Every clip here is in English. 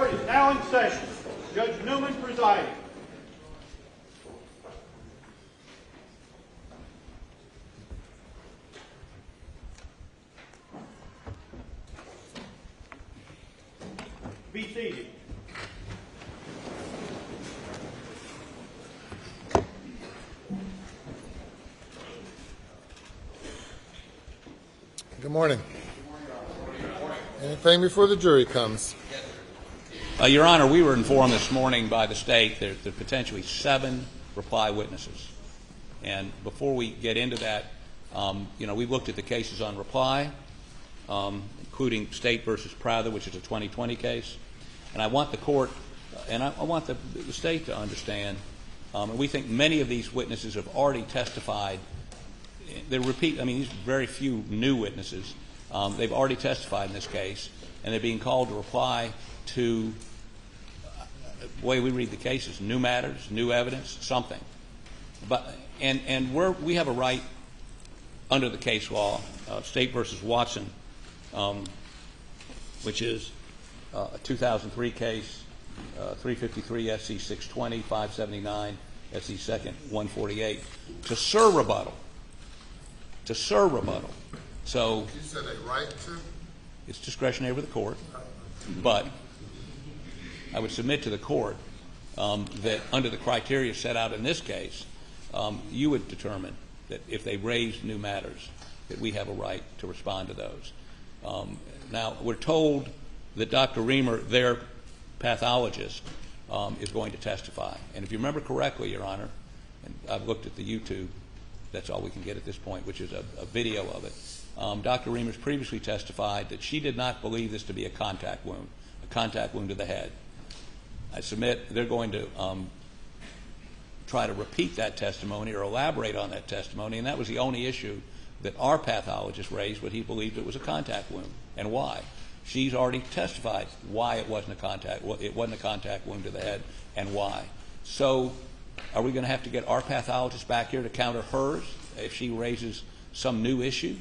Court is now in session. Judge Newman presiding. Be seated. Good morning. Anything before the jury comes? Your Honor, we were informed this morning by the state that there are potentially 7 reply witnesses. And before we get into that, we've looked at the cases on reply, including State versus Prather, which is a 2020 case. And I want the court, and I want the state to understand, and we think many of these witnesses have already testified. These are very few new witnesses. They've already testified in this case, and they're being called to reply to, the way we read the cases, new matters, new evidence, something. We have a right under the case law, State versus Watson, which is a 2003 case, 353 SC 620, 579 SC 2nd 148, to serve rebuttal. So You said a right to? it's discretionary with the court, but I would submit to the court that under the criteria set out in this case, you would determine that if they raise new matters, that we have a right to respond to those. Now, we're told that Dr. Riemer, their pathologist, is going to testify. And if you remember correctly, Your Honor, and I've looked at the YouTube, that's all we can get at this point, which is a video of it. Dr. Riemer's previously testified that she did not believe this to be a contact wound to the head. I submit they're going to try to repeat that testimony or elaborate on that testimony, and that was the only issue that our pathologist raised, but he believed it was a contact wound, and why. She's already testified why it wasn't a contact wound to the head, and why. So are we going to have to get our pathologist back here to counter hers if she raises some new issue?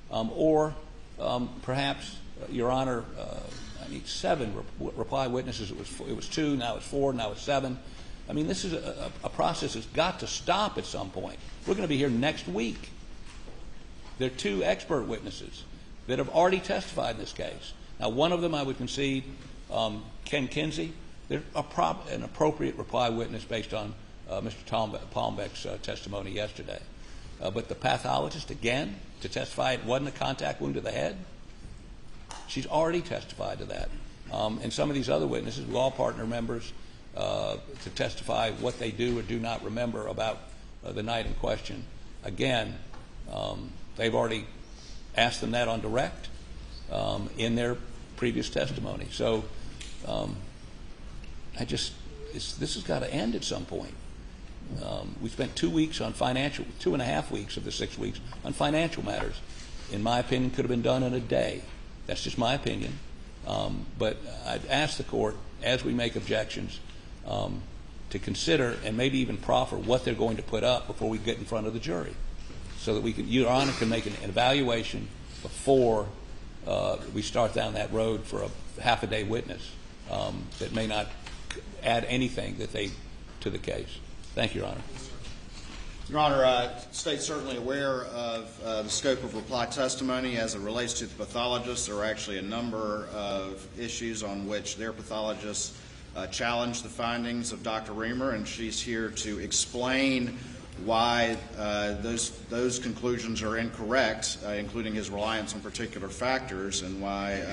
Or perhaps, Your Honor, 7 reply witnesses. It was 2, now it's 4, now it's 7. I mean, this is a process that's got to stop at some point. We're going to be here next week. There are 2 expert witnesses that have already testified in this case. Now, one of them I would concede, Ken Kinsey, they're an appropriate reply witness based on Mr. Palmbeck's testimony yesterday. But the pathologist, again, to testify it wasn't a contact wound to the head, she's already testified to that. And some of these other witnesses, law partner members, to testify what they do or do not remember about the night in question. Again, they've already asked them that on direct in their previous testimony. So this has got to end at some point. We spent 2 weeks on 2.5 weeks of the 6 weeks on financial matters. In my opinion, could have been done in a day. That's just my opinion. But I'd ask the court, as we make objections, to consider and maybe even proffer what they're going to put up before we get in front of the jury, so that Your Honor can make an evaluation before we start down that road for a half-a-day witness that may not add anything to the case. Thank you, Your Honor. Your Honor, the State's certainly aware of the scope of reply testimony as it relates to the pathologists. There are actually a number of issues on which their pathologists challenge the findings of Dr. Riemer, and she's here to explain why those conclusions are incorrect, including his reliance on particular factors, and why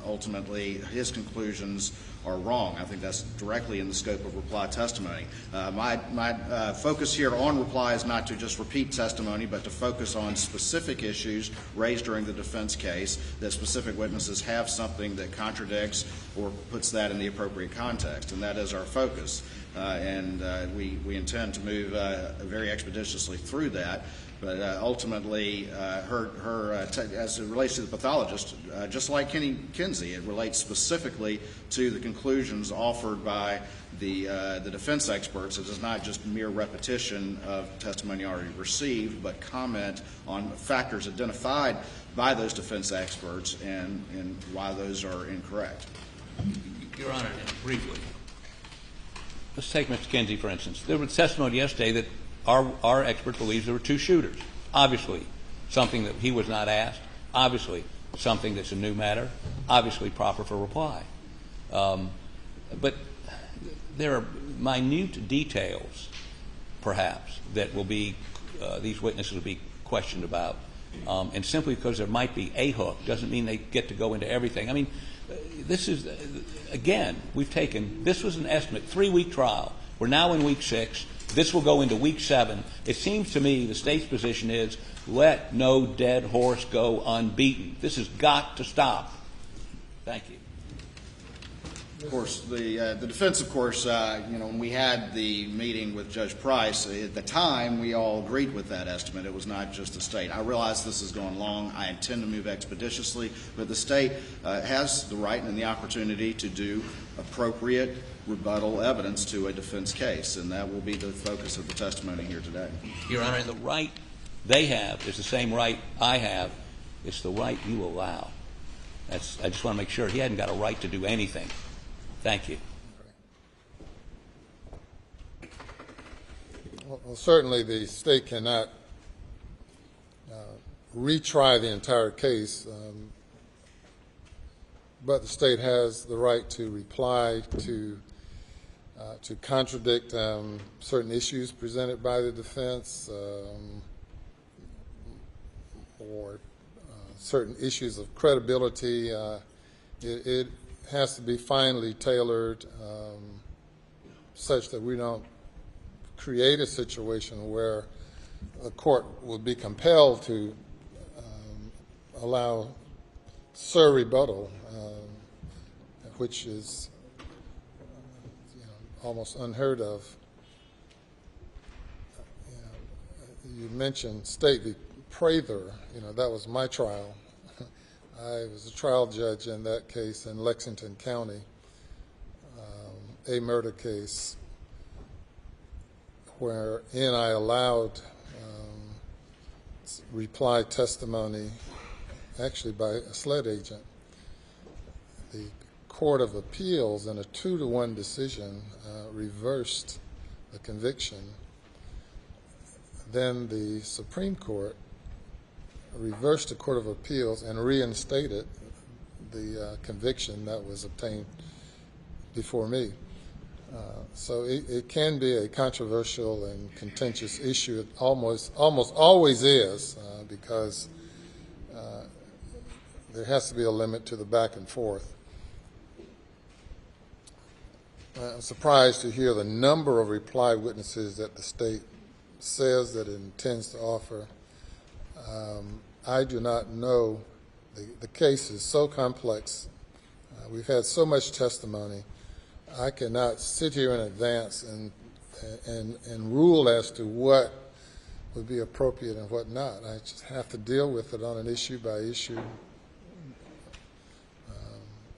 ultimately his conclusions are wrong. I think that's directly in the scope of reply testimony. My focus here on reply is not to just repeat testimony, but to focus on specific issues raised during the defense case, that specific witnesses have something that contradicts or puts that in the appropriate context, and that is our focus. And we intend to move very expeditiously through that. But ultimately, as it relates to the pathologist, just like Kinsey, it relates specifically to the conclusions offered by the defense experts. It is not just mere repetition of testimony already received, but comment on factors identified by those defense experts and why those are incorrect. Your Honor, briefly. Let's take Mr. Kinsey, for instance. There was testimony yesterday that our expert believes there were two shooters. Obviously, something that he was not asked. Obviously, something that's a new matter. Obviously, proper for reply. But there are minute details, perhaps, that will be these witnesses will be questioned about. And simply because there might be a hook doesn't mean they get to go into everything. I mean, this is, again, this was an estimate, 3-week trial. We're now in week 6. This will go into week 7. It seems to me the state's position is let no dead horse go unbeaten. This has got to stop. Thank you. Of course, the defense, of course, when we had the meeting with Judge Price, at the time, we all agreed with that estimate. It was not just the state. I realize this has gone long. I intend to move expeditiously, but the state has the right and the opportunity to do appropriate rebuttal evidence to a defense case, and that will be the focus of the testimony here today. Your Honor, the right they have is the same right I have. It's the right you allow. I just want to make sure he hadn't got a right to do anything. Thank you. Well, certainly the state cannot retry the entire case, but the state has the right to reply to contradict certain issues presented by the defense or certain issues of credibility. It has to be finely tailored such that we don't create a situation where the court will be compelled to allow rebuttal, which is almost unheard of. You mentioned State v. Prather. That was my trial. I was a trial judge in that case in Lexington County, a murder case wherein I allowed reply testimony actually by a SLED agent. The Court of Appeals in a 2-1 decision reversed the conviction. Then the Supreme Court reversed the Court of Appeals and reinstated the conviction that was obtained before me. So it can be a controversial and contentious issue. It almost always is because there has to be a limit to the back and forth. I'm surprised to hear the number of reply witnesses that the state says that it intends to offer. I do not know. The case is so complex. We've had so much testimony. I cannot sit here in advance and rule as to what would be appropriate and what not. I just have to deal with it on an issue-by-issue,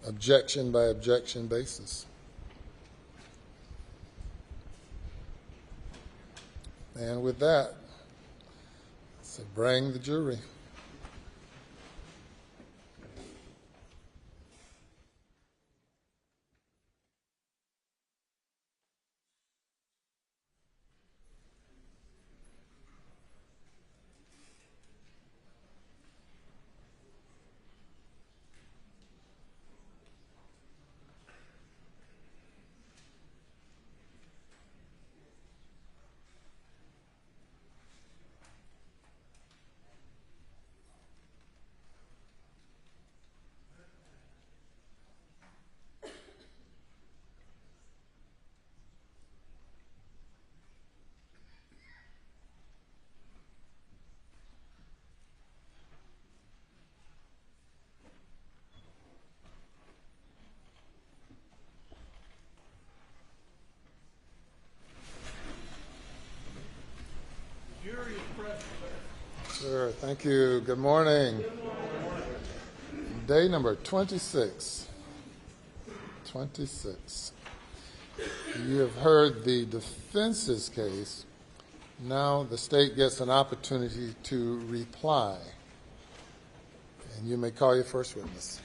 objection-by-objection basis. And with that, so bring the jury. Sure, thank you. Good morning. Day number 26. 26. You have heard the defense's case. Now the state gets an opportunity to reply. And you may call your first witness.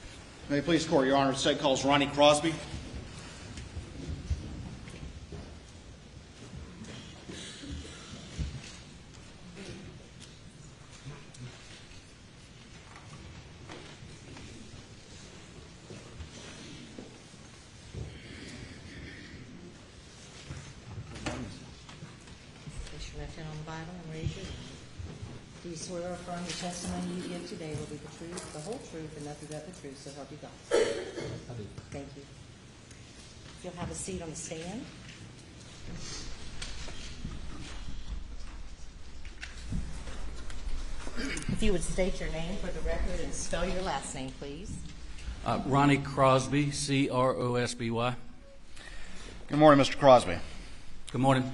May it please the Court, Your Honor, the state calls Ronnie Crosby. Left hand on the Bible and raise your hand. Do you swear or affirm the testimony you give today will be the truth, the whole truth, and nothing but the truth, so help you God? I do. Thank you. You'll have a seat on the stand. If you would state your name for the record and spell your last name, please. Ronnie Crosby, Crosby. Good morning, Mr. Crosby. Good morning.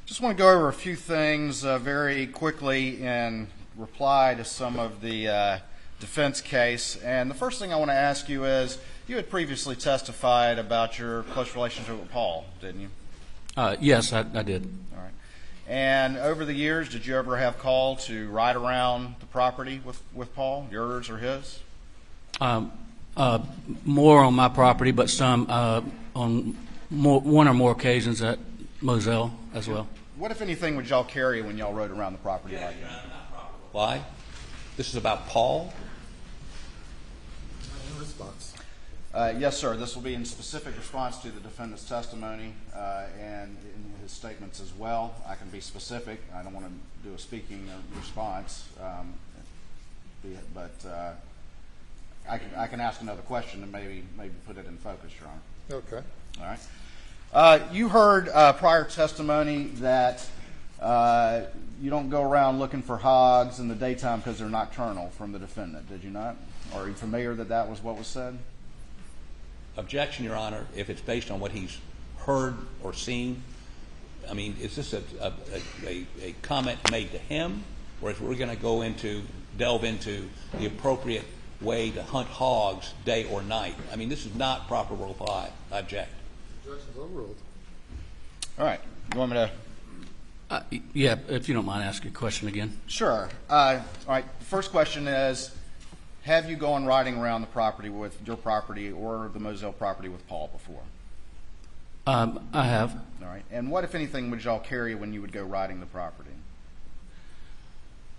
Just want to go over a few things very quickly in reply to some of the defense case. And the first thing I want to ask you is, you had previously testified about your close relationship with Paul, didn't you? Yes, I did. All right. And over the years, did you ever have call to ride around the property with Paul, yours or his? More on my property, but some on one or more occasions at Moselle as well. What, if anything, would y'all carry when y'all rode around the property like that? Why? This is about Paul? In response. Yes, sir. This will be in specific response to the defendant's testimony and in his statements as well. I can be specific. I don't want to do a speaking response, but I can ask another question and maybe put it in focus, Your Honor. Okay. All right. You heard prior testimony that you don't go around looking for hogs in the daytime because they're nocturnal from the defendant, did you not? Are you familiar that was what was said? Objection, Your Honor, if it's based on what he's heard or seen. I mean, is this a comment made to him, or if we're going to delve into the appropriate way to hunt hogs day or night? I mean, this is not proper reply. I object. Objection's overruled. All right. You want me to? Yeah, if you don't mind asking a question again. Sure. All right. The first question is, have you gone riding around the property with your property or the Moselle property with Paul before? I have. All right. And what, if anything, would y'all carry when you would go riding the property?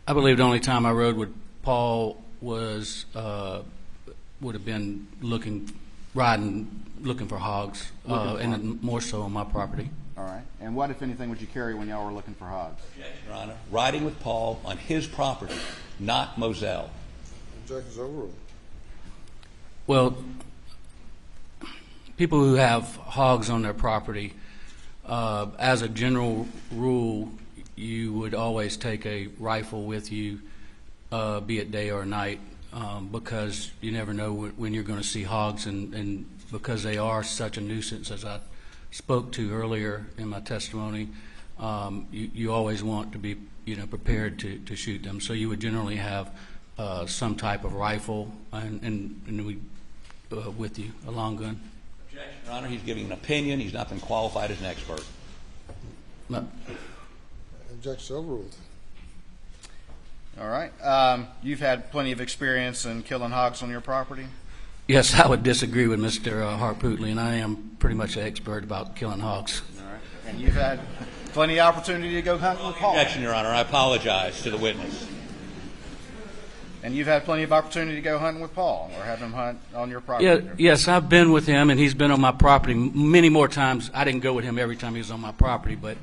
I believe the only time I rode with Paul was would have been looking for hogs, and more so on my property. All right. And what, if anything, would you carry when y'all were looking for hogs? Objection, Your Honor. Riding with Paul on his property, not Moselle. Objection's overruled. Well, people who have hogs on their property, as a general rule, you would always take a rifle with you, be it day or night, because you never know when you're going to see hogs, and because they are such a nuisance, as I spoke to earlier in my testimony, you always want to be prepared to shoot them. So you would generally have some type of rifle and we with you, a long gun. Objection, Your Honor. He's giving an opinion. He's not been qualified as an expert. No. Objection's overruled. All right. You've had plenty of experience in killing hogs on your property? Yes, I would disagree with Mr. Harpootley, and I am pretty much an expert about killing hogs. All right. And you've had plenty of opportunity to go hunting with Paul? Objection, Your Honor. I apologize to the witness. And you've had plenty of opportunity to go hunting with Paul or have him hunt on your property? Yes, I've been with him, and he's been on my property many more times. I didn't go with him every time he was on my property, but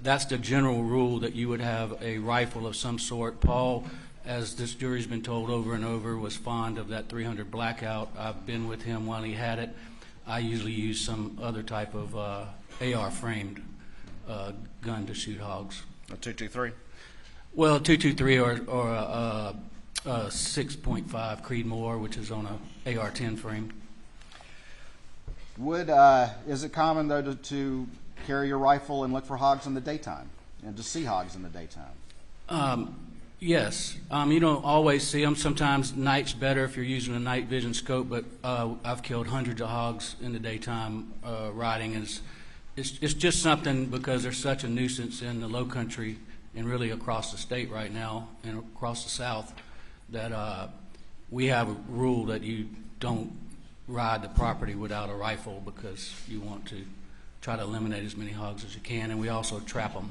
that's the general rule, that you would have a rifle of some sort. Paul, as this jury's been told over and over, was fond of that .300 Blackout. I've been with him while he had it. I usually use some other type of AR-framed gun to shoot hogs. A 223? Well, a 223 or a 6.5 Creedmoor, which is on a AR-10 frame. Is it common, though, to carry your rifle and look for hogs in the daytime and to see hogs in the daytime? Yes. You don't always see them. Sometimes night's better if you're using a night vision scope, but I've killed hundreds of hogs in the daytime riding. And it's just something, because there's such a nuisance in the low country and really across the state right now and across the South, that we have a rule that you don't ride the property without a rifle, because you want to try to eliminate as many hogs as you can, and we also trap them.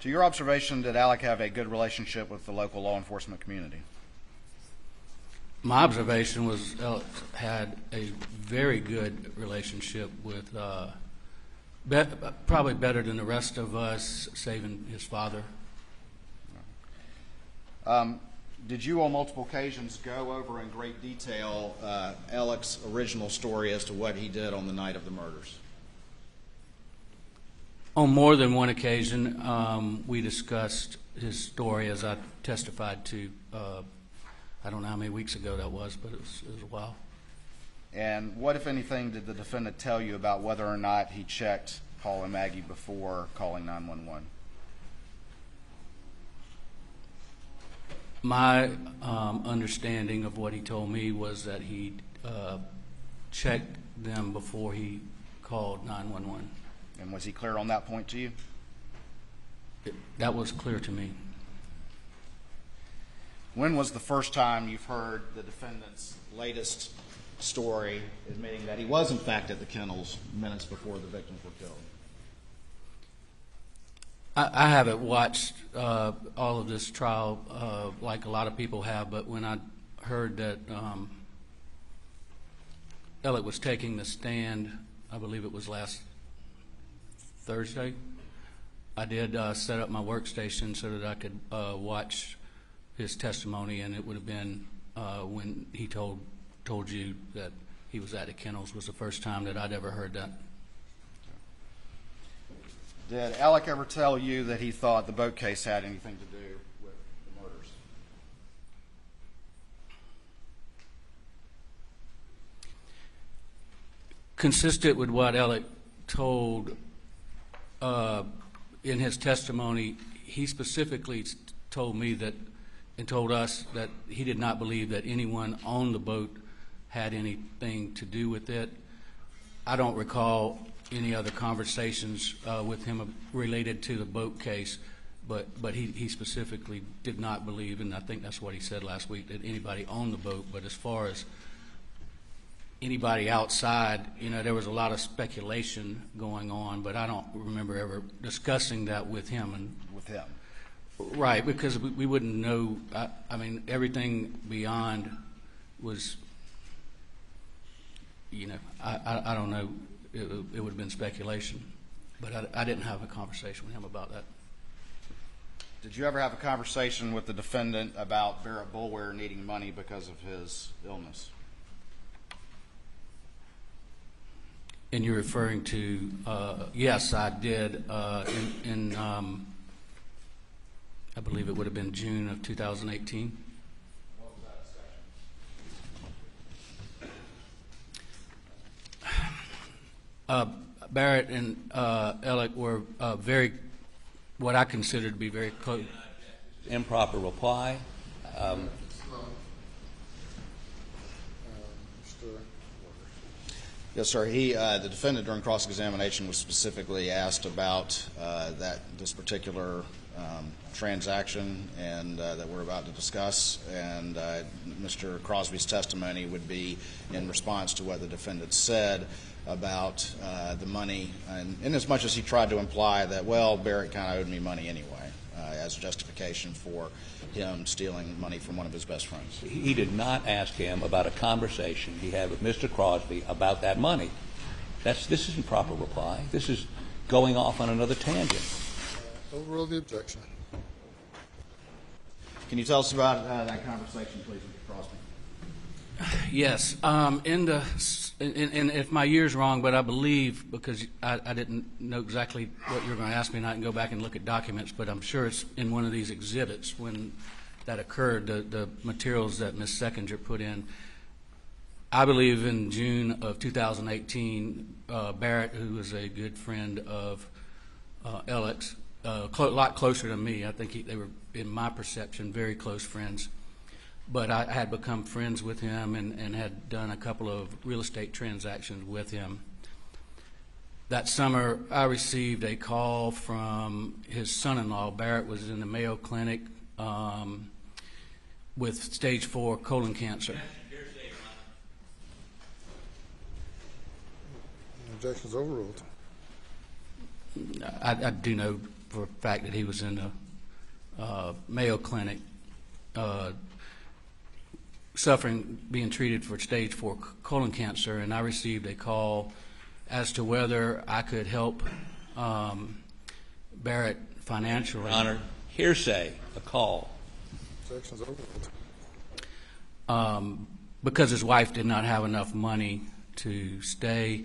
To your observation, did Alec have a good relationship with the local law enforcement community? My observation was Alex had a very good relationship with Probably better than the rest of us, saving his father. Did you on multiple occasions go over in great detail Alex's original story as to what he did on the night of the murders? On more than one occasion, we discussed his story as I testified to, I don't know how many weeks ago that was, but it was a while. And what, if anything, did the defendant tell you about whether or not he checked Paul and Maggie before calling 911? My understanding of what he told me was that he checked them before he called 911. And was he clear on that point to you? That was clear to me. When was the first time you've heard the defendant's latest story admitting that he was in fact at the kennels minutes before the victims were killed? I haven't watched all of this trial like a lot of people have, but when I heard that Alex was taking the stand, I believe it was last Thursday, I did set up my workstation so that I could watch his testimony, and it would have been when he told you that he was at the kennels was the first time that I'd ever heard that. Did Alec ever tell you that he thought the boat case had anything to do with the murders? Consistent with what Alec told in his testimony, he specifically told me that and told us that he did not believe that anyone on the boat had anything to do with it. I don't recall any other conversations with him related to the boat case, but he specifically did not believe, and I think that's what he said last week, that anybody on the boat. But as far as anybody outside, there was a lot of speculation going on, but I don't remember ever discussing that with him. With him? Right, because we wouldn't know. I mean, everything beyond was, I don't know. It would have been speculation, but I didn't have a conversation with him about that. Did you ever have a conversation with the defendant about Barrett Boulware needing money because of his illness? And you're referring to, yes, I did in I believe it would have been June of 2018. What was that discussion? Barrett and Alec were what I consider to be very close. Improper reply. Yes, sir. The defendant during cross-examination was specifically asked about this particular transaction and that we're about to discuss, and Mr. Crosby's testimony would be in response to what the defendant said about the money, and in as much as he tried to imply that, well, Barrett kind of owed me money anyway, as justification for him stealing money from one of his best friends. He did not ask him about a conversation he had with Mr. Crosby about that money. This isn't proper reply. This is going off on another tangent. Overrule the objection. Can you tell us about that conversation, please, Mr. Crosby? Yes. And if my year's wrong, but I believe, because I didn't know exactly what you were going to ask me, and I can go back and look at documents, but I'm sure it's in one of these exhibits when that occurred, the materials that Ms. Seckinger put in. I believe in June of 2018, Barrett, who was a good friend of Alex, a lot closer to me. I think they were, in my perception, very close friends. But I had become friends with him and had done a couple of real estate transactions with him. That summer, I received a call from his son-in-law. Barrett was in the Mayo Clinic with stage 4 colon cancer. Objection's overruled. I do know for a fact that he was in the Mayo Clinic being treated for stage 4 colon cancer, and I received a call as to whether I could help Barrett financially. Your Honor, hearsay, a call. Objection's overruled. Because his wife did not have enough money to stay.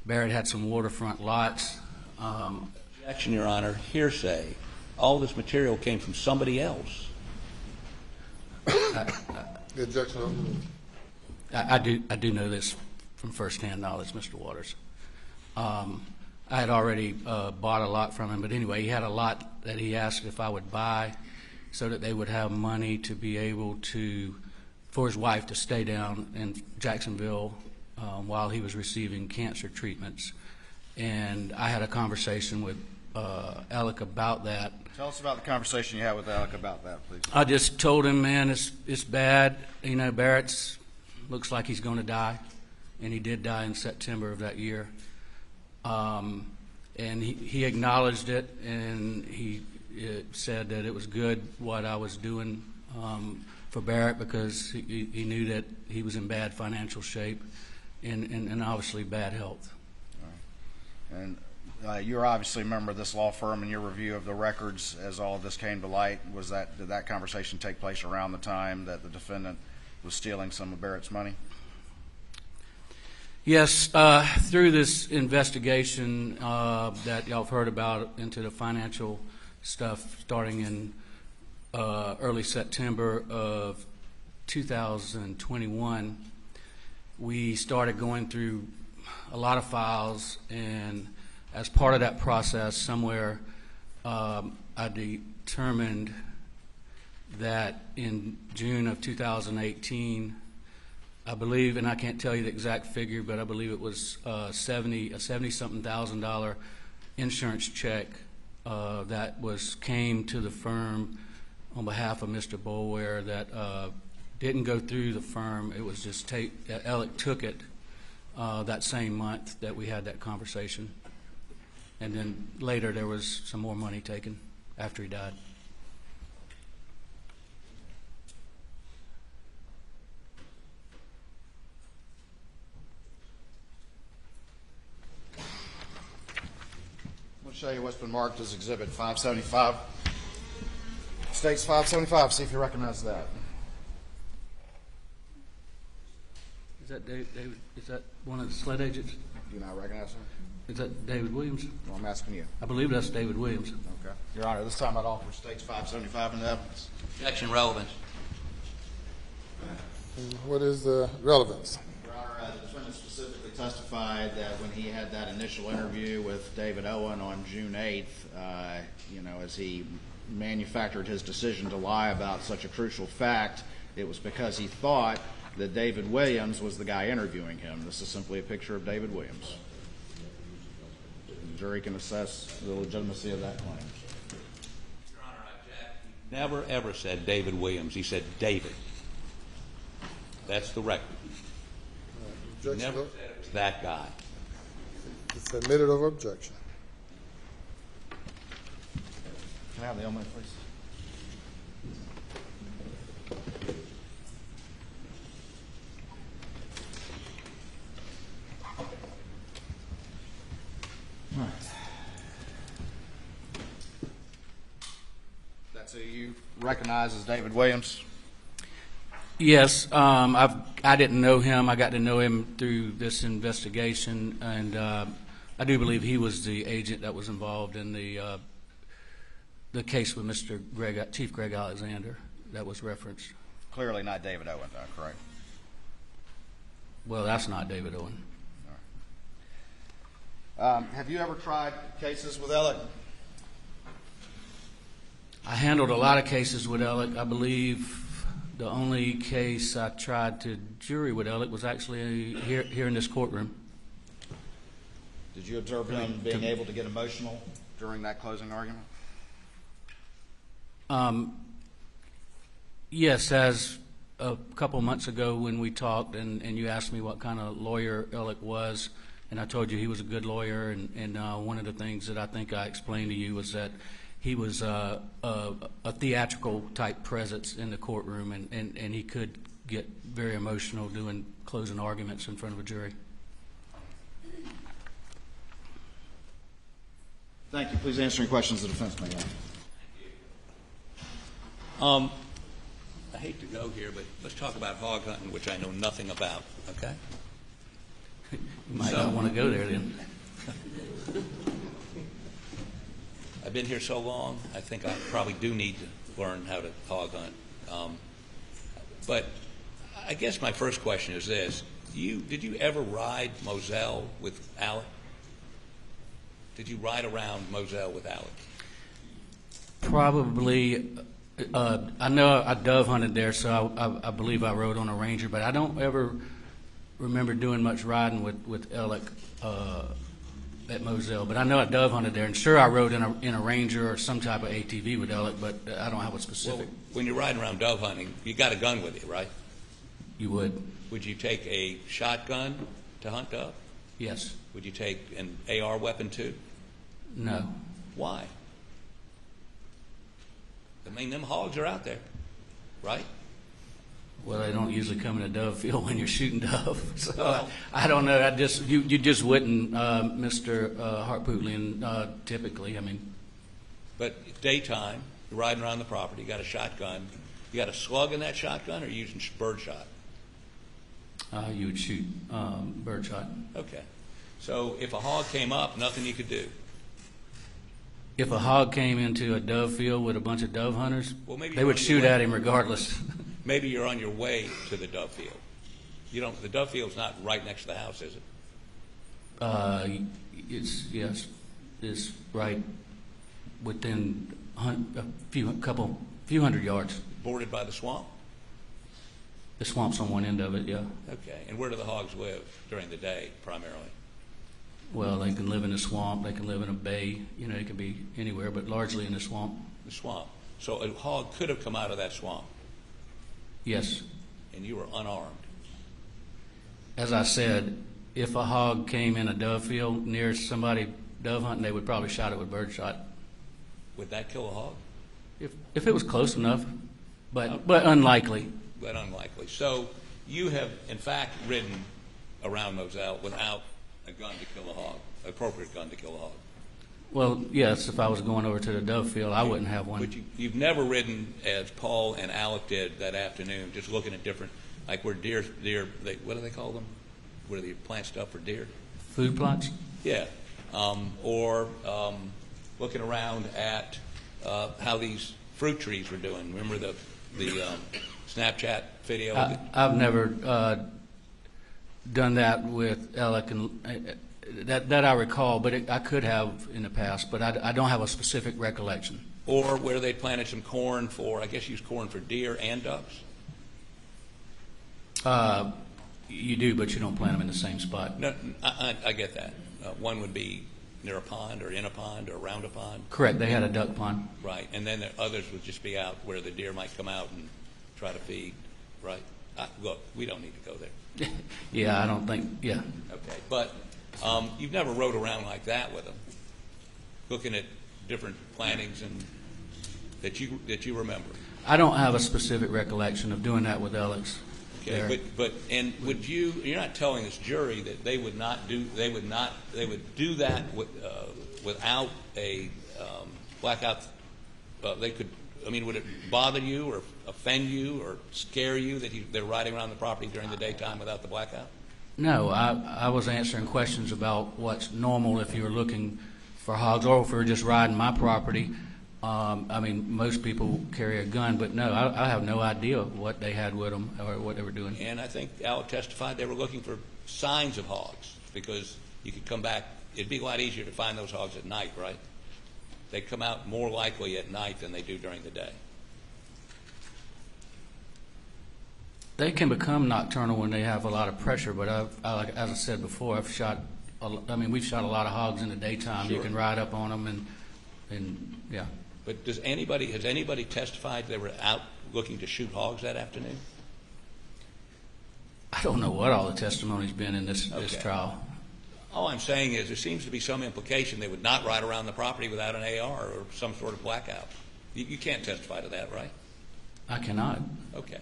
Barrett had some waterfront lots. Objection, Your Honor, hearsay. All this material came from somebody else. The objection overruled. I do know this from firsthand knowledge, Mr. Waters. I had already bought a lot from him, but anyway, he had a lot that he asked if I would buy so that they would have money to be able to, for his wife to stay down in Jacksonville while he was receiving cancer treatments. And I had a conversation with Alec about that. Tell us about the conversation you had with Alec about that, please. I just told him, man, it's bad. You know, Barrett's looks like he's going to die, and he did die in September of that year. And he acknowledged it, and he said that it was good what I was doing for Barrett, because he knew that he was in bad financial shape and obviously bad health. And you're obviously a member of this law firm, and your review of the records as all of this came to light, did that conversation take place around the time that the defendant was stealing some of Barrett's money? Yes, through this investigation that y'all have heard about into the financial stuff starting in early September of 2021, we started going through a lot of files, and as part of that process, somewhere I determined that in June of 2018, I believe, and I can't tell you the exact figure, but I believe it was a $70-something thousand insurance check that came to the firm on behalf of Mr. Boulware that didn't go through the firm. It was just Alec took it that same month that we had that conversation. And then later there was some more money taken after he died. I'll show you what's been marked as Exhibit 575. States 575. See if you recognize that. Is that David? Is that one of the sled agents? Do you not recognize him? Is that David Williams? Well, I'm asking you. I believe that's David Williams. Okay. Your Honor, this time I'd offer States 575 in evidence. Objection, relevance. What is the relevance? Your Honor, the defendant specifically testified that when he had that initial interview with David Owen on June 8th, as he manufactured his decision to lie about such a crucial fact, it was because he thought that David Williams was the guy interviewing him. This is simply a picture of David Williams. The jury can assess the legitimacy of that claim. Your Honor, I object. He never, ever said David Williams. He said David. That's the record. He Objection. never said it was that guy. It's admitted over objection. Can I have the element, please? All right. That's who you recognize as David Williams? Yes, I didn't know him. I got to know him through this investigation, and I do believe he was the agent that was involved in the case with Mr. Chief Greg Alexander that was referenced. Clearly not David Owen, though, correct? Well, that's not David Owen. Have you ever tried cases with Alec? I handled a lot of cases with Alec. I believe the only case I tried to jury with Alec was actually here in this courtroom. Did you observe him being able to get emotional during that closing argument? Yes, as a couple months ago when we talked and you asked me what kind of lawyer Alec was, and I told you he was a good lawyer, and one of the things that I think I explained to you was that he was a theatrical type presence in the courtroom, and he could get very emotional doing closing arguments in front of a jury. Thank you. Please answer any questions the defense may have. I hate to go here, but let's talk about hog hunting, which I know nothing about, okay? You might not want to go there then. I've been here so long, I think I probably do need to learn how to hog hunt. But I guess my first question is this. Did you ever ride Moselle with Alec? Did you ride around Moselle with Alec? Probably. I know I dove hunted there, so I believe I rode on a Ranger, but I don't ever remember doing much riding with Alec at Moselle. But I know I dove hunted there, and sure I rode in a Ranger or some type of ATV with Alec, but I don't have a specific. Well, when you're riding around dove hunting, you got a gun with you, right? You would? Would you take a shotgun to hunt dove? Yes. Would you take an AR weapon too? No. Why? I mean, them hogs are out there, right? Well, they don't usually come in a dove field when you're shooting dove. So Well, I don't know. You just wouldn't, Mr. Hartpootlian, typically. I mean, but daytime, you're riding around the property, you got a shotgun. You got a slug in that shotgun, or are you using birdshot? you would shoot birdshot. Okay. So if a hog came up, nothing you could do. If a hog came into a dove field with a bunch of dove hunters, Well, maybe they you're would on your shoot way. at him regardless. Maybe you're on your way to the dove field. You don't. The dove field's not right next to the house, is it? It's right within a few hundred yards. Bordered by the swamp. The swamp's on one end of it, yeah. Okay. And where do the hogs live during the day, primarily? Well, they can live in a swamp, they can live in a bay, it can be anywhere, but largely in the swamp. The swamp. So a hog could have come out of that swamp, Yes. and you were unarmed. As I said, if a hog came in a dove field near somebody dove hunting, they would probably shot it with birdshot. Would that kill a hog? If it was close enough, but unlikely. But unlikely. So you have, in fact, ridden around Moselle without a gun to kill a hog, appropriate gun to kill a hog. Well, yes, if I was going over to the dove field, I wouldn't have one. But you've never ridden as Paul and Alec did that afternoon, just looking at different, like where deer, what do they call them? Where they plant stuff for deer? Food plots? Yeah. Or looking around at how these fruit trees were doing. Remember the Snapchat video? I've never done that with Alec, and that I recall, but I could have in the past, but I don't have a specific recollection. Or where they planted some corn for, I guess, used corn for deer and ducks? You do, but you don't plant them in the same spot. No, I get that. One would be near a pond or in a pond or around a pond. Correct. They had a duck pond. Right. And then others would just be out where the deer might come out and try to feed. Right. Look, we don't need to go there. Yeah, I don't think, yeah. Okay. But you've never rode around like that with them, looking at different plantings and that you remember. I don't have a specific recollection of doing that with Alex. Okay, but would you? You're not telling this jury that they would do that without a blackout. They could. I mean, would it bother you or offend you or scare you that they're riding around the property during the daytime without the blackout? No, I was answering questions about what's normal if you were looking for hogs or if we were just riding my property. I mean, most people carry a gun, but no, I have no idea what they had with them or what they were doing. And I think Alec testified they were looking for signs of hogs because you could come back. It'd be a lot easier to find those hogs at night, right? They come out more likely at night than they do during the day. They can become nocturnal when they have a lot of pressure, but as I said before, we've shot a lot of hogs in the daytime. Sure. You can ride up on them and yeah. But has anybody testified they were out looking to shoot hogs that afternoon? I don't know what all the testimony's been in this trial. All I'm saying is there seems to be some implication they would not ride around the property without an AR or some sort of blackout. You can't testify to that, right? I cannot. Okay.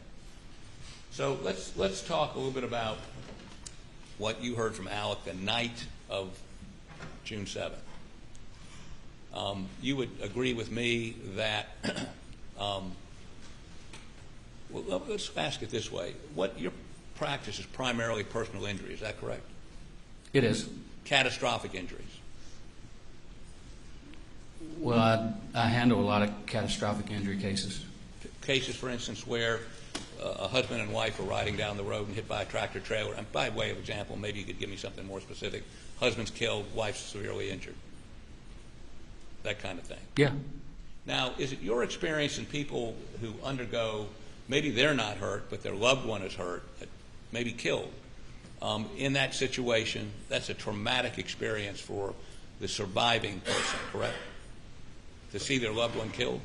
So let's talk a little bit about what you heard from Alec the night of June 7th. you would agree with me that, well, let's ask it this way. Your practice is primarily personal injury, is that correct? It is. Catastrophic injuries. Well, I handle a lot of catastrophic injury cases. Cases, for instance, where a husband and wife are riding down the road and hit by a tractor trailer. And by way of example, maybe you could give me something more specific. Husband's killed, wife's severely injured. That kind of thing. Yeah. Now, is it your experience in people who undergo, maybe they're not hurt, but their loved one is hurt, maybe killed, in that situation, that's a traumatic experience for the surviving person, correct? To see their loved one killed?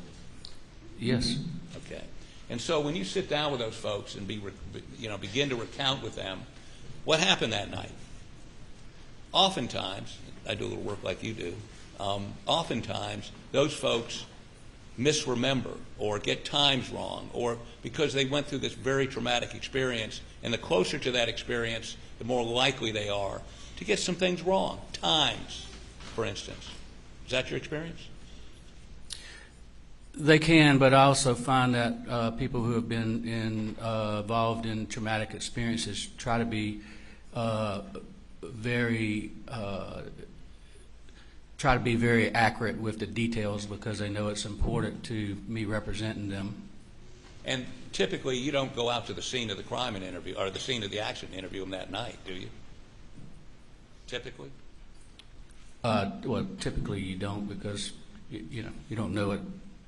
Yes. Okay. And so when you sit down with those folks and begin to recount with them what happened that night, oftentimes, I do a little work like you do, oftentimes those folks misremember or get times wrong, or because they went through this very traumatic experience, and the closer to that experience, the more likely they are to get some things wrong. Times, for instance. Is that your experience? They can, but I also find that people who have been involved in traumatic experiences try to be very accurate with the details because they know it's important to me representing them. And typically, you don't go out to the scene of the crime and interview, or the scene of the accident and interview them that night, do you? Typically? Well, typically you don't because you don't know it.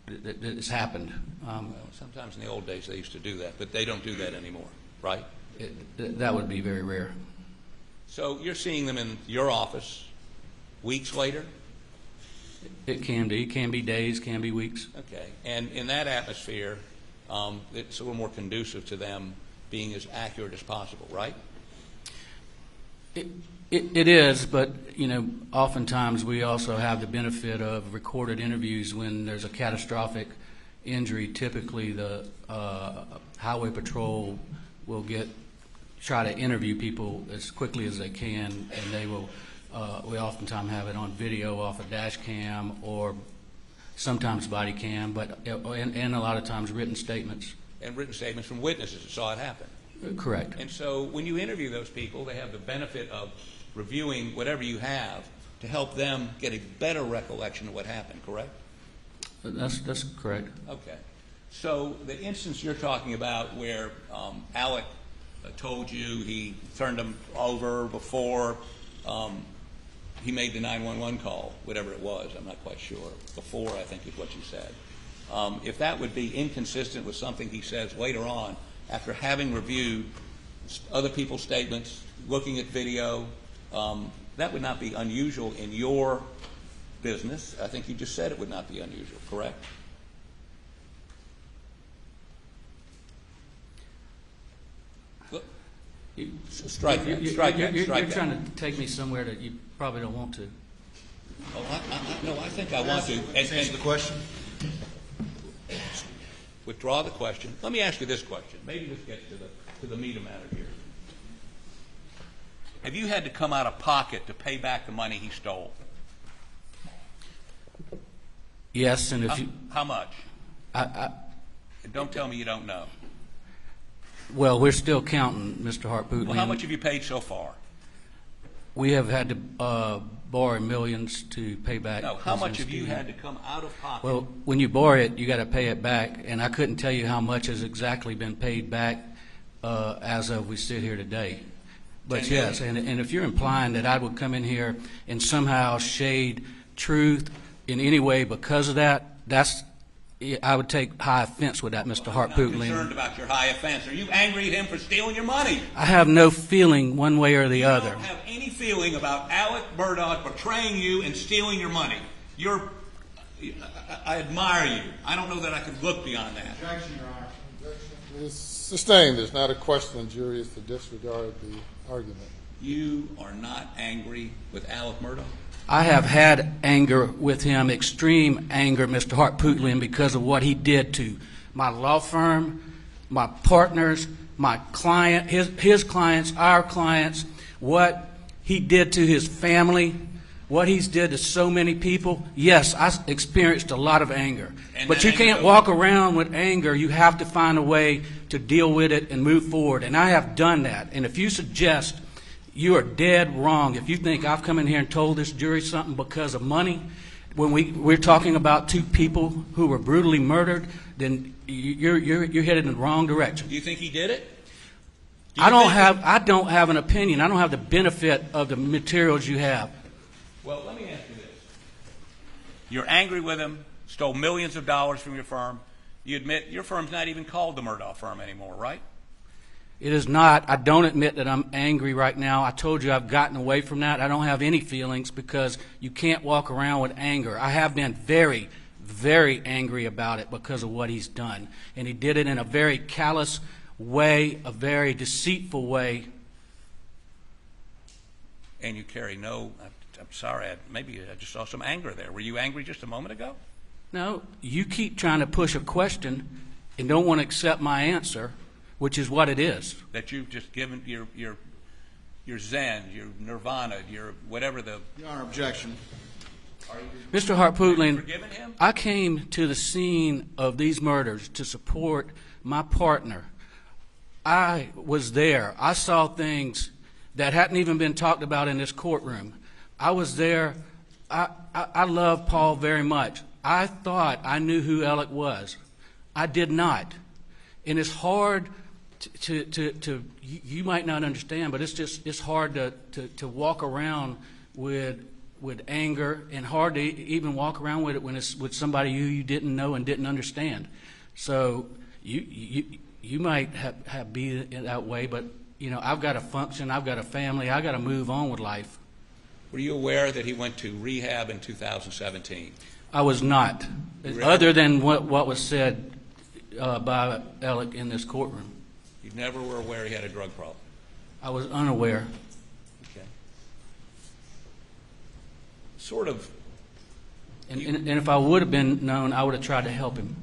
It's happened. Well, sometimes in the old days they used to do that, but they don't do that anymore, right? That would be very rare. So you're seeing them in your office weeks later? It can be. It can be days, can be weeks. Okay. And in that atmosphere, it's a little more conducive to them being as accurate as possible, right? It is, but oftentimes we also have the benefit of recorded interviews when there's a catastrophic injury. Typically, the highway patrol will try to interview people as quickly as they can, and they will. We oftentimes have it on video off a dash cam or sometimes body cam, but and a lot of times written statements. And written statements from witnesses that saw it happen. Correct. And so when you interview those people, they have the benefit of reviewing whatever you have to help them get a better recollection of what happened, correct? That's correct. Okay. So the instance you're talking about where Alec told you he turned him over before he made the 911 call, whatever it was, I'm not quite sure. Before, I think is what you said. If that would be inconsistent with something he says later on, after having reviewed other people's statements, looking at video, that would not be unusual in your business. I think you just said it would not be unusual, correct? Strike that. You're trying to take me somewhere that you probably don't want to. Oh, no, I think I want to. Answer the question. Withdraw the question. Let me ask you this question. Maybe this gets to the meat of the matter here. Have you had to come out of pocket to pay back the money he stole? Yes, and if you... How much? Don't tell me you don't know. Well, we're still counting, Mr. Hartpootlian. Well, how much have you paid so far? We have had to borrow millions to pay back. No, how much have you had to come out of pocket? Well, when you borrow it, you got to pay it back, and I couldn't tell you how much has exactly been paid back as of we sit here today. But yes, and if you're implying that I would come in here and somehow shade truth in any way because of that, I would take high offense with that, Mr. Hartpootlian. I'm not concerned about your high offense. Are you angry at him for stealing your money? I have no feeling one way or the other. You don't have any feeling about Alex Murdaugh betraying you and stealing your money. I admire you. I don't know that I could look beyond that. Objection, Your Honor. Objection is sustained. It's not a question. The jury is to disregard the argument. You are not angry with Alex Murdaugh? I have had anger with him, extreme anger, Mr. Hartpootlian, because of what he did to my law firm, my partners, my client, his clients, our clients, what he did to his family, what he's did to so many people, yes, I experienced a lot of anger. And But that you anger can't goes- walk around with anger. You have to find a way to deal with it and move forward. And I have done that. And if you suggest, you are dead wrong. If you think I've come in here and told this jury something because of money, when we're talking about two people who were brutally murdered, then you're headed in the wrong direction. Do you think he did it? I don't have an opinion. I don't have the benefit of the materials you have. Well, let me ask you this. You're angry with him, stole millions of dollars from your firm. You admit your firm's not even called the Murdaugh firm anymore, right? It is not. I don't admit that I'm angry right now. I told you I've gotten away from that. I don't have any feelings because you can't walk around with anger. I have been very, very angry about it because of what he's done. And he did it in a very callous way, a very deceitful way. And you carry no, I'm sorry, maybe I just saw some anger there. Were you angry just a moment ago? No, you keep trying to push a question and don't want to accept my answer, which is what it is. That you've just given your Zen, your Nirvana, your whatever the... Your Honor, objection. Mr. Harpootlian, forgiven him? I came to the scene of these murders to support my partner. I was there. I saw things that hadn't even been talked about in this courtroom. I was there. I love Paul very much. I thought I knew who Alec was. I did not. And it's hard to you might not understand, but it's hard to walk around with anger, and hard to even walk around with it when it's with somebody who you didn't know and didn't understand. So you might have be that way, but you know, I've got to function, I've got a family, I've got to move on with life. Were you aware that he went to rehab in 2017? I was not, Really? other than what was said by Alec in this courtroom. You never were aware he had a drug problem? I was unaware. Okay. Sort of. And if I would have been known, I would have tried to help him.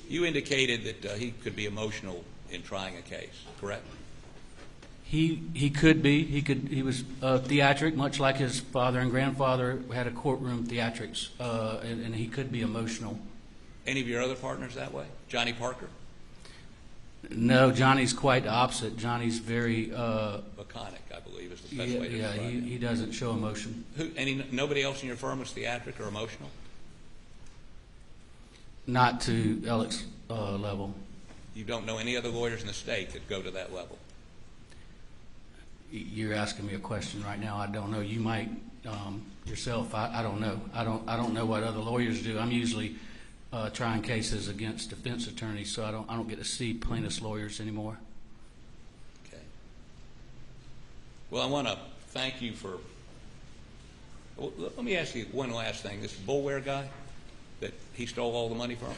You indicated that he could be emotional in trying a case, correct? He could be. He was theatric, much like his father and grandfather had a courtroom theatrics, and he could be emotional. Any of your other partners that way? Johnny Parker? No, Johnny's quite the opposite. Johnny's very Laconic, I believe, is the best way to describe it. he doesn't show emotion. Nobody else in your firm was theatric or emotional? Not to Alec's level. You don't know any other lawyers in the state that go to that level? You're asking me a question right now. I don't know. You might yourself. I don't know. I don't know what other lawyers do. I'm usually trying cases against defense attorneys, so I don't get to see plaintiffs' lawyers anymore. Okay. Well, I want to thank you for. Well, let me ask you one last thing. This Bullware guy that he stole all the money from,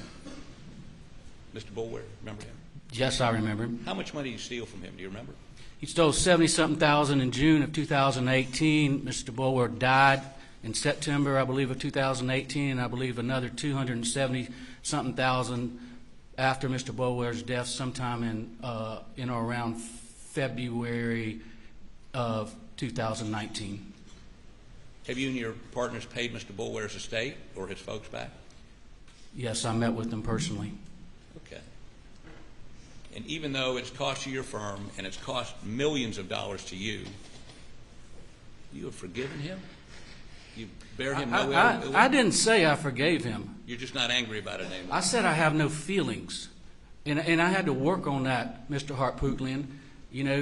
Mr. Bullware, remember him? Yes, I remember him. How much money did you steal from him? Do you remember? He stole $70-something thousand in June of 2018. Mr. Bulwer died in September, I believe, of 2018, and I believe another $270-something thousand after Mr. Bulwer's death, sometime in or around February of 2019. Have you and your partners paid Mr. Bulwer's estate or his folks back? Yes, I met with them personally. Okay. And even though it's cost you your firm and it's cost millions of dollars to you, you have forgiven him? You bear him no ill will? I didn't say I forgave him. You're just not angry about it anymore? I said I have no feelings. And I had to work on that, Mr. Harpootlian. You know,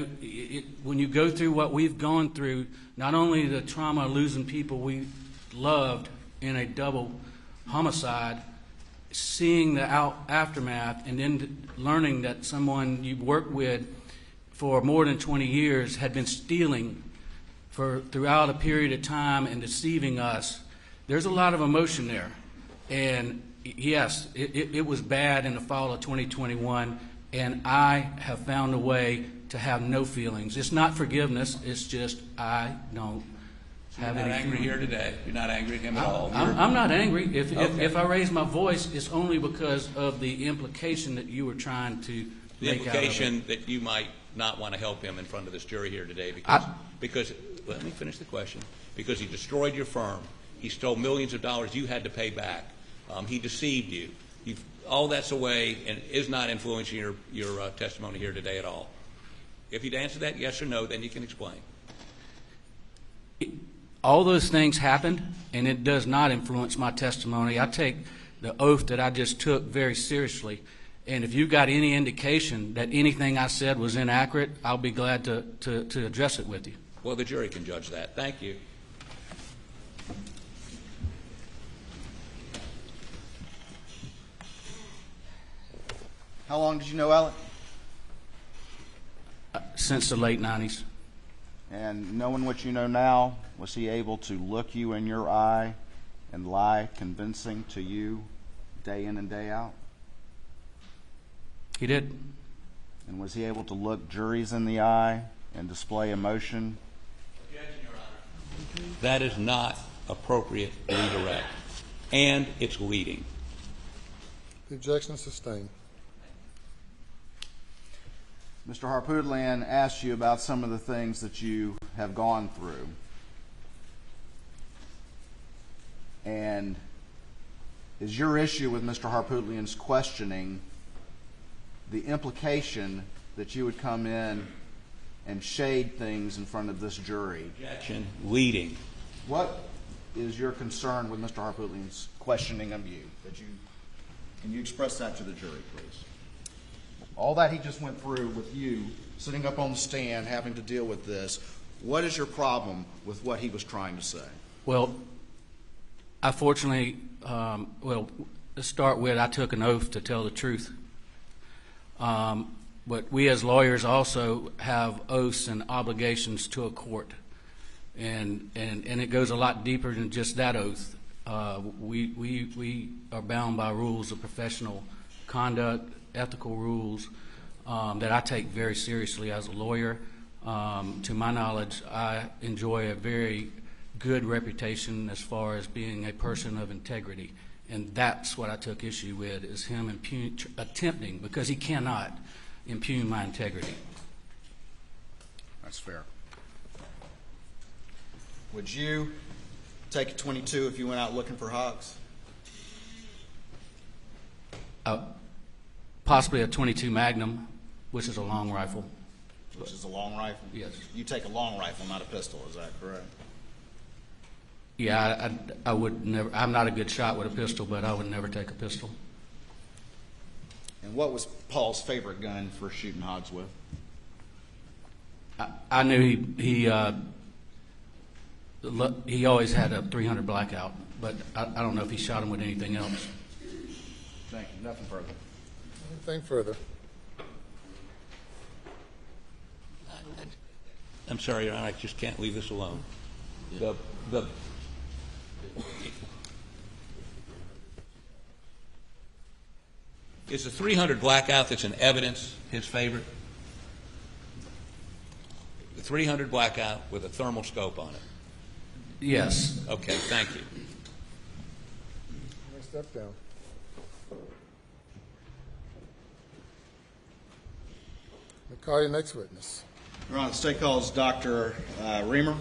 when you go through what we've gone through, not only the trauma of losing people we loved in a double homicide, seeing the aftermath, and then learning that someone you worked with for more than 20 years had been stealing throughout a period of time and deceiving us, there's a lot of emotion there. And yes, it was bad in the fall of 2021, and I have found a way to have no feelings. It's not forgiveness, it's just I don't have any feelings. You're not angry here today? You're not angry at him at all? I'm not angry. Okay. If I raise my voice, it's only because of the implication that you were trying to The make out of it. implication that you might not want to help him in front of this jury here today because Because, let me finish the question, because he destroyed your firm. He stole millions of dollars you had to pay back. He deceived you. All that's away and is not influencing your testimony here today at all. If you'd answer that yes or no, then you can explain. All those things happened, and it does not influence my testimony. I take the oath that I just took very seriously, and if you've got any indication that anything I said was inaccurate, I'll be glad to address it with you. Well, the jury can judge that. Thank you. How long did you know Alex? Since the late 90s. And knowing what you know now, was he able to look you in your eye and lie convincing to you day in and day out? He did. And was he able to look juries in the eye and display emotion? Objection, Your Honor. That is not appropriate redirect, and it's leading. The objection is sustained. Mr. Harpootlian asked you about some of the things that you have gone through. And is your issue with Mr. Harpootlian's questioning the implication that you would come in and shade things in front of this jury? Objection, leading. What is your concern with Mr. Harpootlian's questioning of you? Can you express that to the jury, please? All that he just went through with you, sitting up on the stand, having to deal with this, what is your problem with what he was trying to say? Well, I fortunately, to start with, I took an oath to tell the truth. But we as lawyers also have oaths and obligations to a court. And it goes a lot deeper than just that oath. We are bound by rules of professional conduct, ethical rules that I take very seriously as a lawyer. To my knowledge, I enjoy a very good reputation as far as being a person of integrity. And that's what I took issue with, is him attempting, because he cannot impugn my integrity. That's fair. Would you take a .22 if you went out looking for hogs? Possibly a .22 Magnum, which is a long rifle. Which is a long rifle? Yes. You take a long rifle, not a pistol, is that correct? Yeah, I would never. I'm not a good shot with a pistol, but I would never take a pistol. And what was Paul's favorite gun for shooting hogs with? I knew he always had a .300 Blackout, but I don't know if he shot him with anything else. Thank you. Nothing further. Anything further? I'm sorry, Your Honor, I just can't leave this alone. Is the .300 Blackout that's in evidence his favorite? The .300 Blackout with a thermal scope on it? Yes. Okay, thank you. Step down. We'll call your next witness. Your Honor, the state calls Dr. Riemer.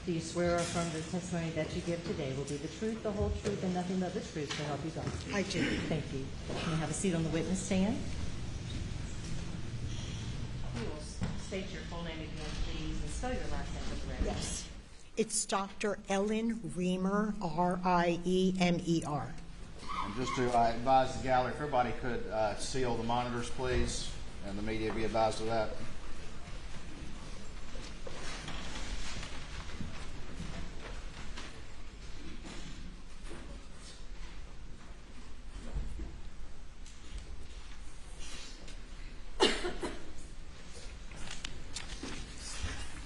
Do you swear or affirm the testimony that you give today will be the truth, the whole truth, and nothing but the truth, so help you God? I do. Thank you. You may have a seat on the witness stand. You will state your full name again, please, and spell your last name for the record. Yes. It's Dr. Ellen Riemer, R-I-E-M-E-R. And just to advise the gallery, if everybody could seal the monitors, please, and the media be advised of that.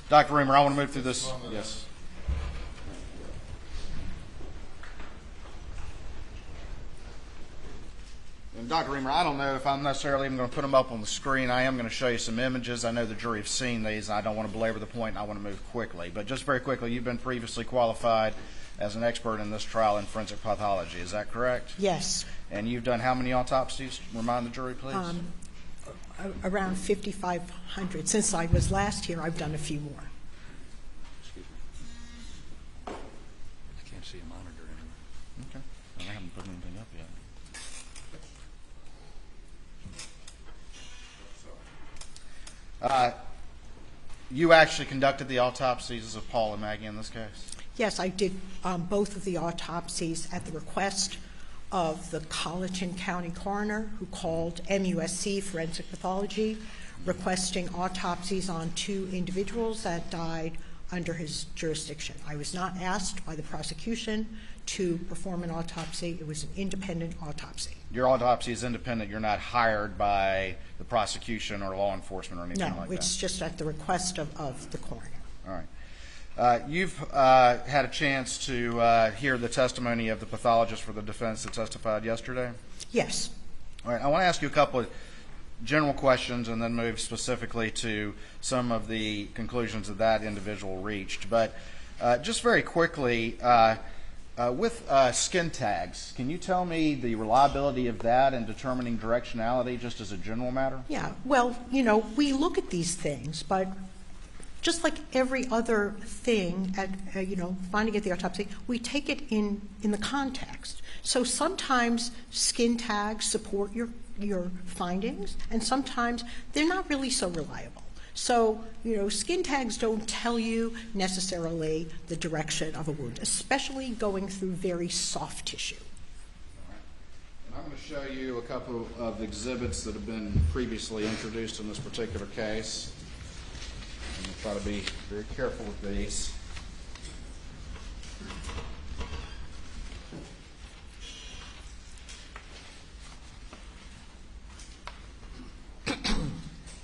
Dr. Riemer, I want to move through this. Yes. And Dr. Riemer, I don't know if I'm necessarily even going to put them up on the screen. I am going to show you some images. I know the jury have seen these, and I don't want to belabor the point, and I want to move quickly. But just very quickly, you've been previously qualified as an expert in this trial in forensic pathology. Is that correct? Yes, And you've done how many autopsies? Remind the jury, please. around 5,500. Since I was last here, I've done a few more. Excuse me. I can't see a monitor anymore. Okay. I haven't put anything up yet. You actually conducted the autopsies of Paul and Maggie in this case? Yes, I did both of the autopsies at the request of the Colleton County coroner, who called MUSC Forensic Pathology, requesting autopsies on 2 individuals that died under his jurisdiction. I was not asked by the prosecution to perform an autopsy. It was an independent autopsy. Your autopsy is independent. You're not hired by the prosecution or law enforcement or anything like that? No, it's just at the request of the coroner. All right. You've had a chance to hear the testimony of the pathologist for the defense that testified yesterday? Yes. All right. I want to ask you a couple of general questions and then move specifically to some of the conclusions that individual reached. But just very quickly, with skin tags, can you tell me the reliability of that in determining directionality just as a general matter? Yeah, well, we look at these things, but just like every other thing at, finding at the autopsy, we take it in the context. So sometimes skin tags support your findings, and sometimes they're not really so reliable. So, skin tags don't tell you necessarily the direction of a wound, especially going through very soft tissue. All right. And I'm going to show you a couple of exhibits that have been previously introduced in this particular case. I'm going to try to be very careful with these.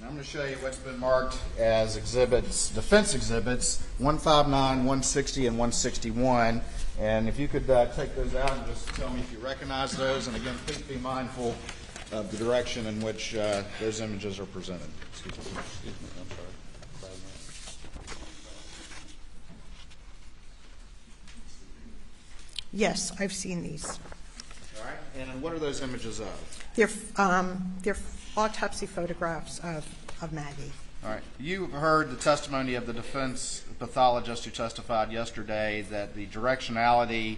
I'm going to show you what's been marked as exhibits, defense exhibits, 159, 160, and 161. And if you could take those out and just tell me if you recognize those. And again, please be mindful of the direction in which those images are presented. Excuse me, I'm sorry. Yes, I've seen these. All right. And what are those images of? They're autopsy photographs of Maggie. All right. You heard the testimony of the defense pathologist who testified yesterday that the directionality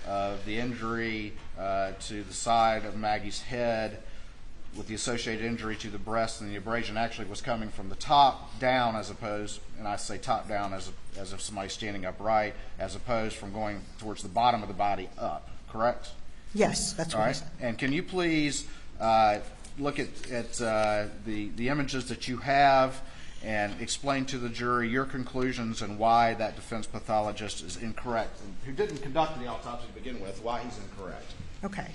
of the injury to the side of Maggie's head with the associated injury to the breast and the abrasion actually was coming from the top down as opposed, and I say top down as if somebody's standing upright, as opposed from going towards the bottom of the body up, correct? Yes, that's what I said. And can you please look at the images that you have and explain to the jury your conclusions and why that defense pathologist is incorrect, and who didn't conduct the autopsy to begin with, why he's incorrect? Okay.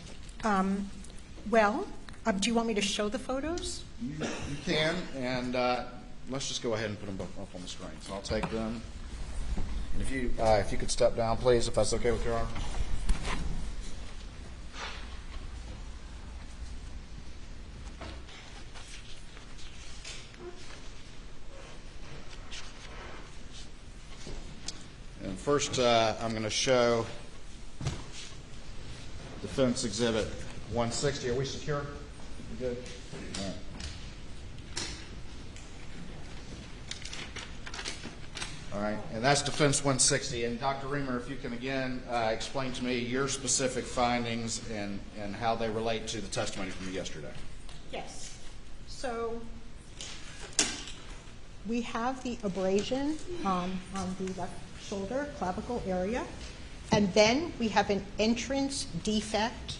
Do you want me to show the photos? You can, and let's just go ahead and put them up on the screen. So I'll take them. And if you could step down, please, if that's okay with your arm. And first, I'm going to show Defense Exhibit 160. Are we secure? You good? All right. All right, and that's Defense 160. And Dr. Riemer, if you can again explain to me your specific findings and how they relate to the testimony from yesterday. Yes. So we have the abrasion on the left shoulder, clavicle area, and then we have an entrance defect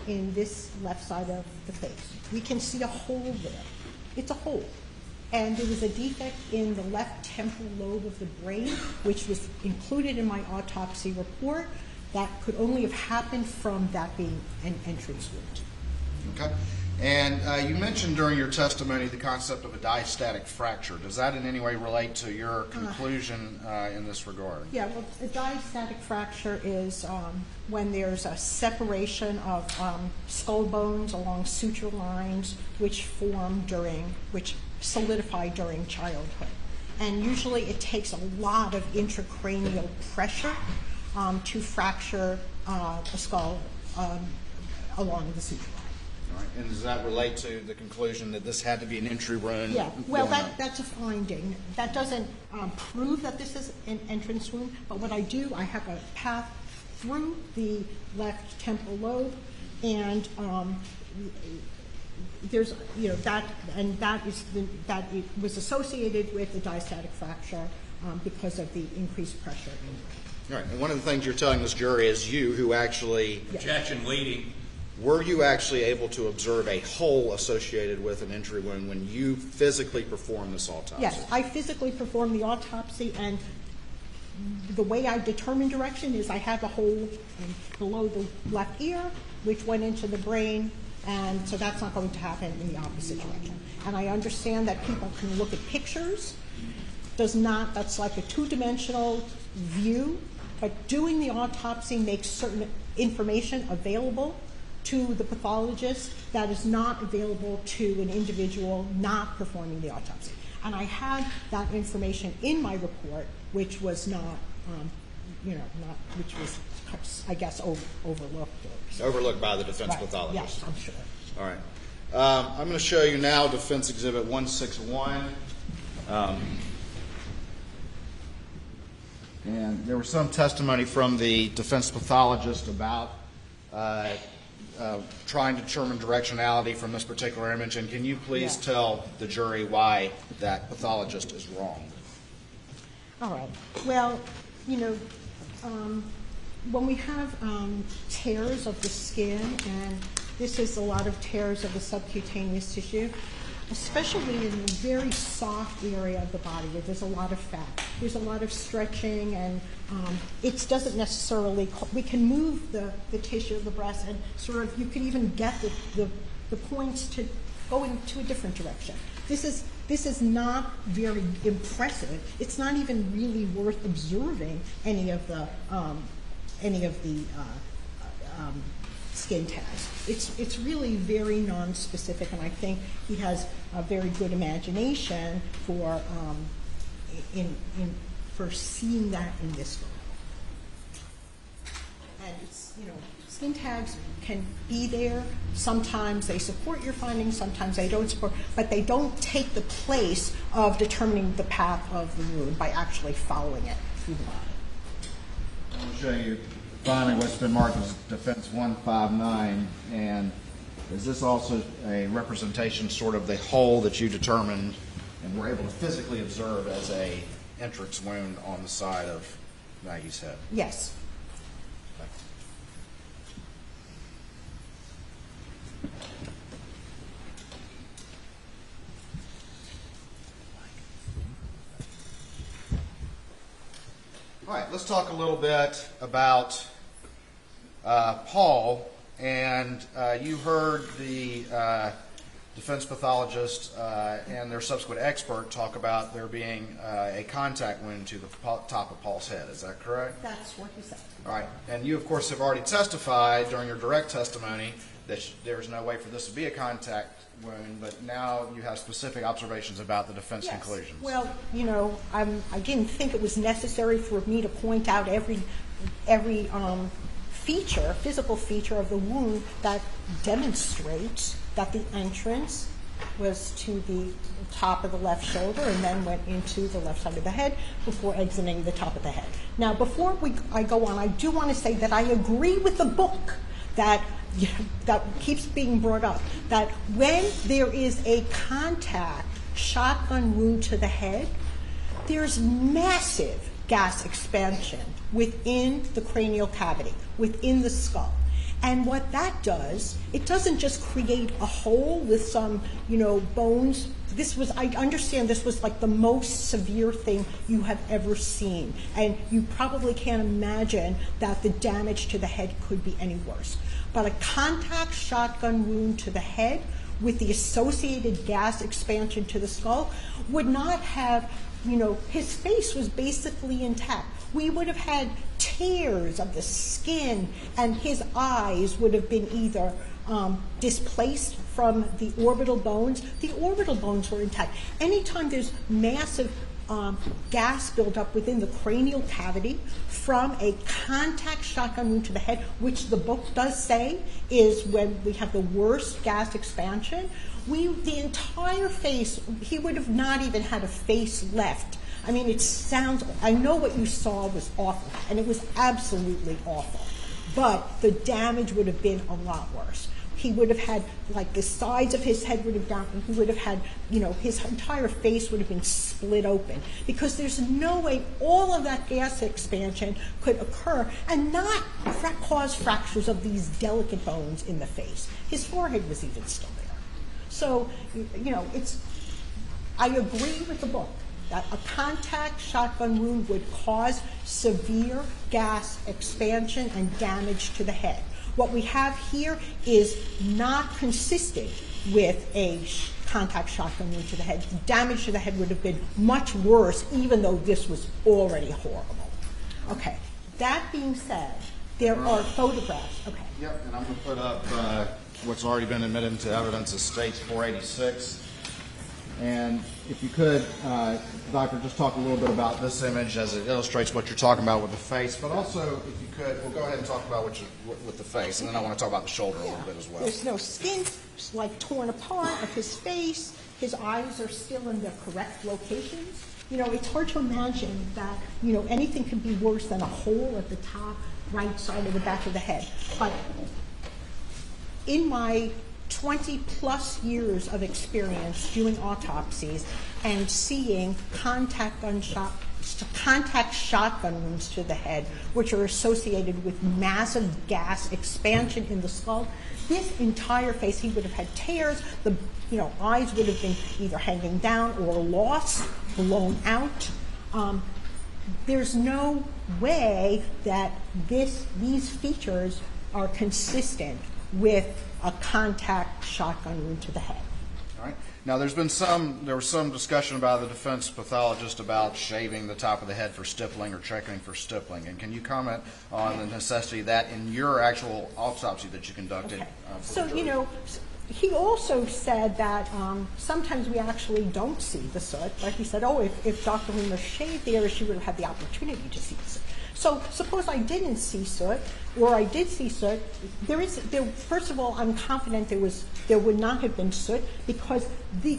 in this left side of the face. We can see a hole there. It's a hole. And there was a defect in the left temporal lobe of the brain, which was included in my autopsy report. That could only have happened from that being an entrance wound. Okay. And you mentioned during your testimony the concept of a diastatic fracture. Does that in any way relate to your conclusion in this regard? Yeah, well, a diastatic fracture is when there's a separation of skull bones along suture lines which solidify during childhood. And usually it takes a lot of intracranial pressure to fracture a skull along the suture line. All right. And does that relate to the conclusion that this had to be an entry wound? Yeah, well, going up? that's a finding. That doesn't prove that this is an entrance wound, but what I do, I have a path through the left temporal lobe, and there's, that it was associated with the diastatic fracture because of the increased pressure in the brain. All right. And one of the things you're telling this jury is you who actually, Objection, leading. were you actually able to observe a hole associated with an entry wound when you physically performed this autopsy? Yes, I physically performed the autopsy, and the way I determine direction is I have a hole below the left ear, which went into the brain, and so that's not going to happen in the opposite direction. And I understand that people can look at pictures. That's like a two-dimensional view, but doing the autopsy makes certain information available to the pathologist that is not available to an individual not performing the autopsy. And I had that information in my report, which was not, which was, I guess, overlooked. Overlooked by the defense Right. pathologist. Yes, I'm sure. All right. I'm going to show you now Defense Exhibit 161. And there was some testimony from the defense pathologist about trying to determine directionality from this particular image. And can you please tell the jury why that pathologist is wrong? All right. Well, when we have tears of the skin, and this is a lot of tears of the subcutaneous tissue, especially in a very soft area of the body where there's a lot of fat. There's a lot of stretching, and it doesn't necessarily, we can move the tissue of the breast, and sort of, you can even get the points to go into a different direction. This is not very impressive. It's not even really worth observing any of the skin tags. It's really very non-specific, and I think he has a very good imagination for seeing that in this photo. And it's, skin tags can be there. Sometimes they support your findings, sometimes they don't support, but they don't take the place of determining the path of the wound by actually following it through the body. I'm going to show you finally what's been marked as Defense 159, and is this also a representation, sort of the hole that you determined and were able to physically observe as a entrance wound on the side of Maggie's head? Yes. All right, let's talk a little bit about Paul. And you heard the defense pathologist and their subsequent expert talk about there being a contact wound to the top of Paul's head. Is that correct? That's what he said. All right. And you, of course, have already testified during your direct testimony that there's no way for this to be a contact wound, but now you have specific observations about the defense conclusions. Well, I didn't think it was necessary for me to point out every physical feature of the wound that demonstrates that the entrance was to the top of the left shoulder and then went into the left side of the head before exiting the top of the head. Now, before I go on, I do want to say that I agree with the book that keeps being brought up, that when there is a contact shotgun wound to the head, there's massive gas expansion within the cranial cavity, within the skull. And what that does, it doesn't just create a hole with some, bones. I understand this was like the most severe thing you have ever seen. And you probably can't imagine that the damage to the head could be any worse. But a contact shotgun wound to the head with the associated gas expansion to the skull would not have, his face was basically intact. We would have had tears of the skin, and his eyes would have been either displaced from the orbital bones. The orbital bones were intact. Anytime there's massive gas buildup within the cranial cavity from a contact shotgun wound to the head, which the book does say is when we have the worst gas expansion. The entire face, he would have not even had a face left. I mean, I know what you saw was awful, and it was absolutely awful, but the damage would have been a lot worse. He would have had, like, the sides of his head would have down, and he would have had, his entire face would have been split open, because there's no way all of that gas expansion could occur and not cause fractures of these delicate bones in the face. His forehead was even still there. So, I agree with the book that a contact shotgun wound would cause severe gas expansion and damage to the head. What we have here is not consistent with a contact shotgun wound to the head. The damage to the head would have been much worse, even though this was already horrible. Okay, that being said, there are photographs. Okay. Yep, and I'm going to put up what's already been admitted into evidence as States 486. And if you could, Doctor, just talk a little bit about this image as it illustrates what you're talking about with the face, but also, if you could, we'll go ahead and talk about with the face, and then I want to talk about the shoulder a little bit as well. There's no skin, like, torn apart of his face. His eyes are still in their correct locations. It's hard to imagine that, anything could be worse than a hole at the top right side of the back of the head. But in my 20-plus years of experience doing autopsies and seeing contact shotgun wounds to the head, which are associated with massive gas expansion in the skull, this entire face, he would have had tears. The eyes would have been either hanging down or lost, blown out. There's no way that these features are consistent with a contact shotgun wound to the head. All right. Now, there was some discussion by the defense pathologist about shaving the top of the head for stippling or checking for stippling. And can you comment on the necessity of that in your actual autopsy that you conducted? Okay. So, he also said that sometimes we actually don't see the soot. Like he said, if Dr. Riemer shaved the area, she would have had the opportunity to see the soot. So suppose I didn't see soot, or I did see soot. First of all, I'm confident there would not have been soot, because the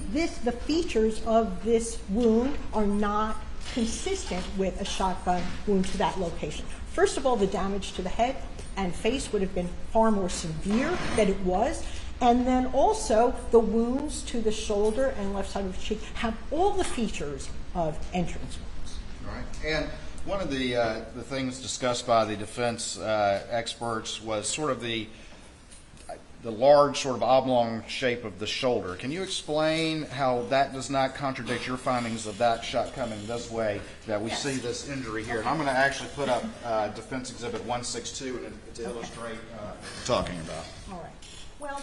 features of this wound are not consistent with a shotgun wound to that location. First of all, the damage to the head and face would have been far more severe than it was. And then also, the wounds to the shoulder and left side of the cheek have all the features of entrance wounds. All right. And one of the things discussed by the defense experts was sort of the large sort of oblong shape of the shoulder. Can you explain how that does not contradict your findings of that shot coming this way, that we see this injury here? And I'm going to actually put up Defense Exhibit 162 to illustrate what we're talking about. All right. Well,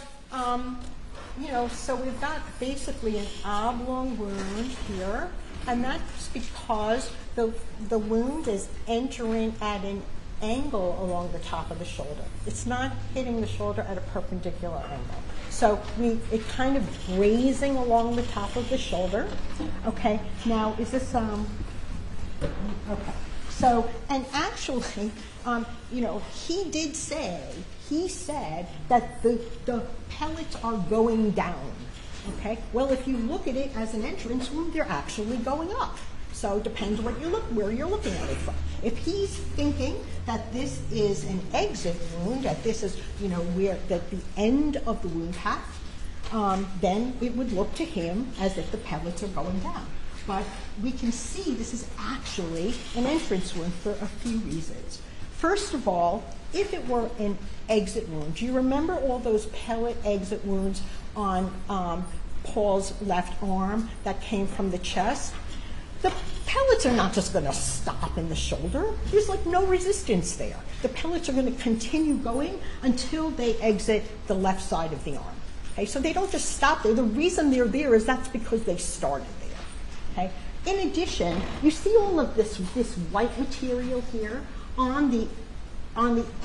so we've got basically an oblong wound here, and that's because the wound is entering at an angle along the top of the shoulder. It's not hitting the shoulder at a perpendicular angle. So it kind of grazing along the top of the shoulder. Okay, now is this, okay. So, and actually, he said that the pellets are going down. Okay, well, if you look at it as an entrance wound, they're actually going up. So it depends where you're looking at it from. If he's thinking that this is an exit wound, that this is, that the end of the wound path, then it would look to him as if the pellets are going down. But we can see this is actually an entrance wound for a few reasons. First of all, if it were an exit wound, do you remember all those pellet exit wounds on Paul's left arm that came from the chest? The pellets are not just going to stop in the shoulder. There's like no resistance there. The pellets are going to continue going until they exit the left side of the arm. Okay, so they don't just stop there. The reason they're there is that's because they started there. Okay. In addition, you see all of this white material here on the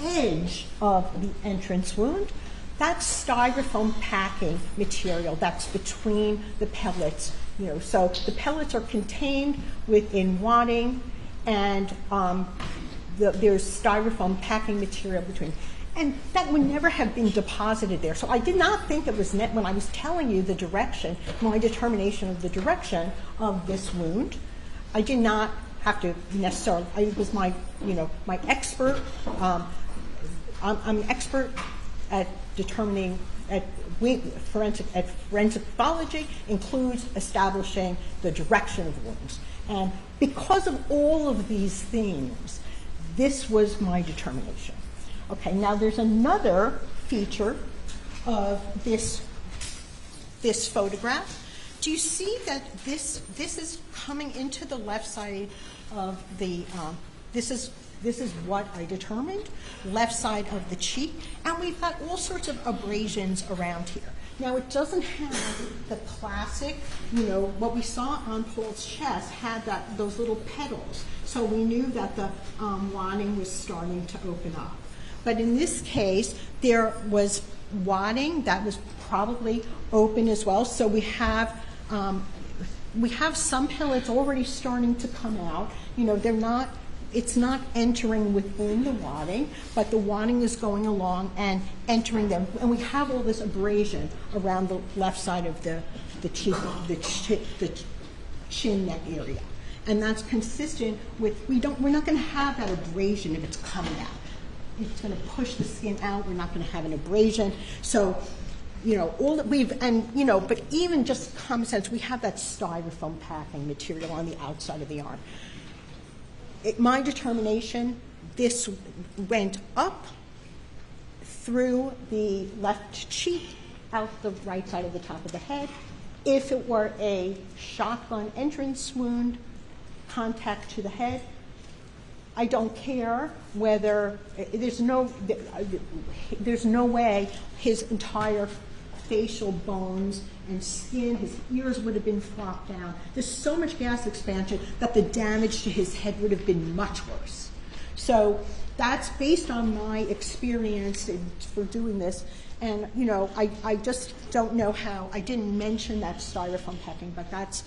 edge of the entrance wound. That's styrofoam packing material that's between the pellets So the pellets are contained within wadding, and there's styrofoam packing material between. And that would never have been deposited there. So I did not think it was when I was telling you the direction, my determination of the direction of this wound. I did not have to necessarily, it was my expert, I'm an expert at determining, forensic pathology includes establishing the direction of wounds. And because of all of these things, this was my determination. Okay, now there's another feature of this photograph. Do you see that this is coming into the left side of the, this is what I determined, left side of the cheek, and we've got all sorts of abrasions around here. Now it doesn't have the classic, what we saw on Paul's chest had those little petals, so we knew that the wadding was starting to open up. But in this case, there was wadding that was probably open as well. So we have some pellets already starting to come out. It's not entering within the wadding, but the wadding is going along and entering them. And we have all this abrasion around the left side of the cheek, the chin neck area. And that's consistent with, we're not going to have that abrasion if it's coming out. It's going to push the skin out. We're not going to have an abrasion. So, all that but even just common sense, we have that styrofoam packing material on the outside of the arm. My determination, this went up through the left cheek, out the right side of the top of the head. If it were a shotgun entrance wound, contact to the head, I don't care whether there's no way his entire facial bones and skin, his ears would have been flopped down. There's so much gas expansion that the damage to his head would have been much worse. So that's based on my experience for doing this. And, I just don't know how. I didn't mention that styrofoam packing, but that's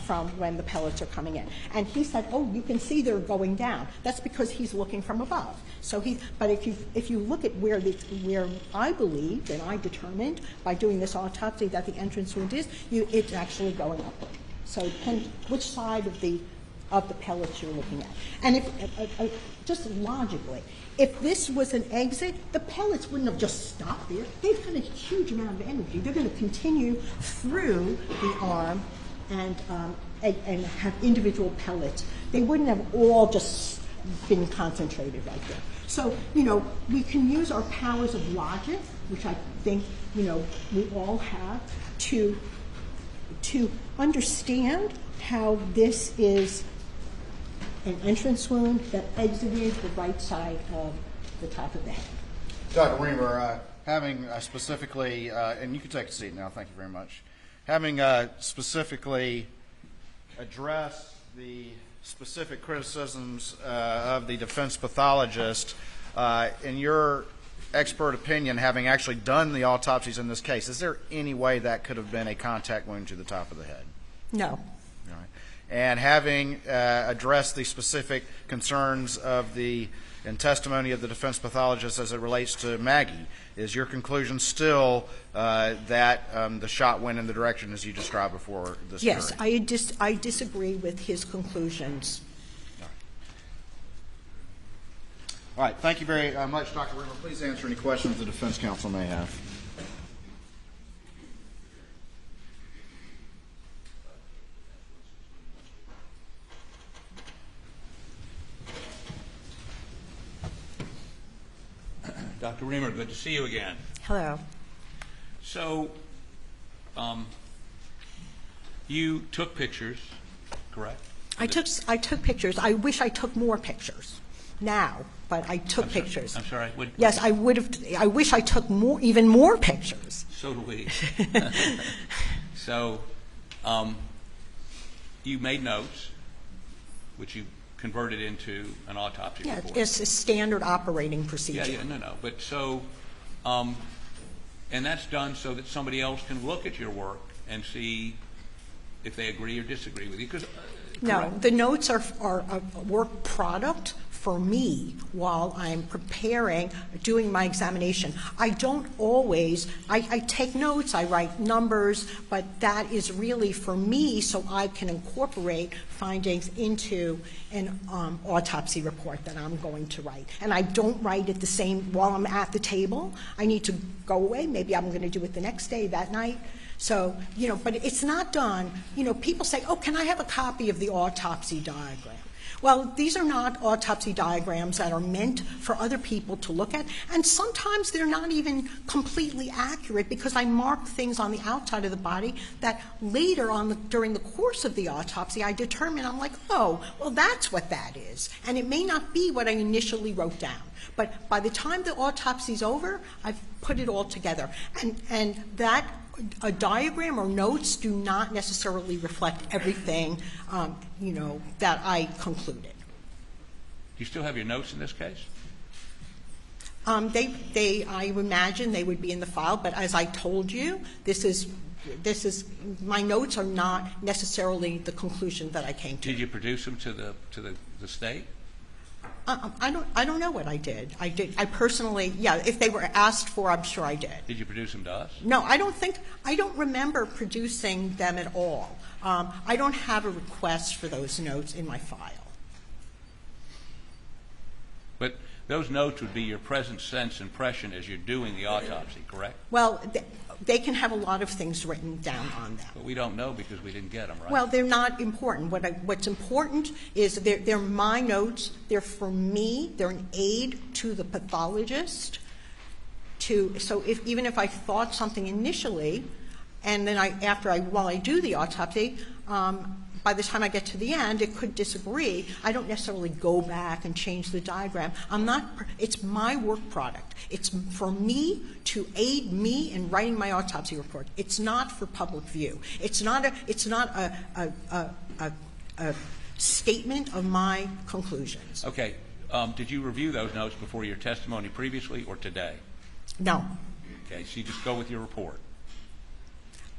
from when the pellets are coming in. And he said, oh, you can see they're going down. That's because he's looking from above. But if you look at where I believed and I determined by doing this autopsy that the entrance wound is, it's actually going upward. So it depends which side of the pellets you're looking at. And if just logically, if this was an exit, the pellets wouldn't have just stopped there. They've got a huge amount of energy. They're going to continue through the arm and have individual pellets. They wouldn't have all just been concentrated right there. So, we can use our powers of logic, which I think, we all have, to understand how this is an entrance wound that exited the right side of the top of the head. Dr. Riemer, having specifically, and you can take a seat now, thank you very much. Having specifically addressed the specific criticisms of the defense pathologist, in your expert opinion, having actually done the autopsies in this case, is there any way that could have been a contact wound to the top of the head? No. And having addressed the specific concerns and testimony of the defense pathologist as it relates to Maggie, is your conclusion still that the shot went in the direction as you described before this Yes, hearing? I disagree with his conclusions. All right. Thank you very much, Dr. Riemer. Please answer any questions the defense counsel may have. Dr. Riemer, good to see you again. Hello. So, you took pictures, correct? I took pictures. I wish I took more pictures now, but I took pictures. I'm sorry. Yes, I would have. I wish I took even more pictures. So do we. So, you made notes, which you converted into an autopsy Yeah, report. it's a standard operating procedure. Yeah, no. But so, and that's done so that somebody else can look at your work and see if they agree or disagree with you. 'Cause, No, correct. the notes are a work product for me while I'm preparing, doing my examination. I don't always, I take notes, I write numbers, but that is really for me so I can incorporate findings into an autopsy report that I'm going to write. And I don't write it the same while I'm at the table. I need to go away. Maybe I'm going to do it the next day, that night. So, but it's not done. People say, oh, can I have a copy of the autopsy diagram? Well, these are not autopsy diagrams that are meant for other people to look at, and sometimes they're not even completely accurate because I mark things on the outside of the body that later on during the course of the autopsy I determine, I'm like, oh, well, that's what that is. And it may not be what I initially wrote down. But by the time the autopsy's over, I've put it all together. And that a diagram or notes do not necessarily reflect everything, that I concluded. Do you still have your notes in this case? I imagine they would be in the file, but as I told you, this is my notes are not necessarily the conclusion that I came to. Did you produce them to the state? I don't know what I did. I personally, if they were asked for, I'm sure I did. Did you produce them to us? No, I don't remember producing them at all. I don't have a request for those notes in my file. But those notes would be your present sense impression as you're doing the autopsy, correct? Well, they can have a lot of things written down on them. But we don't know because we didn't get them, right? Well, they're not important. What's important is they're my notes. They're for me. They're an aid to the pathologist. So even if I thought something initially, and then while I do the autopsy, by the time I get to the end, it could disagree. I don't necessarily go back and change the diagram. It's my work product. It's for me to aid me in writing my autopsy report. It's not for public view. It's not a statement of my conclusions. Okay. Did you review those notes before your testimony previously or today? No. Okay, so you just go with your report.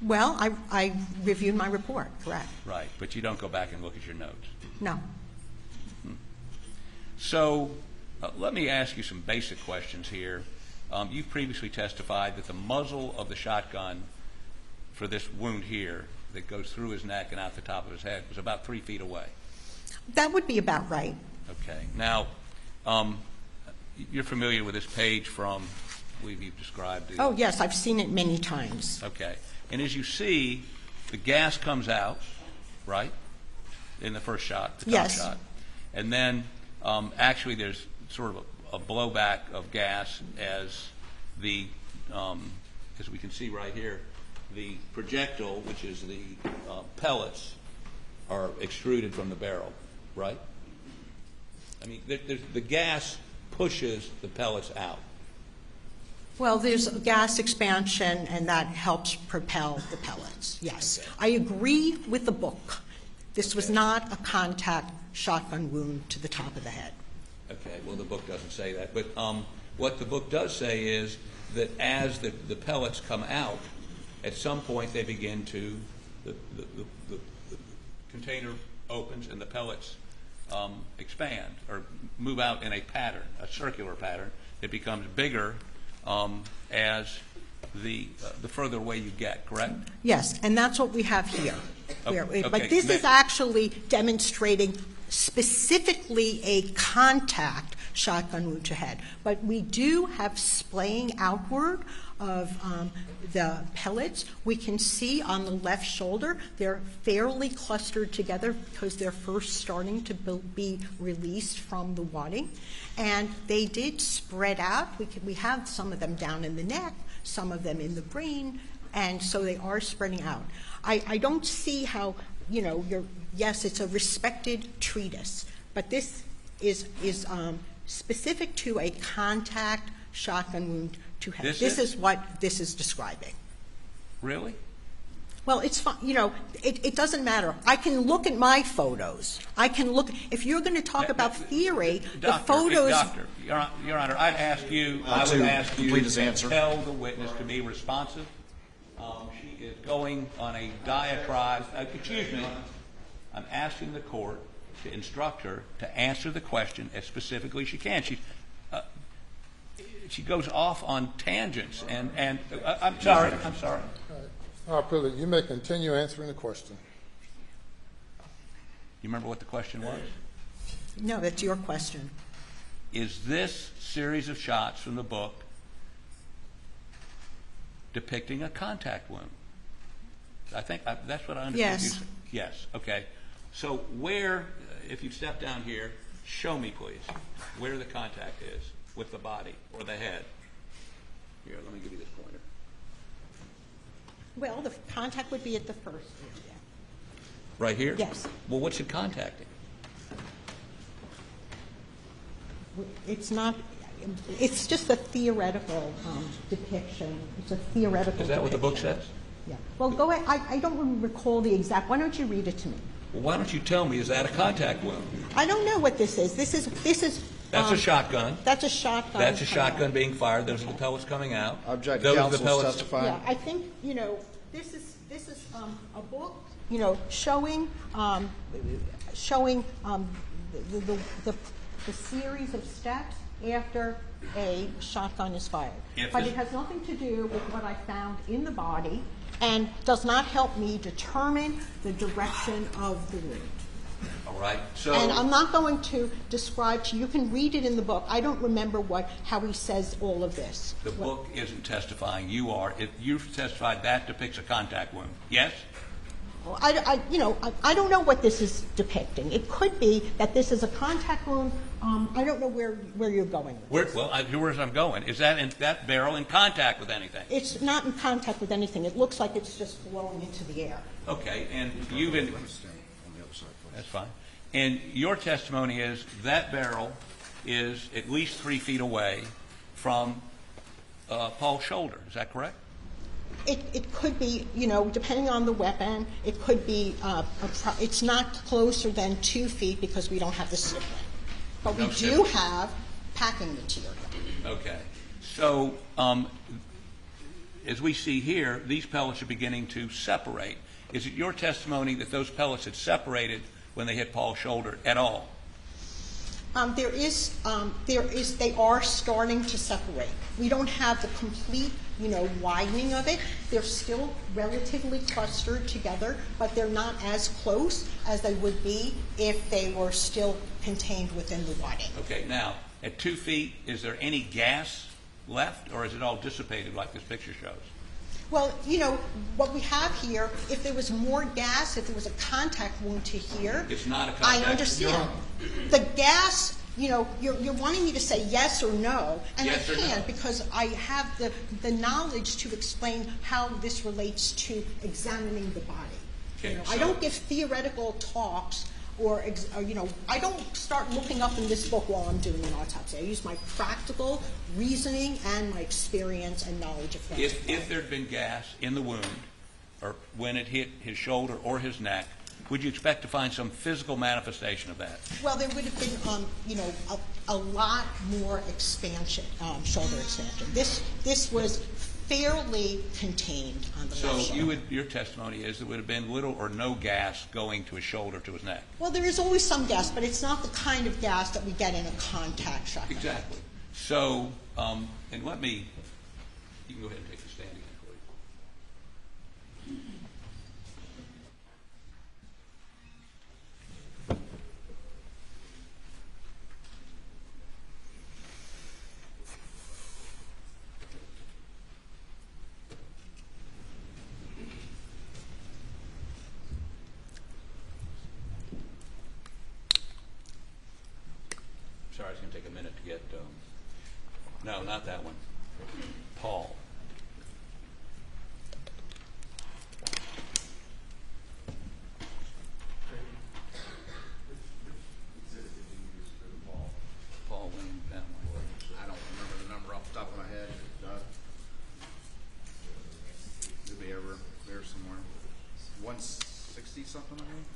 Well, I reviewed my report, correct. Right, but you don't go back and look at your notes. No. So let me ask you some basic questions here. You previously testified that the muzzle of the shotgun for this wound here that goes through his neck and out the top of his head was about 3 feet away. That would be about right. Okay. Now, you're familiar with this page from, I believe you've described it. Oh, yes, I've seen it many times. Okay. And as you see, the gas comes out, right, in the first shot, the top Yes. shot. And then actually there's sort of a blowback of gas as as we can see right here, the projectile, which is the pellets, are extruded from the barrel, right? I mean, the gas pushes the pellets out. Well, there's gas expansion, and that helps propel the pellets, yes. Okay. I agree with the book. This was not a contact shotgun wound to the top of the head. Okay, well, the book doesn't say that. But what the book does say is that as the pellets come out, at some point they begin to, the container opens and the pellets expand or move out in a pattern, a circular pattern. It becomes bigger as the further away you get, correct? Yes, and that's what we have here. Okay. But this is actually demonstrating specifically a contact shotgun wound to head. But we do have splaying outward of the pellets. We can see on the left shoulder they're fairly clustered together because they're first starting to be released from the wadding. And they did spread out. We have some of them down in the neck, some of them in the brain, and so they are spreading out. I don't see how, yes, it's a respected treatise, but this is specific to a contact shotgun wound to head. This is what this is describing. Really? Well, it's fine. It doesn't matter. I can look at my photos. I can look. If you're going to talk about theory, the photos. Doctor, Your Honor, I would ask you complete his to answer. tell the witness to be responsive. She is going on a diatribe. Excuse me. I'm asking the court to instruct her to answer the question as specifically as she can. She goes off on tangents, and I'm sorry. I'm sorry. All right, Pruitt, you may continue answering the question. You remember what the question was? No, that's your question. Is this series of shots from the book depicting a contact wound? I think that's what I understood. Yes. You said. Yes. Okay. So where, if you step down here, show me, please, where the contact is with the body or the head. Here, let me give you this pointer. Well, the contact would be at the first area. Right here? Yes. Well, what's it contacting? It's not, it's just a theoretical depiction. It's a theoretical Is that what the book depiction. says? Yeah. Well, go ahead. I don't recall the exact. Why don't you read it to me? Well, why don't you tell me, is that a contact wound? I don't know what this is. This is. That's a shotgun. That's a shotgun. That's a shotgun being fired. Those are the pellets coming out. Object Those are counsel the pellets. testifying. Yeah, I think this is a book showing the series of steps after a shotgun is fired. But it has nothing to do with what I found in the body and does not help me determine the direction of the wound. All right. So. And I'm not going to describe to you. You can read it in the book. I don't remember how he says all of this. The book isn't testifying. You are. If you've testified, that depicts a contact wound. Yes? Well, I don't know what this is depicting. It could be that this is a contact wound. I don't know where you're going with this. Well, here's where I'm going. Is that barrel in contact with anything? It's not in contact with anything. It looks like it's just blowing into the air. Okay, and you've been. That's fine. And your testimony is that barrel is at least 3 feet away from Paul's shoulder. Is that correct? It could be, depending on the weapon, it could be, it's not closer than 2 feet because we don't have the sibling. But we do have packing material. Okay. So, as we see here, these pellets are beginning to separate. Is it your testimony that those pellets had separated when they hit Paul's shoulder at all? They are starting to separate. We don't have the complete, widening of it. They're still relatively clustered together, but they're not as close as they would be if they were still contained within the wadding. Okay, now, at 2 feet, is there any gas left, or is it all dissipated like this picture shows? Well, what we have here, if there was more gas, if there was a contact wound to here, it's not a contact. I understand. The gas, you're wanting me to say yes or no, and yes I can't because I have the knowledge to explain how this relates to examining the body. Okay, I don't give theoretical talks or I don't start looking up in this book while I'm doing an autopsy. I use my practical reasoning and my experience and knowledge of things. If there'd been gas in the wound, or when it hit his shoulder or his neck, would you expect to find some physical manifestation of that? Well, there would have been, a lot more expansion, shoulder expansion. This was fairly contained on the left shoulder. Your testimony is there would have been little or no gas going to his shoulder, to his neck. Well, there is always some gas, but it's not the kind of gas that we get in a contact shotgun. Exactly. So, and you can go ahead and take the stand again, please. Sorry, it's going to take a minute to get, no, not that one. Paul. Paul Wayne, that one. I don't remember the number off the top of my head. It'll be over there somewhere. 160 something, I think.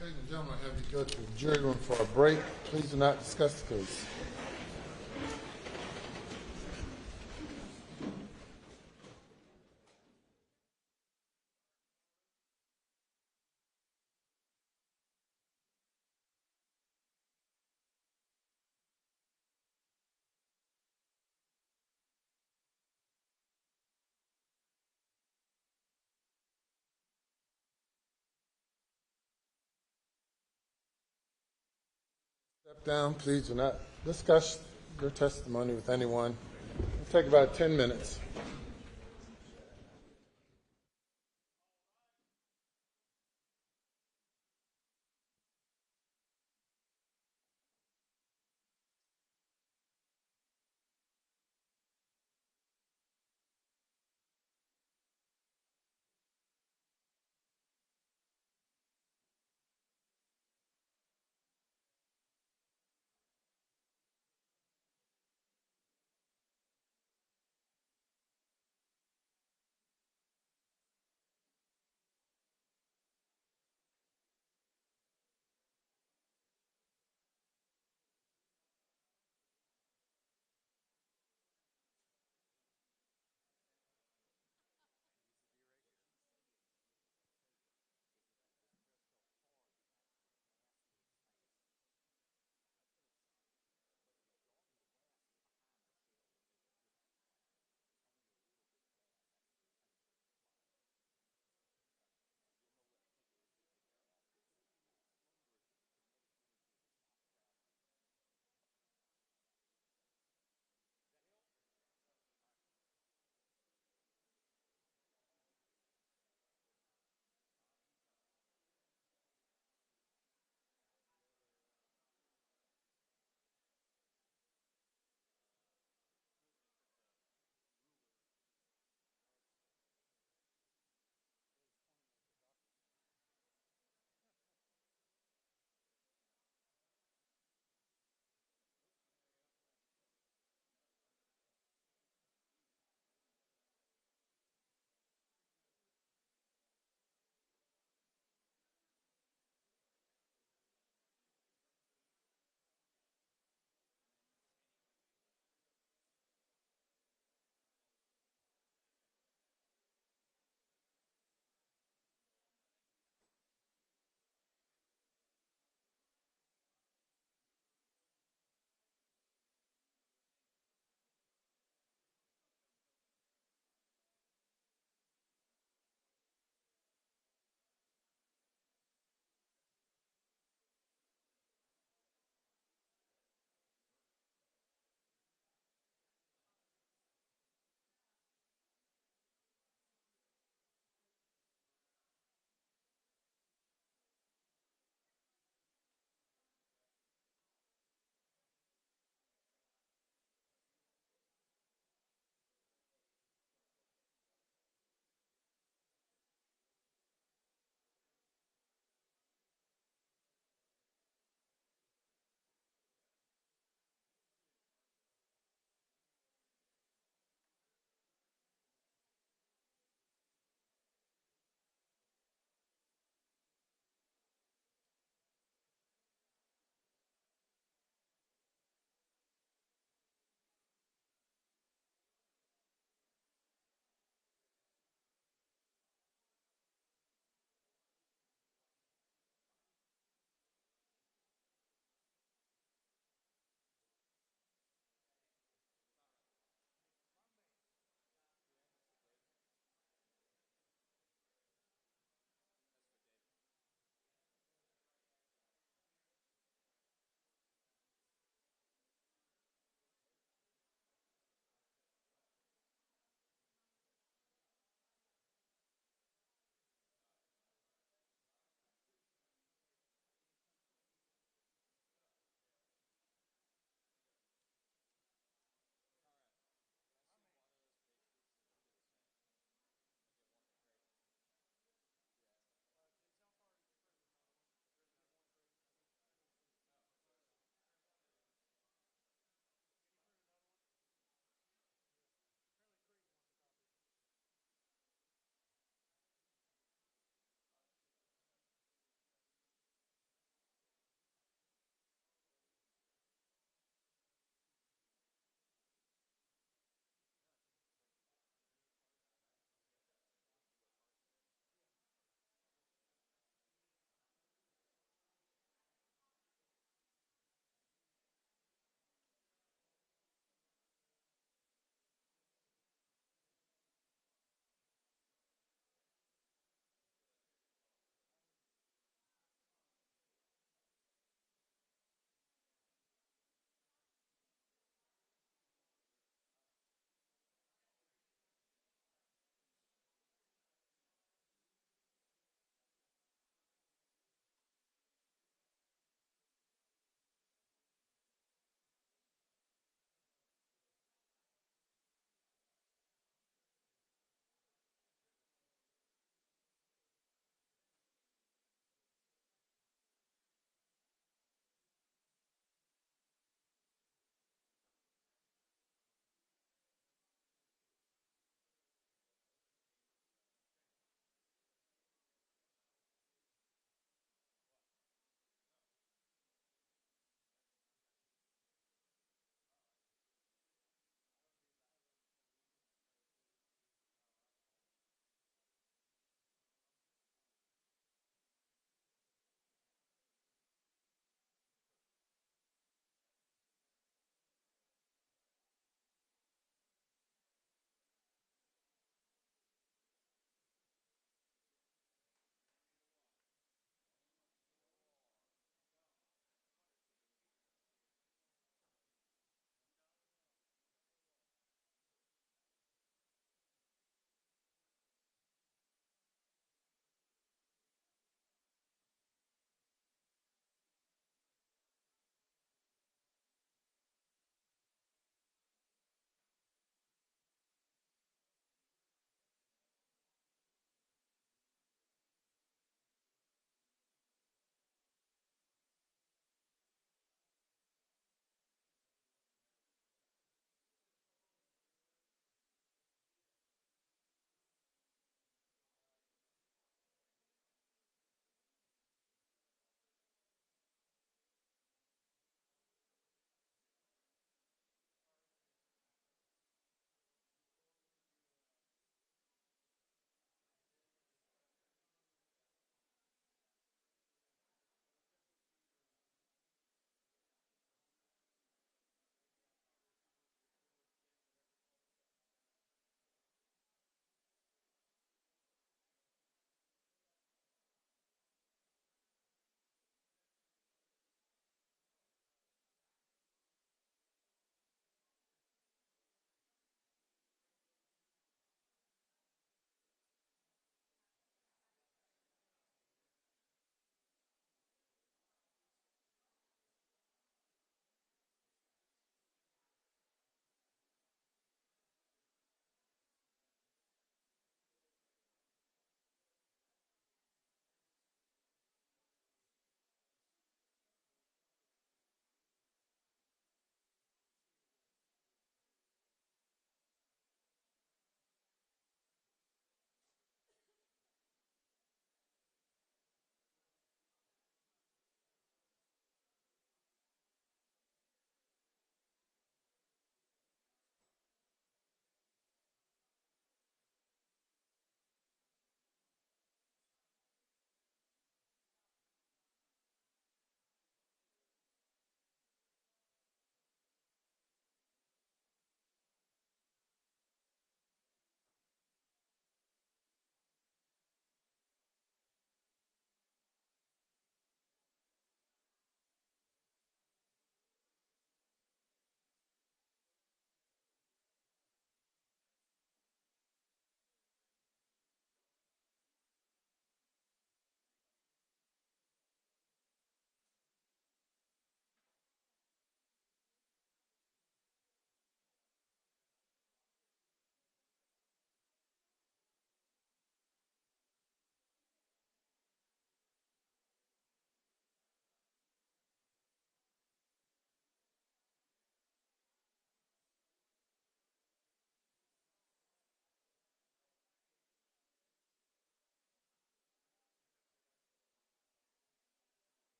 Ladies and gentlemen, have you go to the jury room for a break. Please do not discuss the case. down, please do not discuss your testimony with anyone. It'll take about 10 minutes.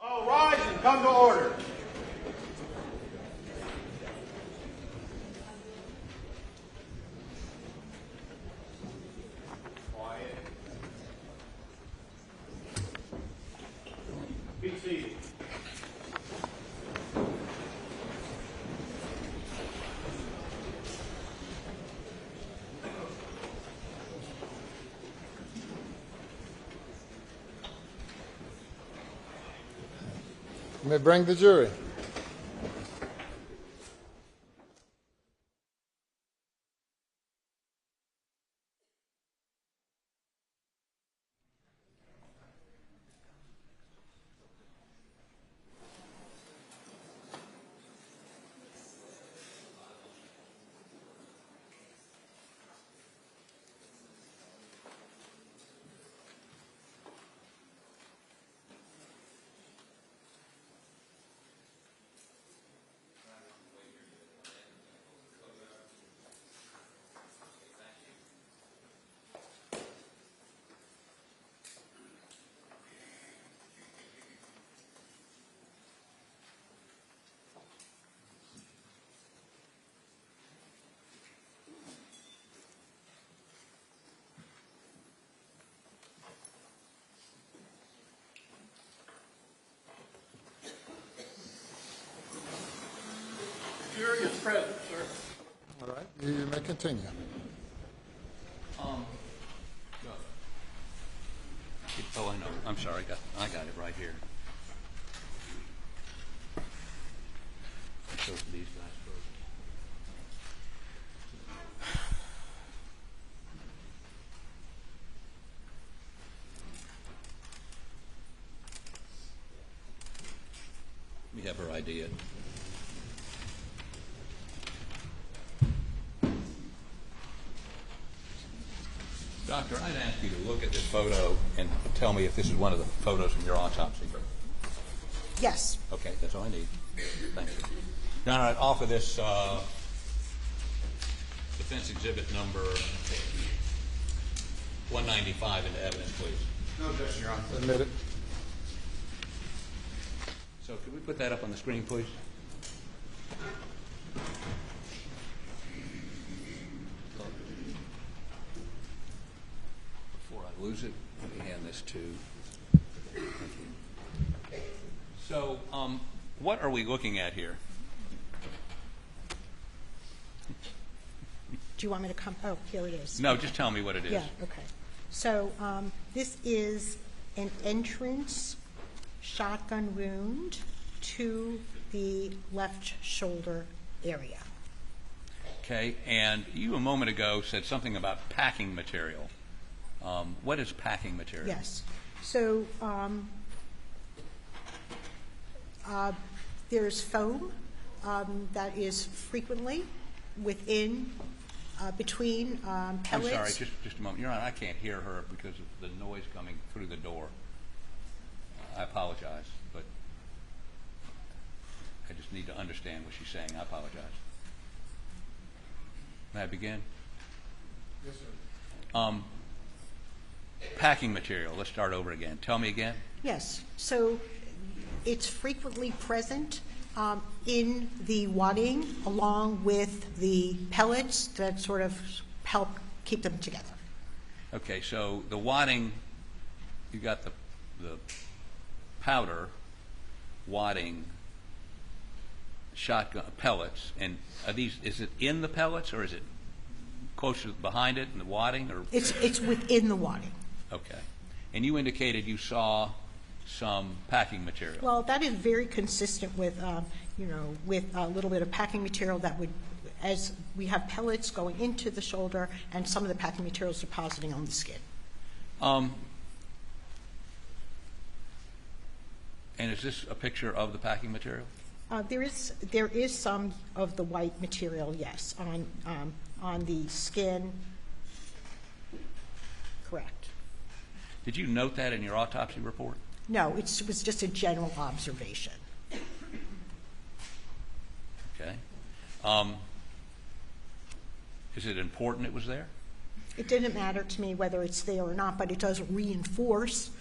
All rise and come to order. Quiet. Be seated. You may bring the jury. Jury is present, sir. All right, you may continue. Oh, I know. I'm sorry. I got it right here. I'll show it to these guys first. We have her idea. Doctor, I'd ask you to look at this photo and tell me if this is one of the photos from your autopsy. Yes. Okay, that's all I need. Thank you. Your Honor, I'd offer this defense exhibit number 195 into evidence, please. No objection, Your Honor. Admit it. So could we put that up on the screen, please? Before I lose it, let me hand this to... Thank you. So, what are we looking at here? Do you want me to come? Oh, here it is. No, just tell me what it is. Yeah, okay. So this is an entrance shotgun wound to the left shoulder area. Okay, and you a moment ago said something about packing material. What is packing material? Yes. So there's foam that is frequently within, between pellets. I'm sorry, just a moment. Your Honor, I can't hear her because of the noise coming through the door. I apologize, but I just need to understand what she's saying. I apologize. May I begin? Yes, sir. Packing material. Let's start over again. Tell me again. Yes. So it's frequently present in the wadding along with the pellets that sort of help keep them together. Okay, so the wadding, you got the powder, wadding, shotgun pellets, and are these? Is it in the pellets or is it closer behind it in the wadding? Or It's within the wadding. okay, and you indicated you saw some packing material. Well, that is very consistent with, with a little bit of packing material that would, as we have pellets going into the shoulder and some of the packing materials depositing on the skin. And is this a picture of the packing material? There is some of the white material, yes, on the skin. Correct. Did you note that in your autopsy report? No, it was just a general observation. Okay. Is it important it was there? It didn't matter to me whether it's there or not, but it does reinforce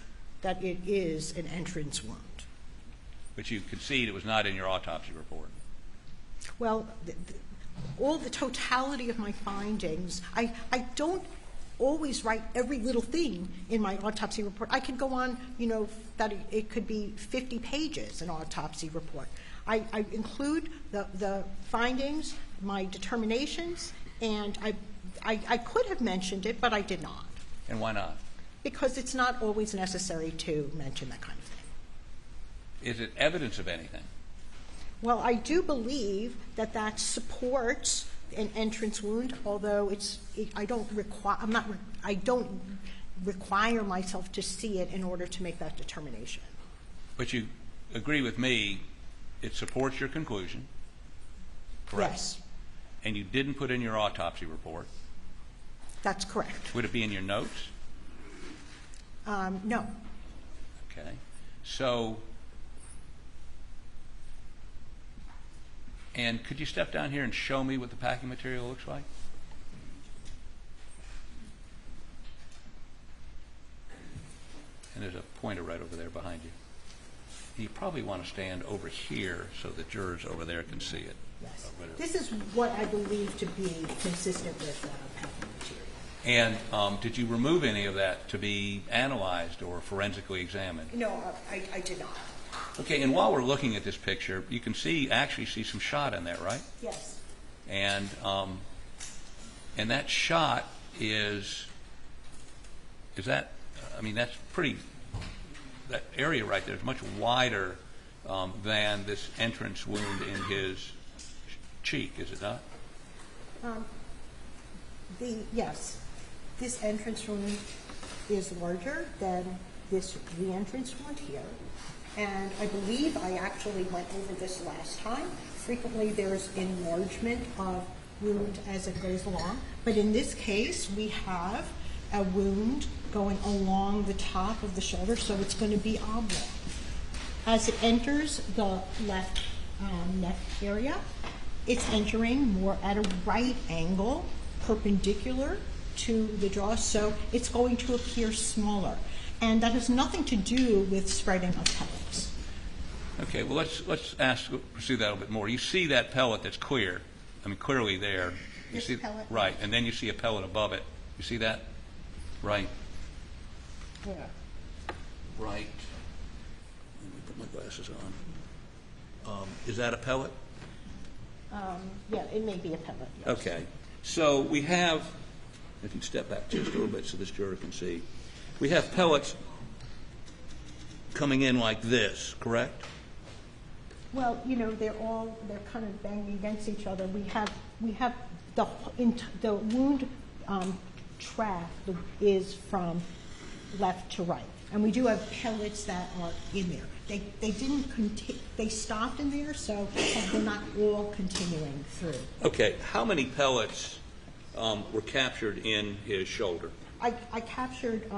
that it is an entrance wound. But you concede it was not in your autopsy report. Well, all the totality of my findings, I don't always write every little thing in my autopsy report. I could go on, that it could be 50 pages, an autopsy report. I include the findings, my determinations, and I could have mentioned it, but I did not. And why not? Because it's not always necessary to mention that kind of thing. Is it evidence of anything? Well, I do believe that supports an entrance wound, although I don't require myself to see it in order to make that determination. But you agree with me, it supports your conclusion, correct? Yes. And you didn't put in your autopsy report. That's correct. Would it be in your notes? No. Okay. So, and could you step down here and show me what the packing material looks like? And there's a pointer right over there behind you. You probably want to stand over here so the jurors over there can see it. Yes. This is what I believe to be consistent with packing material. And did you remove any of that to be analyzed or forensically examined? No, I did not. Okay, and while we're looking at this picture, you can actually see some shot in there, right? Yes. And that shot is that, I mean, that's pretty, that area right there is much wider than this entrance wound in his cheek, is it not? Yes. This entrance wound is larger than this re-entrance wound here. And I believe I actually went over this last time. Frequently there's enlargement of wound as it goes along. But in this case, we have a wound going along the top of the shoulder, so it's going to be oblong. As it enters the left neck area, it's entering more at a right angle, perpendicular to the jaw, so it's going to appear smaller. And that has nothing to do with spreading of pellets. Okay, well, let's pursue that a little bit more. You see that pellet that's clear, I mean, clearly there. You This see, pellet? right, and then you see a pellet above it. You see that? Right. Yeah. Right. Let me put my glasses on. Is that a pellet? Yeah, it may be a pellet. Yes. Okay. So we have, if you step back just a little bit so this juror can see, we have pellets coming in like this, correct? Well, they're kind of banging against each other. We have the wound track is from left to right, and we do have pellets that are in there. They stopped in there, so they're not all continuing through. Okay. How many pellets were captured in his shoulder? I captured.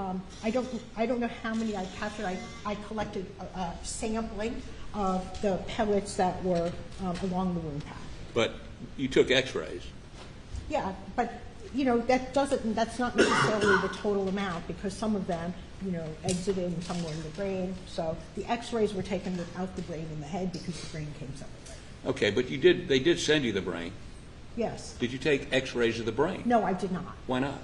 I don't know how many I captured. I collected a sampling of the pellets that were along the wound path. But you took X-rays. Yeah, but that's not necessarily the total amount, because some of them exited and some were in the brain. So the X-rays were taken without the brain in the head because the brain came separately. Okay, but they did send you the brain. Yes. Did you take X-rays of the brain? No, I did not. Why not?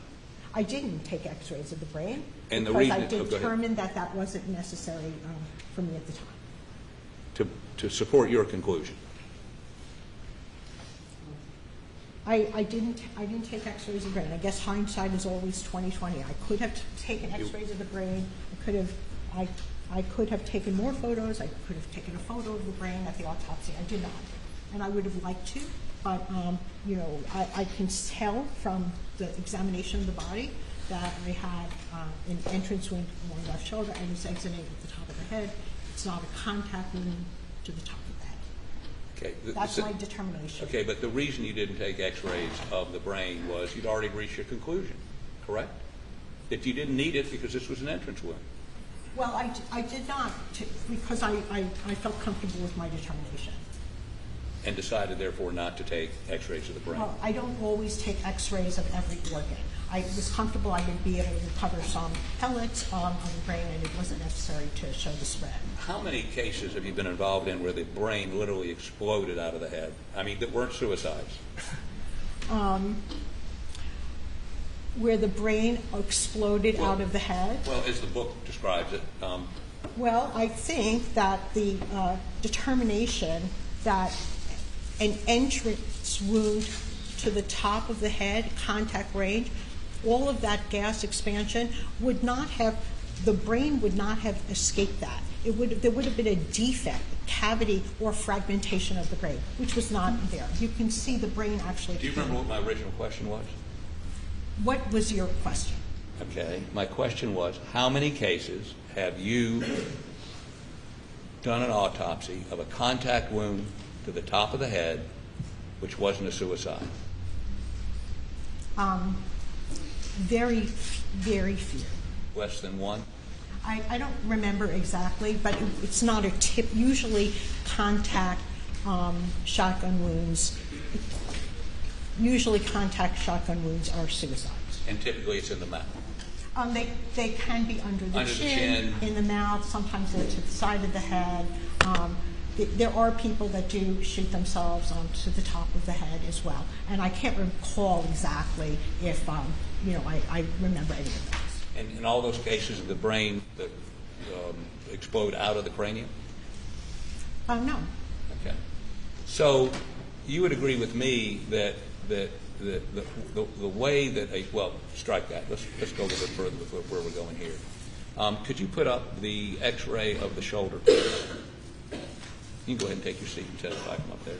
I didn't take X-rays of the brain And the because reason, I determined that wasn't necessary for me at the time. To support your conclusion. I didn't take X-rays of the brain. I guess hindsight is always 20/20. I could have taken X-rays of the brain. I could have taken more photos. I could have taken a photo of the brain at the autopsy. I did not, and I would have liked to. But I can tell from the examination of the body that I had an entrance wound along the left shoulder and was exiting at the top of the head. It's not a contact wound to the top of the head. Okay. That's my determination. Okay, but the reason you didn't take X-rays of the brain was you'd already reached your conclusion, correct? That you didn't need it because this was an entrance wound. Well, I did not, because I felt comfortable with my determination. And decided, therefore, not to take X-rays of the brain. Well, I don't always take X-rays of every organ. I was comfortable I would be able to recover some pellets on the brain, and it wasn't necessary to show the spread. How many cases have you been involved in where the brain literally exploded out of the head? I mean, that weren't suicides. Where the brain exploded out of the head? Well, as the book describes it. Well, I think that the determination that an entrance wound to the top of the head, contact range, all of that gas expansion would not have, the brain would not have escaped that. There would have been a defect, cavity, or fragmentation of the brain, which was not there. You can see the brain actually. Do you remember what my original question was? What was your question? Okay, my question was, how many cases have you done an autopsy of a contact wound to the top of the head which wasn't a suicide? Very, very few. Less than one? I don't remember exactly, but it's not a tip. Usually contact shotgun wounds. Usually contact shotgun wounds are suicides. And typically it's in the mouth? They can be under the chin, in the mouth, sometimes they're to the side of the head. There are people that do shoot themselves to the top of the head as well. And I can't recall exactly if, I remember any of those. And in all those cases, the brain that explode out of the cranium? No. Okay. So you would agree with me that the way that strike that. Let's go a little bit further with where we're going here. Could you put up the X-ray of the shoulder, please? You can go ahead and take your seat and testify from up there.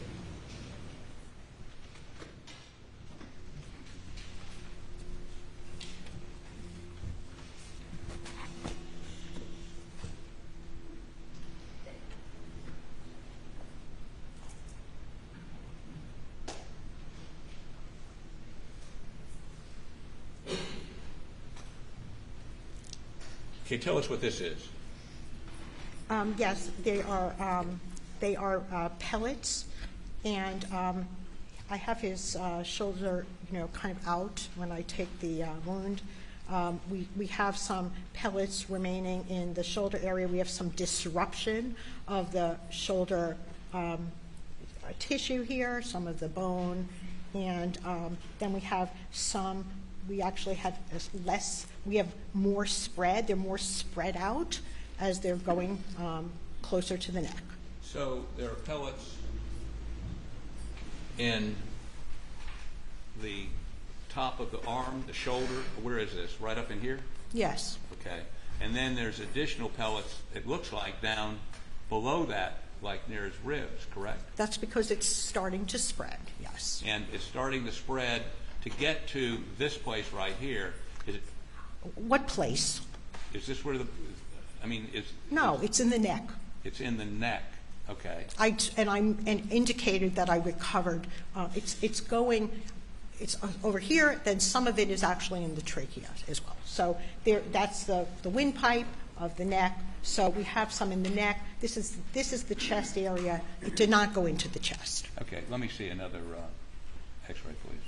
Okay, tell us what this is. Yes, they are pellets, and I have his shoulder, kind of out when I take the wound. We have some pellets remaining in the shoulder area. We have some disruption of the shoulder tissue here, some of the bone, and then we have some. We actually have less. We have more spread. They're more spread out as they're going closer to the neck. So there are pellets in the top of the arm, the shoulder. Where is this? Right up in here? Yes. Okay. And then there's additional pellets, it looks like, down below that, like near his ribs, correct? That's because it's starting to spread, yes. And it's starting to spread to get to this place right here. Is it, what place? is this where the, No, it's in the neck. It's in the neck. Okay. I indicated that I recovered. It's over here. Then some of it is actually in the trachea as well. So that's the windpipe of the neck. So we have some in the neck. This is the chest area. It did not go into the chest. Okay. Let me see another X-ray, please.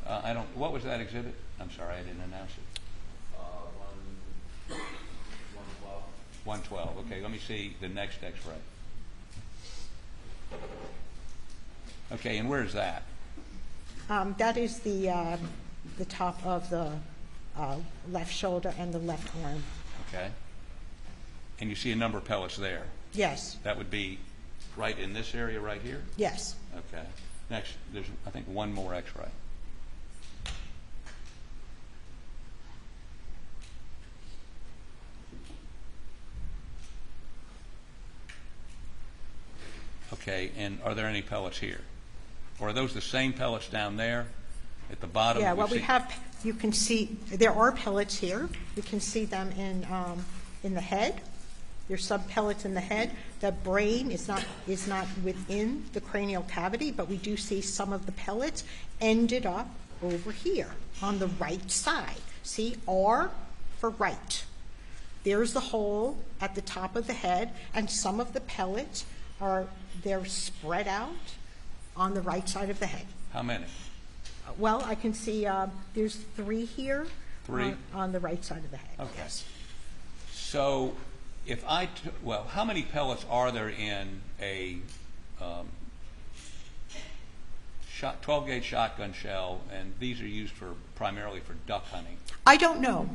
I don't. What was that exhibit? I'm sorry, I didn't announce it. 112. 112. Okay, let me see the next X-ray. Okay, and where's that? That is the top of the left shoulder and the left arm. Okay. And you see a number of pellets there. Yes. That would be right in this area right here? Yes. Okay. Next, there's, I think, one more X-ray. Okay, and are there any pellets here? Or are those the same pellets down there at the bottom? Yeah, well, we have, you can see, there are pellets here. You can see them in the head. There's some pellets in the head. The brain is not within the cranial cavity, but we do see some of the pellets ended up over here on the right side. See, R for right. There's the hole at the top of the head, and some of the pellets they're spread out on the right side of the head. How many? Well, I can see there's 3 here. 3? On the right side of the head. Okay. Yes. So if well, how many pellets are there in a 12-gauge shotgun shell, and these are used primarily for duck hunting? I don't know.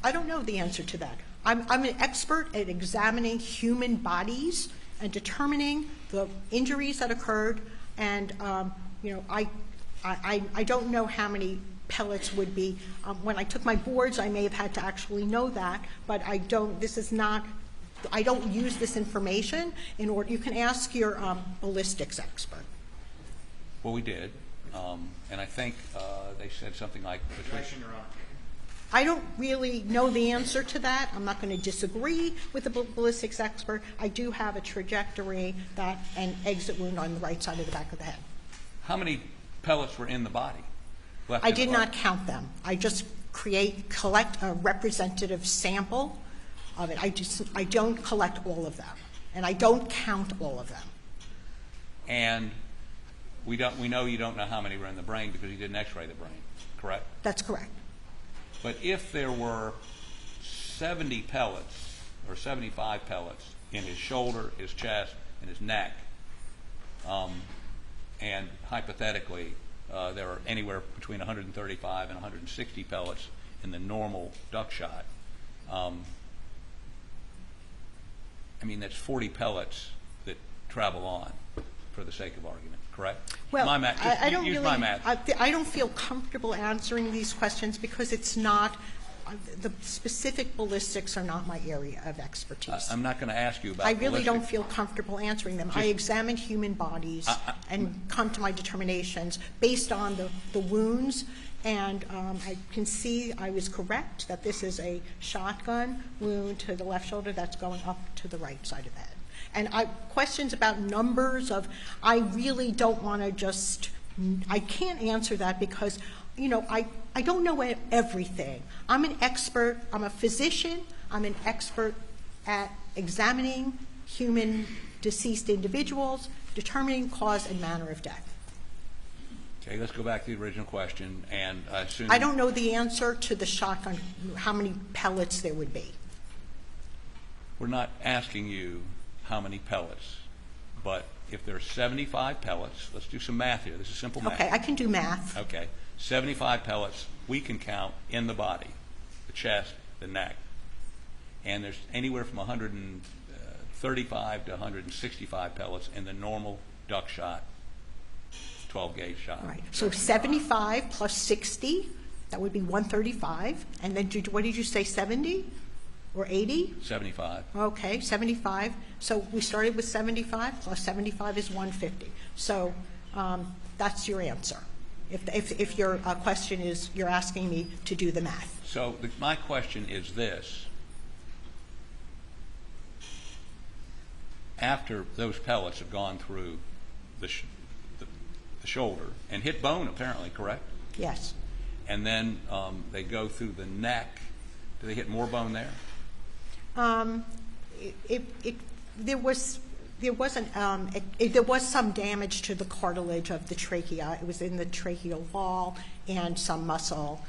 I don't know the answer to that. I'm an expert at examining human bodies and determining the injuries that occurred, and I don't know how many pellets would be. When I took my boards, I may have had to actually know that, but I don't. This is not. I don't use this information in order. You can ask your ballistics expert. Well, we did, and I think they said something like. Objection, Your Honor. I don't really know the answer to that. I'm not going to disagree with the ballistics expert. I do have a trajectory and exit wound on the right side of the back of the head. How many pellets were in the body? I did not count them. I just collect a representative sample of it. I don't collect all of them, and I don't count all of them. And we know you don't know how many were in the brain because you didn't X-ray the brain, correct? That's correct. But if there were 70 pellets or 75 pellets in his shoulder, his chest, and his neck, and hypothetically there are anywhere between 135 and 160 pellets in the normal duck shot, I mean, that's 40 pellets that travel on, for the sake of argument, correct? Well, my math. I don't use really. My math. I don't feel comfortable answering these questions because it's not. The specific ballistics are not my area of expertise. I'm not going to ask you about. I really don't ballistics. feel comfortable answering them. I examine human bodies and come to my determinations based on the wounds. And I can see I was correct that this is a shotgun wound to the left shoulder that's going up to the right side of the head. And questions about numbers I really don't want to just, I can't answer that because, I don't know everything. I'm an expert, I'm a physician, I'm an expert at examining human deceased individuals, determining cause and manner of death. Okay, let's go back to the original question, and I assume. I don't know the answer to the shotgun, how many pellets there would be. We're not asking you how many pellets, but if there are 75 pellets, let's do some math here. This is simple math. Okay, I can do math. Okay, 75 pellets we can count in the body, the chest, the neck, and there's anywhere from 135 to 165 pellets in the normal duck shot, 12-gauge shot. All right, so 75 plus 60, that would be 135. And then what did you say, 70 or 80? 75. Okay, 75. So we started with 75 plus 75 is 150. So that's your answer. If your question is you're asking me to do the math. So my question is this. After those pellets have gone through the shoulder and hit bone, apparently, correct? Yes. And then they go through the neck. Do they hit more bone there? There was some damage to the cartilage of the trachea. It was in the tracheal wall and some muscle.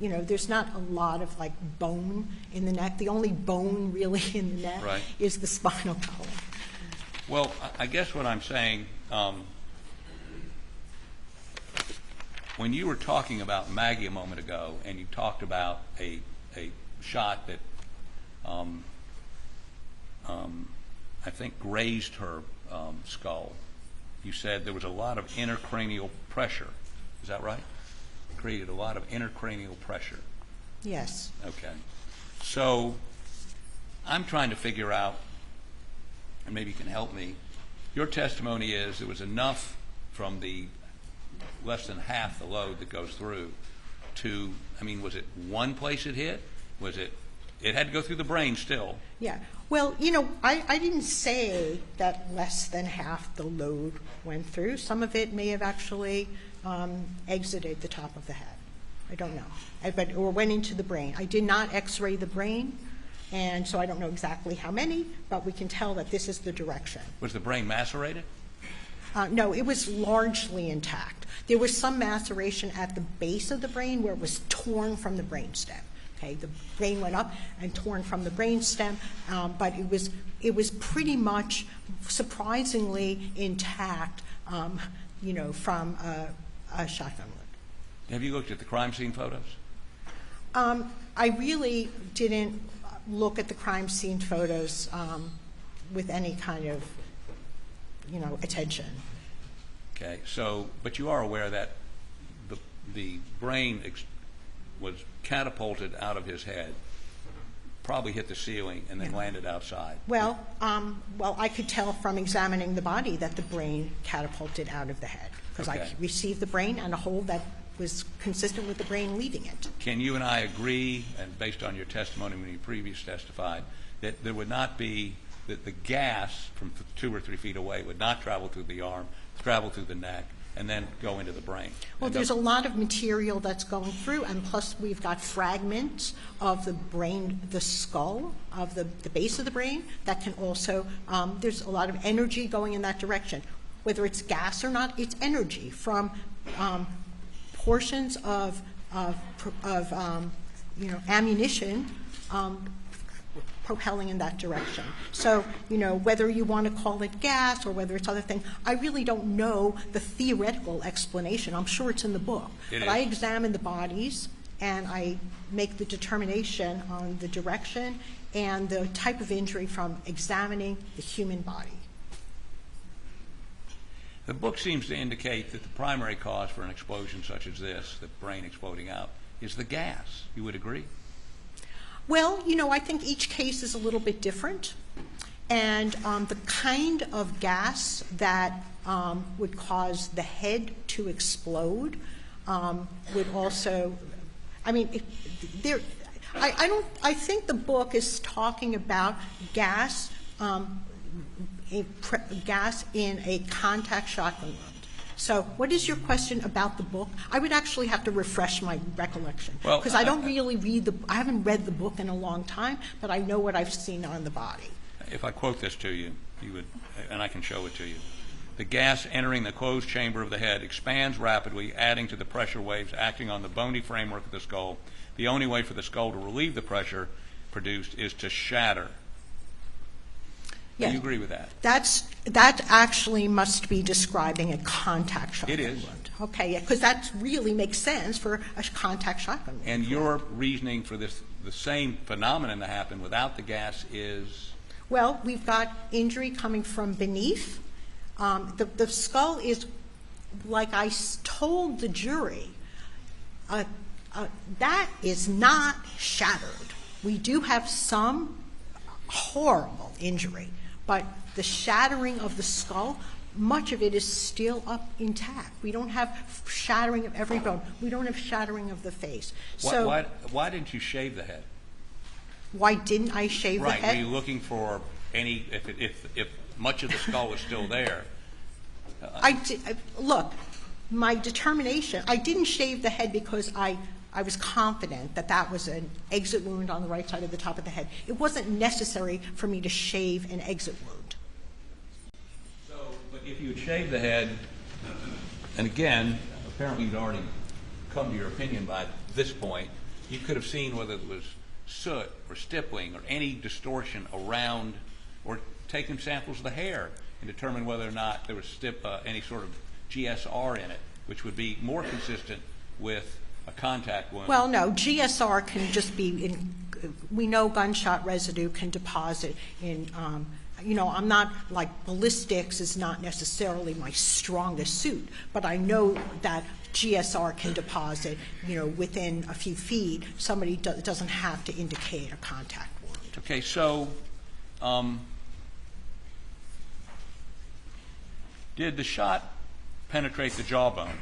There's not a lot of bone in the neck. The only bone really in the neck is the spinal column. Well, I guess what I'm saying, when you were talking about Maggie a moment ago, and you talked about a shot that I think grazed her skull, you said there was a lot of intracranial pressure. Is that right? Created a lot of intracranial pressure. Yes. Okay. So I'm trying to figure out, and maybe you can help me, your testimony is there was enough from the less than half the load that goes through to, was it one place it hit? Was it had to go through the brain still? Yeah. Well, I didn't say that less than half the load went through. Some of it may have actually exited the top of the head. I don't know. Or went into the brain. I did not X-ray the brain, and so I don't know exactly how many, but we can tell that this is the direction. Was the brain macerated? No, it was largely intact. There was some maceration at the base of the brain where it was torn from the brainstem. Okay, the brain went up and torn from the brainstem, but it was pretty much surprisingly intact, from a shotgun wound. Have you looked at the crime scene photos? I really didn't look at the crime scene photos with any kind of, attention. Okay, so, but you are aware that the brain was catapulted out of his head, probably hit the ceiling, and then landed outside. Well, I could tell from examining the body that the brain catapulted out of the head, because I received the brain and a hole that was consistent with the brain leaving it. Can you and I agree, and based on your testimony when you previously testified, that there would not be, that the gas from 2 or 3 feet away would not travel through the arm, travel through the neck, and then go into the brain? Well, there's a lot of material that's going through, and plus we've got fragments of the brain, the skull, of the base of the brain, that can also, there's a lot of energy going in that direction. Whether it's gas or not, it's energy from portions of ammunition propelling in that direction. So, whether you want to call it gas or whether it's other things, I really don't know the theoretical explanation. I'm sure it's in the book. But I examine the bodies and I make the determination on the direction and the type of injury from examining the human body. The book seems to indicate that the primary cause for an explosion such as this, the brain exploding out, is the gas. You would agree? Well, I think each case is a little bit different. And the kind of gas that would cause the head to explode would also, I think the book is talking about gas in a contact shotgun wound. So what is your question about the book? I would actually have to refresh my recollection, because I don't really I haven't read the book in a long time, but I know what I've seen on the body. If I quote this to you, you would, and I can show it to you. The gas entering the closed chamber of the head expands rapidly, adding to the pressure waves acting on the bony framework of the skull. The only way for the skull to relieve the pressure produced is to shatter. Yes. Do you agree with that? That actually must be describing a contact shotgun wound. It is. Okay, because that really makes sense for a contact shotgun wound. And your reasoning for this, the same phenomenon that happened without the gas is? Well, we've got injury coming from beneath. The skull is, like I told the jury, that is not shattered. We do have some horrible injury, but the shattering of the skull, much of it is still up intact. We don't have shattering of every bone. We don't have shattering of the face. Why didn't you shave the head? Why didn't I shave the head? Right. Were you looking for any, if much of the skull was still there? Look, my determination, I didn't shave the head because I was confident that that was an exit wound on the right side of the top of the head. It wasn't necessary for me to shave an exit wound. So, but if you had shaved the head, and again, apparently you'd already come to your opinion by this point, you could have seen whether it was soot or stippling or any distortion around, or taken samples of the hair and determine whether or not there was any sort of GSR in it, which would be more consistent with a contact wound. Well, no, GSR can just be we know gunshot residue can deposit in, I'm not, like, ballistics is not necessarily my strongest suit, but I know that GSR can deposit, within a few feet. Somebody doesn't have to indicate a contact wound. Okay, so did the shot penetrate the jawbone?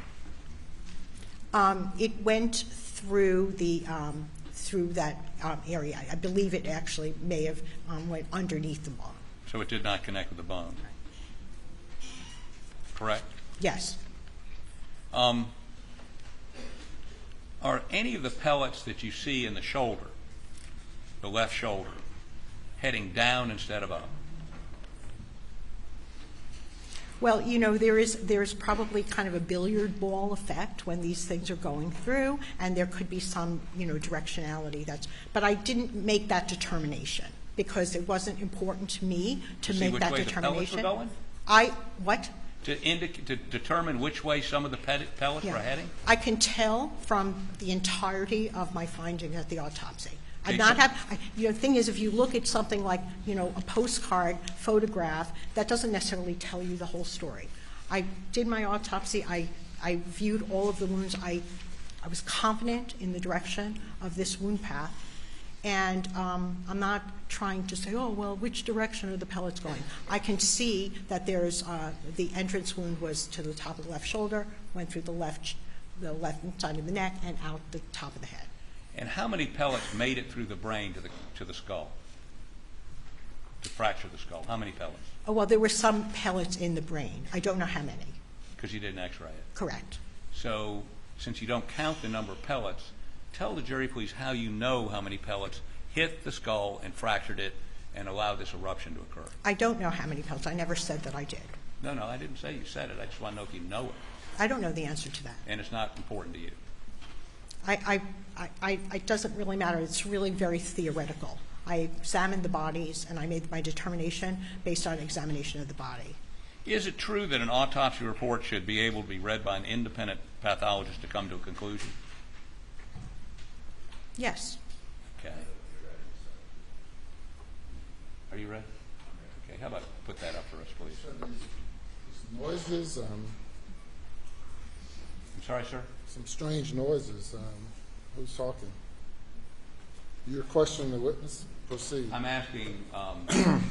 It went through through that area. I believe it actually may have went underneath the bone. So it did not connect with the bone. Correct? Yes. Are any of the pellets that you see in the shoulder, the left shoulder, heading down instead of up? Well, you know, there's probably kind of a billiard ball effect when these things are going through, and there could be some, you know, directionality. But I didn't make that determination because it wasn't important to me to make that determination. The pellets were going? What? To determine which way some of the pellets were heading? I can tell from the entirety of my finding at the autopsy. You know, the thing is, if you look at something like, you know, a postcard photograph, that doesn't necessarily tell you the whole story. I did my autopsy. I viewed all of the wounds. I was confident in the direction of this wound path. And I'm not trying to say, oh, well, which direction are the pellets going? I can see that there's the entrance wound was to the top of the left shoulder, went through the left side of the neck, and out the top of the head. And how many pellets made it through the brain to the skull, to fracture the skull? How many pellets? Oh, well, there were some pellets in the brain. I don't know how many. Because you didn't X-ray it. Correct. So since you don't count the number of pellets, tell the jury, please, how you know how many pellets hit the skull and fractured it and allowed this eruption to occur. I don't know how many pellets. I never said that I did. No, I didn't say you said it. I just want to know if you know it. I don't know the answer to that. And it's not important to you. It doesn't really matter. It's really very theoretical. I examined the bodies, and I made my determination based on examination of the body. Is it true that an autopsy report should be able to be read by an independent pathologist to come to a conclusion? Yes. Okay. Are you ready? Okay. How about put that up for us, please? Noises. I'm sorry, sir? Some strange noises. Who's talking? You're questioning the witness? Proceed. I'm asking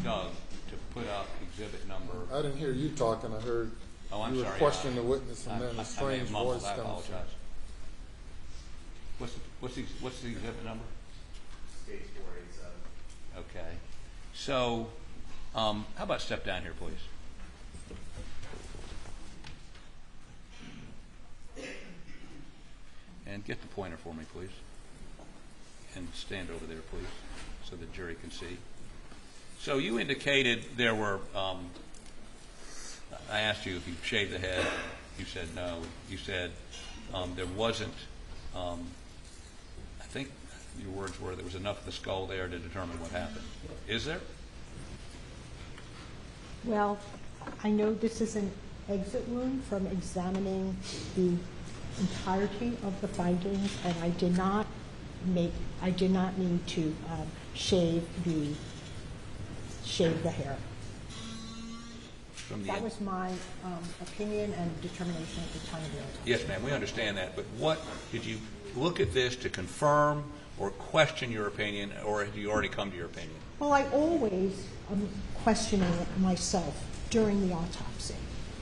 Doug to put up exhibit number. I didn't hear you talking. I heard I'm you were sorry. questioning the witness, and then a I strange voice I comes from. apologize. What's the exhibit number? Stage 487. Okay. So, how about step down here, please? And get the pointer for me, please. And stand over there, please, so the jury can see. So you indicated there were, I asked you if you shaved the head. You said no. You said there wasn't, I think your words were there was enough of the skull there to determine what happened. Is there? Well, I know this is an exit wound from examining the entirety of the findings, and I did not need to shave the hair. That was my opinion and determination at the time of the autopsy. Yes, ma'am, we understand that. But what did you look at this to confirm or question your opinion, or had you already come to your opinion? Well, I always am questioning it myself during the autopsy.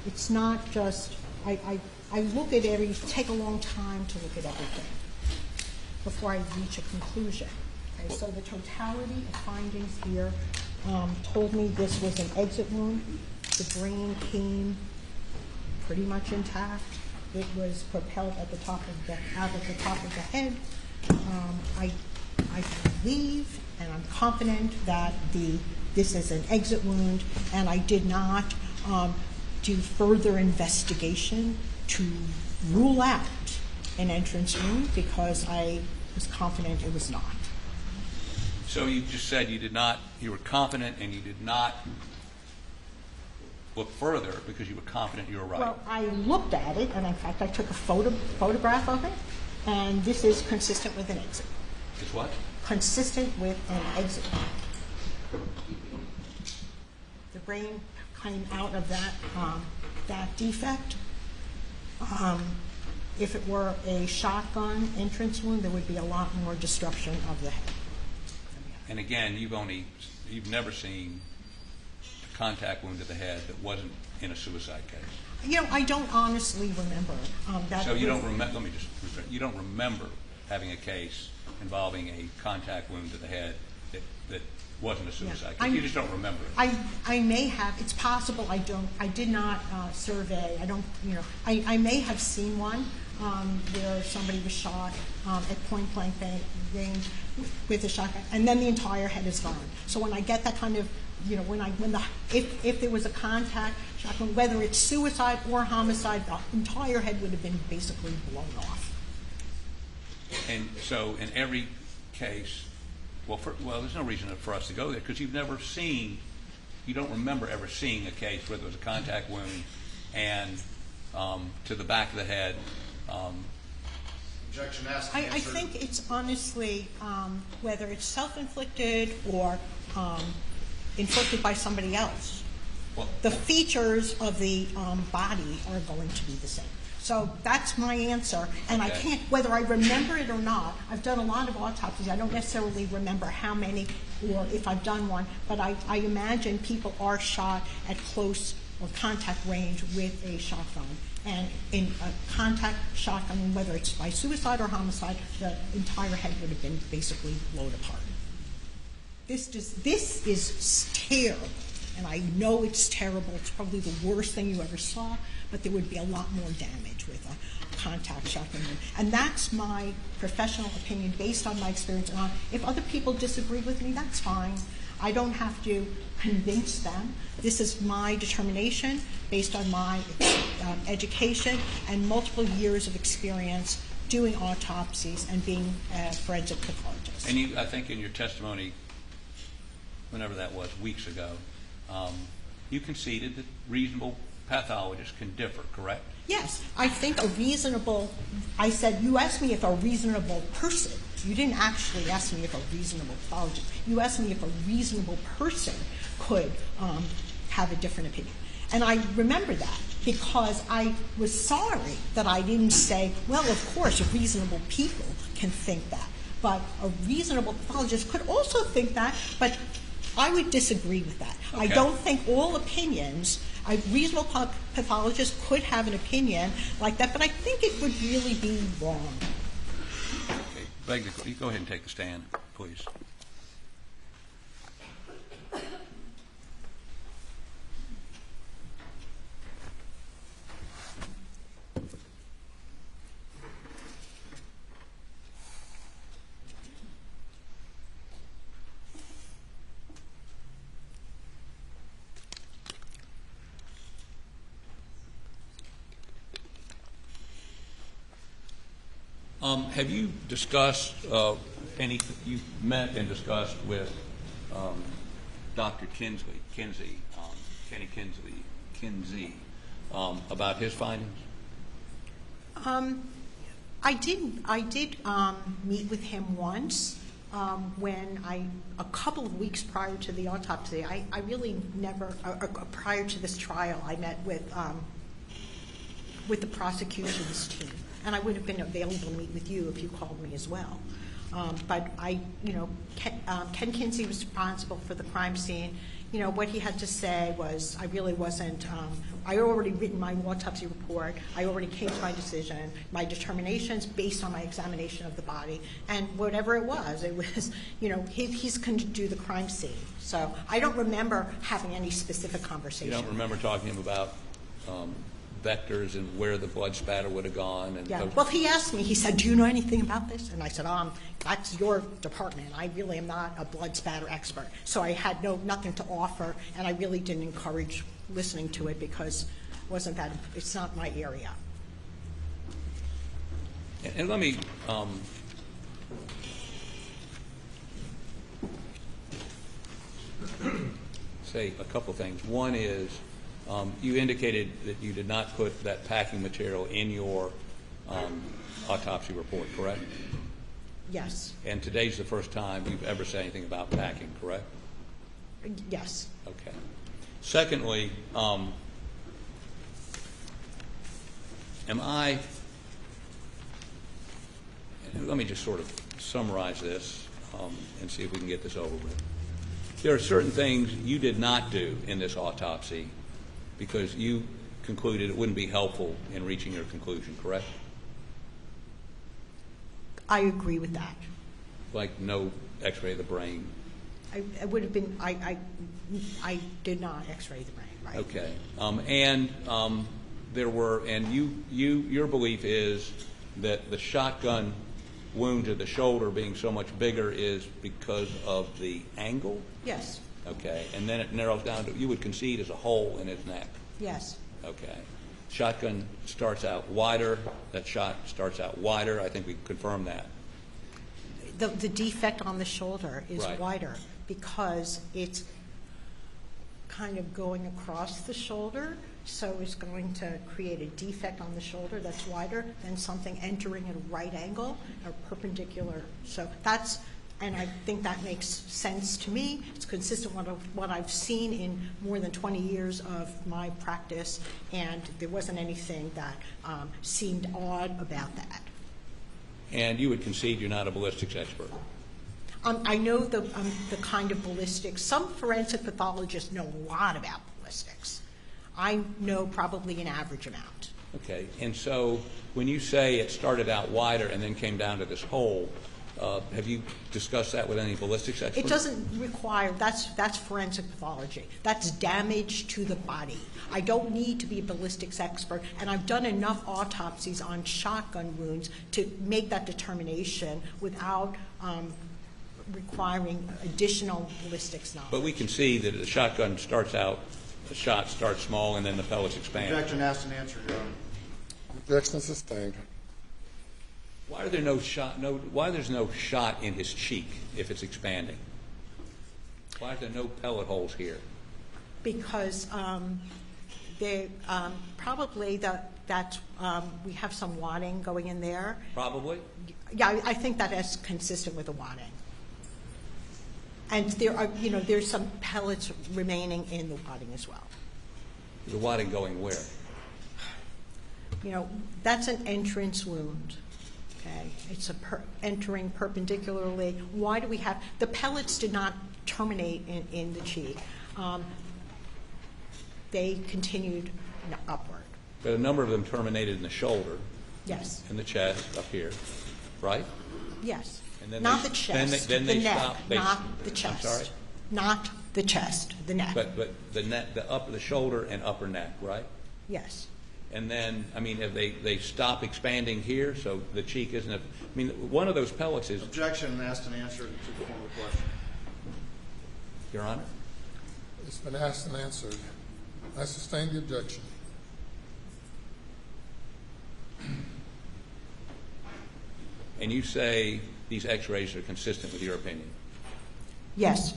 It's not just I look at take a long time to look at everything before I reach a conclusion. Okay, so the totality of findings here told me this was an exit wound. The brain came pretty much intact. It was propelled out of the top of the head. I believe and I'm confident that this is an exit wound, and I did not do further investigation to rule out an entrance wound because I was confident it was not. So you just said you were confident and you did not look further because you were confident you were right. Well, I looked at it, and in fact I took a photograph of it, and this is consistent with an exit. It's what? Consistent with an exit. The brain came out of that defect. If it were a shotgun entrance wound, there would be a lot more destruction of the head. And again, you've never seen a contact wound to the head that wasn't in a suicide case. You know, I don't honestly remember. So you don't remember? Let me just rephrase. You don't remember having a case involving a contact wound to the head that wasn't a suicide case. You just don't remember it. I may have. It's possible. I did not survey. I may have seen one where somebody was shot at point blank range with a shotgun, and then the entire head is gone. So when I get that kind of if there was a contact shotgun, whether it's suicide or homicide, the entire head would have been basically blown off. And so in every case, well, there's no reason for us to go there because you don't remember ever seeing a case where there was a contact wound and to the back of the head. Objection asked. I think it's honestly whether it's self-inflicted or inflicted by somebody else. Well, the features of the body are going to be the same. So that's my answer, and okay. I can't, whether I remember it or not, I've done a lot of autopsies. I don't necessarily remember how many or if I've done one, but I imagine people are shot at close or contact range with a shotgun. And in a contact shotgun, whether it's by suicide or homicide, the entire head would have been basically blown apart. This is terrible, and I know it's terrible. It's probably the worst thing you ever saw, but there would be a lot more damage with a contact shotgun. And that's my professional opinion based on my experience. And if other people disagree with me, that's fine. I don't have to convince them. This is my determination based on my education and multiple years of experience doing autopsies and being a forensic pathologist. And I think in your testimony, whenever that was, weeks ago, you conceded that reasonable pathologists can differ, correct? Yes, I think I said, you asked me if a reasonable person, you didn't actually ask me if a reasonable pathologist, you asked me if a reasonable person could have a different opinion. And I remember that because I was sorry that I didn't say, well, of course, reasonable people can think that. But a reasonable pathologist could also think that, but I would disagree with that. Okay. I don't think all opinions, a reasonable pathologist could have an opinion like that, but I think it would really be wrong. Okay. You go ahead and take the stand, please. Have you discussed you met and discussed with Dr. Kinsey, about his findings? I did meet with him once when a couple of weeks prior to the autopsy. I really never, prior to this trial, I met with the prosecution's team. And I would have been available to meet with you if you called me as well. But Ken Kinsey was responsible for the crime scene. What he had to say was, I really wasn't, I had already written my autopsy report. I already came to my decision, my determinations based on my examination of the body. And whatever it was, he's going to do the crime scene. So I don't remember having any specific conversation. You don't remember talking to him about vectors and where the blood spatter would have gone? And yeah. Well, he asked me, he said, do you know anything about this? And I said, that's your department. I really am not a blood spatter expert. So I had nothing to offer, and I really didn't encourage listening to it because it's not my area. And let me say a couple things. One is, you indicated that you did not put that packing material in your autopsy report, correct? Yes. And today's the first time you've ever said anything about packing, correct? Yes. Okay. Secondly, let me just sort of summarize this and see if we can get this over with. There are certain things you did not do in this autopsy because you concluded it wouldn't be helpful in reaching your conclusion, correct? I agree with that. Like no x-ray of the brain? I would have been, I did not x-ray the brain, right? Okay. Your belief is that the shotgun wound to the shoulder being so much bigger is because of the angle? Yes. Okay, and then it narrows down to, you would concede, as a hole in his neck. Yes. Okay. Shotgun starts out wider. That shot starts out wider. I think we confirmed that. The defect on the shoulder is Right. wider because it's kind of going across the shoulder, so it's going to create a defect on the shoulder that's wider than something entering at a right angle or perpendicular. So that's, and I think that makes sense to me. It's consistent with what I've seen in more than 20 years of my practice, and there wasn't anything that seemed odd about that. And you would concede you're not a ballistics expert. I know the kind of ballistics. Some forensic pathologists know a lot about ballistics. I know probably an average amount. Okay, and so when you say it started out wider and then came down to this hole, have you discussed that with any ballistics experts? It doesn't require, that's forensic pathology. That's damage to the body. I don't need to be a ballistics expert, and I've done enough autopsies on shotgun wounds to make that determination without requiring additional ballistics knowledge. But we can see that the shotgun starts out, the shot starts small and then the pellets expand. Objection asked and answered, Your Honor. Objection sustained. Why are there no shot? Why there's no shot in his cheek if it's expanding? Why are there no pellet holes here? Because they probably we have some wadding going in there. Probably. Yeah, I think that is consistent with the wadding. And there are, there's some pellets remaining in the wadding as well. The wadding going where? That's an entrance wound. Okay, it's entering perpendicularly. Why do we have the pellets? Did not terminate in the cheek. They continued upward. But a number of them terminated in the shoulder. Yes. In the chest, up here, right? Yes. And then not the chest. Then they the neck, stop. Not the chest. I'm sorry. Not the chest. The neck. But the neck, the shoulder and upper neck, right? Yes. And then, if they stop expanding here, so the cheek isn't. One of those pellets is. Objection asked and answered to the former question. Your Honor. It's been asked and answered. I sustain the objection. And you say these X-rays are consistent with your opinion? Yes.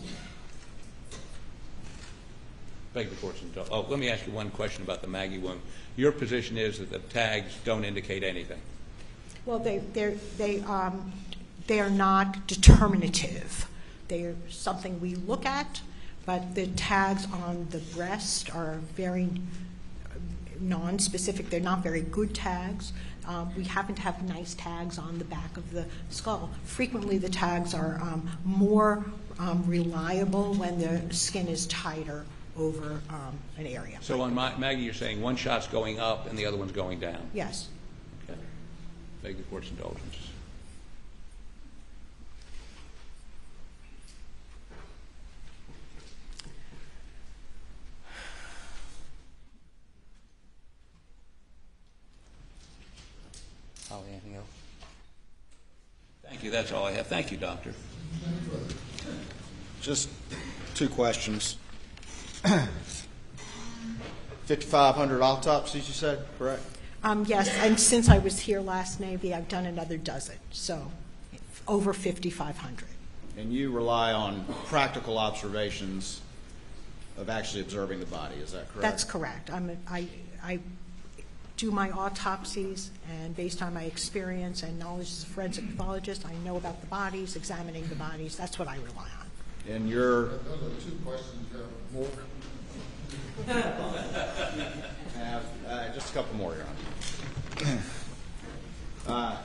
Beg the court's indulgence. Oh, let me ask you one question about the Maggie wound. Your position is that the tags don't indicate anything. Well, they are not determinative. They are something we look at, but the tags on the breast are very non-specific. They're not very good tags. We happen to have nice tags on the back of the skull. Frequently, the tags are more reliable when the skin is tighter over an area. So on Maggie, you're saying one shot's going up and the other one's going down? Yes. Okay. Beg the court's indulgence. Holly, anything else? Thank you. That's all I have. Thank you, Doctor. Just two questions. 5,500 autopsies, you said, correct? Yes, and since I was here last Navy, I've done another dozen, so over 5,500. And you rely on practical observations of actually observing the body, is that correct? That's correct. I do my autopsies, and based on my experience and knowledge as a forensic pathologist, I know about the bodies, examining the bodies. That's what I rely on. And your... Those are two questions. You have more? Just a couple more, Your Honor.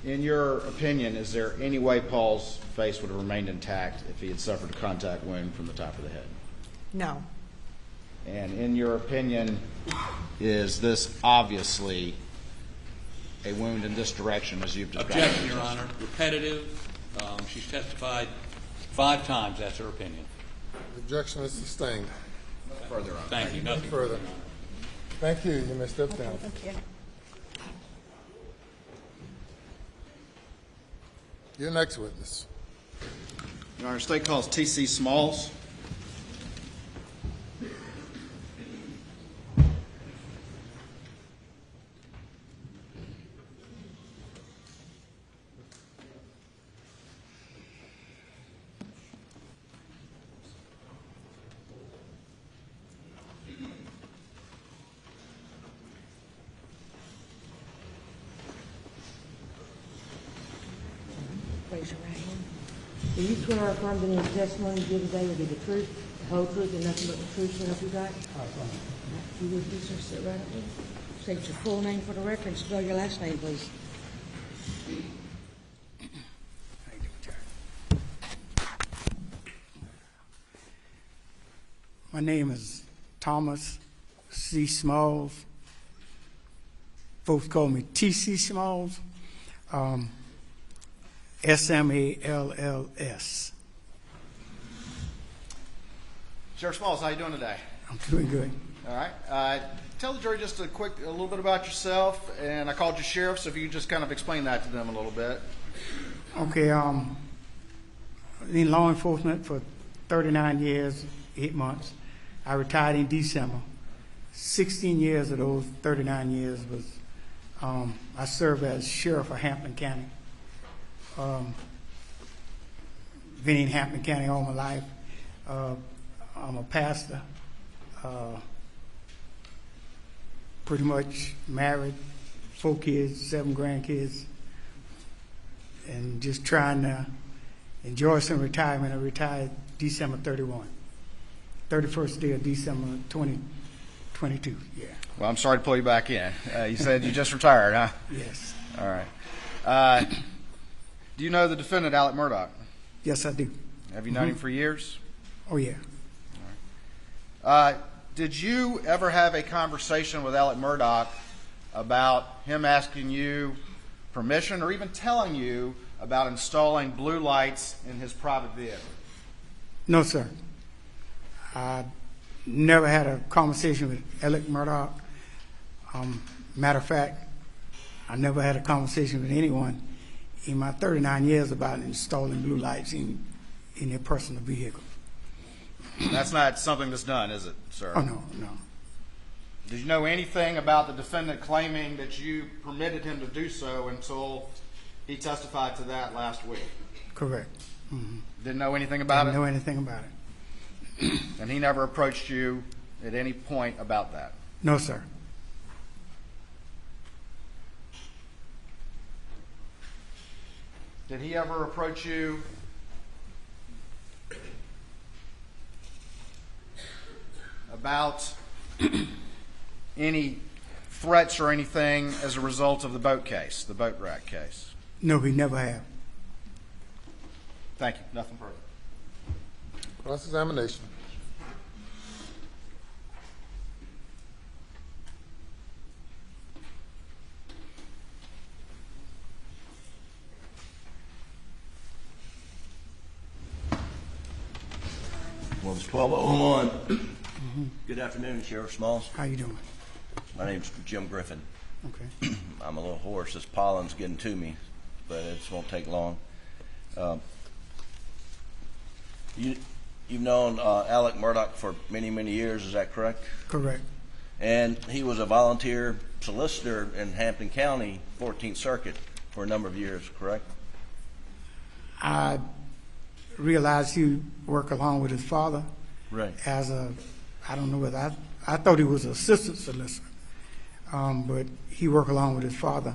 In your opinion, is there any way Paul's face would have remained intact if he had suffered a contact wound from the top of the head? No. And in your opinion, is this obviously a wound in this direction as you've described? Objection, Your Honor. Repetitive. She's testified 5 times. That's her opinion. The objection is sustained. Further on. Thank you. Nothing Further. Thank you. You may step down. Thank you. Your next witness. Your Honor, state calls T.C. Smalls. raise your right hand. Do you swear or affirm that any testimony you give today will be the truth, the whole truth, and nothing but the truth, so help you God? You will please sir, sit right up there. State your full name for the record and spell your last name, please. My name is Thomas C. Smalls. Folks call me T.C. Smalls. S-M-A-L-L-S. Sheriff Smalls, how you doing today? I'm doing good. All right. Tell the jury just a little bit about yourself, and I called you sheriff, so if you could just kind of explain that to them a little bit. Okay, in law enforcement for 39 years, 8 months. I retired in December. 16 years of those 39 years was, I served as sheriff of Hampton County. Been in Hampton County all my life. I'm a pastor. Pretty much married, 4 kids, 7 grandkids, and just trying to enjoy some retirement. I retired December 31st day of December 2022, yeah. Well, I'm sorry to pull you back in. You said you just retired, huh? Yes. All right. Do you know the defendant, Alex Murdaugh? Yes, I do. Have you known him for years? Oh, yeah. Did you ever have a conversation with Alex Murdaugh about him asking you permission or even telling you about installing blue lights in his private vehicle? No, sir. I never had a conversation with Alex Murdaugh. Matter of fact, I never had a conversation with anyone in my 39 years about installing blue lights in their personal vehicle. That's not something that's done, is it, sir? Oh, no, no. Did you know anything about the defendant claiming that you permitted him to do so until he testified to that last week? Correct. Mm-hmm. Didn't know anything about Didn't know anything about it. And he never approached you at any point about that? No, sir. Did he ever approach you about any threats or anything as a result of the boat case, the boat wreck case? No, he never have. Thank you. Nothing further. Cross-examination. Well, it's 12:01. Good afternoon, Sheriff Smalls. How you doing? My name's Jim Griffin. Okay. I'm a little hoarse. This pollen's getting to me, but it won't take long. You've known Alex Murdaugh for many, many years, is that correct? Correct. And he was a volunteer solicitor in Hampton County, 14th Circuit, for a number of years, correct? I realized he worked along with his father. Right. As a, I don't know whether, I thought he was an assistant solicitor, but he worked along with his father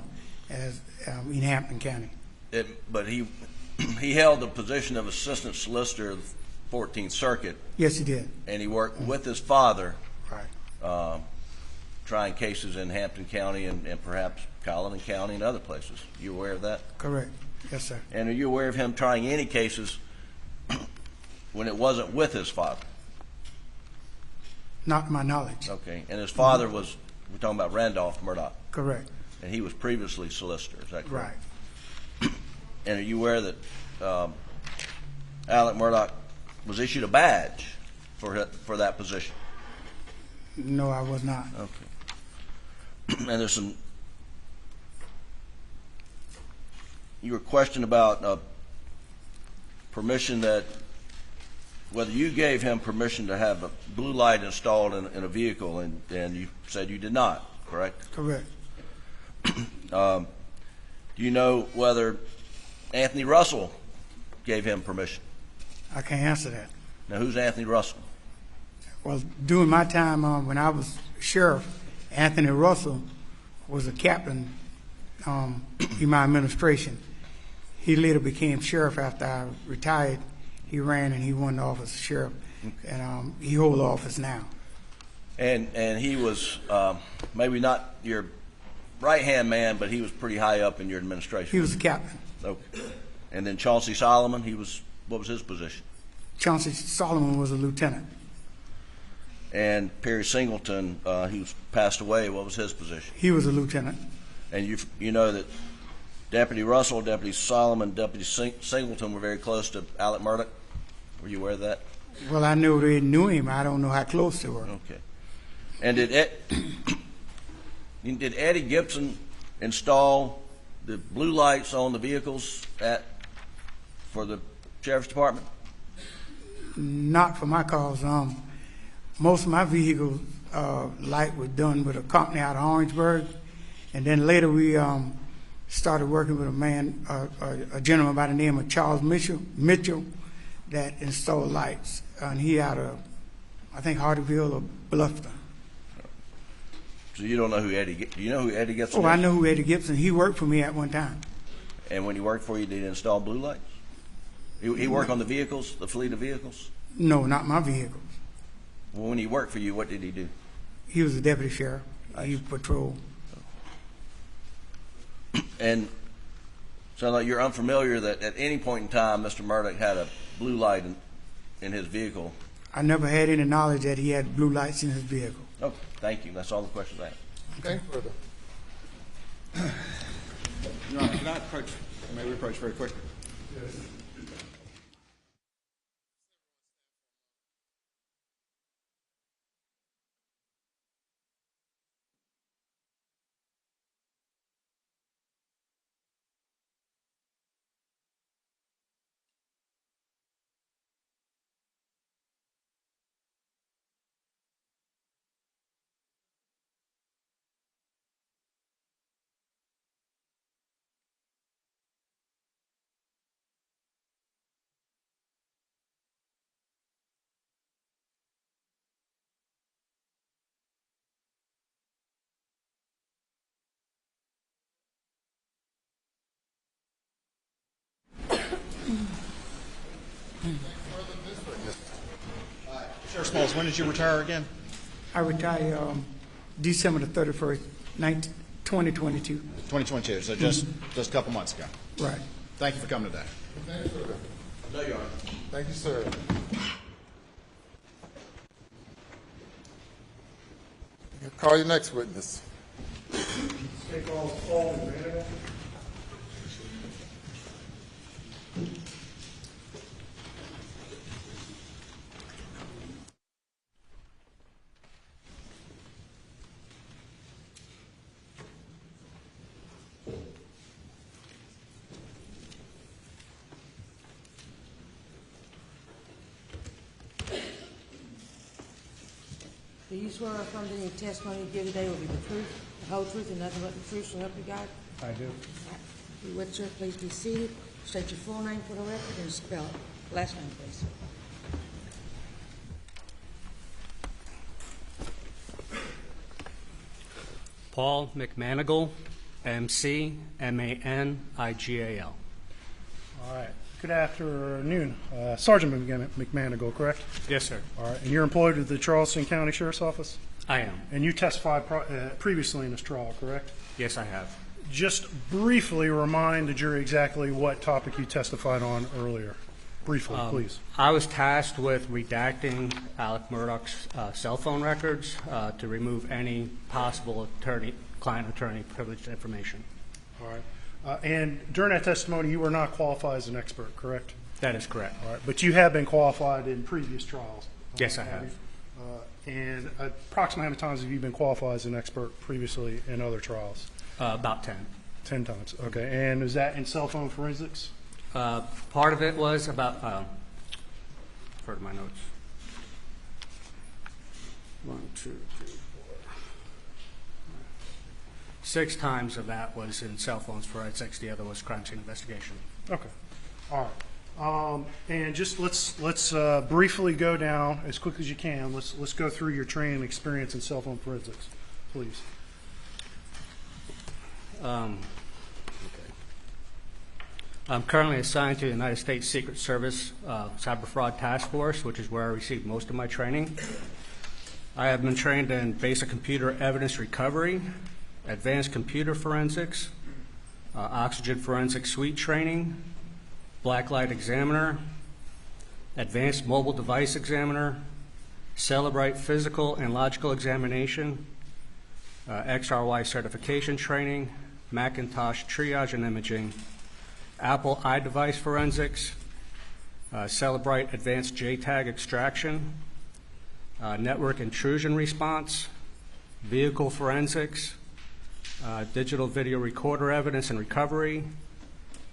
as in Hampton County. But he held the position of assistant solicitor of the 14th Circuit. Yes, he did. And he worked with his father, Right. trying cases in Hampton County and perhaps Colleton County and other places. You aware of that? Correct. Yes, sir. And are you aware of him trying any cases when it wasn't with his father? Not to my knowledge. Okay. And his father was, we're talking about Randolph Murdaugh. Correct. And he was previously solicitor, is that correct? Right. And are you aware that Alex Murdaugh was issued a badge for that position? No, I was not. Okay. And there's some, you were questioned about permission that, whether you gave him permission to have a blue light installed in a vehicle, and you said you did not, correct? Correct. Do you know whether Anthony Russell gave him permission? I can't answer that. Now, who's Anthony Russell? Well, during my time when I was sheriff, Anthony Russell was a captain in my administration. He later became sheriff after I retired. He ran and he won the office of sheriff, and he holds office now. And he was maybe not your right-hand man, but he was pretty high up in your administration. He was the captain. Okay. And then Chauncey Solomon, what was his position? Chauncey Solomon was a lieutenant. And Perry Singleton, he was passed away. What was his position? He was a lieutenant. And you know that Deputy Russell, Deputy Solomon, Deputy Singleton were very close to Alex Murdaugh. Were you aware of that? Well, I knew they knew him. I don't know how close they were. Okay. And did Eddie Gibson install the blue lights on the vehicles for the sheriff's department? Not for my cars. Most of my vehicles light was done with a company out of Orangeburg, and then later we started working with a gentleman by the name of Charles Mitchell that installed lights, and he out of, I think, Hardyville or Bluffton. So you don't know who Eddie? Do you know who Eddie Gibson is? Oh, I know who Eddie Gibson. He worked for me at one time. And when he worked for you, did he install blue lights? He worked on the vehicles, the fleet of vehicles? No, not my vehicles. Well, when he worked for you, what did he do? He was a deputy sheriff. He patrolled. And so like you're unfamiliar that at any point in time, Mr. Murdaugh had a blue light in his vehicle. I never had any knowledge that he had blue lights in his vehicle. Okay, thank you. That's all the questions I have. Okay, further. Your Honor, can I approach very quickly? Sheriff Smalls, when did you retire again? I retired December the 31st, 2022. 2022, so just a couple months ago. Right. Thank you for coming today. Thank you, sir. No, Your Honor. Thank you, sir. Call your next witness. Do you swear or affirm that any testimony you give today will be the truth, the whole truth, and nothing but the truth, so help you God? I do. You would, sir, please be seated. State your full name for the record and spell it. Last name, please. Paul McManigal, M-C-M-A-N-I-G-A-L. All right. Good afternoon. Sergeant McManigal, correct? Yes, sir. All right. And you're employed with the Charleston County Sheriff's Office? I am. And you testified previously in this trial, correct? Yes, I have. Just briefly remind the jury exactly what topic you testified on earlier. Briefly, please. I was tasked with redacting Alex Murdaugh's cell phone records to remove any possible client-attorney privileged information. All right. And during that testimony, you were not qualified as an expert, correct? That is correct. All right. But you have been qualified in previous trials? Yes, I have. And approximately how many times have you been qualified as an expert previously in other trials? About 10. 10 times. Okay. And is that in cell phone forensics? Part of it was about, refer to my notes. 1, 2, 3, 4. 6 times of that was in cell phones forensics. The other was crime scene investigation. Okay. All right. And just let's briefly go down as quick as you can. Let's go through your training experience in cell phone forensics, please. Okay. I'm currently assigned to the United States Secret Service Cyber Fraud Task Force, which is where I received most of my training. I have been trained in basic computer evidence recovery, advanced computer forensics, oxygen forensic suite training, blacklight examiner, advanced mobile device examiner, Celebrite physical and logical examination, XRY certification training, Macintosh triage and imaging, Apple iDevice forensics, Celebrite advanced JTAG extraction, network intrusion response, vehicle forensics, digital video recorder evidence and recovery,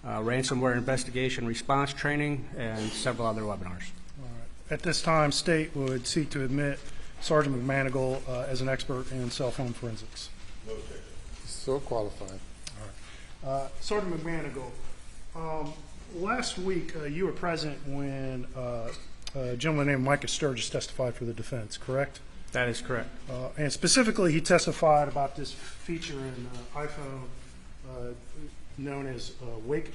ransomware investigation response training, and several other webinars. At this time, State would seek to admit Sergeant McManigal as an expert in cell phone forensics. So qualified. All right. Sergeant McManigal, last week you were present when a gentleman named Micah Sturgis testified for the defense, correct? That is correct. And specifically, he testified about this feature in iPhone known as wake.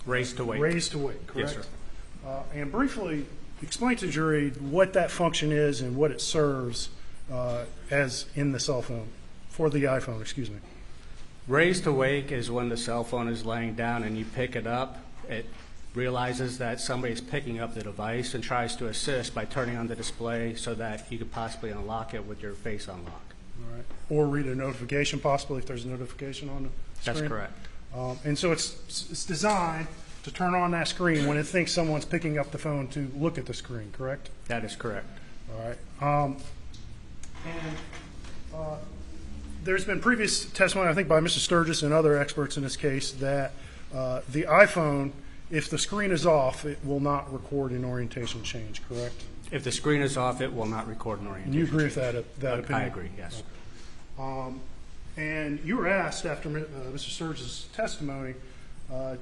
Raise to wake. Raise to wake, correct? Yes, sir. And briefly explain to the jury what that function is and what it serves as in the cell phone, for the iPhone, excuse me. Raise to wake is when the cell phone is laying down and you pick it up. It realizes that somebody is picking up the device and tries to assist by turning on the display so that you could possibly unlock it with your face unlock. All right. Or read a notification, possibly, if there's a notification on the screen. That's correct. And so it's designed to turn on that screen when it thinks someone's picking up the phone to look at the screen, correct? That is correct. All right. There's been previous testimony, I think, by Mr. Sturgis and other experts in this case that the iPhone, if the screen is off, it will not record an orientation change, correct? If the screen is off, it will not record an orientation. And you agree with that opinion? I agree, yes. Okay. And you were asked after Mr. Sturgis' testimony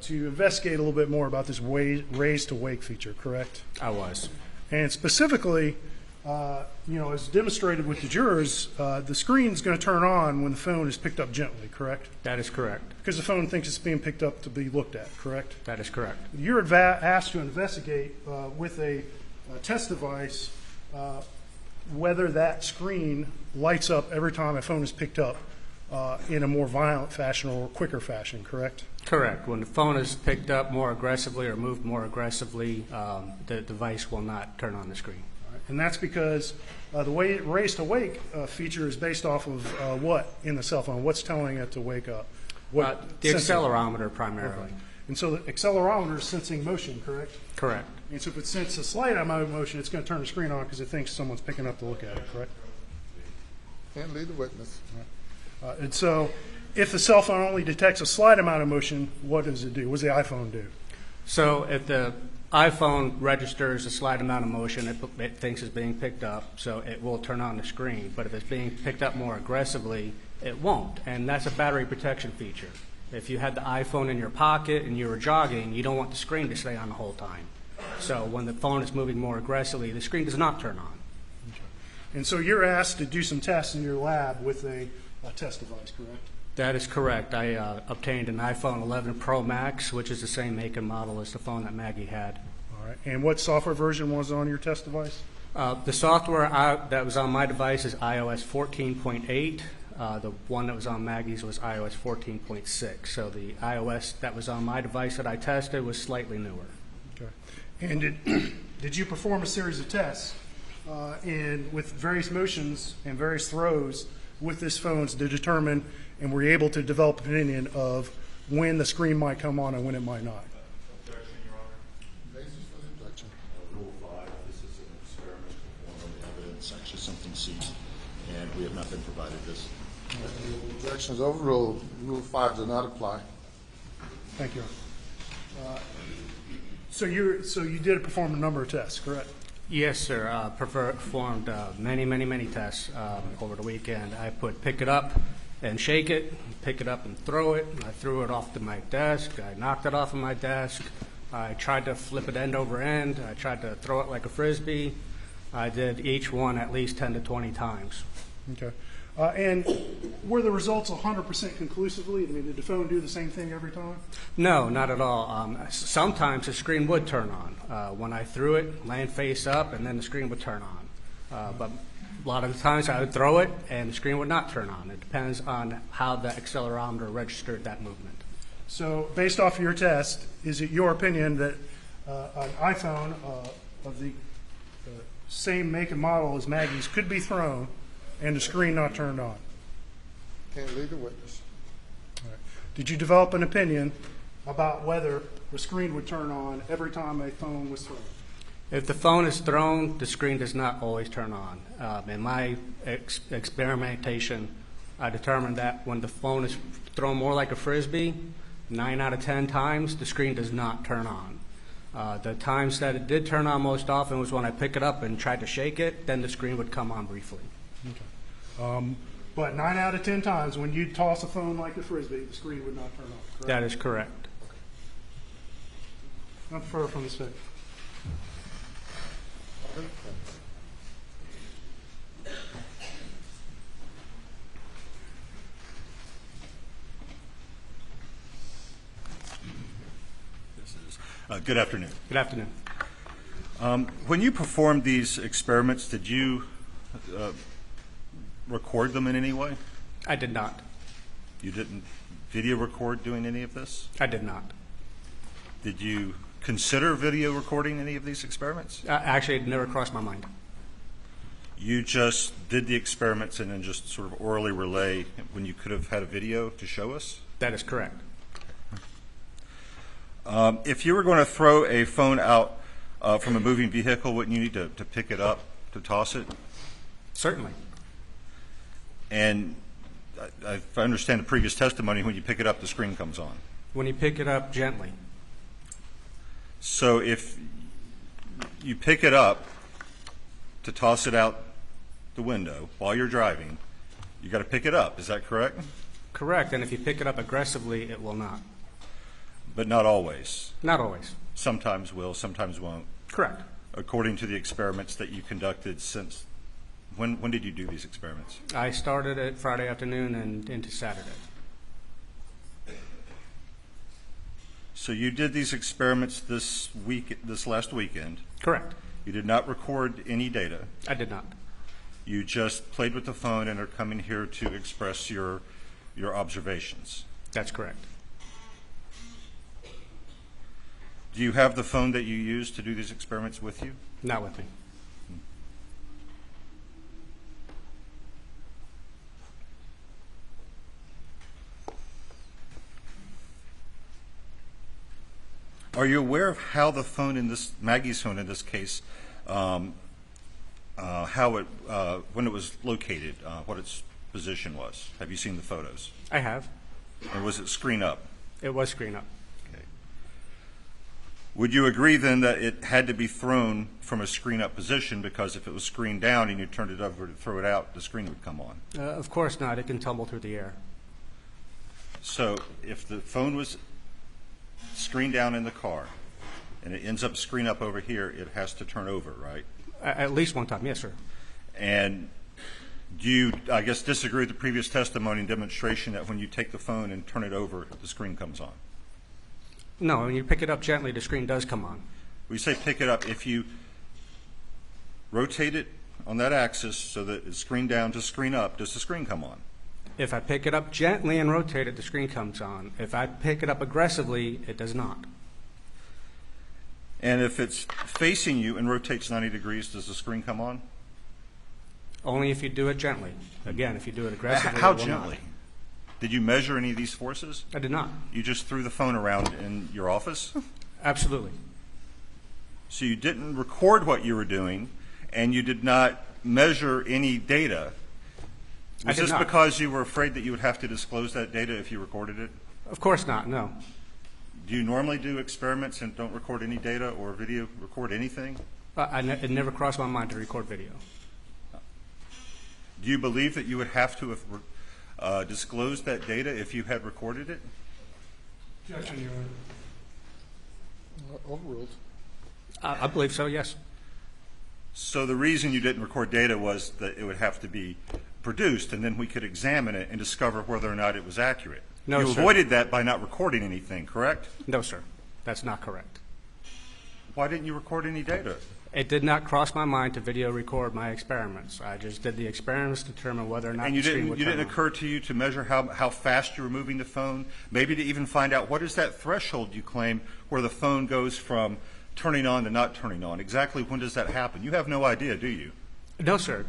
to investigate a little bit more about this raise to wake feature, correct? I was. And specifically, as demonstrated with the jurors, the screen is going to turn on when the phone is picked up gently, correct? That is correct. Because the phone thinks it's being picked up to be looked at, correct? That is correct. You're asked to investigate with a test device whether that screen lights up every time a phone is picked up in a more violent fashion or quicker fashion, correct? Correct. When the phone is picked up more aggressively or moved more aggressively, the device will not turn on the screen. All right. And that's because the way raise to wake feature is based off of what in the cell phone? What's telling it to wake up? The accelerometer primarily. Okay. And so the accelerometer is sensing motion, correct? Correct. And so if it senses a slight amount of motion, it's going to turn the screen on because it thinks someone's picking up to look at it, correct? Can't lead the witness. And so if the cell phone only detects a slight amount of motion, what does it do? What does the iPhone do? So if the iPhone registers a slight amount of motion, it thinks it's being picked up, so it will turn on the screen. But if it's being picked up more aggressively, it won't. And that's a battery protection feature. If you had the iPhone in your pocket and you were jogging, you don't want the screen to stay on the whole time. So when the phone is moving more aggressively, the screen does not turn on. And so you're asked to do some tests in your lab with a test device, correct? That is correct. I obtained an iPhone 11 Pro Max, which is the same make and model as the phone that Maggie had. All right. And what software version was on your test device? The software that was on my device is iOS 14.8. The one that was on Maggie's was iOS 14.6. So the iOS that was on my device that I tested was slightly newer. Okay. And did you perform a series of tests with various motions and various throws with this phone to determine, and were you able to develop an opinion of when the screen might come on and when it might not? Objection, Your Honor. Basis for the objection. Rule 5, this is an experiment performed on the evidence, Section something C, and we have not been provided this. The objection is overruled. Rule 5 does not apply. Thank you. So you did perform a number of tests, correct? Yes, sir. Performed many tests over the weekend. I pick it up and shake it, pick it up and throw it. I threw it off to my desk. I knocked it off of my desk. I tried to flip it end over end. I tried to throw it like a Frisbee. I did each one at least 10 to 20 times. Okay. And were the results 100% conclusively? I mean, did the phone do the same thing every time? No, not at all. Sometimes the screen would turn on. When I threw it, land face up, and then the screen would turn on. But a lot of the times I would throw it, and the screen would not turn on. It depends on how the accelerometer registered that movement. So based off of your test, is it your opinion that an iPhone of the same make and model as Maggie's could be thrown and the screen not turned on? Can't leave the witness. All right. Did you develop an opinion about whether the screen would turn on every time a phone was thrown? If the phone is thrown, the screen does not always turn on. In my experimentation, I determined that when the phone is thrown more like a Frisbee, 9 out of 10 times, the screen does not turn on. The times that it did turn on most often was when I pick it up and tried to shake it, then the screen would come on briefly. Okay. But 9 out of 10 times, when you toss a phone like a Frisbee, the screen would not turn on, correct? That is correct. Not far from the state. Good afternoon. Good afternoon. When you performed these experiments, did you record them in any way? I did not. You didn't video record doing any of this? I did not. Did you consider video recording any of these experiments? Actually, it never crossed my mind. You just did the experiments and then just sort of orally relay when you could have had a video to show us? That is correct. If you were going to throw a phone out from a moving vehicle, wouldn't you need to pick it up, to toss it? Certainly. And if I understand the previous testimony, when you pick it up, the screen comes on. When you pick it up gently. So if you pick it up to toss it out the window while you're driving, you got to pick it up. Is that correct? Correct. And if you pick it up aggressively, it will not. But not always. Not always. Sometimes will, sometimes won't. Correct. According to the experiments that you conducted since, when did you do these experiments? I started it Friday afternoon and into Saturday. So you did these experiments this last weekend. Correct. You did not record any data. I did not. You just played with the phone and are coming here to express your observations. That's correct. Do you have the phone that you used to do these experiments with you? Not with me. Are you aware of how the phone in this, Maggie's phone in this case, how it, when it was located, what its position was? Have you seen the photos? I have. And was it screen up? It was screen up. Okay. Would you agree then that it had to be thrown from a screen up position, because if it was screened down and you turned it over to throw it out, the screen would come on? Of course not. It can tumble through the air. So if the phone was screened down in the car and it ends up screen up over here, it has to turn over, right? At least one time, yes, sir. And do you, I guess, disagree with the previous testimony and demonstration that when you take the phone and turn it over, the screen comes on? No, when you pick it up gently, the screen does come on. We say pick it up. If you rotate it on that axis so that it's screen down to screen up, does the screen come on? If I pick it up gently and rotate it, the screen comes on. If I pick it up aggressively, it does not. And if it's facing you and rotates 90 degrees, does the screen come on? Only if you do it gently. Again, if you do it aggressively, How it will gently? Not. Did you measure any of these forces? I did not. You just threw the phone around in your office? Absolutely. So you didn't record what you were doing, and you did not measure any data. Was this because you were afraid that you would have to disclose that data if you recorded it? Of course not, no. Do you normally do experiments and don't record any data or video record anything? It never crossed my mind to record video. Do you believe that you would have to have disclosed that data if you had recorded it? Objection, Your Honor. Overruled. I believe so, yes. So the reason you didn't record data was that it would have to be produced, and then we could examine it and discover whether or not it was accurate. No, you sir. avoided that by not recording anything, correct? No, sir. That's not correct. Why didn't you record any data? It did not cross my mind to video record my experiments. I just did the experiments to determine whether or not And the screen would you turn didn't on. occur to you to measure how fast you were moving the phone, maybe to even find out what is that threshold you claim where the phone goes from turning on to not turning on? Exactly when does that happen? You have no idea, do you? No, sir.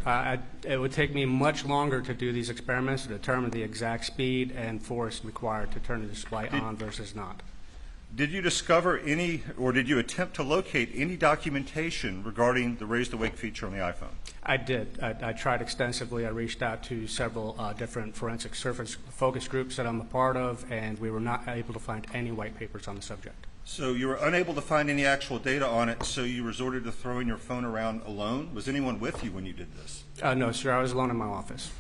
It would take me much longer to do these experiments to determine the exact speed and force required to turn the display on versus not. Did you discover any, or did you attempt to locate any documentation regarding the raise the wake feature on the iPhone? I did. I tried extensively. I reached out to several different forensic surface focus groups that I'm a part of, and we were not able to find any white papers on the subject. So you were unable to find any actual data on it, so you resorted to throwing your phone around alone? Was anyone with you when you did this? No, sir. I was alone in my office.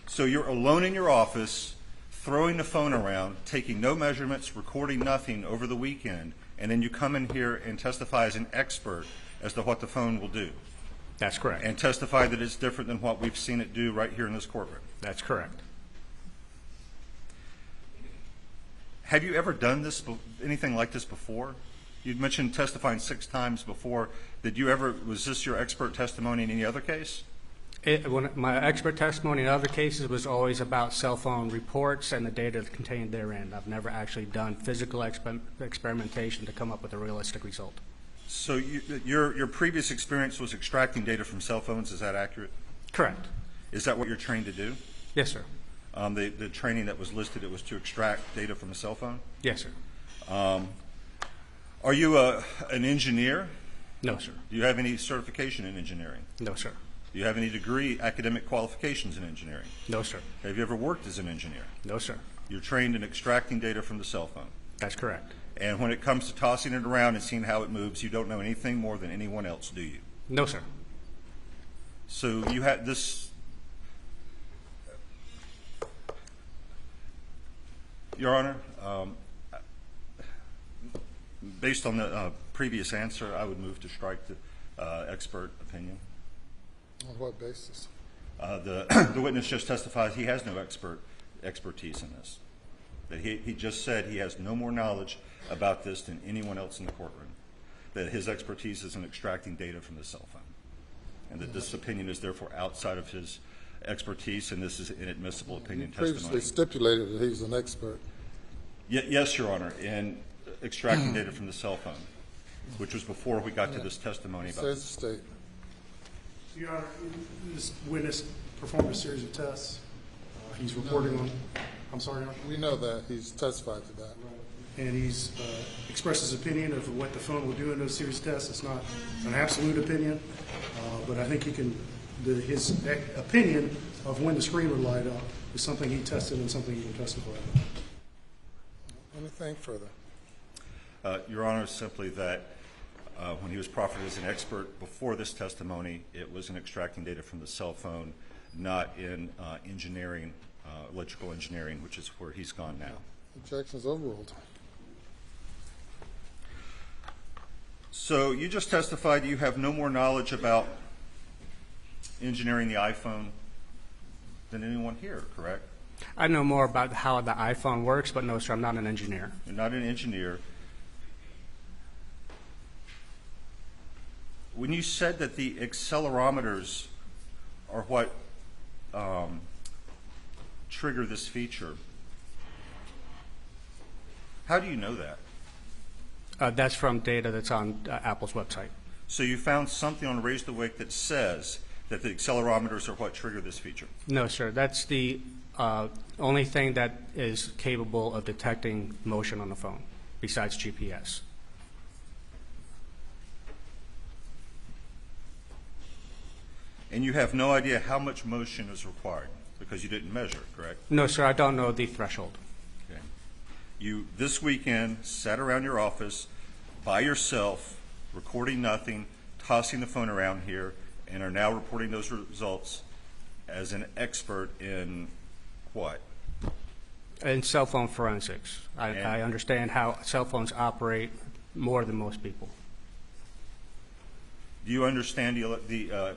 So you're alone in your office, throwing the phone around, taking no measurements, recording nothing over the weekend, and then you come in here and testify as an expert as to what the phone will do. That's correct. And testify that it's different than what we've seen it do right here in this courtroom. That's correct. Have you ever done this, anything like this before? You mentioned testifying 6 times before. Was this your expert testimony in any other case? My expert testimony in other cases was always about cell phone reports and the data contained therein. I've never actually done physical experimentation to come up with a realistic result. So your previous experience was extracting data from cell phones, is that accurate? Correct. Is that what you're trained to do? Yes, sir. The training that was listed, it was to extract data from a cell phone? Yes, sir. Are you an engineer? No, sir. Do you have any certification in engineering? No, sir. Do you have any degree, academic qualifications in engineering? No, sir. Have you ever worked as an engineer? No, sir. You're trained in extracting data from the cell phone. That's correct. And when it comes to tossing it around and seeing how it moves, you don't know anything more than anyone else, do you? No, sir. So you had this, Your Honor, based on the previous answer, I would move to strike the expert opinion. On what basis? The witness just testified he has no expertise in this. That he just said he has no more knowledge about this than anyone else in the courtroom. That his expertise is in extracting data from the cell phone. And that this opinion is therefore outside of his expertise, and this is inadmissible opinion testimony. Previously stipulated that he's an expert. Yes, Your Honor, in extracting data from the cell phone, which was before we got to this testimony about Says the state. Your Honor, this witness performed a series of tests. He's reporting on, I'm sorry, Your Honor? We know that. He's testified to that. And he's expressed his opinion of what the phone will do in those series of tests. It's not an absolute opinion, but I think his opinion of when the screen would light up is something he tested and something he can testify about. Anything further? Your Honor, simply that when he was proffered as an expert before this testimony, it was in extracting data from the cell phone, not in engineering, electrical engineering, which is where he's gone now. Objections overruled. So you just testified you have no more knowledge about engineering the iPhone than anyone here, correct? I know more about how the iPhone works, but no, sir, I'm not an engineer. You're not an engineer. When you said that the accelerometers are what trigger this feature, how do you know that? That's from data that's on Apple's website. So you found something on Raise the Wake that says that the accelerometers are what trigger this feature? No, sir. That's the only thing that is capable of detecting motion on the phone, besides GPS. And you have no idea how much motion is required because you didn't measure it, correct? No, sir. I don't know the threshold. Okay. You, this weekend, sat around your office by yourself, recording nothing, tossing the phone around here, and are now reporting those results as an expert in what? In cell phone forensics. I understand how cell phones operate more than most people. Do you understand the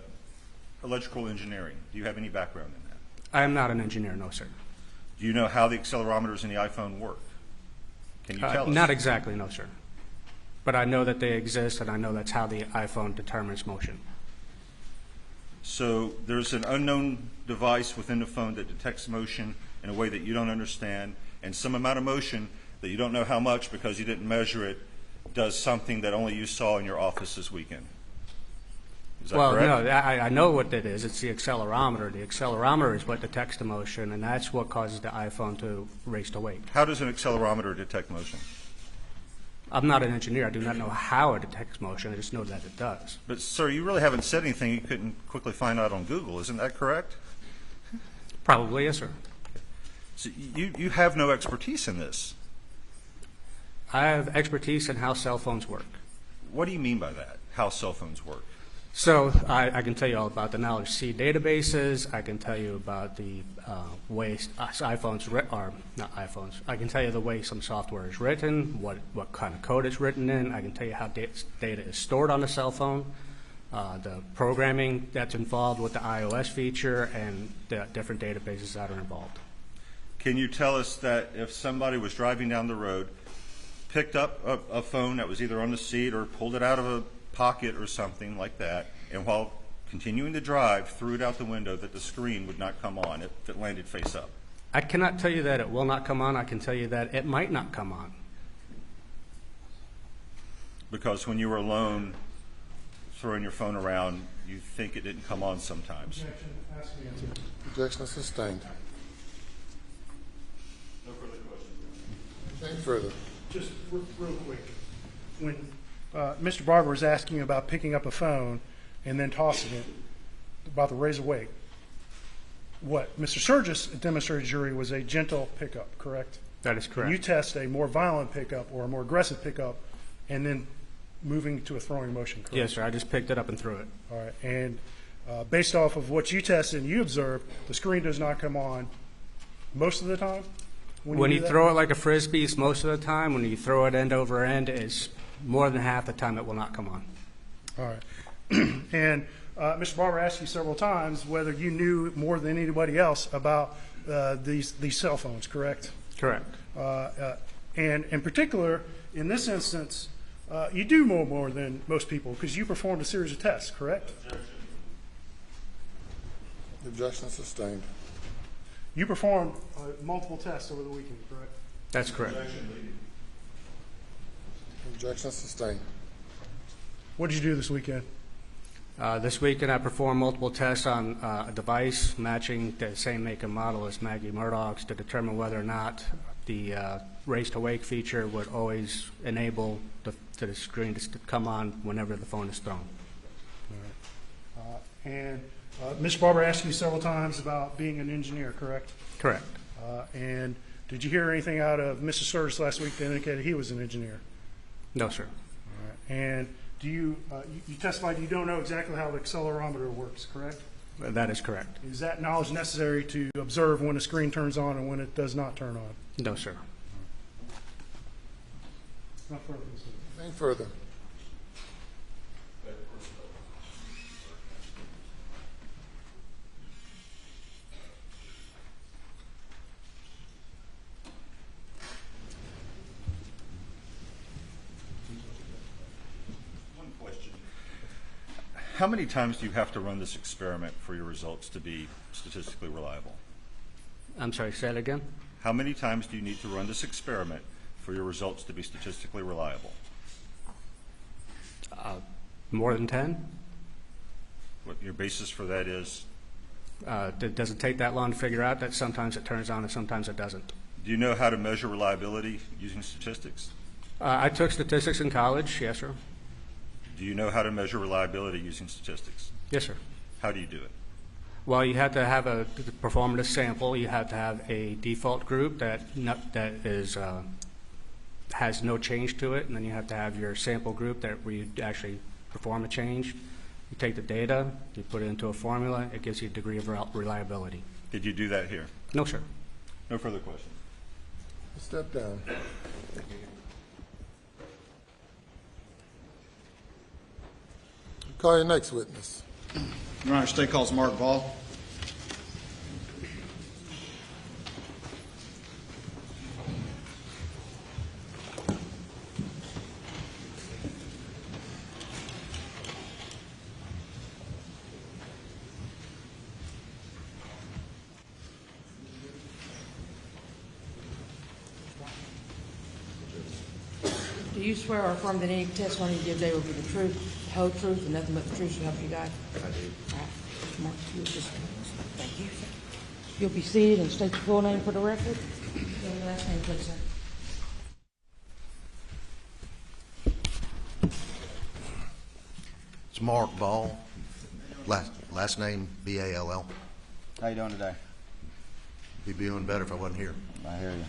electrical engineering? Do you have any background in that? I am not an engineer, no, sir. Do you know how the accelerometers in the iPhone work? Can you tell us? Not exactly, no, sir. But I know that they exist, and I know that's how the iPhone determines motion. So there's an unknown device within the phone that detects motion in a way that you don't understand, and some amount of motion that you don't know how much because you didn't measure it does something that only you saw in your office this weekend. Is that correct? No, I know what that is. It's the accelerometer. The accelerometer is what detects the motion, and that's what causes the iPhone to race to wake. How does an accelerometer detect motion? I'm not an engineer. I do not know how it detects motion. I just know that it does. But, sir, you really haven't said anything you couldn't quickly find out on Google. Isn't that correct? Probably, yes, sir. So you have no expertise in this. I have expertise in how cell phones work. What do you mean by that, how cell phones work? So I can tell you all about the knowledge C databases. I can tell you about the way iPhones are not iPhones. I can tell you the way some software is written, what kind of code it's written in. I can tell you how data is stored on a cell phone, the programming that's involved with the iOS feature, and the different databases that are involved. Can you tell us that if somebody was driving down the road, picked up a phone that was either on the seat or pulled it out of a pocket or something like that, and while continuing to drive, threw it out the window, that the screen would not come on if it landed face up? I cannot tell you that it will not come on. I can tell you that it might not come on. Because when you were alone throwing your phone around, you think it didn't come on sometimes. Objection is sustained. No further questions. Anything further? Just real quick. When Mr. Barber was asking about picking up a phone and then tossing it, about the raise awake, what Mr. Surgis demonstrated to jury was a gentle pickup, correct? That is correct. And you test a more violent pickup or a more aggressive pickup and then moving to a throwing motion, correct? Yes, sir. I just picked it up and threw it. All right. And based off of what you tested and you observed, the screen does not come on most of the time? When you throw it like a frisbee, it's most of the time. When you throw it end over end, it's more than half the time it will not come on. All right. And Mr. Barber asked you several times whether you knew more than anybody else about these cell phones, correct? Correct. And in particular, in this instance, you do know more than most people because you performed a series of tests, correct? Objection sustained. You performed multiple tests over the weekend, correct? That's correct. Objection sustained. What did you do this weekend? This weekend, I performed multiple tests on a device matching the same make and model as Maggie Murdaugh's to determine whether or not the race to wake feature would always enable the screen to come on whenever the phone is thrown. All right. And Mr. Barber asked you several times about being an engineer, correct? Correct. And did you hear anything out of Mr. Sturgis last week that indicated he was an engineer? No, sir. All right. And do you testified you don't know exactly how the accelerometer works, correct? That is correct. Is that knowledge necessary to observe when a screen turns on and when it does not turn on? No, sir. Not further. Anything further? One question. How many times do you have to run this experiment for your results to be statistically reliable? I'm sorry, say that again? How many times do you need to run this experiment for your results to be statistically reliable? More than 10? What your basis for that is? Does it take that long to figure out that sometimes it turns on and sometimes it doesn't? Do you know how to measure reliability using statistics? I took statistics in college, yes, sir. Do you know how to measure reliability using statistics? Yes, sir. How do you do it? Well, you have to have a performative sample. You have to have a default group that has no change to it, and then you have to have your sample group where you actually perform a change. You take the data, you put it into a formula, it gives you a degree of reliability. Did you do that here? No, sir. No further questions. Step down. Call your next witness. Your Honor, State calls Mark Ball. Do you swear or affirm that any testimony you give today will be the truth, the whole truth, and nothing but the truth, so help you God? I do. All right. Mr. Mark, you'll just, thank you. You'll be seated and state your full name for the record. Your last name, please, sir. It's Mark Ball. Last name B-A-L-L. How you doing today? Be doing better if I wasn't here. I hear you.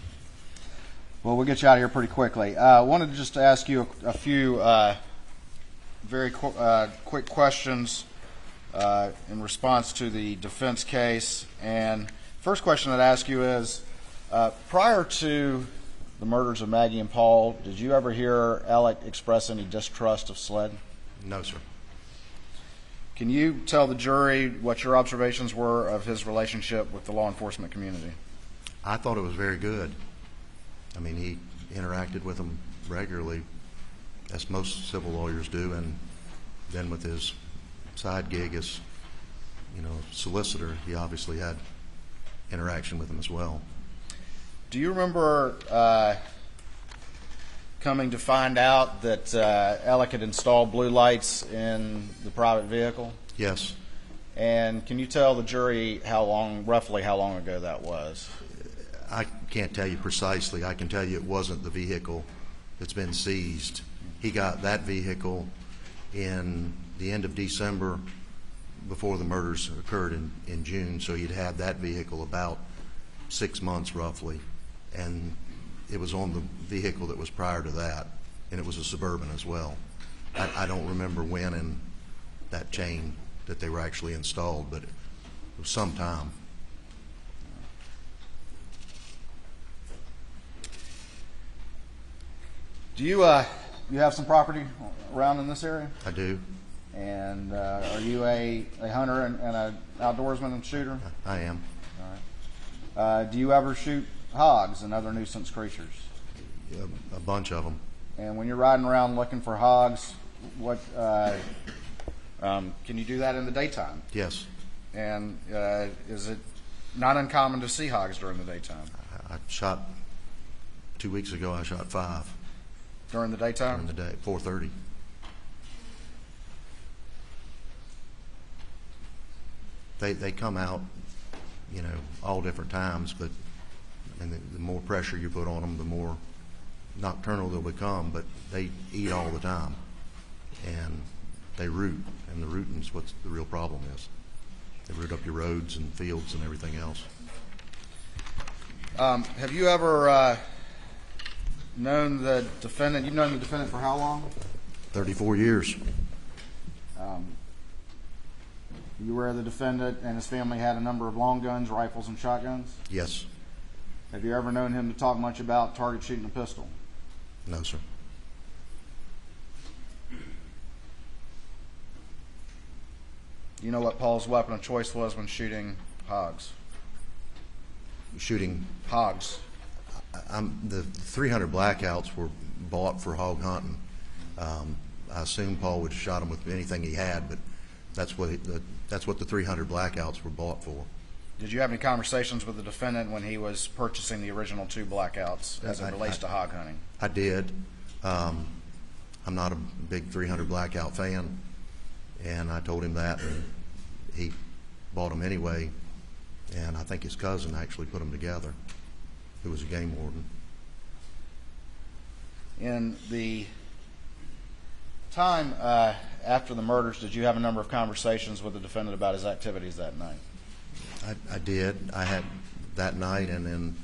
Well, we'll get you out of here pretty quickly. I wanted to just ask you a few very quick questions in response to the defense case. And first question I'd ask you is, prior to the murders of Maggie and Paul, did you ever hear Alec express any distrust of SLED? No, sir. Can you tell the jury what your observations were of his relationship with the law enforcement community? I thought it was very good. I mean, he interacted with them regularly, as most civil lawyers do, and then with his side gig as, solicitor, he obviously had interaction with them as well. Do you remember coming to find out that Alec had installed blue lights in the private vehicle? Yes. And can you tell the jury roughly how long ago that was? I can't tell you precisely. I can tell you it wasn't the vehicle that's been seized. He got that vehicle in the end of December before the murders occurred in June, so he'd had that vehicle about 6 months roughly. And it was on the vehicle that was prior to that, and it was a Suburban as well. I don't remember when in that chain that they were actually installed, but it was some time. Do you have some property around in this area? I do. And are you a hunter and an outdoorsman and shooter? I am. All right. Do you ever shoot hogs and other nuisance creatures? A bunch of them. And when you're riding around looking for hogs, what can you do that in the daytime? Yes. And is it not uncommon to see hogs during the daytime? I shot 2 weeks ago. I shot 5. During the daytime? During the day, 4:30. They come out, all different times, but the more pressure you put on them, the more nocturnal they'll become. But they eat all the time, and they root, and the rooting's what the real problem is. They root up your roads and fields and everything else. Have you ever known the defendant? You've known the defendant for how long? 34 years. You aware the defendant and his family had a number of long guns, rifles, and shotguns? Yes. Have you ever known him to talk much about target shooting a pistol? No, sir. Do you know what Paul's weapon of choice was when shooting hogs? Shooting hogs. The 300 blackouts were bought for hog hunting. I assume Paul would have shot them with anything he had, but that's what the 300 blackouts were bought for. Did you have any conversations with the defendant when he was purchasing the original 2 blackouts as it relates to hog hunting? I did. I'm not a big 300 blackout fan, and I told him that, and he bought them anyway, and I think his cousin actually put them together, who was a game warden. In the time after the murders, did you have a number of conversations with the defendant about his activities that night? I did. I had that night and in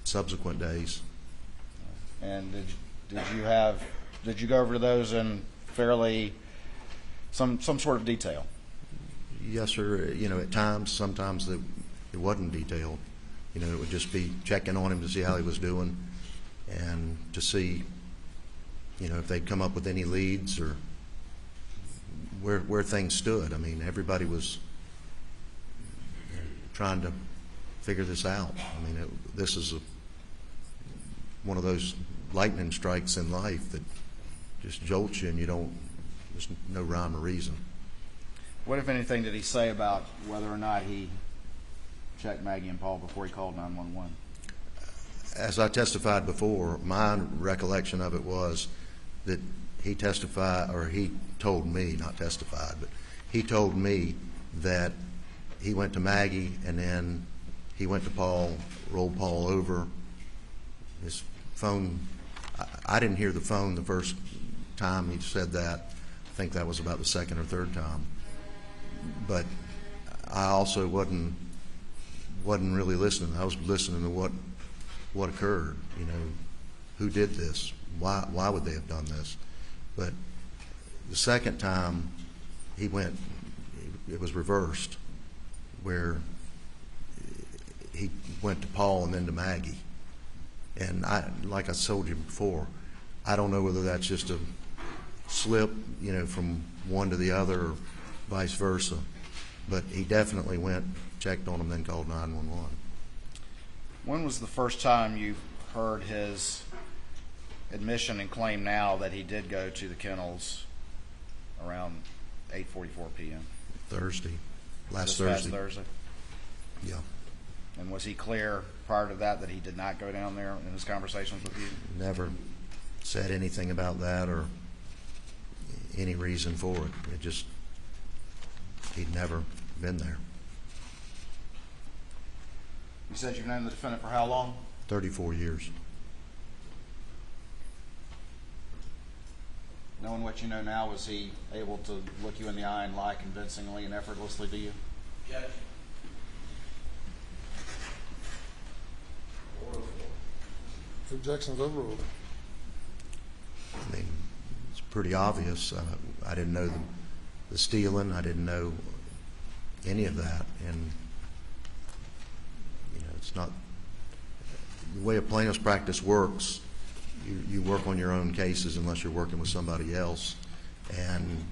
subsequent days. And did you go over those in fairly some sort of detail? Yes, sir. At times, sometimes it wasn't detailed. It would just be checking on him to see how he was doing and to see, if they'd come up with any leads or where things stood. I mean, everybody was trying to figure this out. I mean, this is one of those lightning strikes in life that just jolts you, and there's no rhyme or reason. What, if anything, did he say about whether or not he checked Maggie and Paul before he called 911? As I testified before, my recollection of it was that he testified, or he told me, not testified, but he told me that he went to Maggie and then he went to Paul, rolled Paul over. His phone, I didn't hear the phone the first time he said that. I think that was about the second or third time. But I also wasn't really listening. I was listening to what occurred. You know, who did this? Why would they have done this? But the second time he went, it was reversed, where he went to Paul and then to Maggie. And like I told you before, I don't know whether that's just a slip, you know, from one to the other or vice versa. But he definitely went, checked on him, then called 911. When was the first time you heard his admission and claim now that he did go to the kennels around 8:44 p.m.? Thursday. Last Thursday? Yeah. And was he clear prior to that he did not go down there in his conversations with you? Never said anything about that or any reason for it. It just, he'd never been there. You said you've known the defendant for how long? 34 years. Knowing what you know now, was he able to look you in the eye and lie convincingly and effortlessly to you? Yes. Objections overruled. I mean, it's pretty obvious. I didn't know the stealing. I didn't know any of that. And, you know, it's not the way a plaintiff's practice works. You work on your own cases unless you're working with somebody else. And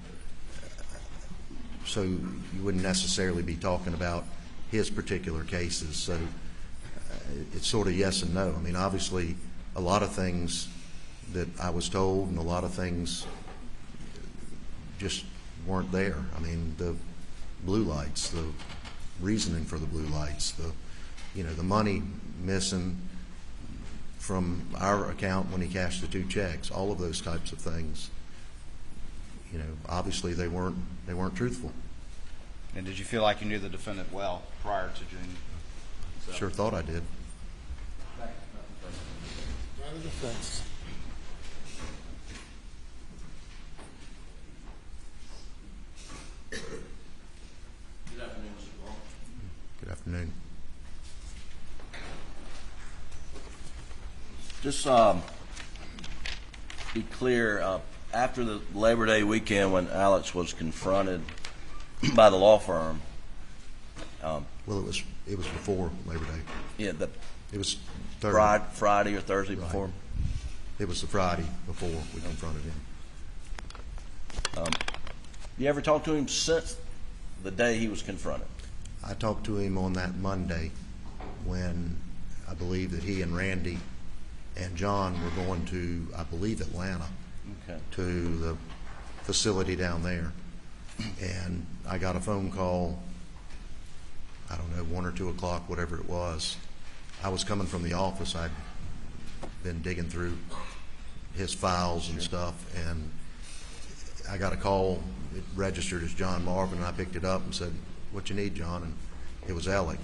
so you wouldn't necessarily be talking about his particular cases. So it's sort of yes and no. I mean, obviously, a lot of things that I was told and a lot of things just weren't there. I mean, the blue lights, the reasoning for the blue lights, the money missing from our account when he cashed the 2 checks, all of those types of things. You know, obviously they weren't truthful. And did you feel like you knew the defendant well prior to June? Sure thought I did. Defense. Good afternoon, Mr. Wall. Good afternoon. Just be clear, after the Labor Day weekend when Alex was confronted by the law firm. Well, it was before Labor Day. Yeah, it was Thursday. Friday or Thursday Right. before? It was the Friday before we confronted him. You ever talked to him since the day he was confronted? I talked to him on that Monday when I believe that he and Randy and John were going to, I believe, Atlanta, to the facility down there. And I got a phone call, I don't know, 1 or 2 o'clock, whatever it was. I was coming from the office. I'd been digging through his files and stuff, and I got a call. It registered as John Marvin, and I picked it up and said, "What you need, John?" And it was Alec.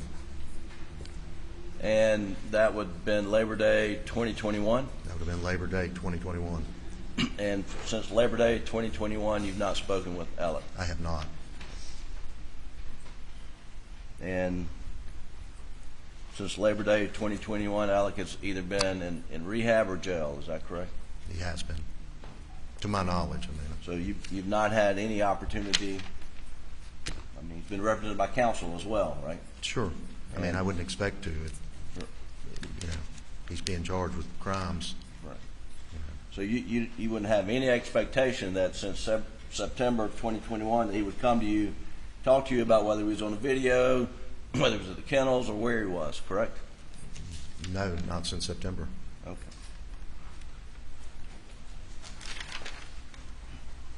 And that would have been Labor Day 2021? That would have been Labor Day 2021. And since Labor Day 2021, you've not spoken with Alec? I have not. And since Labor Day 2021, Alec has either been in rehab or jail. Is that correct? He has been, to my knowledge. I mean, so you've not had any opportunity. I mean, he's been represented by counsel as well, right? Sure. I mean, I wouldn't expect to. You know, he's being charged with crimes. Right. So you wouldn't have any expectation that since September 2021 that he would come to you, talk to you about whether he was on a video, whether he was at the kennels, or where he was, correct? No, not since September. Okay.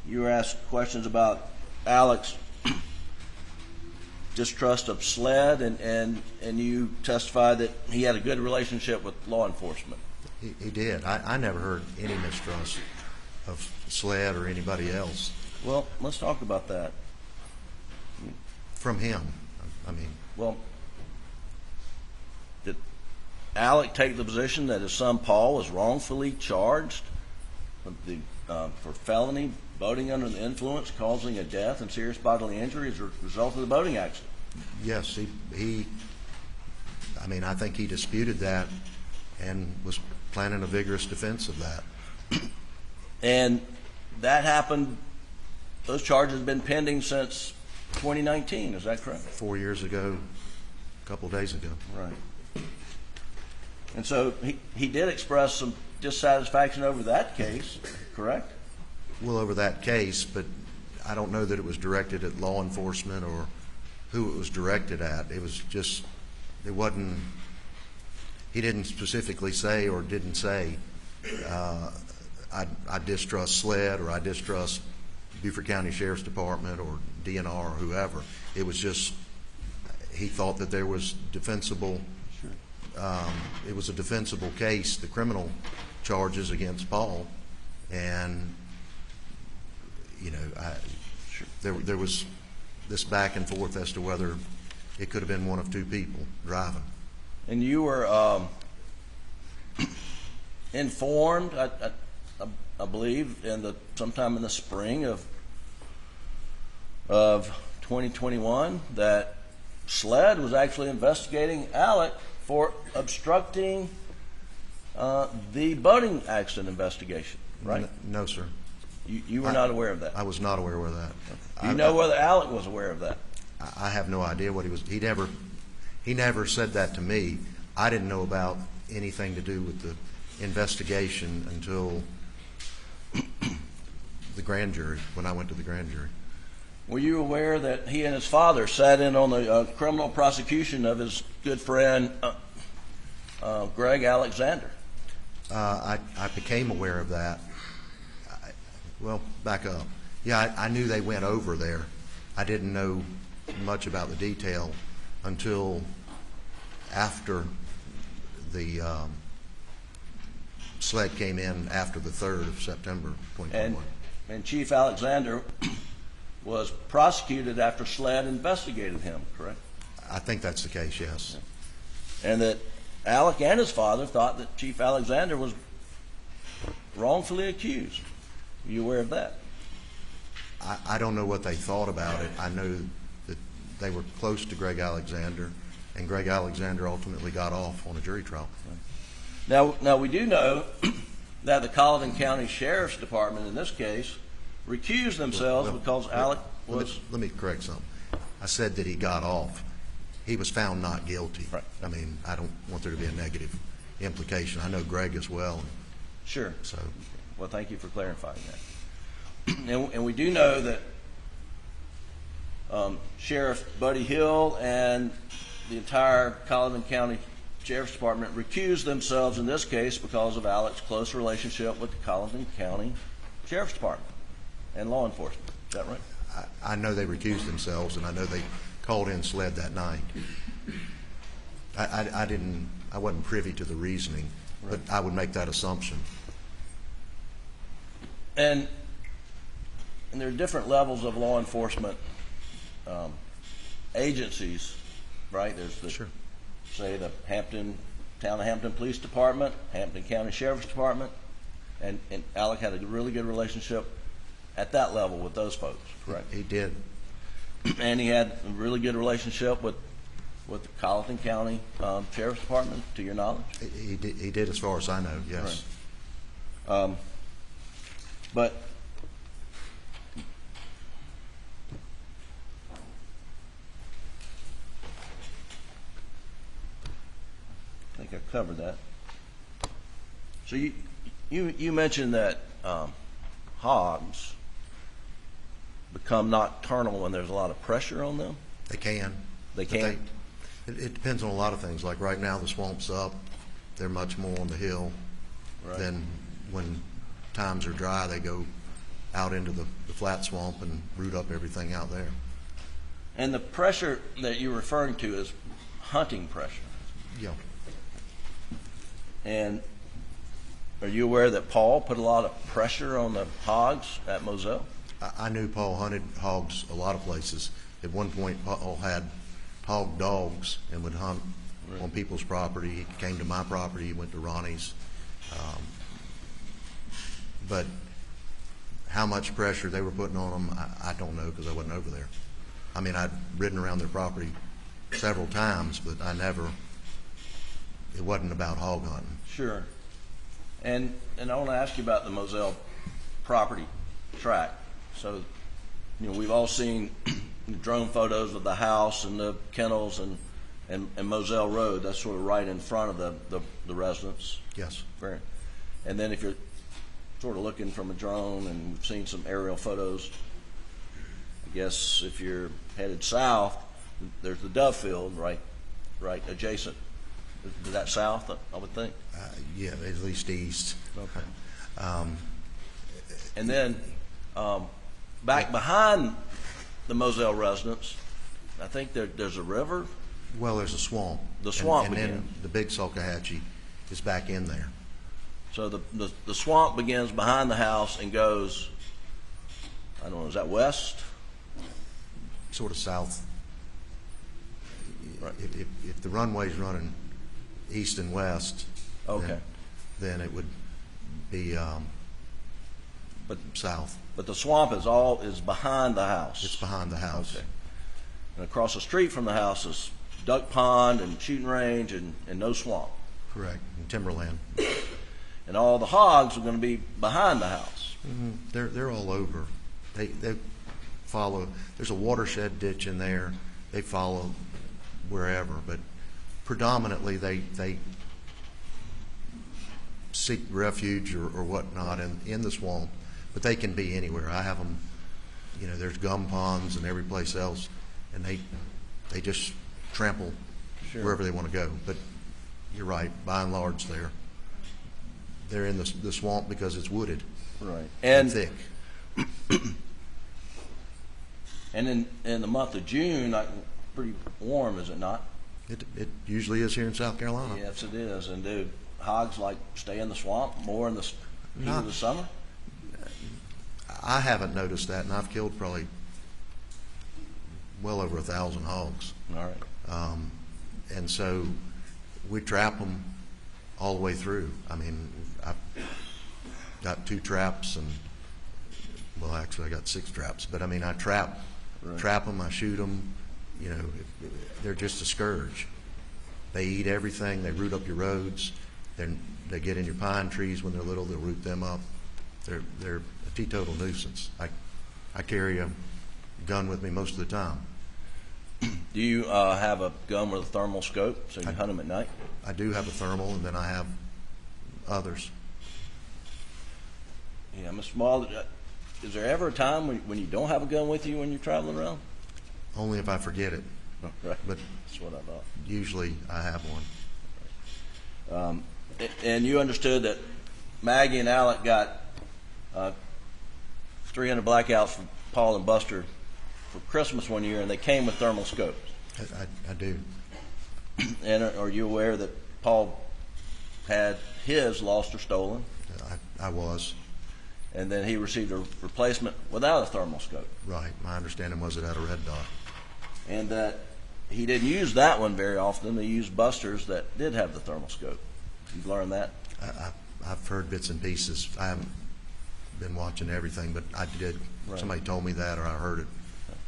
You were asked questions about Alex distrust of SLED, and you testified that he had a good relationship with law enforcement. He did. I never heard any mistrust of SLED or anybody else. Well, let's talk about that. From him, I mean. Well, did Alec take the position that his son Paul was wrongfully charged for felony boating under the influence causing a death and serious bodily injury as a result of the boating accident? Yes, I mean, I think he disputed that and was planning a vigorous defense of that. And that happened, those charges have been pending since 2019, is that correct? 4 years ago, a couple of days ago. Right. And so he did express some dissatisfaction over that case, correct? Well, over that case, but I don't know that it was directed at law enforcement or who it was directed at. It was just, it wasn't, he didn't specifically say or didn't say, I distrust SLED or I distrust Beaufort County Sheriff's Department or DNR or whoever. It was just, he thought that there was defensible, it was a defensible case, the criminal charges against Paul, and you know, there was this back and forth as to whether it could have been one of two people driving. And you were informed, I believe, sometime in the spring of 2021 that SLED was actually investigating Alec for obstructing the boating accident investigation, right? No, sir. You were not aware of that? I was not aware of that. Do you know whether Alec was aware of that? I have no idea what he was. He never said that to me. I didn't know about anything to do with the investigation until the grand jury, when I went to the grand jury. Were you aware that he and his father sat in on the criminal prosecution of his good friend Greg Alexander? I became aware of that. Well, back up. Yeah, I knew they went over there. I didn't know much about the detail until after the SLED came in after the 3rd of September 2021. And Chief Alexander was prosecuted after SLED investigated him, correct? I think that's the case, yes. And that Alec and his father thought that Chief Alexander was wrongfully accused. Are you aware of that? I don't know what they thought about it. I know that they were close to Greg Alexander, and Greg Alexander ultimately got off on a jury trial. Now we do know that the Colleton County Sheriff's Department in this case recused themselves because Alec was... Let me correct something. I said that he got off. He was found not guilty. Right. I mean, I don't want there to be a negative implication. I know Greg as well. Sure. So, well, thank you for clarifying that. And we do know that Sheriff Buddy Hill and the entire Colleton County Sheriff's Department recused themselves in this case because of Alec's close relationship with the Colleton County Sheriff's Department and law enforcement. Is that right? I know they recused themselves, and I know they called in SLED that night. I wasn't privy to the reasoning, but I would make that assumption. And there are different levels of law enforcement agencies, right? There's the, sure. Say, the Town of Hampton Police Department, Hampton County Sheriff's Department, and Alec had a really good relationship at that level with those folks, correct? He did. And he had a really good relationship with the Colleton County Sheriff's Department, to your knowledge? He did as far as I know, yes. Right. But I think I covered that. So you mentioned that Hobbs become nocturnal when there's a lot of pressure on them? They can. They But can? It depends on a lot of things. Like right now, the swamp's up. They're much more on the hill. Right. Then when times are dry, they go out into the flat swamp and root up everything out there. And the pressure that you're referring to is hunting pressure. Yeah. And are you aware that Paul put a lot of pressure on the hogs at Moselle? I knew Paul hunted hogs a lot of places. At one point, Paul had hog dogs and would hunt on people's property. He came to my property. He went to Ronnie's. But how much pressure they were putting on them, I don't know because I wasn't over there. I mean, I'd ridden around their property several times, but it wasn't about hog hunting. Sure. And I want to ask you about the Moselle property tract. So, we've all seen drone photos of the house and the kennels and Moselle Road. That's sort of right in front of the residence. Yes. And then if you're sort of looking from a drone, and we've seen some aerial photos, I guess if you're headed south, there's the Dove Field right adjacent. Is that south, I would think? Yeah, at least east. Okay. And then back behind the Moselle residence, I think there's a river. Well, there's a swamp. The swamp and then begins. the big Salkehatchie is back in there. So the swamp begins behind the house and goes, I don't know, is that west? Sort of south. Right. If the runway's running east and west, Okay. then it would be south. But the swamp is behind the house. It's behind the house. Okay. And across the street from the house is duck pond and shooting range and no swamp. Correct. And timberland. And all the hogs are going to be behind the house. Mm-hmm. They're all over. They follow. There's a watershed ditch in there. They follow wherever, but predominantly they seek refuge or whatnot in the swamp. But they can be anywhere. I have them. There's gum ponds and every place else, and they just trample wherever they want to go. But you're right. By and large, they're in the swamp because it's wooded, right, and thick. And in the month of June, pretty warm, is it not? It usually is here in South Carolina. Yes, it is. And do hogs stay in the swamp more in the heat of the summer? I haven't noticed that, and I've killed probably well over 1,000 hogs. All right. And so we trap them all the way through. I mean, I've got 2 traps, well, actually I got 6 traps. But I mean, I trap them, I shoot them. They're just a scourge. They eat everything. They root up your roads. They get in your pine trees when they're little. They'll root them up. They're a teetotal nuisance. I carry a gun with me most of the time. Do you have a gun with a thermal scope, so you hunt them at night? I do have a thermal, and then I have others. Yeah, Mr. Mall, is there ever a time when you don't have a gun with you when you're traveling around? Only if I forget it. Oh, right. But that's what I thought. Usually I have one. And you understood that Maggie and Alex got 300 blackouts from Paul and Buster for Christmas one year, and they came with thermal scopes. I do. And are you aware that Paul had his lost or stolen? I was. And then he received a replacement without a thermal scope. Right. My understanding was it had a red dot. And that he didn't use that one very often. He used Buster's that did have the thermal scope. You've learned that? I've heard bits and pieces. I haven't been watching everything, but I did. Right. Somebody told me that, or I heard it,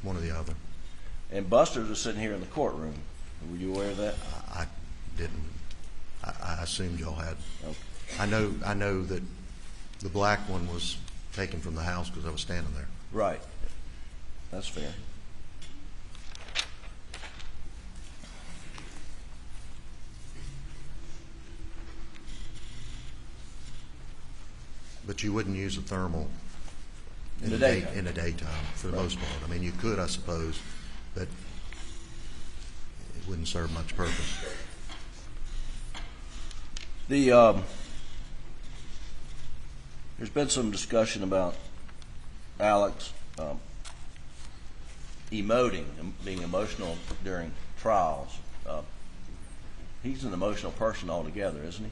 one or the other. And Buster's was sitting here in the courtroom. Were you aware of that? I didn't. I assumed y'all had. Okay. I know that the black one was taken from the house because I was standing there. Right. That's fair. But you wouldn't use a thermal In the daytime? In the daytime, for the most part. I mean, you could, I suppose, but it wouldn't serve much purpose. There's been some discussion about Alex emoting and being emotional during trials. He's an emotional person altogether, isn't he?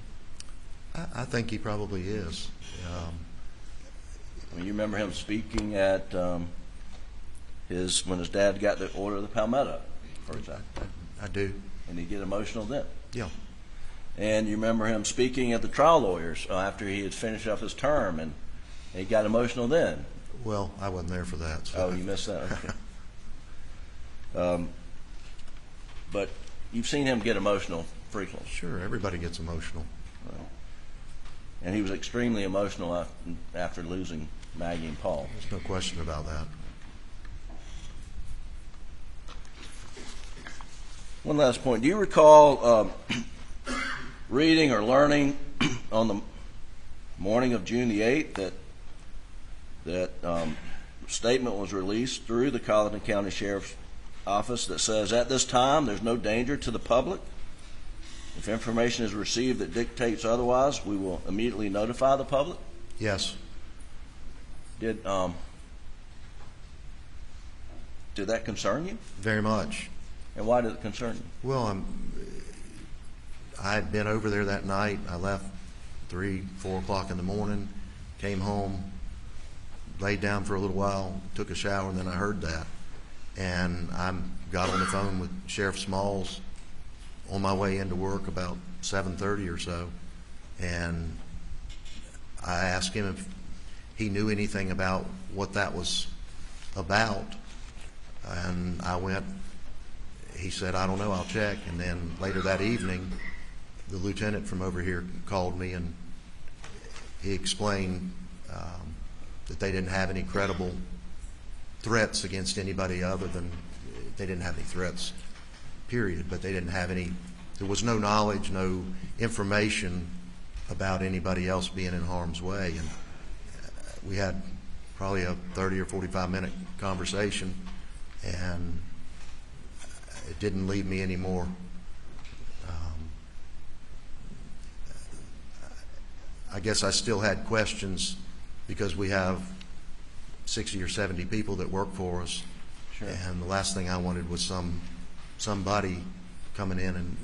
I think he probably is. I mean, you remember him speaking at when his dad got the order of the Palmetto, for example. I do. And he'd get emotional then. Yeah. And you remember him speaking at the trial lawyers after he had finished up his term, and he got emotional then. Well, I wasn't there for that. So. Oh, you missed that. Okay. But you've seen him get emotional frequently. Sure, everybody gets emotional. Well, and he was extremely emotional after losing Maggie and Paul. There's no question about that. One last point. Do you recall reading or learning on the morning of June the 8th that statement was released through the Colleton County Sheriff's Office that says, at this time, there's no danger to the public. If information is received that dictates otherwise, we will immediately notify the public? Yes. Did that concern you? Very much. And why did it concern you? Well, I had been over there that night. I left 3, 4 o'clock in the morning, came home, laid down for a little while, took a shower, and then I heard that. And I got on the phone with Sheriff Smalls on my way into work about 7:30 or so, and I asked him if he knew anything about what that was about, and he said, I don't know, I'll check. And then later that evening, the lieutenant from over here called me, and he explained that they didn't have any credible threats against anybody other than, they didn't have any threats, period, but they didn't have any, there was no knowledge, no information about anybody else being in harm's way. And we had probably a 30 or 45-minute conversation, and it didn't leave me any more I guess I still had questions because we have 60 or 70 people that work for us. Sure. And the last thing I wanted was somebody coming in and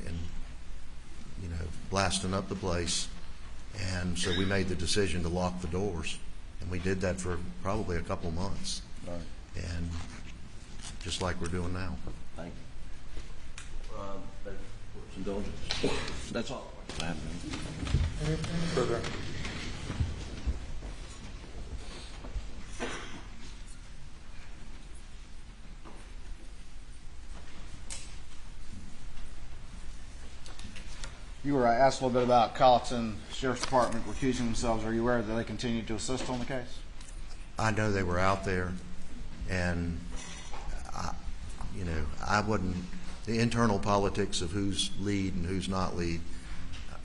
blasting up the place. And so we made the decision to lock the doors, and we did that for probably a couple months. Right. And just like we're doing now. Thank you. Indulgence. That's all I have. Further. You were asked a little bit about Colleton Sheriff's Department recusing themselves. Are you aware that they continue to assist on the case? I know they were out there, and I wouldn't. The internal politics of who's lead and who's not lead.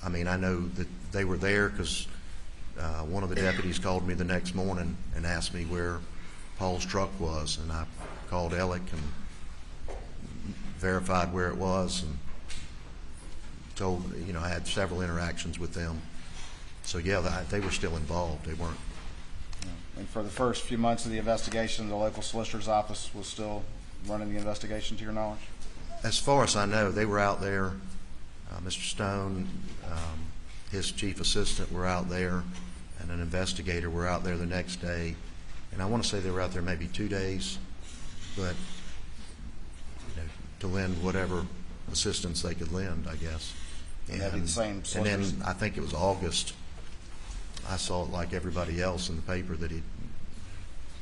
I mean, I know that they were there because one of the deputies called me the next morning and asked me where Paul's truck was, and I called Alec and verified where it was, and told I had several interactions with them. So yeah, they were still involved. They weren't. And for the first few months of the investigation, the local solicitor's office was still running the investigation, to your knowledge? As far as I know, they were out there. Mr. Stone, his chief assistant were out there, and an investigator were out there the next day. And I want to say they were out there maybe 2 days, but to lend whatever assistance they could lend, I guess. And that'd be the same and solicitors? then I think it was August. I saw it like everybody else in the paper that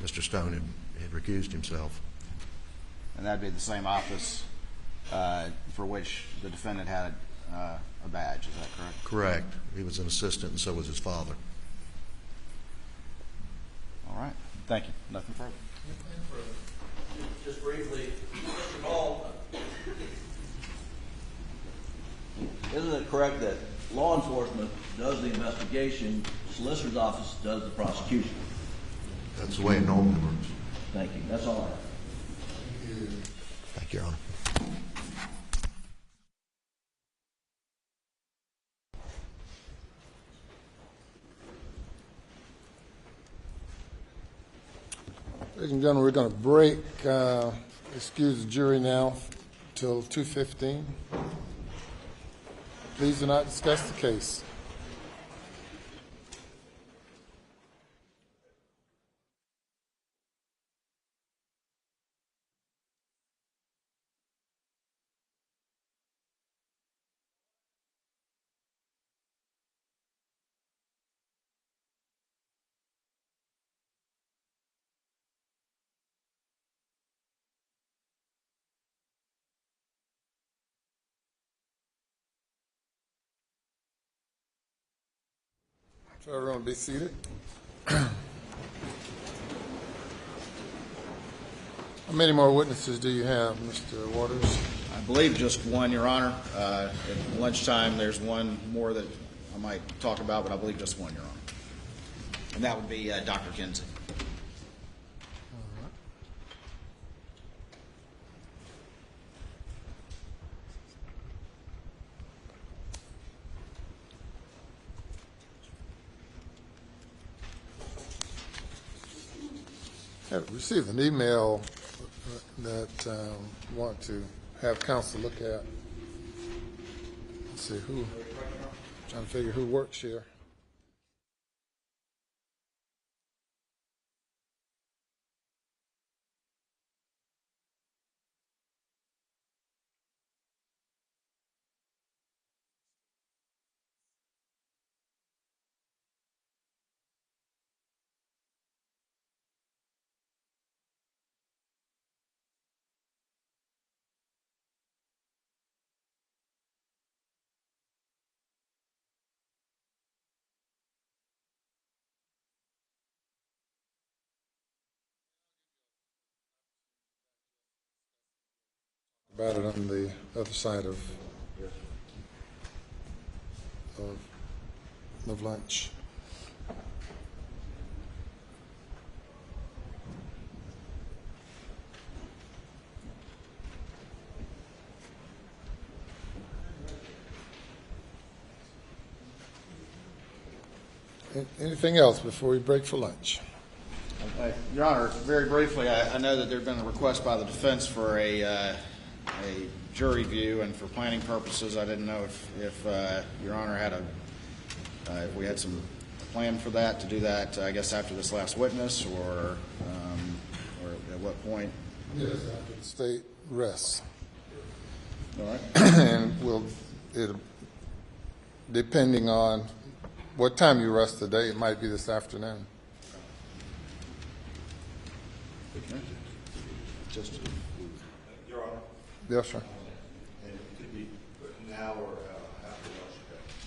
Mr. Stone had recused himself. And that'd be the same office for which the defendant had a badge, is that correct? Correct. He was an assistant, and so was his father. All right. Thank you. Nothing further. Just briefly, Mr. Ball, isn't it correct that law enforcement does the investigation, solicitor's office does the prosecution? That's the way it normally works. Thank you. That's all I have. Thank you, Your Honor. Ladies and gentlemen, we're going to break, excuse the jury now, till 2:15. Please do not discuss the case. So everyone be seated. How many more witnesses do you have, Mr. Waters? I believe just one, Your Honor. At lunchtime, there's one more that I might talk about, but I believe just one, Your Honor. And that would be Dr. Kinsey. I received an email that I want to have counsel look at. Let's see who, trying to figure who works here. About it on the other side of lunch. Anything else before we break for lunch? Your Honor, very briefly, I know that there had been a request by the defense for a jury view, and for planning purposes, I didn't know if Your Honor had if we had some plan for that, to do that, I guess, after this last witness, or at what point? Yes, after the state rests. All right. And depending on what time you rest today, it might be this afternoon. Just, Your Honor. Yes, sir. And it could be now or after lunch,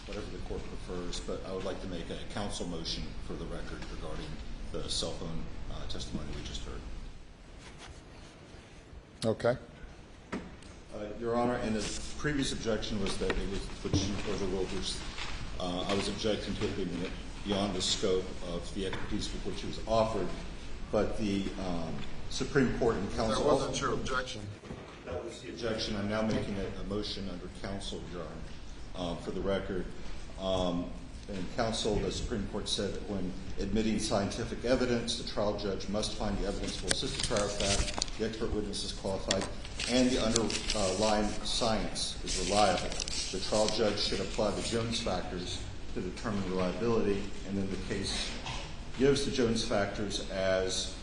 whatever the court prefers, but I would like to make a counsel motion for the record regarding the cell phone testimony we just heard. Okay. Your Honor, and the previous objection was that it was, which you overruled, which I was objecting to it being beyond the scope of the expertise with which it was offered, but the Supreme Court and counsel... That wasn't your objection. That was the objection. I'm now making a motion under counsel, Your Honor, for the record. And counsel, the Supreme Court said that when admitting scientific evidence, the trial judge must find the evidence will assist the trial fact, the expert witness is qualified, and the underlying science is reliable. The trial judge should apply the Jones factors to determine reliability, and then the case gives the Jones factors as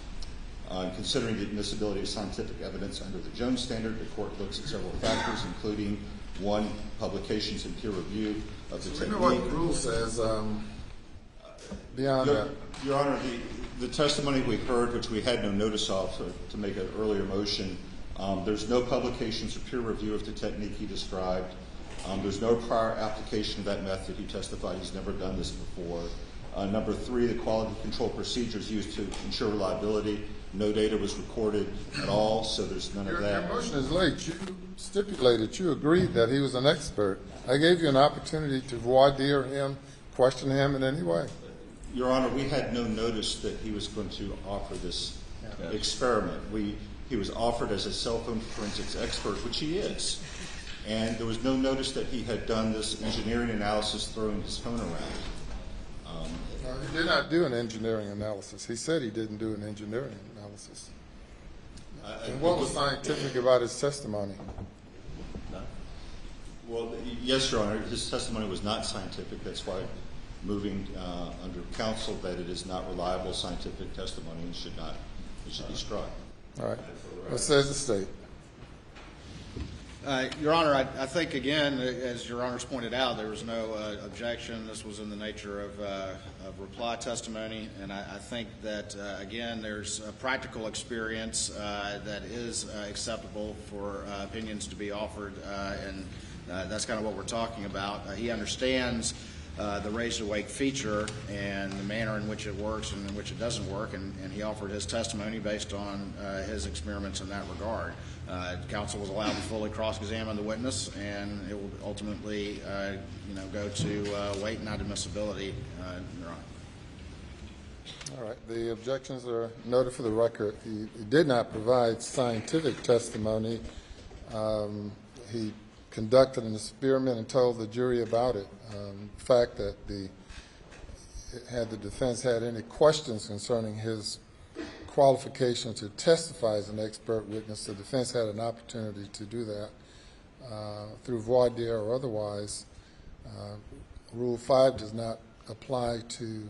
considering the admissibility of scientific evidence under the Jones standard. The court looks at several factors, including one, publications and peer review of the technique. Remember what the rule says beyond that? Your Honor, the testimony we heard, which we had no notice of to make an earlier motion, there's no publications or peer review of the technique he described. There's no prior application of that method. He testified he's never done this before. Number three, the quality control procedures used to ensure reliability. No data was recorded at all, so there's none of that. Your motion is late. You stipulated, you agreed that he was an expert. I gave you an opportunity to voir dire him, question him in any way. Your Honor, we had no notice that he was going to offer this experiment. He was offered as a cell phone forensics expert, which he is. And there was no notice that he had done this engineering analysis throwing his phone around. He did not do an engineering analysis. He said he didn't do an engineering analysis. And what was scientific about his testimony? Well, yes, Your Honor, his testimony was not scientific. That's why moving under counsel that it is not reliable scientific testimony and should be struck. All right. What says the state? Your Honor, I think, again, as Your Honor's pointed out, there was no objection. This was in the nature of reply testimony, and I think that, again, there's a practical experience that is acceptable for opinions to be offered, and that's kind of what we're talking about. He understands the raise-to-wake feature and the manner in which it works and in which it doesn't work, and he offered his testimony based on his experiments in that regard. Counsel was allowed to fully cross-examine the witness, and it will ultimately, go to weight and not-admissibility, Your Honor. All right. The objections are noted for the record. He did not provide scientific testimony. He conducted an experiment and told the jury about it. The fact that had the defense had any questions concerning his qualification to testify as an expert witness, the defense had an opportunity to do that through voir dire or otherwise. Rule 5 does not apply to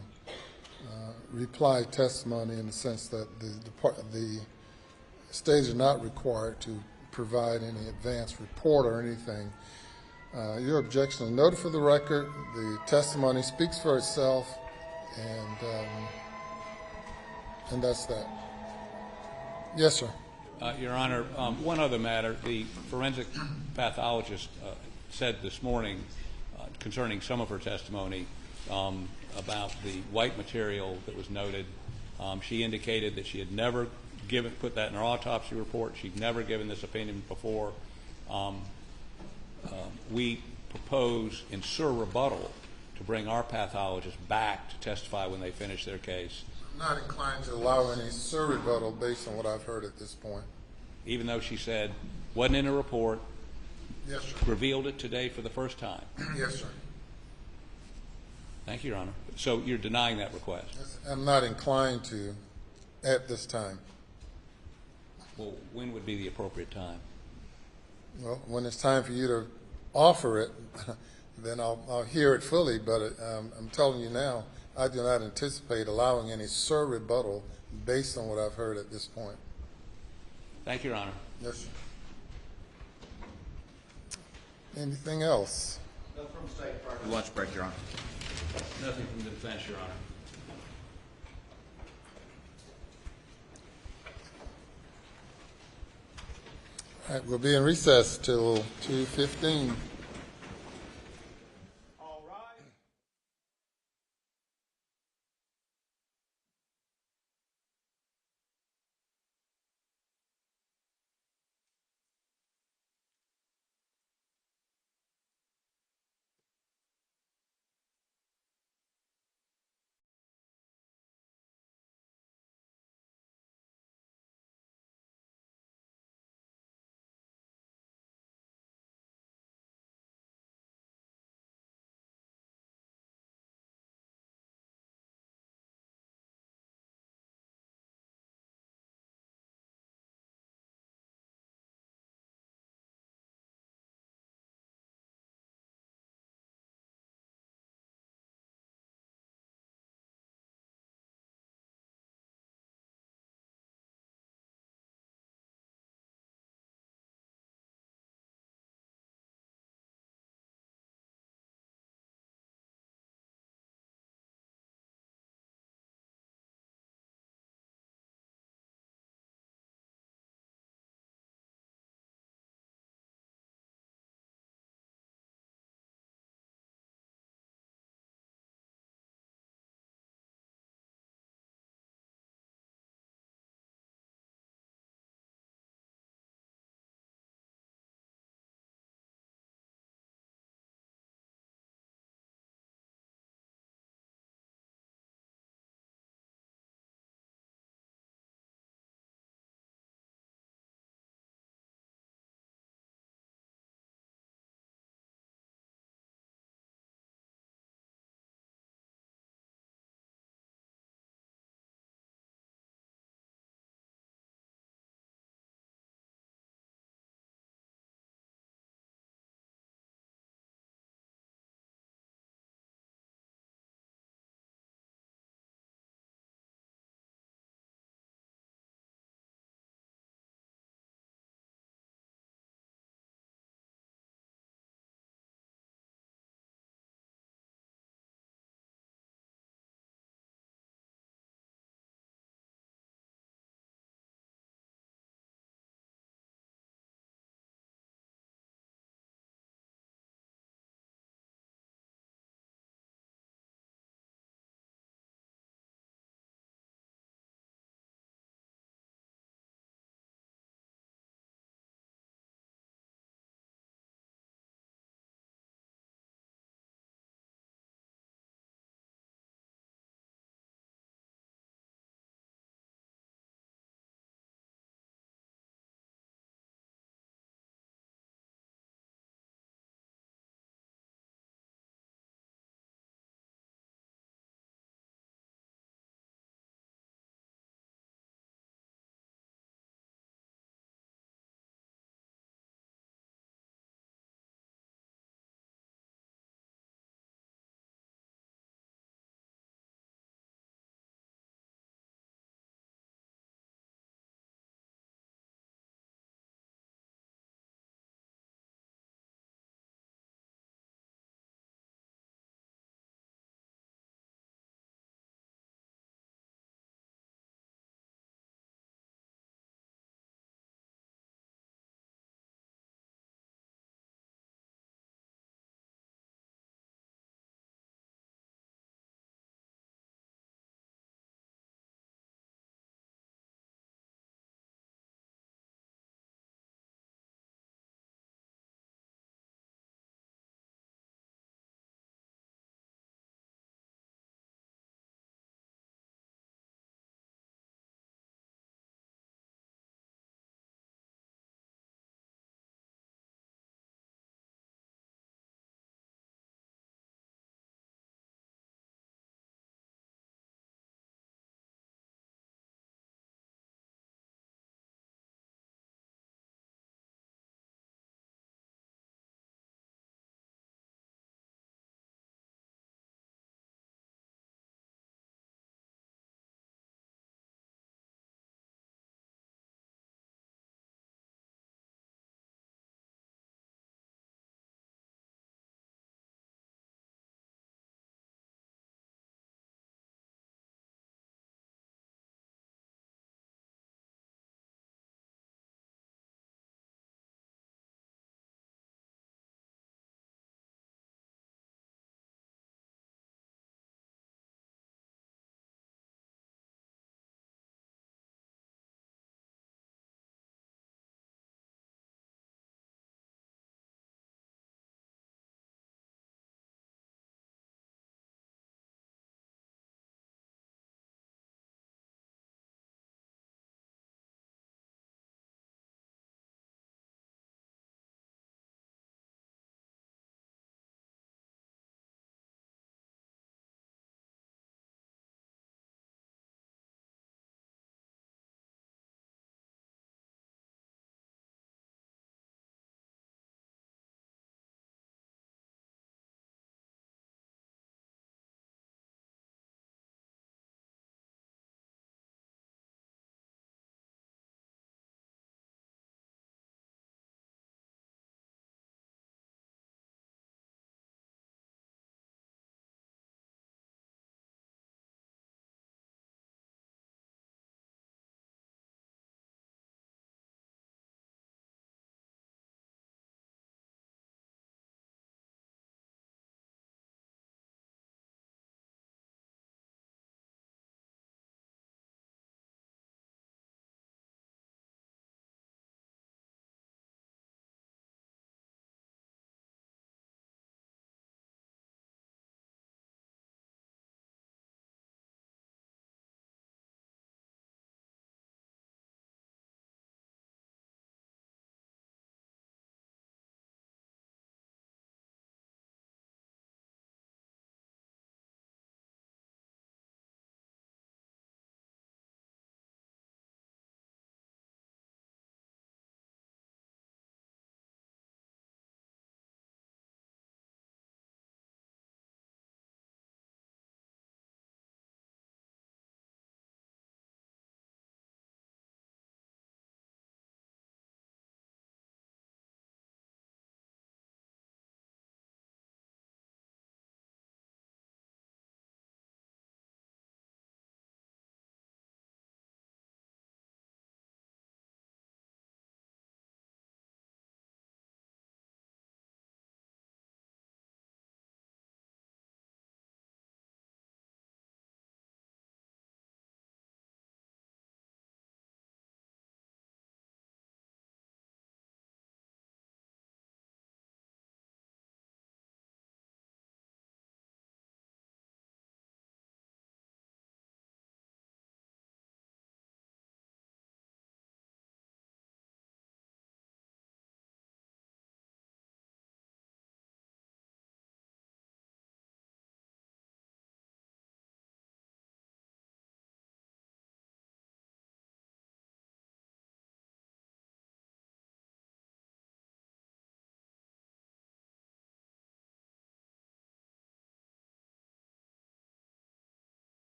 reply testimony in the sense that the state is not required to provide any advance report or anything. Your objection is noted for the record. The testimony speaks for itself, and that's that. Yes, sir. Your Honor, one other matter. The forensic pathologist said this morning concerning some of her testimony about the white material that was noted. She indicated that she had never put that in her autopsy report. She'd never given this opinion before. We propose in rebuttal to bring our pathologist back to testify when they finish their case. I'm not inclined to allow any rebuttal based on what I've heard at this point. Even though she said wasn't in a report, yes, sir. Revealed it today for the first time. Yes, sir. Thank you, Your Honor. So you're denying that request? Yes, I'm not inclined to at this time. Well, when would be the appropriate time? Well, when it's time for you to offer it, then I'll hear it fully, but I'm telling you now, I do not anticipate allowing any rebuttal based on what I've heard at this point. Thank you, Your Honor. Yes, sir. Anything else? No, from state prior to lunch break, Your Honor. Nothing from the defense, Your Honor. All right, we'll be in recess till 2:15.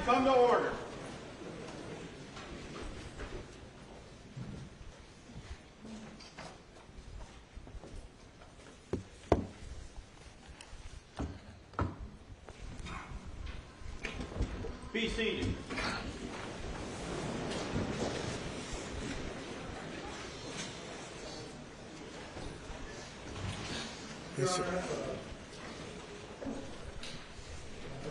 come to order. Be seated. Yes, sir.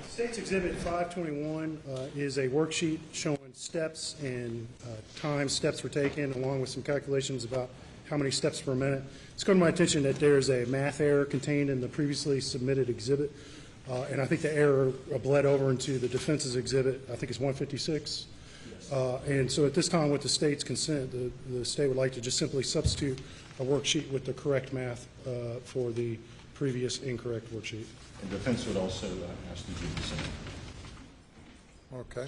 State's Exhibit 521 is a worksheet showing steps and time steps were taken, along with some calculations about how many steps per minute. It's come to my attention that there's a math error contained in the previously submitted exhibit, and I think the error bled over into the defense's exhibit. I think it's 156. And so at this time, with the state's consent, the state would like to just simply substitute a worksheet with the correct math for the previous incorrect worksheet. And defense would also ask you to do the same. Okay.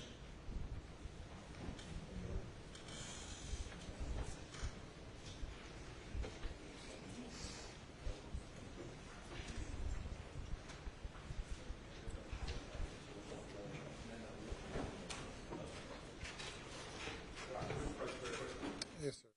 Yes, sir.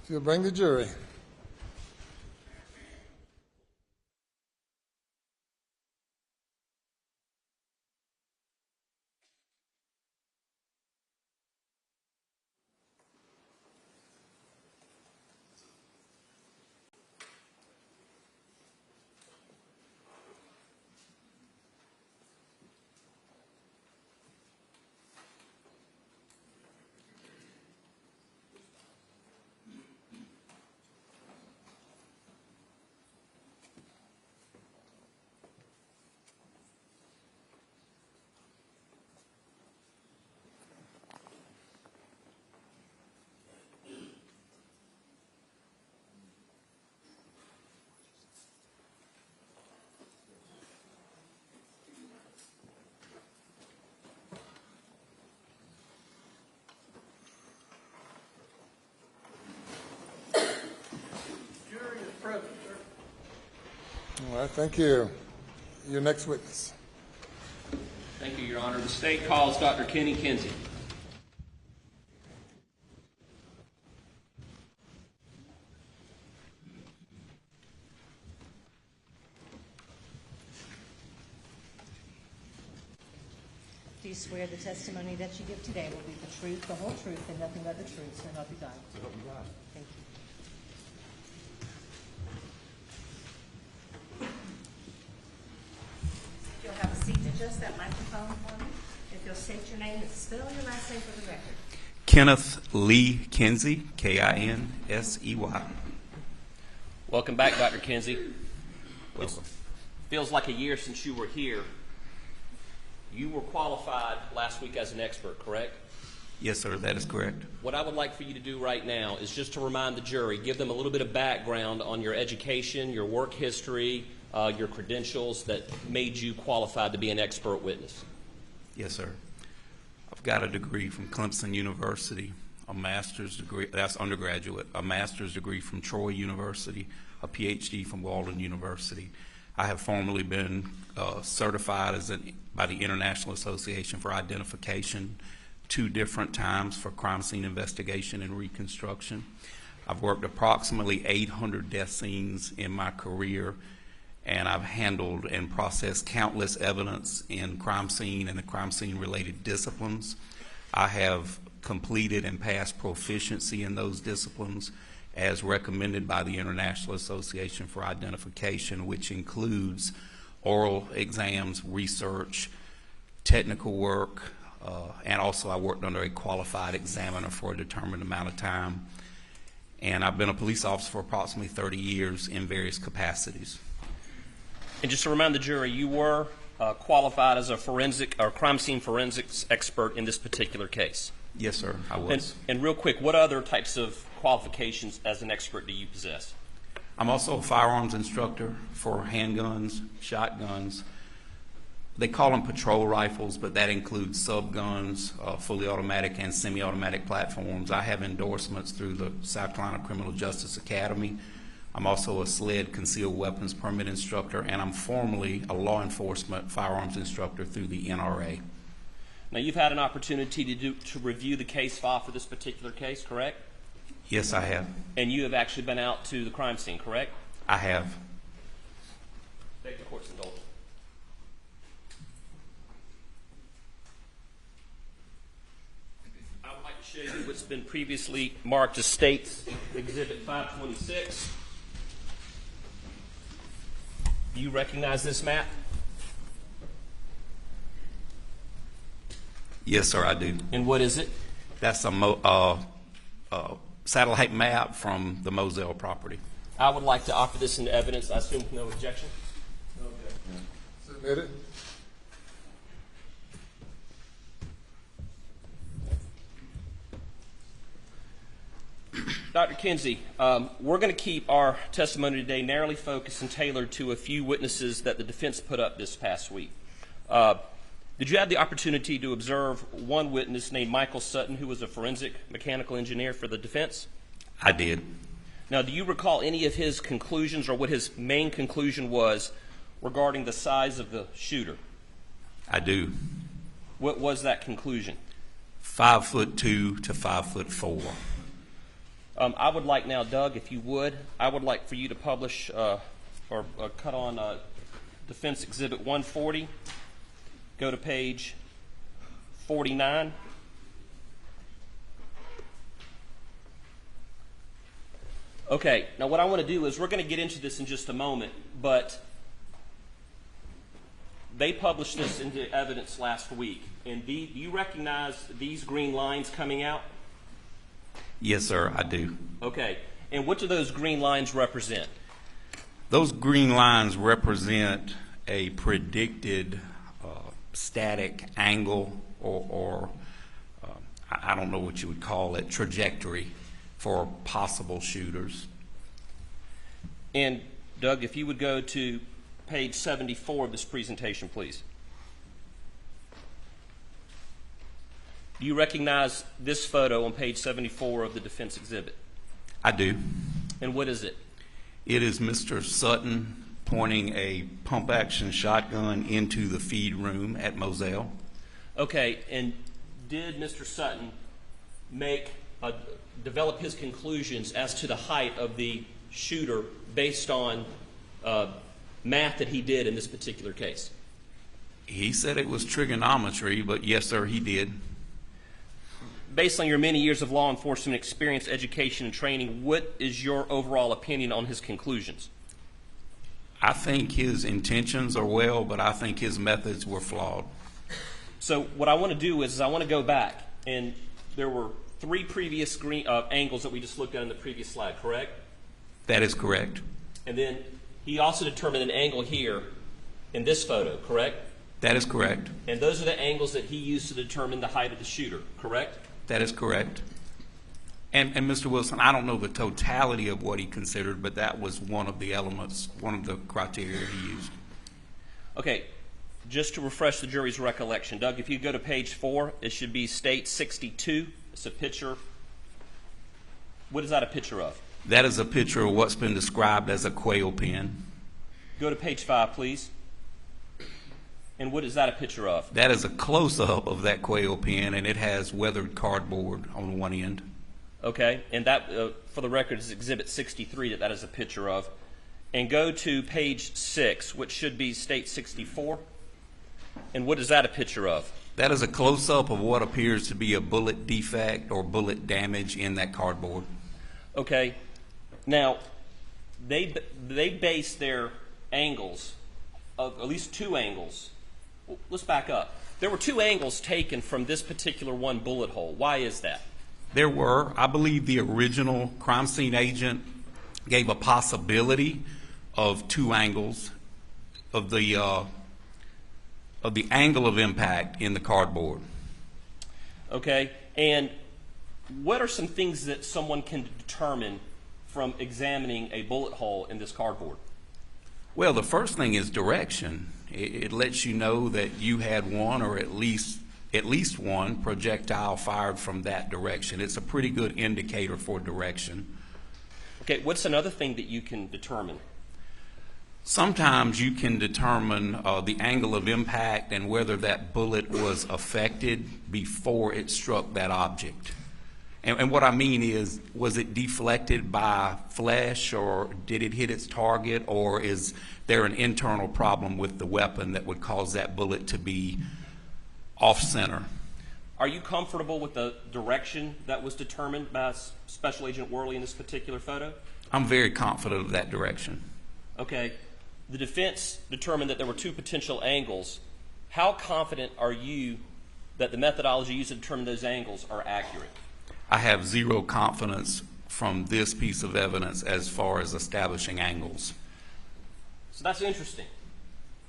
If you'll bring the jury. All right, thank you. Your next witness. Thank you, Your Honor. The state calls Dr. Kinsey. Do you swear the testimony that you give today will be the truth, the whole truth, and nothing but the truth, so help you God? So help me God. Thank you. If you'll have a seat to adjust that microphone for me. If you'll state your name and spell your last name for the record. Kenneth Lee Kinsey, Kinsey. Welcome back, Dr. Kinsey. Welcome. Feels like a year since you were here. You were qualified last week as an expert, correct? Yes, sir, that is correct. What I would like for you to do right now is just to remind the jury, give them a little bit of background on your education, your work history, your credentials that made you qualified to be an expert witness. Yes, sir. I've got a degree from Clemson University, a master's degree, that's undergraduate, a master's degree from Troy University, a PhD from Walden University. I have formerly been certified by the International Association for Identification 2 different times for crime scene investigation and reconstruction. I've worked approximately 800 death scenes in my career, and I've handled and processed countless evidence in crime scene and the crime scene related disciplines. I have completed and passed proficiency in those disciplines as recommended by the International Association for Identification, which includes oral exams, research, technical work, and also I worked under a qualified examiner for a determined amount of time. And I've been a police officer for approximately 30 years in various capacities. And just to remind the jury, you were qualified as a forensic or crime scene forensics expert in this particular case. Yes, sir, I was. And real quick, what other types of qualifications as an expert do you possess? I'm also a firearms instructor for handguns, shotguns. They call them patrol rifles, but that includes subguns, fully automatic and semi-automatic platforms. I have endorsements through the South Carolina Criminal Justice Academy. I'm also a SLED concealed weapons permit instructor, and I'm formerly a law enforcement firearms instructor through the NRA. Now, you've had an opportunity to review the case file for this particular case, correct? Yes, I have. And you have actually been out to the crime scene, correct? I have. Beg the court's indulgence. I would like to show you what's been previously marked as State's Exhibit 526. Do you recognize this map? Yes, sir, I do. And what is it? That's a satellite map from the Moselle property. I would like to offer this into evidence. I assume no objection. No objection. Submitted. Dr. Kinsey, we're going to keep our testimony today narrowly focused and tailored to a few witnesses that the defense put up this past week. Did you have the opportunity to observe one witness named Michael Sutton, who was a forensic mechanical engineer for the defense? I did. Now, do you recall any of his conclusions or what his main conclusion was regarding the size of the shooter? I do. What was that conclusion? 5'2" to 5'4". I would like now, Doug, if you would, I would like for you to publish or cut on Defense Exhibit 140. Go to page 49. Okay, now what I want to do is we're going to get into this in just a moment, but they published this into evidence last week. And do you recognize these green lines coming out? Yes, sir, I do. Okay, and what do those green lines represent? Those green lines represent a predicted static angle or I don't know what you would call it, trajectory for possible shooters. And Doug, if you would go to page 74 of this presentation, please. Do you recognize this photo on page 74 of the defense exhibit? I do. And what is it? It is Mr. Sutton pointing a pump-action shotgun into the feed room at Moselle. Okay, and did Mr. Sutton develop his conclusions as to the height of the shooter based on math that he did in this particular case? He said it was trigonometry, but yes, sir, he did. Based on your many years of law enforcement experience, education, and training, what is your overall opinion on his conclusions? I think his intentions are well, but I think his methods were flawed. So what I want to do is I want to go back, and there were 3 previous angles that we just looked at in the previous slide, correct? That is correct. And then he also determined an angle here in this photo, correct? That is correct. And those are the angles that he used to determine the height of the shooter, correct? That is correct. And Mr. Wilson, I don't know the totality of what he considered, but that was one of the elements, one of the criteria he used. Okay, just to refresh the jury's recollection, Doug, if you go to page 4, it should be State 62. It's a picture. What is that a picture of? That is a picture of what's been described as a quail pen. Go to page 5, please. And what is that a picture of? That is a close-up of that quail pen, and it has weathered cardboard on one end. Okay, and that, for the record, is Exhibit 63 that is a picture of. And go to page 6, which should be State 64. And what is that a picture of? That is a close-up of what appears to be a bullet defect or bullet damage in that cardboard. Okay, now, they base their angles, of at least 2 angles. Let's back up. There were 2 angles taken from this particular one bullet hole. Why is that? There were. I believe the original crime scene agent gave a possibility of 2 angles of the angle of impact in the cardboard. Okay, and what are some things that someone can determine from examining a bullet hole in this cardboard? Well, the first thing is direction. It lets you know that you had one or at least one projectile fired from that direction. It's a pretty good indicator for direction. Okay, what's another thing that you can determine? Sometimes you can determine the angle of impact and whether that bullet was affected before it struck that object. And what I mean is, was it deflected by flesh, or did it hit its target, or is there an internal problem with the weapon that would cause that bullet to be off-center? Are you comfortable with the direction that was determined by Special Agent Worley in this particular photo? I'm very confident of that direction. Okay. The defense determined that there were 2 potential angles. How confident are you that the methodology used to determine those angles are accurate? I have 0 confidence from this piece of evidence as far as establishing angles. So that's interesting.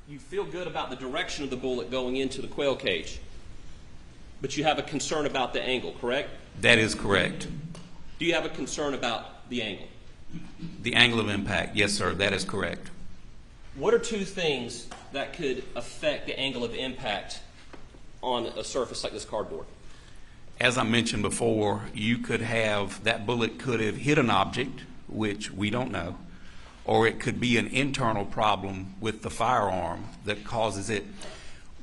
You feel good about the direction of the bullet going into the quail cage, but you have a concern about the angle, correct? That is correct. Do you have a concern about the angle? The angle of impact, yes, sir, that is correct. What are 2 things that could affect the angle of impact on a surface like this cardboard? As I mentioned before, you could have, that bullet could have hit an object, which we don't know, or it could be an internal problem with the firearm that causes it.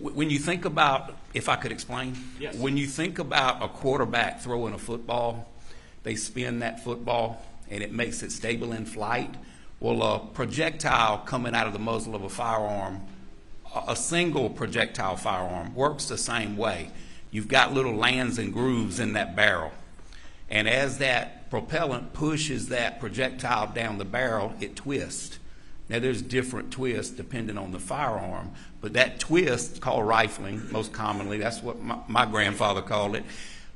When you think about, if I could explain, yes. When you think about a quarterback throwing a football, they spin that football and it makes it stable in flight. Well, a projectile coming out of the muzzle of a firearm, a single projectile firearm, works the same way. You've got little lands and grooves in that barrel. And as that propellant pushes that projectile down the barrel, it twists. Now, there's different twists depending on the firearm, but that twist, called rifling, most commonly, that's what my grandfather called it,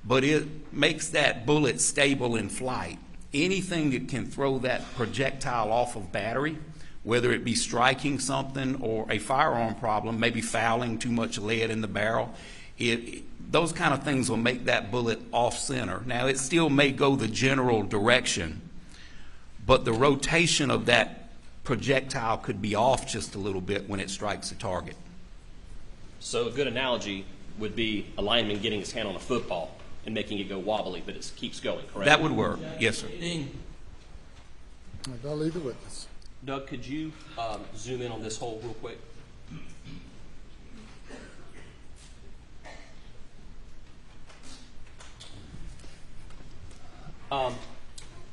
but it makes that bullet stable in flight. Anything that can throw that projectile off of battery, whether it be striking something or a firearm problem, maybe fouling too much lead in the barrel, those kind of things will make that bullet off-center. Now, it still may go the general direction, but the rotation of that projectile could be off just a little bit when it strikes a target. So a good analogy would be a lineman getting his hand on a football and making it go wobbly, but it keeps going, correct? That would work, yes, sir. I'll leave the witness. Doug, could you zoom in on this hole real quick?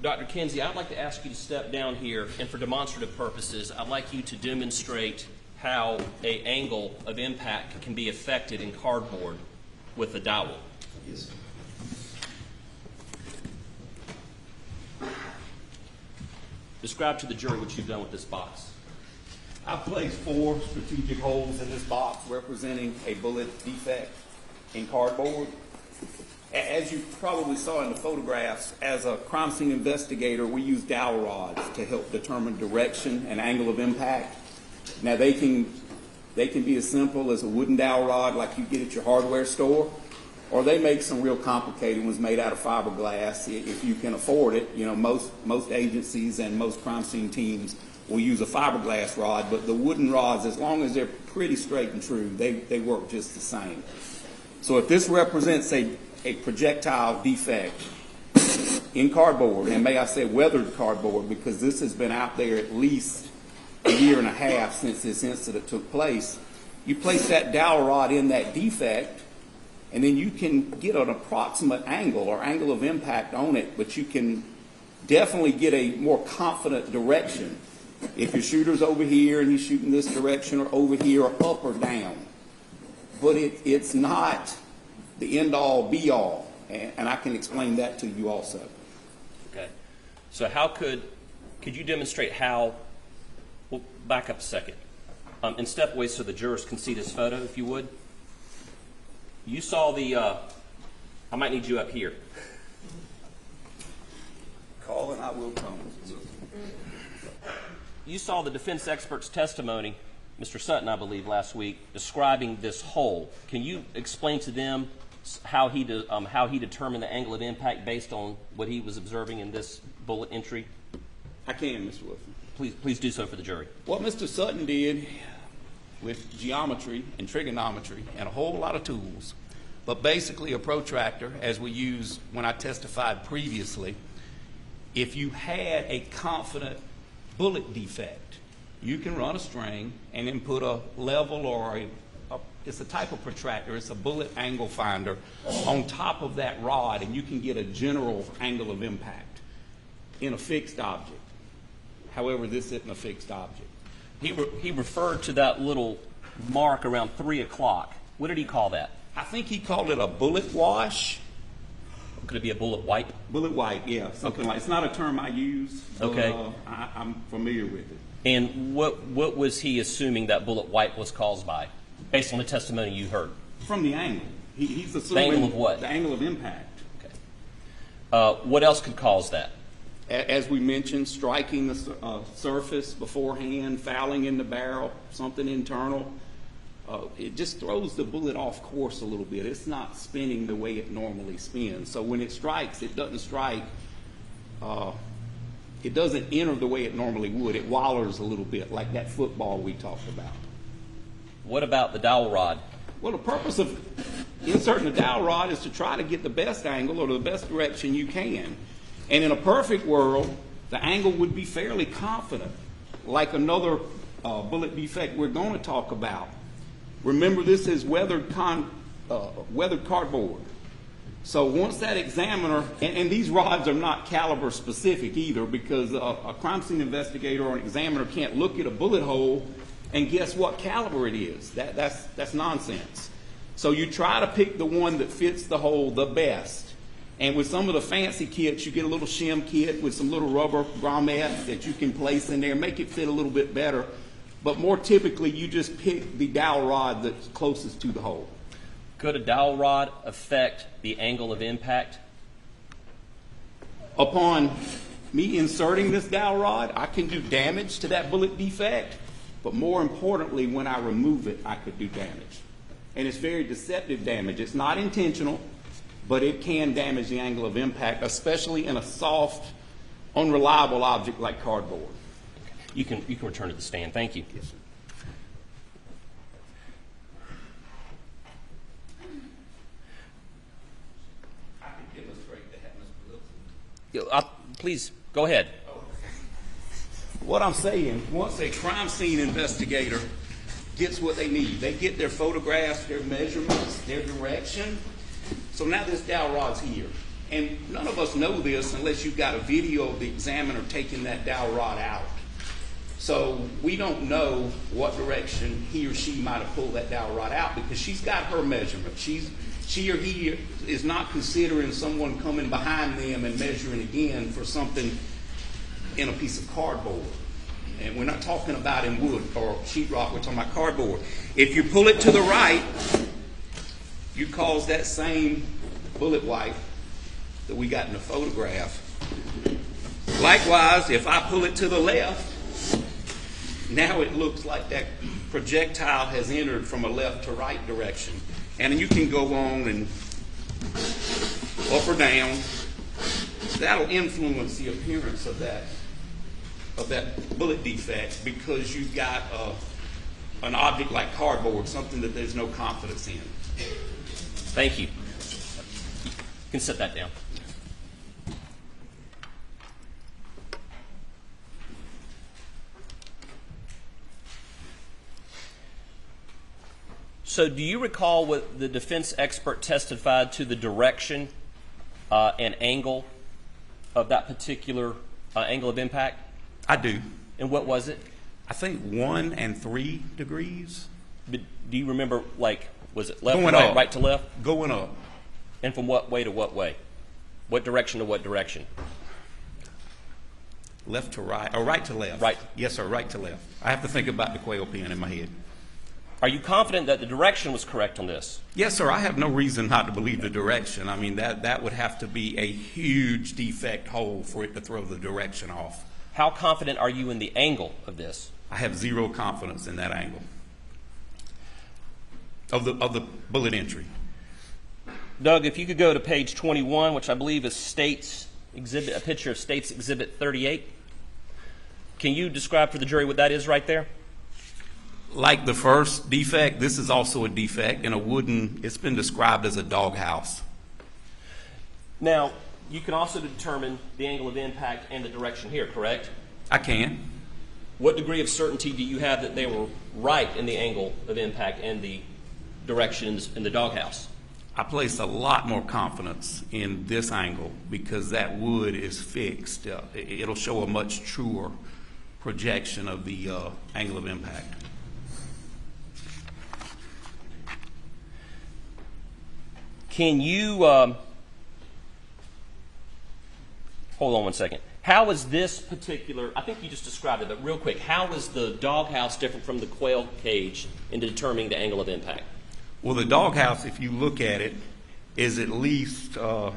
Dr. Kinsey, I'd like to ask you to step down here, and for demonstrative purposes, I'd like you to demonstrate how an angle of impact can be affected in cardboard with a dowel? Yes. Describe to the jury what you've done with this box. I've placed 4 strategic holes in this box representing a bullet defect in cardboard. As you probably saw in the photographs, as a crime scene investigator, we use dowel rods to help determine direction and angle of impact. Now they can be as simple as a wooden dowel rod like you get at your hardware store, or they make some real complicated ones made out of fiberglass if you can afford it. You know, most agencies and most crime scene teams will use a fiberglass rod, but the wooden rods, as long as they're pretty straight and true, they work just the same. So if this represents a projectile defect in cardboard, and may I say weathered cardboard, because this has been out there at least a year and a half since this incident took place, you place that dowel rod in that defect, and then you can get an approximate angle or angle of impact on it, but you can definitely get a more confident direction. If your shooter's over here and he's shooting this direction, or over here, or up or down. But it's not the end-all, be-all, and I can explain that to you also. Okay. So how could you demonstrate how, well, back up a second, and step away so the jurors can see this photo, if you would. You saw the, I might need you up here. Call and I will come. You saw the defense expert's testimony, Mr. Sutton, I believe, last week, describing this hole. Can you explain to them how he determined the angle of impact based on what he was observing in this bullet entry? I can, Mr. Wilson. Please do so for the jury. What Mr. Sutton did with geometry and trigonometry and a whole lot of tools, but basically a protractor, as we used when I testified previously, if you had a confident bullet defect, you can run a string and then put a level or it's a type of protractor, it's a bullet angle finder on top of that rod, and you can get a general angle of impact in a fixed object. However, this isn't a fixed object. He referred to that little mark around 3 o'clock. What did he call that? I think he called it a bullet wash. Could it be a bullet wipe? Bullet wipe, yeah, something like. It's not a term I use. Okay. I'm familiar with it. And what was he assuming that bullet wipe was caused by, based on the testimony you heard? From the angle. He's assuming the angle of what? The angle of impact. Okay. What else could cause that? As we mentioned, striking the surface beforehand, fouling in the barrel, something internal. It just throws the bullet off course a little bit. It's not spinning the way it normally spins. So when it strikes, it doesn't strike. It doesn't enter the way it normally would. It wallers a little bit, like that football we talked about. What about the dowel rod? Well, the purpose of inserting the dowel rod is to try to get the best angle or the best direction you can. And in a perfect world, the angle would be fairly confident, like another bullet defect we're going to talk about. Remember, this is weathered cardboard. So once that examiner, and these rods are not caliber specific either, because a crime scene investigator or an examiner can't look at a bullet hole and guess what caliber it is. That's nonsense. So you try to pick the one that fits the hole the best. And with some of the fancy kits, you get a little shim kit with some little rubber grommets that you can place in there, make it fit a little bit better. But more typically, you just pick the dowel rod that's closest to the hole. Could a dowel rod affect the angle of impact? Upon me inserting this dowel rod, I can do damage to that bullet defect. But more importantly, when I remove it, I could do damage. And it's very deceptive damage. It's not intentional, but it can damage the angle of impact, especially in a soft, unreliable object like cardboard. You can return to the stand. Thank you. Yes, sir. I can illustrate that, Mr. Wilson. Please, go ahead. What I'm saying, once a crime scene investigator gets what they need, they get their photographs, their measurements, their direction. So now this dowel rod's here. And none of us know this unless you've got a video of the examiner taking that dowel rod out. So we don't know what direction he or she might have pulled that dowel rod out because she's got her measurement. She or he is not considering someone coming behind them and measuring again for something in a piece of cardboard. And we're not talking about in wood or sheetrock, we're talking about cardboard. If you pull it to the right, you cause that same bullet wipe that we got in the photograph. Likewise, if I pull it to the left, now it looks like that projectile has entered from a left to right direction. And you can go on and up or down. That'll influence the appearance of that bullet defect because you've got an object like cardboard, something that there's no confidence in. Thank you. You can set that down. So do you recall what the defense expert testified to the direction and angle of that particular angle of impact? I do. And what was it? I think 1 and 3 degrees. But do you remember, like, was it left Going to right, up. right to left? Going up. And from what way to what way? What direction to what direction? Left to right, or right to left. Right. Yes, sir, right to left. I have to think about the quail pen in my head. Are you confident that the direction was correct on this? Yes, sir. I have no reason not to believe the direction. I mean, that would have to be a huge defect hole for it to throw the direction off. How confident are you in the angle of this? I have zero confidence in that angle of the bullet entry. Doug, if you could go to page 21, which I believe is State's exhibit, a picture of State's Exhibit 38. Can you describe for the jury what that is right there? Like the first defect, this is also a defect in a wooden, it's been described as a doghouse. Now, you can also determine the angle of impact and the direction here, correct? I can. What degree of certainty do you have that they were right in the angle of impact and the directions in the doghouse? I place a lot more confidence in this angle because that wood is fixed. It'll show a much truer projection of the angle of impact. Can you, hold on one second. How is this particular, I think you just described it, but real quick, how is the doghouse different from the quail cage in determining the angle of impact? Well, the doghouse, if you look at it, is at least a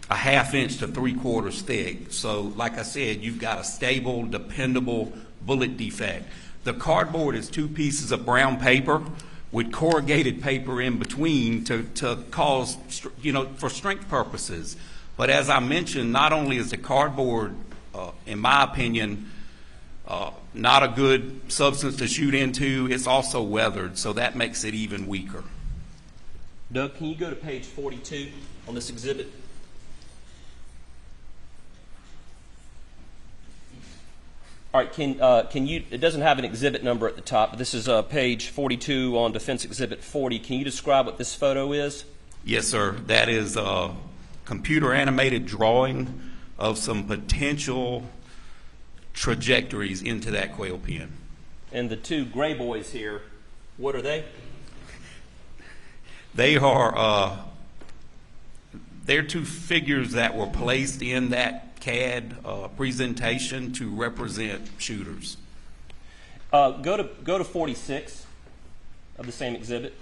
1/2 inch to 3/4 thick. So, like I said, you've got a stable, dependable bullet defect. The cardboard is 2 pieces of brown paper with corrugated paper in between to cause, for strength purposes. But as I mentioned, not only is the cardboard, in my opinion, not a good substance to shoot into, it's also weathered, so that makes it even weaker. Doug, can you go to page 42 on this exhibit? All right, can you, it doesn't have an exhibit number at the top, but this is page 42 on Defense Exhibit 40. Can you describe what this photo is? Yes, sir. That is a computer animated drawing of some potential trajectories into that quail pen. And the 2 gray boys here, what are they? They are, they're 2 figures that were placed in that CAD presentation to represent shooters. Go to 46 of the same exhibit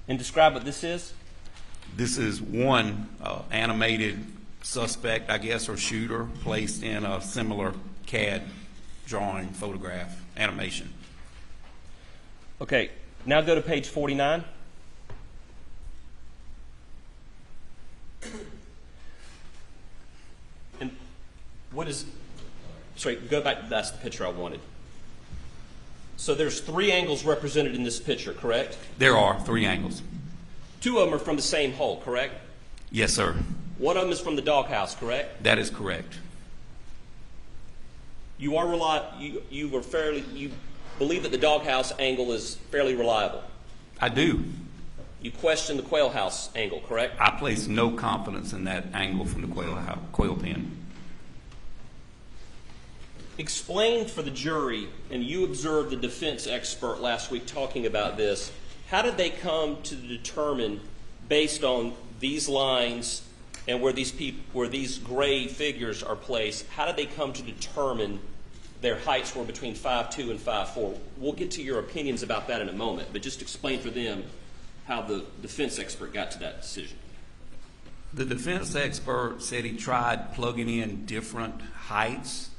and describe what this is. This is one animated suspect, I guess, or shooter placed in a similar CAD drawing, photograph, animation. Okay, now go to page 49. And what is, sorry, go back, that's the picture I wanted. So there's 3 angles represented in this picture, correct? There are 3 angles. 2 of them are from the same hole, correct? Yes, sir. One of them is from the doghouse, correct? That is correct. You are you believe that the doghouse angle is fairly reliable? I do. You question the quail house angle, correct? I place no confidence in that angle from the quail pen. explain for the jury, and you observed the defense expert last week talking about this, how did they come to determine, based on these lines and where these gray figures are placed, how did they come to determine their heights were between 5'2" and 5'4"? We'll get to your opinions about that in a moment, but just explain for them how the defense expert got to that decision. The defense expert said he tried plugging in different heights,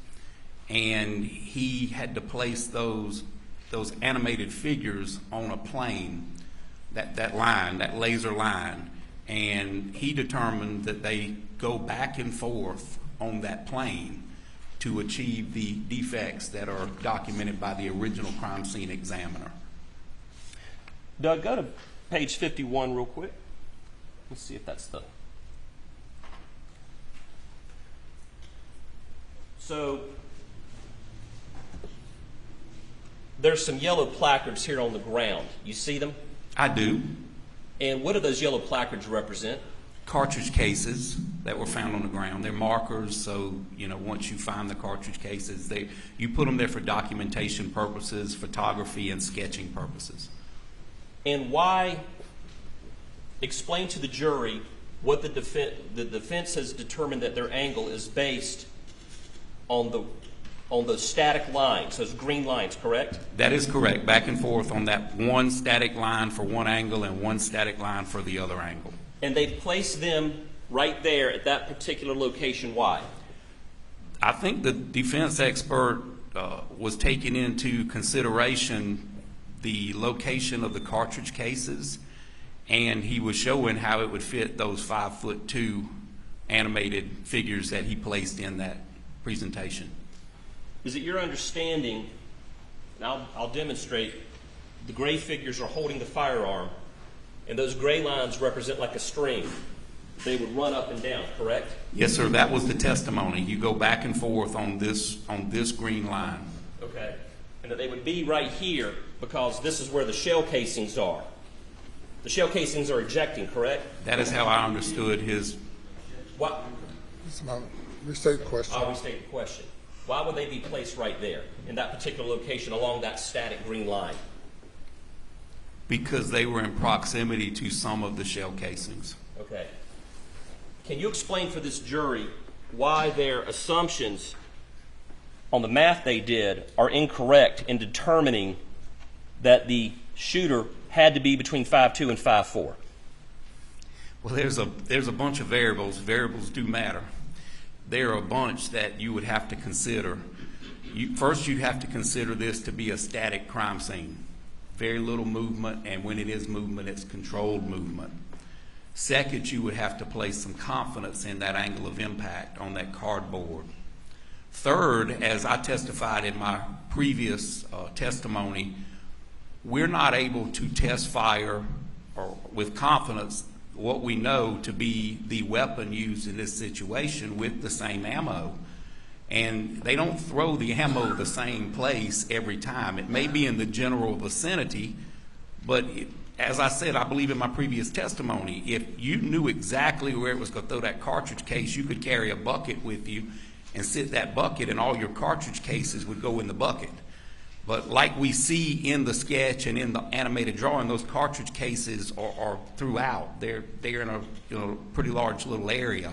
and he had to place those animated figures on a plane, that line, that laser line, and he determined that they go back and forth on that plane to achieve the defects that are documented by the original crime scene examiner. Doug, go to page 51 real quick. Let's see if that's the... So there's some yellow placards here on the ground. You see them? I do. And what do those yellow placards represent? Cartridge cases that were found on the ground. They're markers, so once you find the cartridge cases, you put them there for documentation purposes, photography, and sketching purposes. And why? Explain to the jury what the defense has determined that their angle is based on those static lines, those green lines, correct? That is correct. Back and forth on that one static line for one angle and one static line for the other angle. And they've placed them right there at that particular location. Why? I think the defense expert was taking into consideration the location of the cartridge cases, and he was showing how it would fit those 5'2" animated figures that he placed in that presentation. Is it your understanding, and I'll demonstrate, the gray figures are holding the firearm, and those gray lines represent like a string. They would run up and down, correct? Yes, sir. That was the testimony. You go back and forth on this green line. Okay. And that they would be right here because this is where the shell casings are. The shell casings are ejecting, correct? That is how I understood his... What? Restate the question. I'll restate the question. Why would they be placed right there in that particular location along that static green line? Because they were in proximity to some of the shell casings. Okay. Can you explain for this jury why their assumptions on the math they did are incorrect in determining that the shooter had to be between 5'2" and 5'4"? Well, there's a bunch of variables. Variables do matter. There are a bunch that you would have to consider. First, you'd have to consider this to be a static crime scene. Very little movement, and when it is movement, it's controlled movement. Second, you would have to place some confidence in that angle of impact on that cardboard. Third, as I testified in my previous testimony, we're not able to test fire or with confidence what we know to be the weapon used in this situation with the same ammo. And they don't throw the ammo the same place every time. It may be in the general vicinity, but as I said, I believe in my previous testimony, if you knew exactly where it was going to throw that cartridge case, you could carry a bucket with you and sit that bucket, and all your cartridge cases would go in the bucket. But like we see in the sketch and in the animated drawing, those cartridge cases are throughout. They're in a pretty large little area.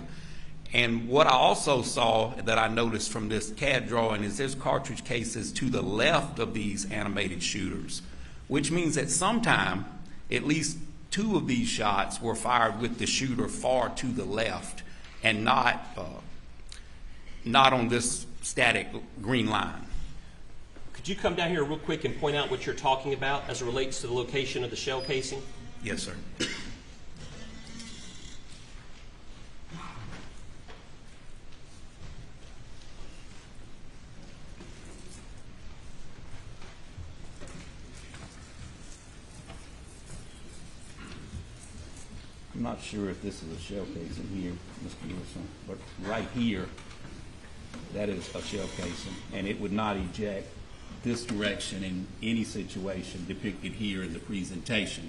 And what I also saw that I noticed from this CAD drawing is there's cartridge cases to the left of these animated shooters, which means that sometime at least two of these shots were fired with the shooter far to the left and not on this static green line. Could you come down here real quick and point out what you're talking about as it relates to the location of the shell casing? Yes, sir. I'm not sure if this is a shell casing here, Mr. Wilson, but right here, that is a shell casing, and it would not eject this direction in any situation depicted here in the presentation.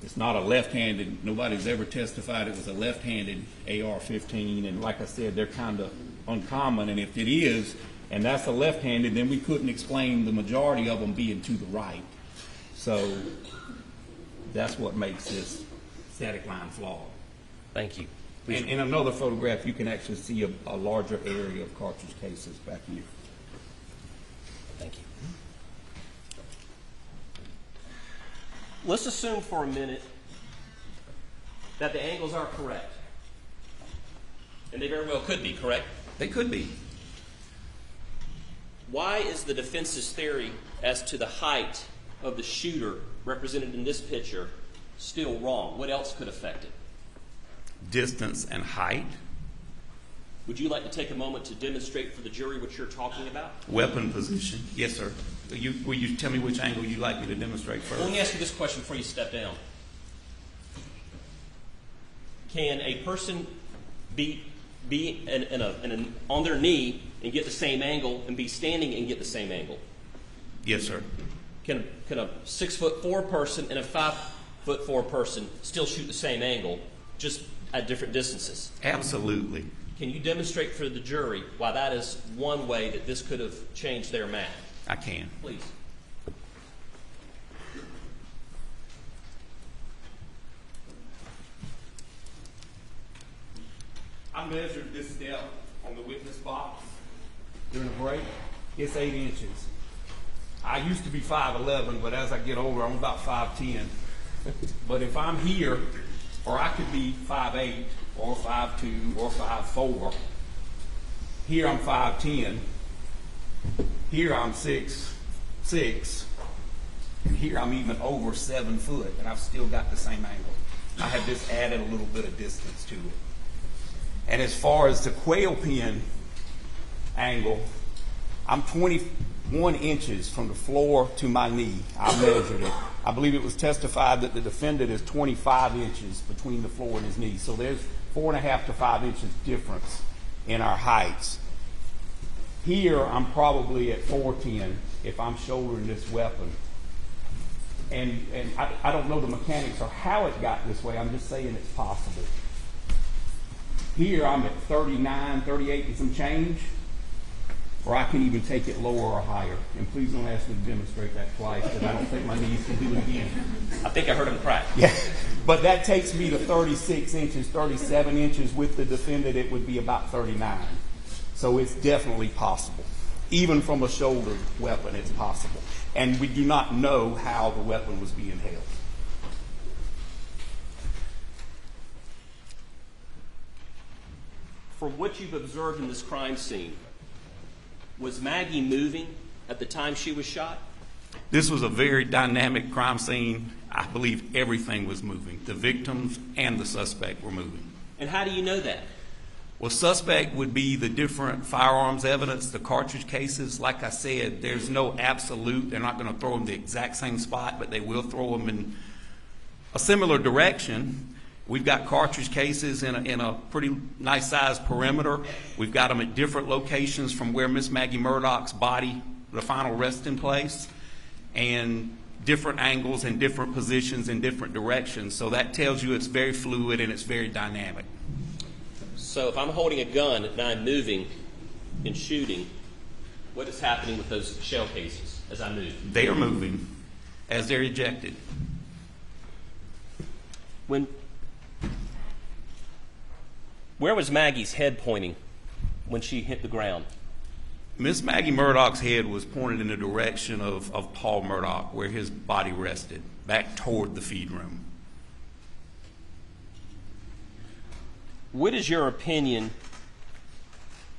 It's not a left-handed, nobody's ever testified it was a left-handed AR-15, and like I said, they're kind of uncommon, and if it is, and that's a left-handed, then we couldn't explain the majority of them being to the right. So that's what makes this static line flawed. Thank you. And in another photograph, you can actually see a larger area of cartridge cases back here. Thank you. Let's assume for a minute that the angles are correct. And they very well could be, correct? They could be. Why is the defense's theory as to the height of the shooter represented in this picture still wrong? What else could affect it? Distance and height. Would you like to take a moment to demonstrate for the jury what you're talking about? Weapon position. Yes, sir. Will you tell me which angle you'd like me to demonstrate first? Well, let me ask you this question before you step down. Can a person be on their knee and get the same angle and be standing and get the same angle? Yes, sir. Can a 6'4" person and a 5'4" person still shoot the same angle, just at different distances? Absolutely. Can you demonstrate for the jury why that is one way that this could have changed their math? I can. Please. I measured this depth on the witness box during a break. It's 8 inches. I used to be 5'11", but as I get older, I'm about 5'10". But if I'm here, or I could be 5'8", or 5'2", or 5'4". Here I'm 5'10". Here I'm 6'6", and here I'm even over 7 foot, and I've still got the same angle. I have just added a little bit of distance to it. And as far as the quail pin angle, I'm 21 inches from the floor to my knee. I measured it. I believe it was testified that the defendant is 25 inches between the floor and his knee. So there's 4.5 to 5 inches difference in our heights. Here, I'm probably at 4'10" if I'm shouldering this weapon. And I don't know the mechanics or how it got this way. I'm just saying it's possible. Here, I'm at 39, 38 and some change. Or I can even take it lower or higher. And please don't ask me to demonstrate that twice, because I don't think my knees can do it again. I think I heard him crack. Yeah, but that takes me to 36 inches, 37 inches. With the defendant, it would be about 39. So it's definitely possible. Even from a shoulder weapon, it's possible. And we do not know how the weapon was being held. From what you've observed in this crime scene, was Maggie moving at the time she was shot? This was a very dynamic crime scene. I believe everything was moving. The victims and the suspect were moving. And how do you know that? Well, suspect would be the different firearms evidence, the cartridge cases. Like I said, there's no absolute. They're not going to throw them the exact same spot, but they will throw them in a similar direction. We've got cartridge cases in a pretty nice sized perimeter. We've got them at different locations from where Miss Maggie Murdaugh's body, the final resting place, and different angles and different positions in different directions. So that tells you it's very fluid and it's very dynamic. So if I'm holding a gun and I'm moving and shooting, what is happening with those shell cases as I move? They are moving as they're ejected. Where was Maggie's head pointing when she hit the ground? Miss Maggie Murdaugh's head was pointed in the direction of Paul Murdaugh, where his body rested, back toward the feed room. What is your opinion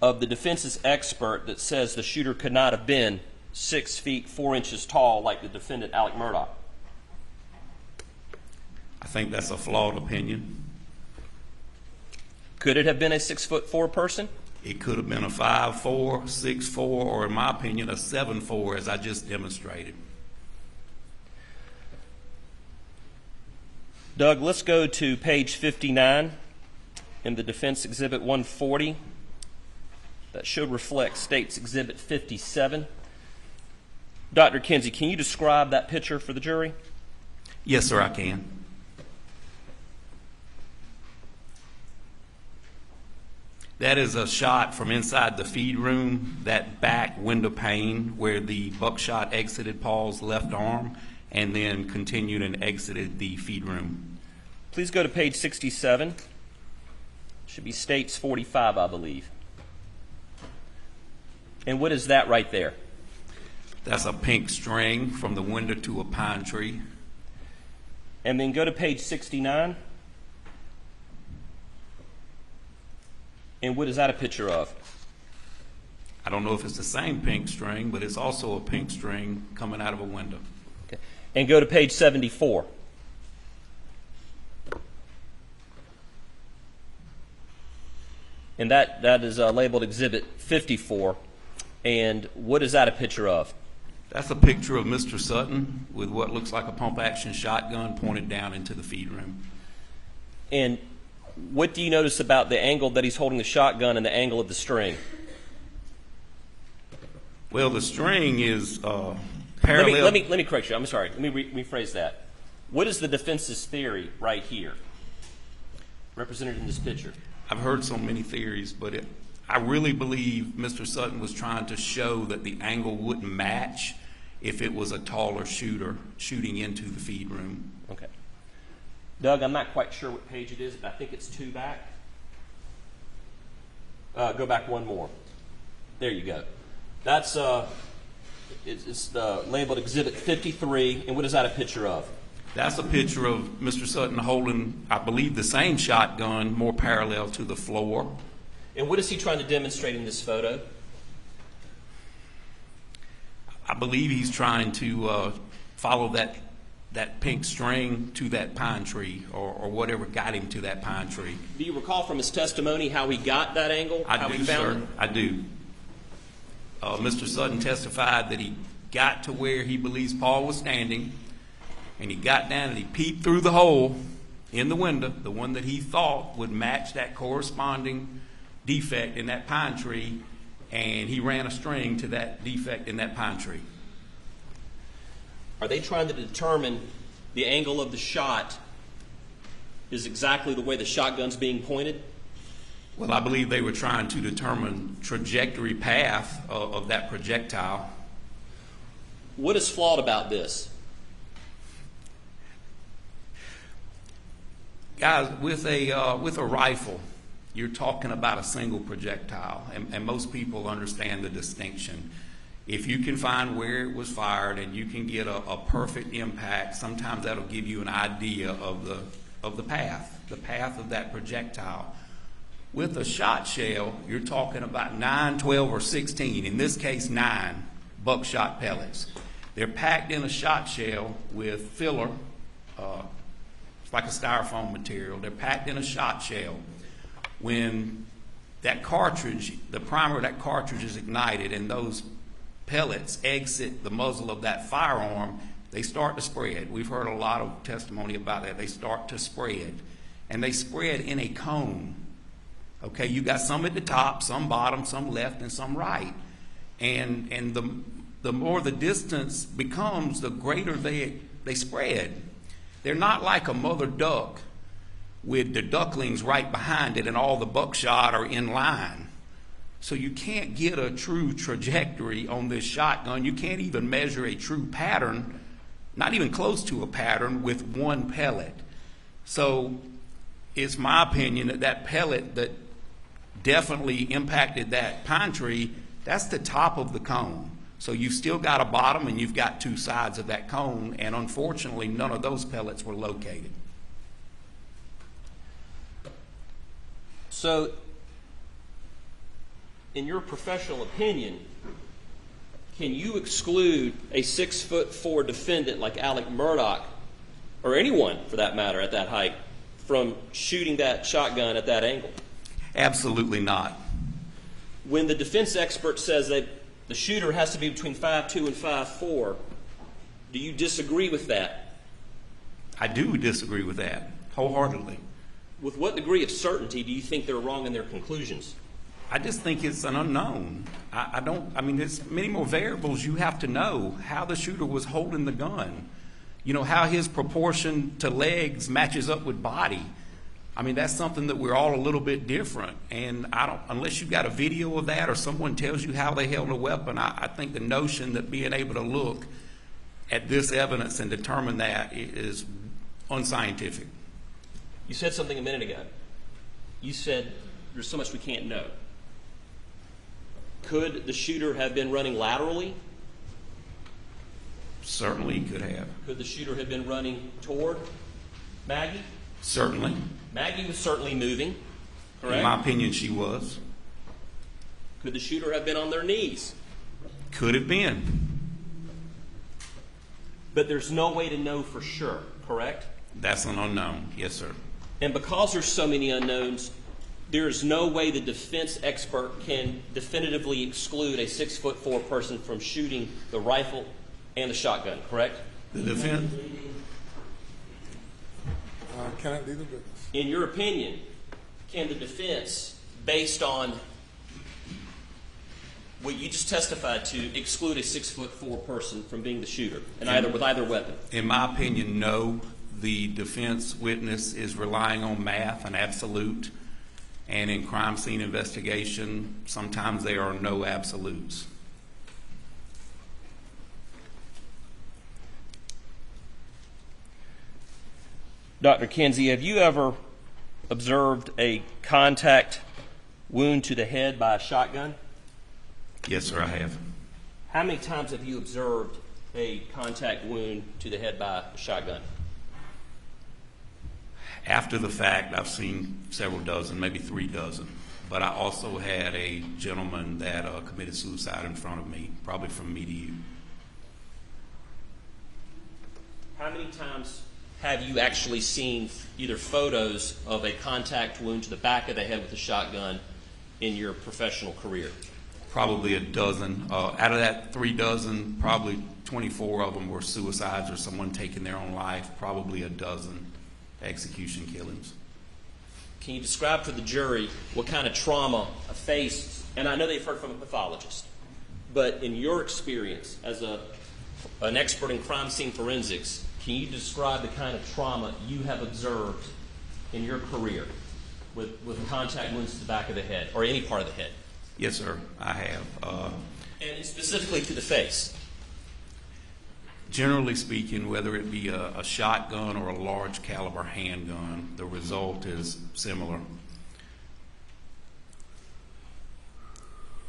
of the defense's expert that says the shooter could not have been 6 feet 4 inches tall like the defendant, Alex Murdaugh? I think that's a flawed opinion. Could it have been a 6'4" person? It could have been a 5'4", 6'4", or in my opinion, a 7'4", as I just demonstrated. Doug, let's go to page 59 in the Defense Exhibit 140. That should reflect State's Exhibit 57. Dr. Kinsey, can you describe that picture for the jury? Yes, sir, I can. That is a shot from inside the feed room, that back window pane where the buckshot exited Paul's left arm and then continued and exited the feed room. Please go to page 67. Should be States 45, I believe. And what is that right there? That's a pink string from the window to a pine tree. And then go to page 69. And what is that a picture of? I don't know if it's the same pink string, but it's also a pink string coming out of a window. Okay. And go to page 74. And that is labeled Exhibit 54. And what is that a picture of? That's a picture of Mr. Sutton with what looks like a pump-action shotgun pointed down into the feed room. And what do you notice about the angle that he's holding the shotgun and the angle of the string? Well, the string is parallel. Let me correct you. I'm sorry. Let me rephrase that. What is the defense's theory right here, represented in this picture? I've heard so many theories, but I really believe Mr. Sutton was trying to show that the angle wouldn't match if it was a taller shooter shooting into the feed room. Okay. Doug, I'm not quite sure what page it is, but I think it's 2 back. Go back one more. There you go. That's it's labeled Exhibit 53, and what is that a picture of? That's a picture of Mr. Sutton holding, I believe, the same shotgun, more parallel to the floor. And what is he trying to demonstrate in this photo? I believe he's trying to follow that pink string to that pine tree, or whatever got him to that pine tree. Do you recall from his testimony how he got that angle? I do, sir. I do. Mr. Sutton testified that he got to where he believes Paul was standing, and he got down and he peeped through the hole in the window, the one that he thought would match that corresponding defect in that pine tree, and he ran a string to that defect in that pine tree. Are they trying to determine the angle of the shot is exactly the way the shotgun's being pointed? Well, I believe they were trying to determine trajectory path of that projectile. What is flawed about this? Guys, with a rifle, you're talking about a single projectile, and most people understand the distinction. If you can find where it was fired and you can get a perfect impact, sometimes that'll give you an idea of the path of that projectile. With a shot shell, you're talking about 9, 12, or 16, in this case 9 buckshot pellets. They're packed in a shot shell with filler, it's like a styrofoam material. They're packed in a shot shell. When that cartridge, the primer of that cartridge is ignited and those pellets exit the muzzle of that firearm, they start to spread. We've heard a lot of testimony about that. They start to spread, and they spread in a cone. Okay, you got some at the top, some bottom, some left, and some right. And the more the distance becomes, the greater they spread. They're not like a mother duck with the ducklings right behind it and all the buckshot are in line. So you can't get a true trajectory on this shotgun. You can't even measure a true pattern, not even close to a pattern, with one pellet. So it's my opinion that that pellet that definitely impacted that pine tree, that's the top of the cone. So you've still got a bottom and you've got two sides of that cone, and unfortunately none of those pellets were located. So, in your professional opinion, can you exclude a 6'4" defendant like Alex Murdaugh, or anyone for that matter at that height, from shooting that shotgun at that angle? Absolutely not. When the defense expert says that the shooter has to be between 5'2" and 5'4", do you disagree with that? I do disagree with that, wholeheartedly. With what degree of certainty do you think they're wrong in their conclusions? I just think it's an unknown. I mean, there's many more variables you have to know. How the shooter was holding the gun. You know, how his proportion to legs matches up with body. I mean, that's something that we're all a little bit different. And I don't, unless you've got a video of that or someone tells you how they held a weapon, I think the notion that being able to look at this evidence and determine that is unscientific. You said something a minute ago. You said there's so much we can't know. Could the shooter have been running laterally? Certainly could have. Could the shooter have been running toward Maggie? Certainly. Maggie was certainly moving, correct? In my opinion, she was. Could the shooter have been on their knees? Could have been. But there's no way to know for sure, correct? That's an unknown, yes, sir. And because there's so many unknowns, there's no way the defense expert can definitively exclude a 6'4" person from shooting the rifle and the shotgun, correct? The defense? Cannot leave the witness. In your opinion, can the defense, based on what you just testified to, exclude a 6'4" person from being the shooter, and with either weapon? In my opinion, no. The defense witness is relying on math and absolute, and in crime scene investigation, sometimes there are no absolutes. Dr. Kinsey, have you ever observed a contact wound to the head by a shotgun? Yes, sir, I have. How many times have you observed a contact wound to the head by a shotgun? After the fact, I've seen several dozen, maybe 3 dozen. But I also had a gentleman that committed suicide in front of me, probably from me to you. How many times have you actually seen either photos of a contact wound to the back of the head with a shotgun in your professional career? Probably a dozen. Out of that 3 dozen, probably 24 of them were suicides or someone taking their own life, probably a dozen execution killings. Can you describe to the jury what kind of trauma a face, and I know they've heard from a pathologist, but in your experience as an expert in crime scene forensics, can you describe the kind of trauma you have observed in your career with contact wounds to the back of the head or any part of the head? Yes, sir, I have. And specifically to the face? Generally speaking, whether it be a shotgun or a large caliber handgun, the result is similar.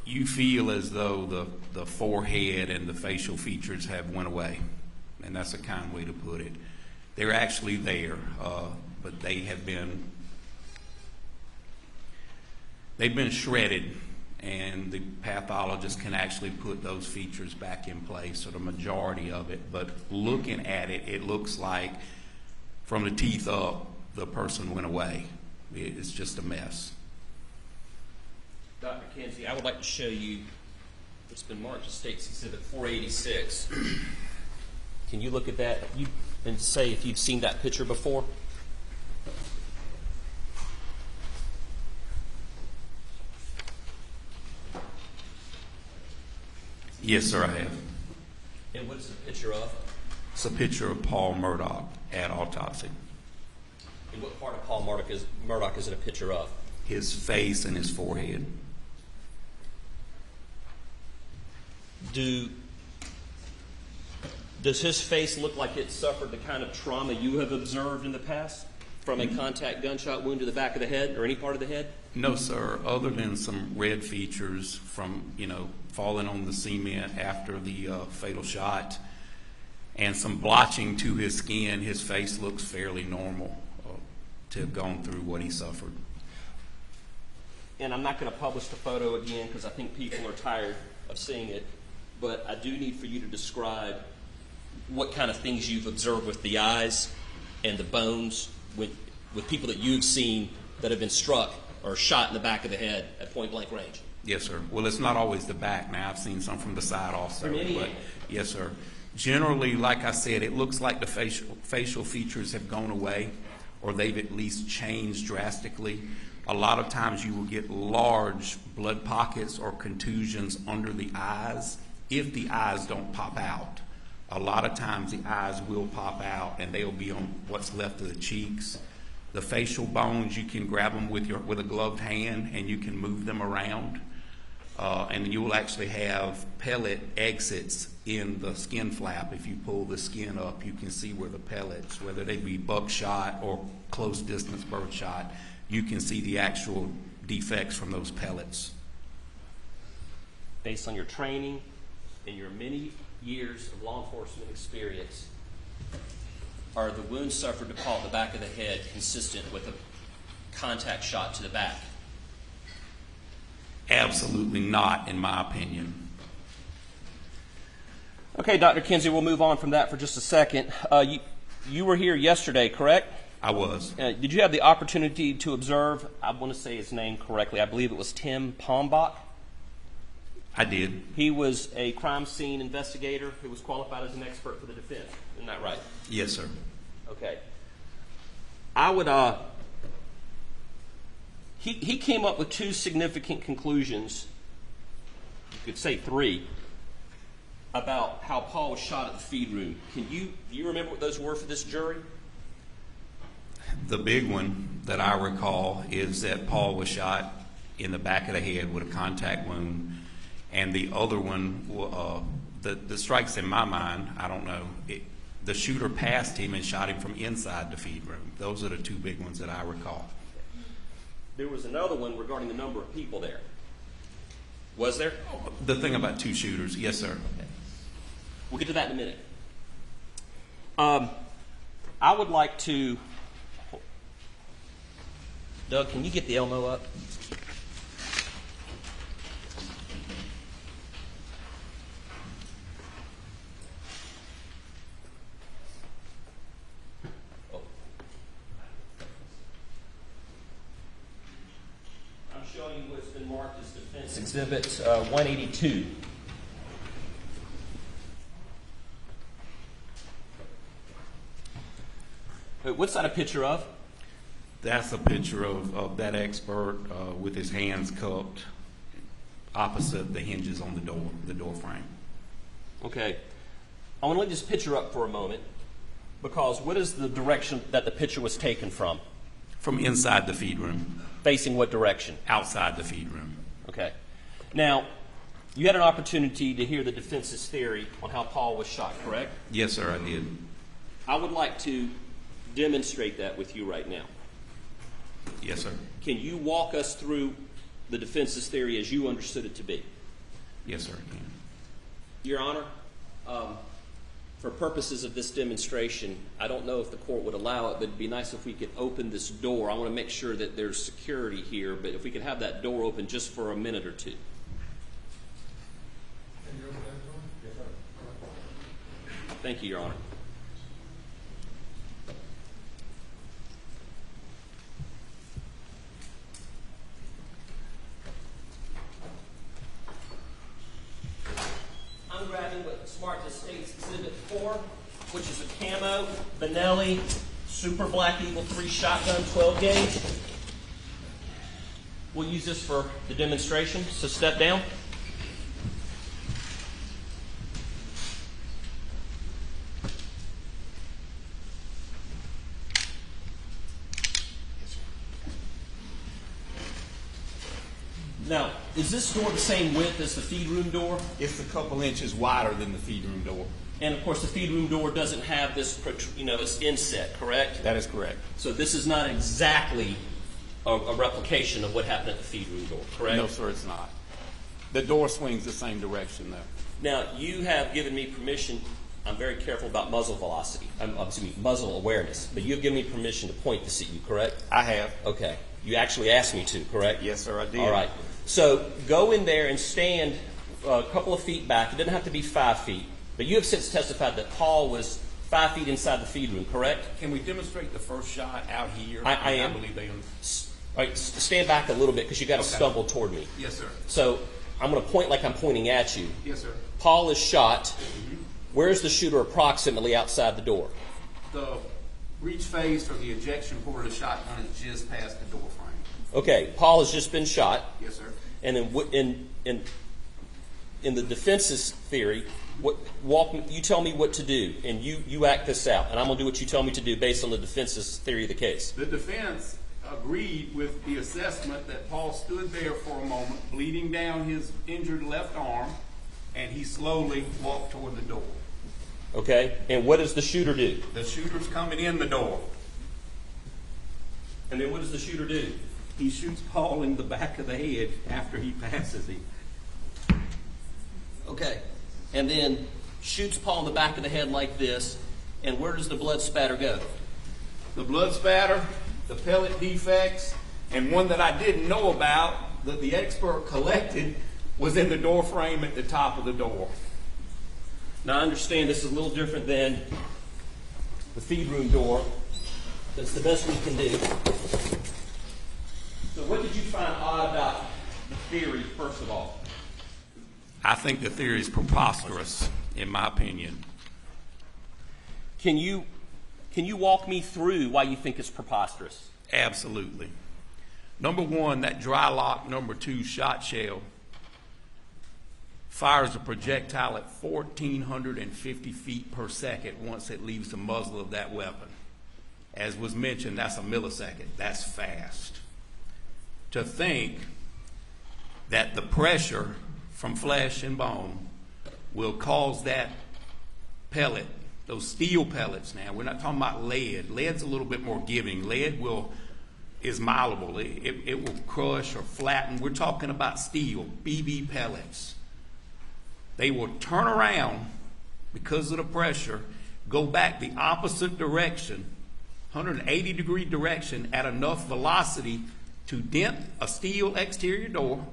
You feel as though the forehead and the facial features have went away, and that's a kind way to put it. They're actually there, but they've been shredded, and the pathologist can actually put those features back in place, or the majority of it. But looking at it, it looks like from the teeth up, the person went away. It's just a mess. Dr. Kinsey, I would like to show you what's been marked as State's Exhibit 486. Can you look at that and say if you've seen that picture before? Yes, sir, I have. And what is the picture of? It's a picture of Paul Murdaugh at autopsy. And what part of Paul Murdaugh is it a picture of? His face and his forehead. Does his face look like it suffered the kind of trauma you have observed in the past from a contact gunshot wound to the back of the head or any part of the head? No, sir, other than some red features from, falling on the cement after the fatal shot and some blotching to his skin, his face looks fairly normal to have gone through what he suffered. And I'm not going to publish the photo again because I think people are tired of seeing it, but I do need for you to describe what kind of things you've observed with the eyes and the bones with people that you've seen that have been struck or shot in the back of the head at point-blank range. Yes, sir. Well, it's not always the back now. I've seen some from the side also. But yes, sir. Generally, like I said, it looks like the facial features have gone away or they've at least changed drastically. A lot of times you will get large blood pockets or contusions under the eyes if the eyes don't pop out. A lot of times the eyes will pop out and they'll be on what's left of the cheeks. The facial bones, you can grab them with a gloved hand and you can move them around. And you will actually have pellet exits in the skin flap. If you pull the skin up, you can see where the pellets, whether they be buckshot or close distance birdshot, you can see the actual defects from those pellets. Based on your training and your many years of law enforcement experience, are the wounds suffered to Paul at the back of the head consistent with a contact shot to the back? Absolutely not, in my opinion. Okay, Dr. Kinsey, we'll move on from that for just a second. You were here yesterday, correct? I was. Did you have the opportunity to observe, I want to say his name correctly, I believe it was Tim Pombach? I did. He was a crime scene investigator who was qualified as an expert for the defense. Isn't that right? Yes, sir. Okay. I would, he came up with two significant conclusions, you could say three, about how Paul was shot at the feed room. Do you remember what those were for this jury? The big one that I recall is that Paul was shot in the back of the head with a contact wound. And the other one, the strikes in my mind, I don't know, the shooter passed him and shot him from inside the feed room. Those are the two big ones that I recall. There was another one regarding the number of people there. Was there? The thing about two shooters, yes, sir. Okay. We'll get to that in a minute. I would like to... Doug, can you get the Elmo up? Showing you what's been marked as Defense Exhibit 182. What's that a picture of? That's a picture of that expert with his hands cupped opposite the hinges on the door frame. Okay. I want to leave this picture up for a moment because what is the direction that the picture was taken from? From inside the feed room. Facing what direction? Outside the feed room. Okay. Now, you had an opportunity to hear the defense's theory on how Paul was shot, correct? Yes, sir, I did. I would like to demonstrate that with you right now. Yes, sir. Can you walk us through the defense's theory as you understood it to be? Yes, sir, I can. Your Honor, for purposes of this demonstration, I don't know if the court would allow it, but it'd be nice if we could open this door. I want to make sure that there's security here, but if we could have that door open just for a minute or two. Thank you, Your Honor. I'm grabbing what Smart States Exhibit 4, which is a camo Benelli Super Black Eagle 3 shotgun 12 gauge. We'll use this for the demonstration, so step down. Now, is this door the same width as the feed room door? It's a couple inches wider than the feed room door. And of course, the feed room door doesn't have this, this inset, correct? That is correct. So this is not exactly a replication of what happened at the feed room door, correct? No, sir, it's not. The door swings the same direction, though. Now, you have given me permission. I'm very careful about muzzle velocity. Muzzle awareness. But you have given me permission to point this at you, correct? I have. Okay. You actually asked me to, correct? Yes, sir, I did. All right. So go in there and stand a couple of feet back. It doesn't have to be 5 feet. But you have since testified that Paul was 5 feet inside the feed room, correct? Can we demonstrate the first shot out here? I am. I believe they are. All right, stand back a little bit because you got to stumble toward me. Yes, sir. So I'm going to point like I'm pointing at you. Yes, sir. Paul is shot. Where's the shooter approximately outside the door? The reach face or the ejection port of the shotgun is just past the door frame. Okay, Paul has just been shot. Yes, sir. And then in the defense's theory, you tell me what to do, and you act this out, and I'm going to do what you tell me to do based on the defense's theory of the case. The defense agreed with the assessment that Paul stood there for a moment, bleeding down his injured left arm, and he slowly walked toward the door. Okay, and what does the shooter do? The shooter's coming in the door. And then what does the shooter do? He shoots Paul in the back of the head after he passes him. Okay, and then shoots Paul in the back of the head like this, and where does the blood spatter go? The blood spatter, the pellet defects, and one that I didn't know about that the expert collected was in the door frame at the top of the door. Now I understand this is a little different than the feed room door. That's the best we can do. So what did you find odd about the theory, first of all? I think the theory is preposterous, in my opinion. Can you walk me through why you think it's preposterous? Absolutely. Number one, that dry lock number 2 shot shell fires a projectile at 1,450 feet per second once it leaves the muzzle of that weapon. As was mentioned, that's a millisecond. That's fast. To think that the pressure from flesh and bone will cause that pellet, those steel pellets now, we're not talking about lead. Lead's a little bit more giving. Lead is malleable. It will crush or flatten. We're talking about steel, BB pellets. They will turn around because of the pressure, go back the opposite direction, 180-degree direction at enough velocity to dent a steel exterior door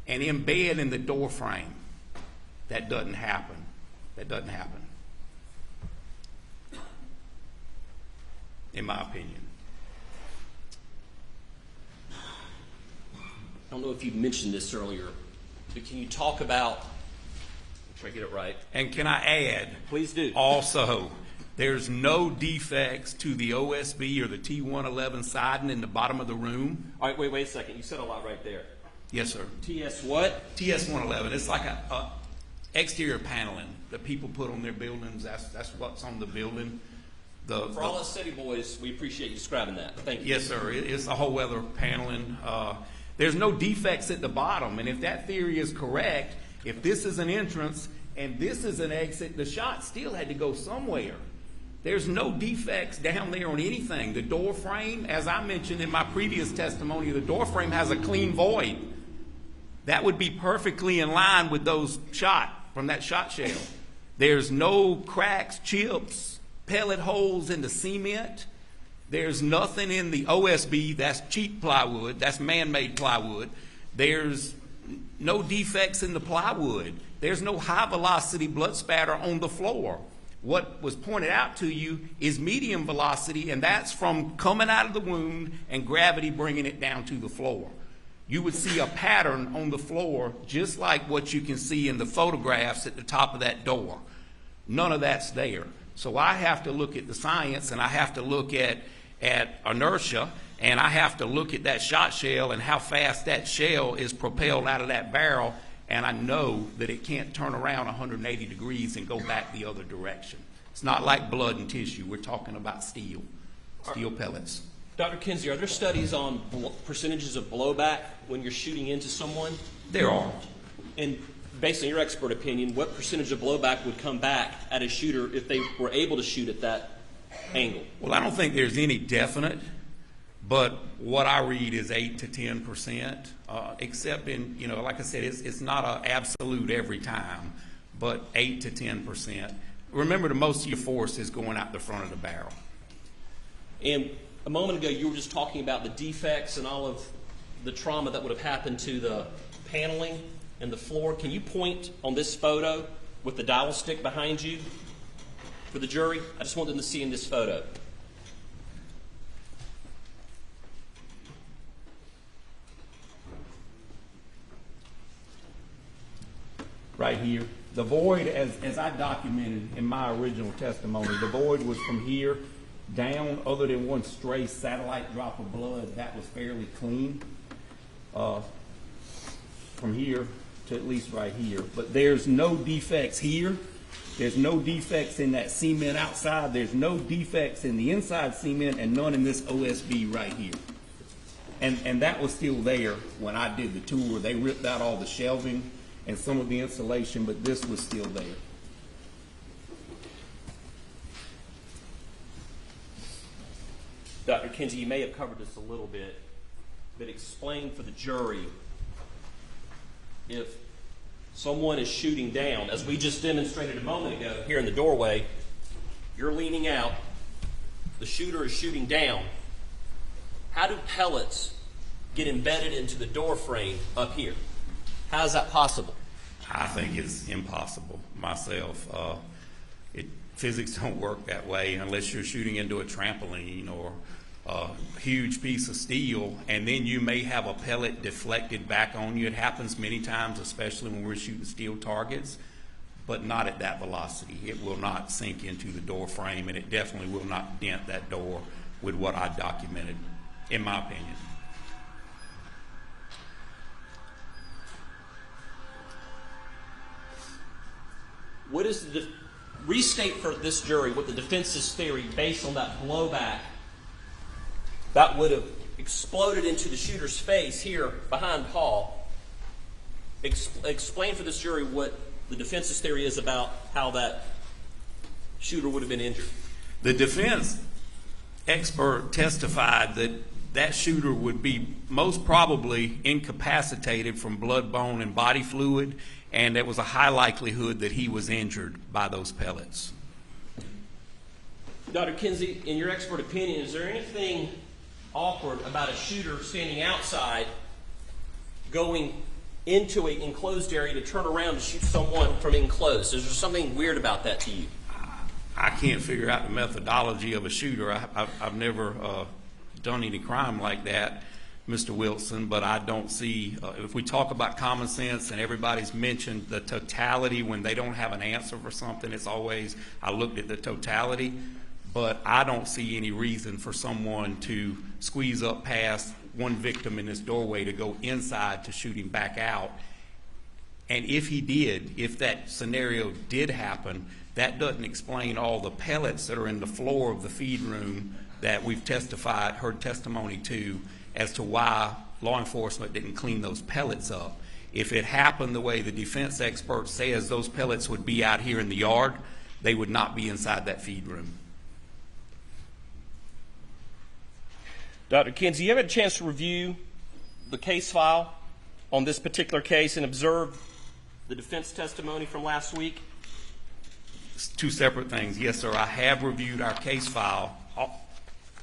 and embed in the door frame. That doesn't happen. That doesn't happen, in my opinion. I don't know if you mentioned this earlier, but can you talk about, try to get it right. And can I add? Please do. Also, there's no defects to the OSB or the T111 siding in the bottom of the room. All right, wait a second. You said a lot right there. Yes, sir. TS what? TS111. It's like a exterior paneling that people put on their buildings. That's what's on the building. For all us city boys, we appreciate you describing that. Thank you. Yes, sir. It's a whole weather paneling. There's no defects at the bottom, and if that theory is correct, if this is an entrance and this is an exit, the shot still had to go somewhere. There's no defects down there on anything. The door frame, as I mentioned in my previous testimony, the door frame has a clean void. That would be perfectly in line with those shot from that shot shell. There's no cracks, chips, pellet holes in the cement. There's nothing in the OSB. That's cheap plywood. That's man-made plywood. There's no defects in the plywood. There's no high-velocity blood spatter on the floor. What was pointed out to you is medium velocity, and that's from coming out of the wound and gravity bringing it down to the floor. You would see a pattern on the floor just like what you can see in the photographs at the top of that door. None of that's there. So I have to look at the science, and I have to look at inertia, and I have to look at that shot shell and how fast that shell is propelled out of that barrel, and I know that it can't turn around 180 degrees and go back the other direction. It's not like blood and tissue. We're talking about steel pellets. Dr. Kinsey, are there studies on percentages of blowback when you're shooting into someone? There are. And based on your expert opinion, what percentage of blowback would come back at a shooter if they were able to shoot at that angle? Well, I don't think there's any definite, but what I read is 8 to 10%, except in, like I said, it's not an absolute every time, but 8 to 10%. Remember, the most of your force is going out the front of the barrel. And a moment ago, you were just talking about the defects and all of the trauma that would have happened to the paneling and the floor. Can you point on this photo with the dial stick behind you for the jury? I just want them to see in this photo. Right here. The void, as I documented in my original testimony, the void was from here down, other than one stray satellite drop of blood. That was fairly clean. From here to at least right here. But there's no defects here. There's no defects in that cement outside. There's no defects in the inside cement and none in this OSB right here. And that was still there when I did the tour. They ripped out all the shelving and some of the insulation, but this was still there. Dr. Kinsey, you may have covered this a little bit, but explain for the jury if someone is shooting down, as we just demonstrated a moment ago here in the doorway, you're leaning out, the shooter is shooting down. How do pellets get embedded into the door frame up here? How is that possible? I think it's impossible myself. Physics don't work that way unless you're shooting into a trampoline or a huge piece of steel, and then you may have a pellet deflected back on you. It happens many times, especially when we're shooting steel targets, but not at that velocity. It will not sink into the door frame, and it definitely will not dent that door with what I documented, in my opinion. What is the restate for this jury what the defense's theory based on that blowback that would have exploded into the shooter's face here behind Paul? Explain for this jury what the defense's theory is about how that shooter would have been injured. The defense expert testified that that shooter would be most probably incapacitated from blood, bone, and body fluid, and there was a high likelihood that he was injured by those pellets. Dr. Kinsey, in your expert opinion, is there anything awkward about a shooter standing outside going into an enclosed area to turn around to shoot someone from enclosed? Is there something weird about that to you? I can't figure out the methodology of a shooter. I've never done any crime like that, Mr. Wilson, but I don't see, if we talk about common sense and everybody's mentioned the totality when they don't have an answer for something, it's always, I looked at the totality, but I don't see any reason for someone to squeeze up past one victim in this doorway to go inside to shoot him back out. And if he did, if that scenario did happen, that doesn't explain all the pellets that are in the floor of the feed room that we've heard testimony to as to why law enforcement didn't clean those pellets up. If it happened the way the defense expert says those pellets would be out here in the yard, they would not be inside that feed room. Dr. Kinsey, you have had a chance to review the case file on this particular case and observe the defense testimony from last week? It's two separate things. Yes, sir, I have reviewed our case file.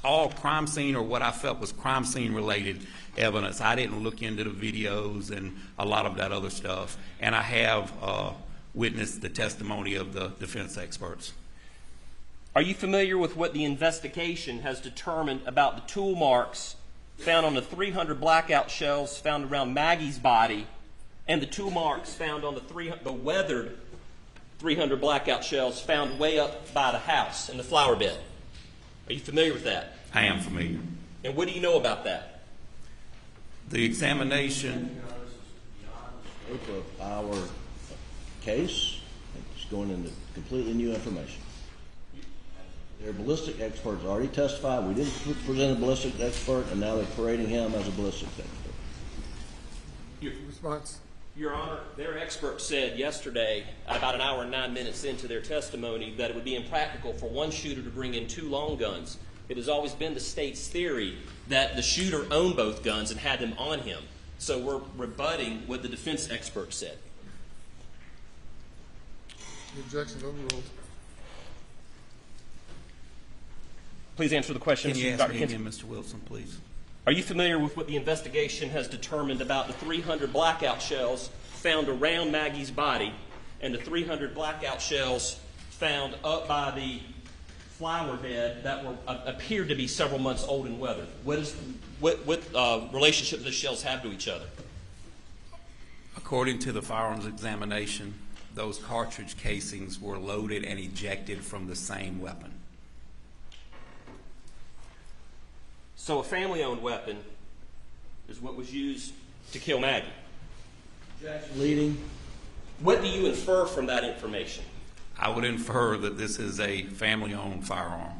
All crime scene or what I felt was crime scene related evidence. I didn't look into the videos and a lot of that other stuff. And I have witnessed the testimony of the defense experts. Are you familiar with what the investigation has determined about the tool marks found on the 300 blackout shells found around Maggie's body and the tool marks found on the weathered 300 blackout shells found way up by the house in the flower bed? Are you familiar with that? I am familiar. And what do you know about that? The examination. Beyond the scope of our case, it's going into completely new information. Their ballistic experts already testified. We didn't present a ballistic expert, and now they're parading him as a ballistic expert. Response? Your Honor, their expert said yesterday, about an hour and 9 minutes into their testimony, that it would be impractical for one shooter to bring in two long guns. It has always been the state's theory that the shooter owned both guns and had them on him. So we're rebutting what the defense expert said. The objection overruled. Please answer the question, Can you Dr. ask me Kinsey. again, Mr. Wilson, please? Are you familiar with what the investigation has determined about the 300 blackout shells found around Maggie's body and the 300 blackout shells found up by the flower bed that appeared to be several months old and weathered? What relationship do the shells have to each other? According to the firearms examination, those cartridge casings were loaded and ejected from the same weapon. So a family-owned weapon is what was used to kill Maggie. Objection leading. What do you infer from that information? I would infer that this is a family-owned firearm.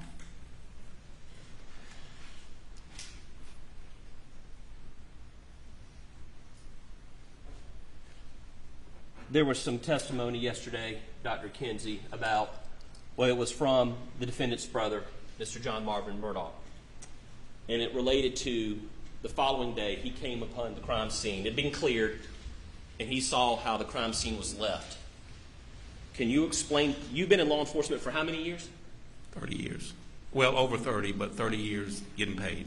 There was some testimony yesterday, Dr. Kinsey, about, well, it was from the defendant's brother, Mr. John Marvin Murdaugh. And it related to the following day, he came upon the crime scene. It had been cleared, and he saw how the crime scene was left. Can you explain, you've been in law enforcement for how many years? 30 years. Well, over 30, but 30 years getting paid.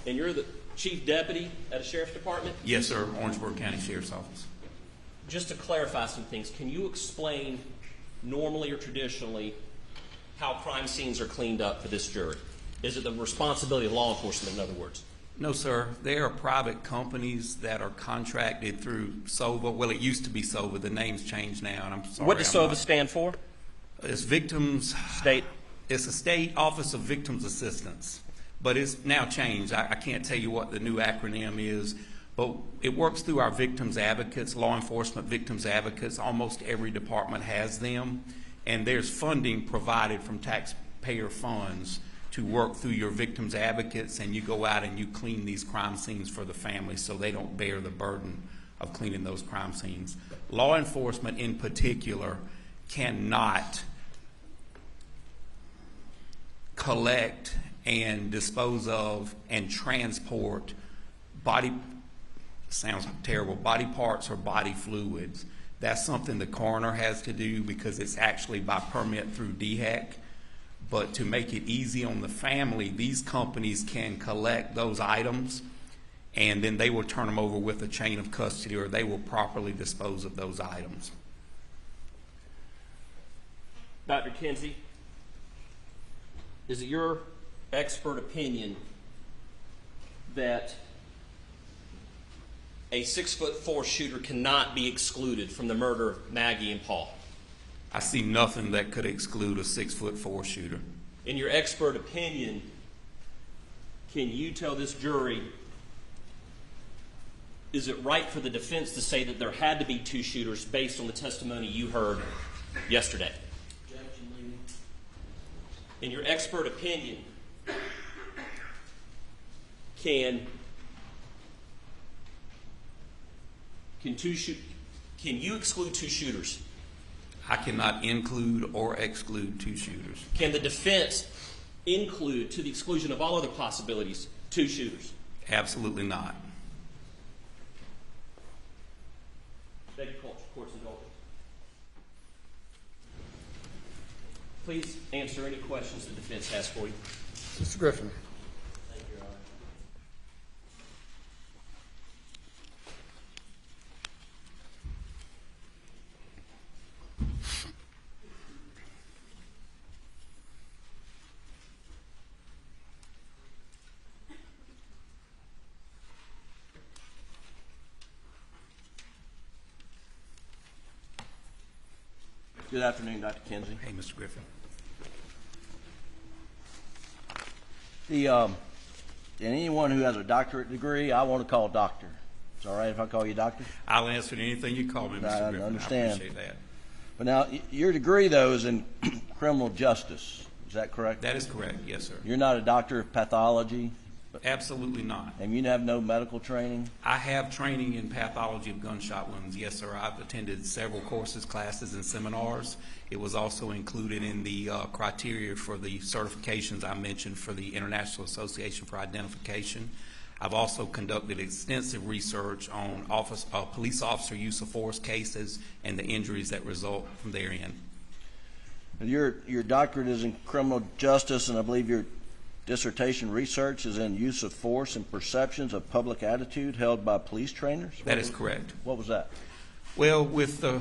And you're the chief deputy at a sheriff's department? Yes, sir, Orangeburg County Sheriff's Office. Just to clarify some things, can you explain normally or traditionally how crime scenes are cleaned up for this jury? Is it the responsibility of law enforcement, in other words? No, sir. There are private companies that are contracted through SOVA. Well, it used to be SOVA. The name's changed now, and I'm sorry. What does SOVA stand for? It's Victims... State? It's a State Office of Victims Assistance, but it's now changed. I can't tell you what the new acronym is, but it works through our victims advocates, law enforcement victims advocates. Almost every department has them, and there's funding provided from taxpayer funds to work through your victims advocates, and you go out and you clean these crime scenes for the family so they don't bear the burden of cleaning those crime scenes. Law enforcement in particular cannot collect and dispose of and transport sounds terrible, body parts or body fluids. That's something the coroner has to do because it's actually by permit through DHEC. But to make it easy on the family, these companies can collect those items and then they will turn them over with a chain of custody, or they will properly dispose of those items. Dr. Kinsey, is it your expert opinion that a 6'4" shooter cannot be excluded from the murder of Maggie and Paul? I see nothing that could exclude a 6'4" shooter. In your expert opinion, can you tell this jury, is it right for the defense to say that there had to be two shooters based on the testimony you heard yesterday? In your expert opinion, can you exclude two shooters? I cannot include or exclude two shooters. Can the defense include, to the exclusion of all other possibilities, two shooters? Absolutely not. Beg your court's indulgence. Please answer any questions the defense has for you. Mr. Griffin. Thank you, Your Honor. Good afternoon, Dr. Kinsey. Hey, Mr. Griffin. And anyone who has a doctorate degree, I want to call doctor. It's all right if I call you doctor? I'll answer to anything you call me, Mr. Griffin. I understand. I appreciate that. But now, your degree, though, is in criminal justice. Is that correct? That is correct, yes, sir. You're not a doctor of pathology? Absolutely not. And you have no medical training? I have training in pathology of gunshot wounds, yes, sir. I've attended several courses, classes, and seminars. It was also included in the criteria for the certifications I mentioned for the International Association for Identification. I've also conducted extensive research on police officer use of force cases and the injuries that result from therein. Your doctorate is in criminal justice, and I believe your dissertation research is in use of force and perceptions of public attitude held by police trainers? That is correct. What was that? Well, with the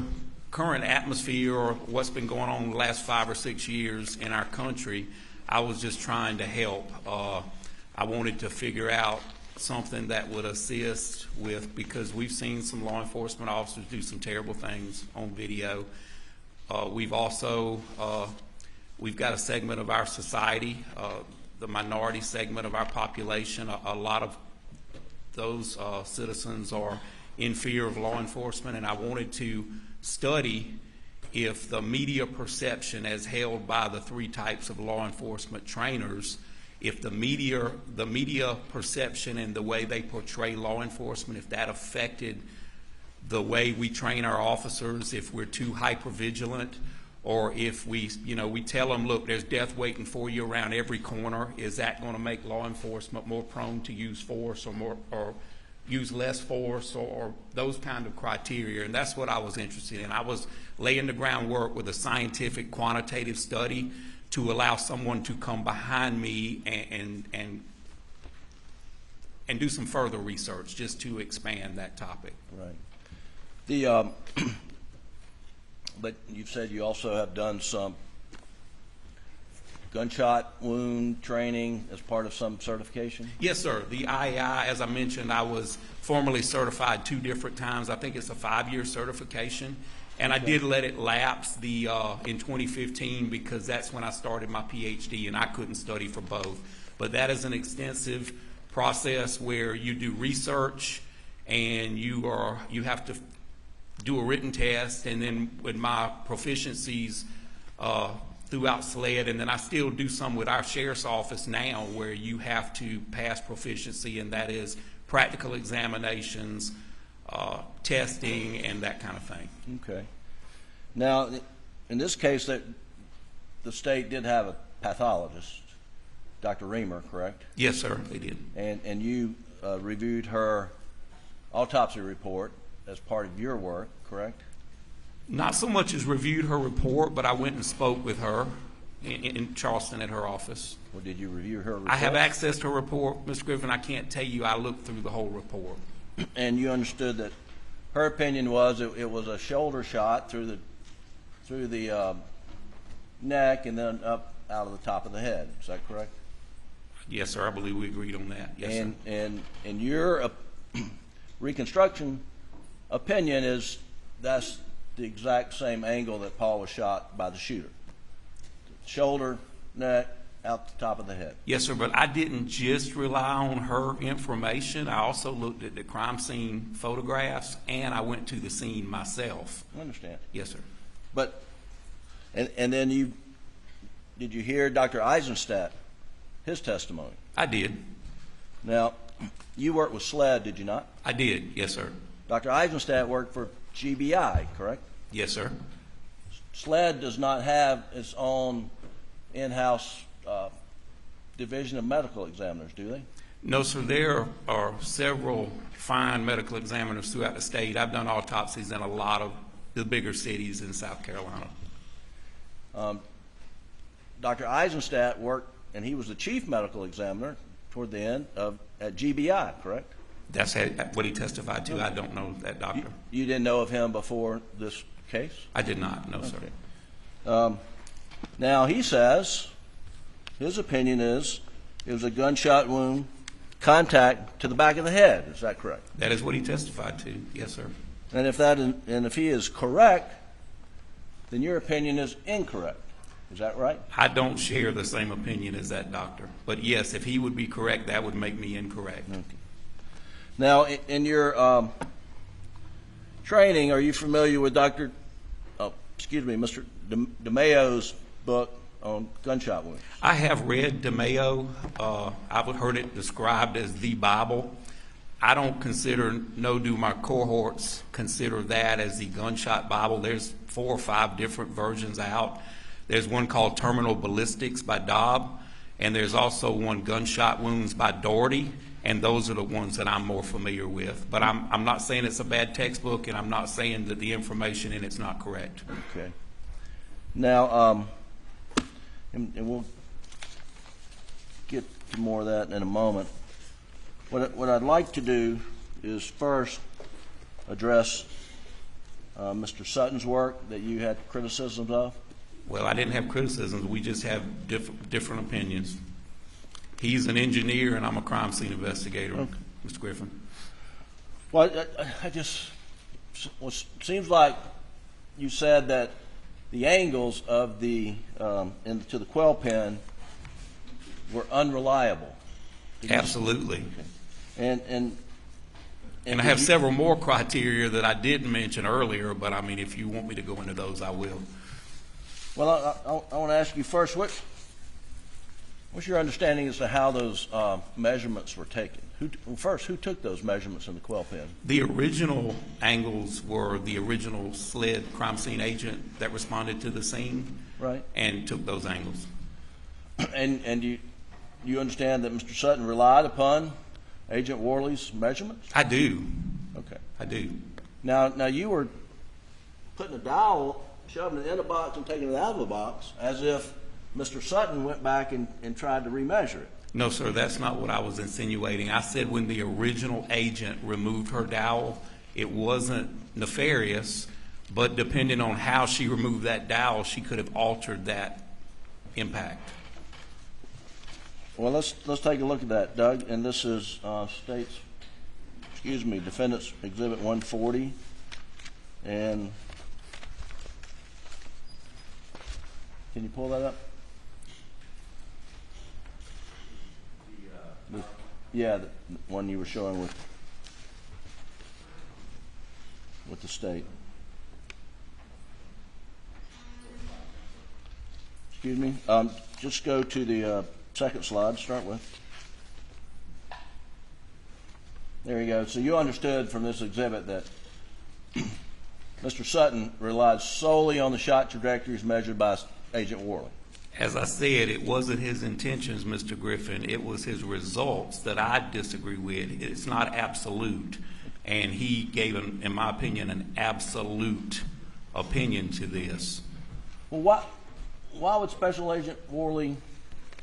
current atmosphere or what's been going on the last 5 or 6 years in our country, I was just trying to help. I wanted to figure out something that would assist with, because we've seen some law enforcement officers do some terrible things on video. We've also, we've got a segment of our society, the minority segment of our population, a lot of those citizens are in fear of law enforcement, and I wanted to study if the media perception as held by the three types of law enforcement trainers, if the media perception and the way they portray law enforcement, if that affected the way we train our officers, if we're too hypervigilant, or if we tell them, look, there's death waiting for you around every corner. Is that going to make law enforcement more prone to use force or use less force, or those kind of criteria? And that's what I was interested in. I was laying the groundwork with a scientific quantitative study to allow someone to come behind me and do some further research just to expand that topic. Right. But you've said you also have done some gunshot wound training as part of some certification? Yes, sir. The IAI, as I mentioned, I was formally certified 2 different times. I think it's a 5-year certification. And I did let it lapse in 2015 because that's when I started my PhD and I couldn't study for both. But that is an extensive process where you do research and you have to do a written test, and then with my proficiencies throughout SLED, and then I still do some with our sheriff's office now where you have to pass proficiency, and that is practical examinations, testing, and that kind of thing. Okay. Now, in this case, the state did have a pathologist, Dr. Riemer, correct? Yes, sir, they did. And you reviewed her autopsy report as part of your work, correct? Not so much as reviewed her report, but I went and spoke with her in Charleston at her office. Well, did you review her report? I have access to her report, Mr. Griffin. I can't tell you I looked through the whole report. And you understood that her opinion was it was a shoulder shot through the neck and then up out of the top of the head. Is that correct? Yes, sir. I believe we agreed on that. Yes, sir. And your reconstruction opinion is that's the exact same angle that Paul was shot by the shooter. Shoulder, neck, out the top of the head. Yes, sir, but I didn't just rely on her information. I also looked at the crime scene photographs, and I went to the scene myself. I understand. Yes, sir. But, and then did you hear Dr. Eisenstadt, his testimony? I did. Now, you worked with SLED, did you not? I did, yes, sir. Dr. Eisenstadt worked for GBI, correct? Yes, sir. SLED does not have its own in-house division of medical examiners, do they? No, sir. There are several fine medical examiners throughout the state. I've done autopsies in a lot of the bigger cities in South Carolina. Dr. Eisenstadt worked, and he was the chief medical examiner toward the end at GBI, correct? That's what he testified to. I don't know that doctor. You didn't know of him before this case? I did not, no, okay. sir. Now, he says, his opinion is, it was a gunshot wound, contact to the back of the head. Is that correct? That is what he testified to, yes, sir. And if he is correct, then your opinion is incorrect. Is that right? I don't share the same opinion as that doctor. But yes, if he would be correct, that would make me incorrect. Okay. Now, in your training, are you familiar with Mr. DeMayo's book on gunshot wounds? I have read DeMayo. I've heard it described as the Bible. I don't consider, nor do my cohorts consider that as the gunshot Bible. There's 4 or 5 different versions out. There's one called Terminal Ballistics by Dobb, and there's also one, Gunshot Wounds by Doherty, and those are the ones that I'm more familiar with. But I'm not saying it's a bad textbook, and I'm not saying that the information in it's not correct. Okay. Now, and we'll get to more of that in a moment. What I'd like to do is first address Mr. Sutton's work that you had criticisms of. Well, I didn't have criticisms. We just have different opinions. He's an engineer, and I'm a crime scene investigator, okay. Mr. Griffin. Well, seems like you said that the angles of to the quill pen were unreliable. Absolutely. Okay. And And I have several more criteria that I didn't mention earlier, but I mean, if you want me to go into those, I will. Well, I want to ask you first, what's your understanding as to how those measurements were taken? Who took those measurements in the quail pen? The original angles were the original SLED crime scene agent that responded to the scene, right, and took those angles. And you understand that Mr. Sutton relied upon Agent Worley's measurements? I do. Okay. I do. Now you were putting a dowel, shoving it in a box and taking it out of the box as if Mr. Sutton went back and tried to remeasure it. No, sir, that's not what I was insinuating. I said when the original agent removed her dowel, it wasn't nefarious, but depending on how she removed that dowel, she could have altered that impact. Well, let's take a look at that, Doug. And this is Defendant's Exhibit 140. And can you pull that up? Yeah, the one you were showing with the state. Excuse me. Just go to the second slide to start with. There you go. So you understood from this exhibit that Mr. Sutton relied solely on the shot trajectories measured by Agent Worley. As I said, it wasn't his intentions, Mr. Griffin. It was his results that I disagree with. It's not absolute. And he gave, in my opinion, an absolute opinion to this. Well, why would Special Agent Worley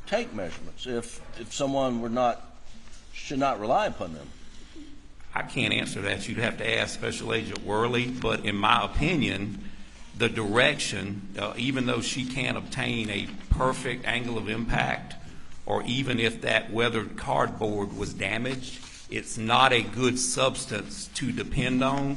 take measurements if someone should not rely upon them? I can't answer that. You'd have to ask Special Agent Worley. But in my opinion, the direction, even though she can't obtain a perfect angle of impact, or even if that weathered cardboard was damaged, it's not a good substance to depend on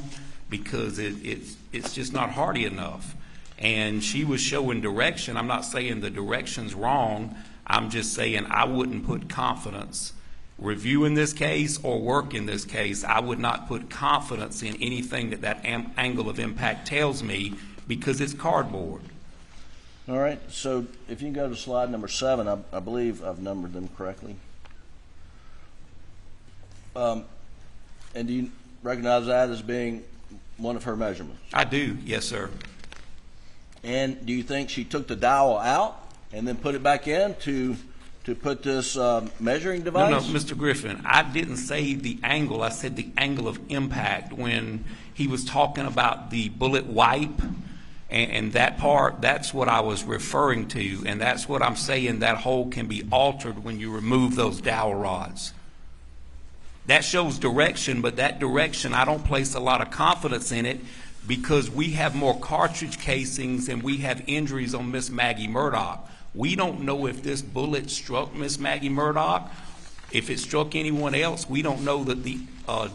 because it's just not hardy enough. And she was showing direction. I'm not saying the direction's wrong. I'm just saying I wouldn't put confidence. Reviewing this case or work in this case, I would not put confidence in anything that angle of impact tells me because it's cardboard. All right. So if you can go to slide number 7, I believe I've numbered them correctly. And do you recognize that as being one of her measurements? I do, yes, sir. And do you think she took the dowel out and then put it back in to put this measuring device? No, Mr. Griffin, I didn't say the angle. I said the angle of impact. When he was talking about the bullet wipe and that part, that's what I was referring to, and that's what I'm saying, that hole can be altered when you remove those dowel rods. That shows direction, but that direction, I don't place a lot of confidence in it because we have more cartridge casings and we have injuries on Miss Maggie Murdaugh. We don't know if this bullet struck Miss Maggie Murdaugh. If it struck anyone else, we don't know that the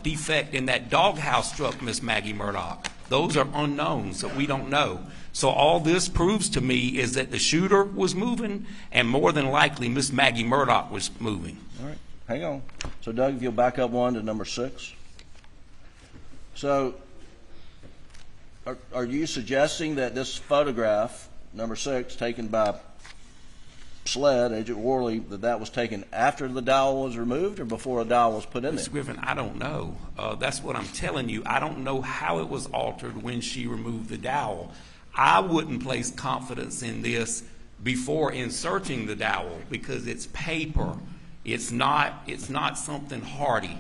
defect in that doghouse struck Miss Maggie Murdaugh. Those are unknowns that we don't know. So all this proves to me is that the shooter was moving and more than likely Miss Maggie Murdaugh was moving. All right, hang on. So Doug, if you'll back up one to number 6. So are you suggesting that this photograph, number 6, taken by SLED, Agent Worley, that was taken after the dowel was removed or before a dowel was put in there? Mr. Griffin, I don't know. That's what I'm telling you. I don't know how it was altered when she removed the dowel. I wouldn't place confidence in this before inserting the dowel because it's paper. It's not something hardy.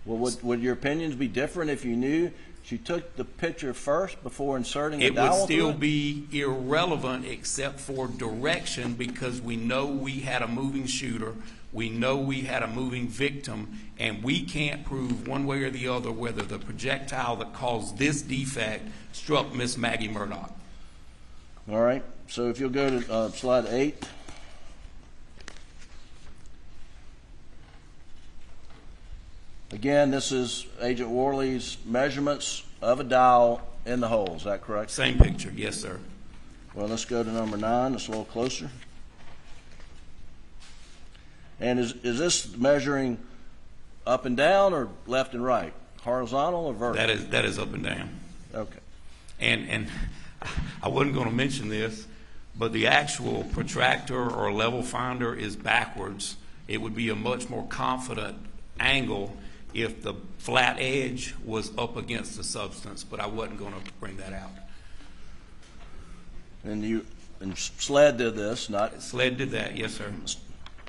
Well, would your opinions be different if you knew she took the picture first before inserting a dowel? It would still be irrelevant except for direction because we know we had a moving shooter, we know we had a moving victim, and we can't prove one way or the other whether the projectile that caused this defect struck Miss Maggie Murdaugh. All right. So if you'll go to slide 8. Again, this is Agent Worley's measurements of a dowel in the hole. Is that correct? Same picture, yes, sir. Well, let's go to number 9. It's a little closer. And is this measuring up and down or left and right? horizontal or vertical? That is up and down. Okay. And I wasn't going to mention this, but the actual protractor or level finder is backwards. It would be a much more confident angle if the flat edge was up against the substance, but I wasn't going to bring that out. And SLED did this, not? SLED did that, yes, sir.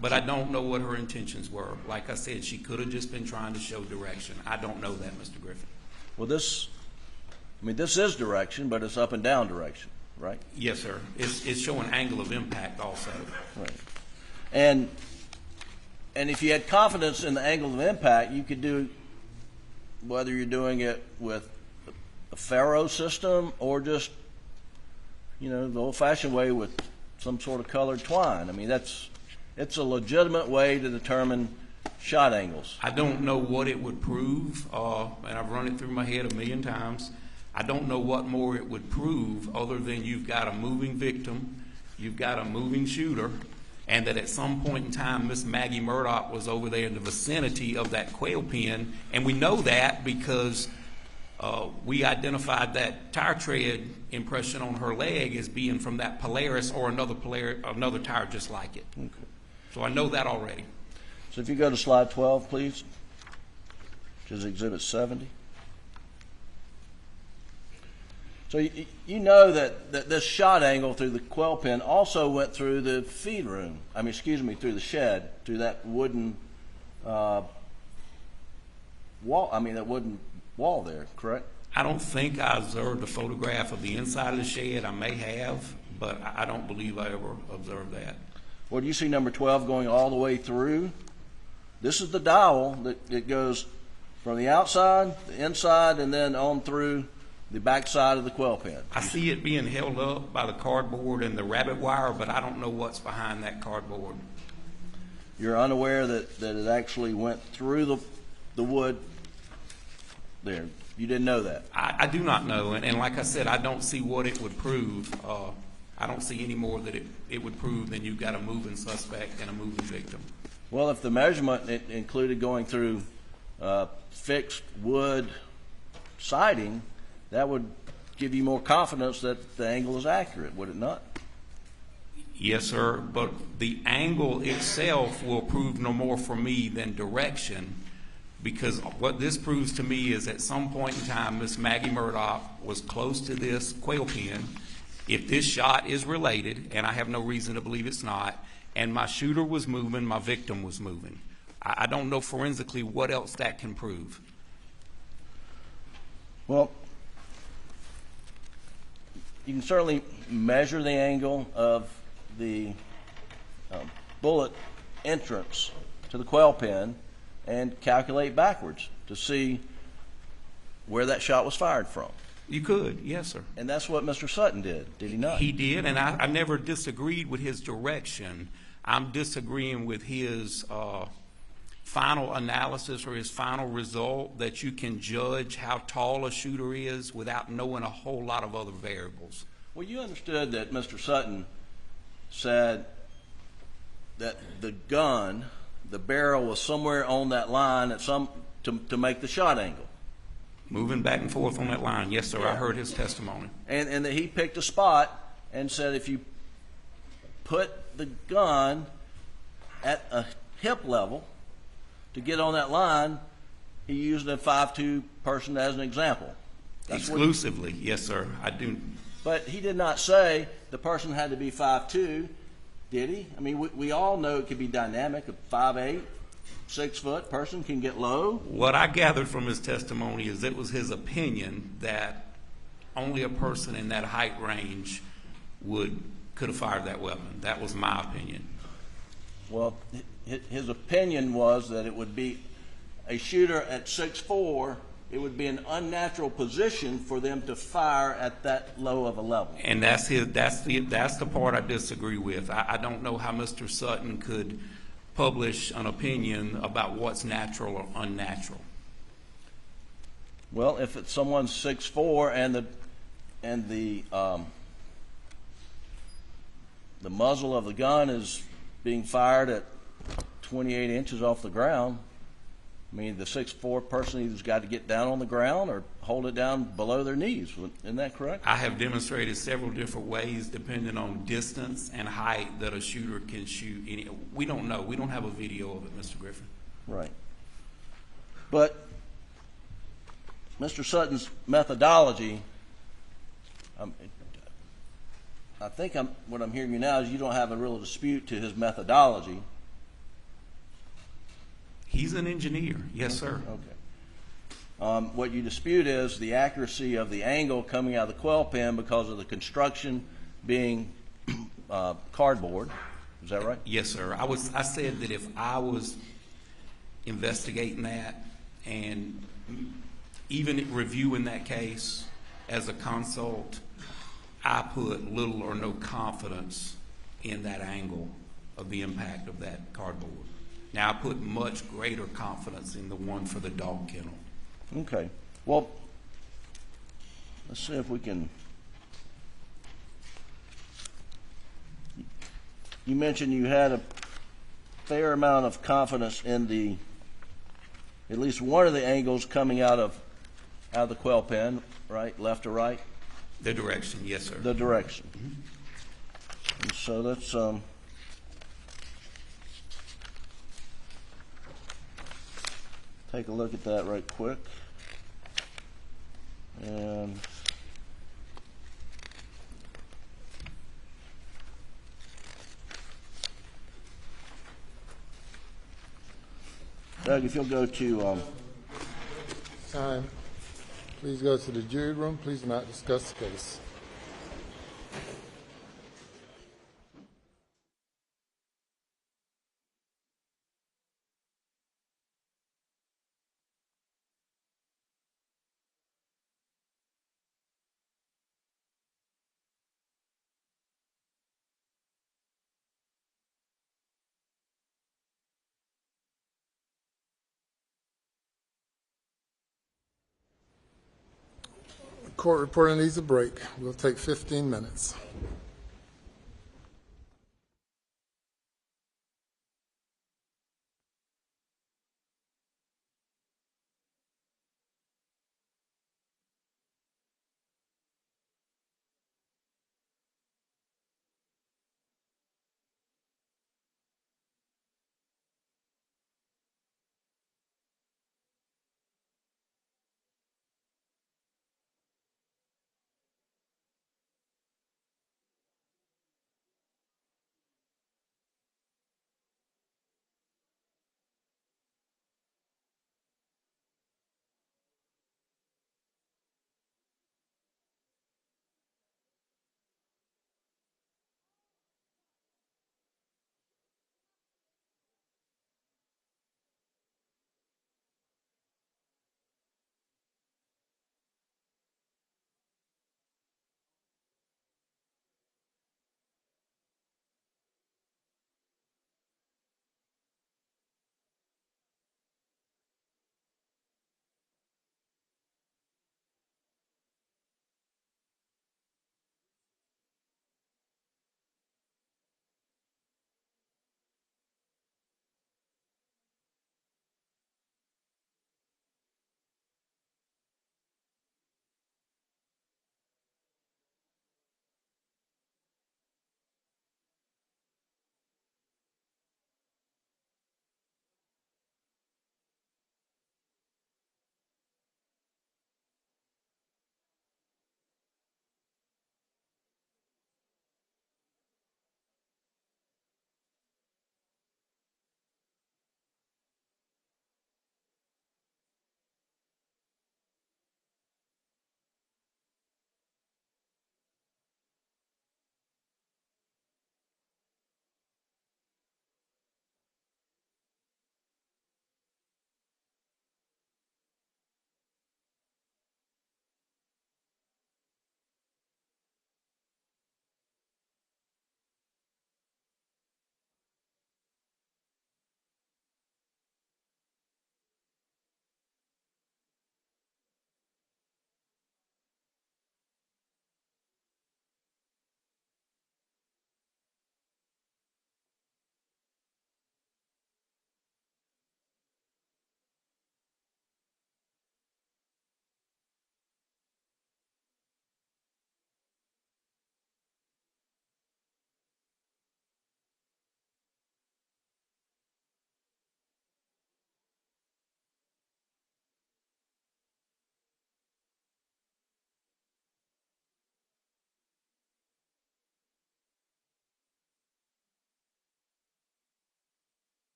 But I don't know what her intentions were. Like I said, she could have just been trying to show direction. I don't know that, Mr. Griffin. Well, this is direction, but it's up and down direction, right? Yes, sir. It's showing angle of impact also. Right. And if you had confidence in the angle of impact, you could do, whether you're doing it with a ferro system or just, the old-fashioned way with some sort of colored twine. I mean, it's a legitimate way to determine shot angles. I don't know what it would prove, and I've run it through my head a million times. I don't know what more it would prove other than you've got a moving victim, you've got a moving shooter, and that at some point in time, Miss Maggie Murdaugh was over there in the vicinity of that quail pen, and we know that because we identified that tire tread impression on her leg as being from that Polaris or another tire just like it. Okay. So I know that already. So if you go to slide 12, please, which is Exhibit 70. So you know that this shot angle through the quail pen also went through the feed room. Through the shed, through that wooden wall. That wooden wall there, correct? I don't think I observed a photograph of the inside of the shed. I may have, but I don't believe I ever observed that. Well, do you see number 12 going all the way through? This is the dowel that goes from the outside, the inside, and then on through the back side of the quail pen. I see it being held up by the cardboard and the rabbit wire, but I don't know what's behind that cardboard. You're unaware that it actually went through the wood there. You didn't know that? I do not know, and like I said, I don't see what it would prove. I don't see any more that it would prove than you've got a moving suspect and a moving victim. Well, if the measurement included going through fixed wood siding, that would give you more confidence that the angle is accurate, would it not? Yes, sir, but the angle itself will prove no more for me than direction, because what this proves to me is at some point in time, Miss Maggie Murdaugh was close to this quail pen. If this shot is related, and I have no reason to believe it's not, and my shooter was moving, my victim was moving, I don't know forensically what else that can prove. Well, you can certainly measure the angle of the bullet entrance to the quail pen and calculate backwards to see where that shot was fired from. You could, yes, sir. And that's what Mr. Sutton did he not? He did, and I never disagreed with his direction. I'm disagreeing with his final analysis or his final result that you can judge how tall a shooter is without knowing a whole lot of other variables. Well, you understood that Mr. Sutton said that the gun, the barrel, was somewhere on that line at to make the shot angle. Moving back and forth on that line, yes, sir. Yeah. I heard his testimony. And that he picked a spot and said if you put the gun at a hip level to get on that line, he used a 5'2" person as an example. That's exclusively, yes, sir. I do. But he did not say the person had to be 5'2", did he? I mean, we all know it could be dynamic. A 5'8", 6 foot person can get low. What I gathered from his testimony is it was his opinion that only a person in that height range could have fired that weapon. That was my opinion. Well, his opinion was that it would be a shooter at 6'4", it would be an unnatural position for them to fire at that low of a level. And that's the part I disagree with. I don't know how Mr. Sutton could publish an opinion about what's natural or unnatural. Well, if it's someone 6'4" and the muzzle of the gun is being fired at 28 inches off the ground, I mean, the 6'4" person either's got to get down on the ground or hold it down below their knees. Isn't that correct? I have demonstrated several different ways, depending on distance and height, that a shooter can shoot. We don't know. We don't have a video of it, Mr. Griffin. Right. But Mr. Sutton's methodology, I think what I'm hearing you now is you don't have a real dispute to his methodology. He's an engineer. Yes, sir. Okay. What you dispute is the accuracy of the angle coming out of the quill pen because of the construction being cardboard. Is that right? Yes, sir. I said that if I was investigating that and even reviewing that case as a consult, I put little or no confidence in that angle of the impact of that cardboard. Now, I put much greater confidence in the one for the dog kennel. Okay. Well, let's see if we can. You mentioned you had a fair amount of confidence in at least one of the angles coming out of the quill pen, right? Left or right? The direction, yes, sir. The direction. Mm-hmm. And so let's take a look at that right quick. And Doug, if you'll go to Time. Please go to the jury room. Please do not discuss the case. Court reporter needs a break. We'll take 15 minutes.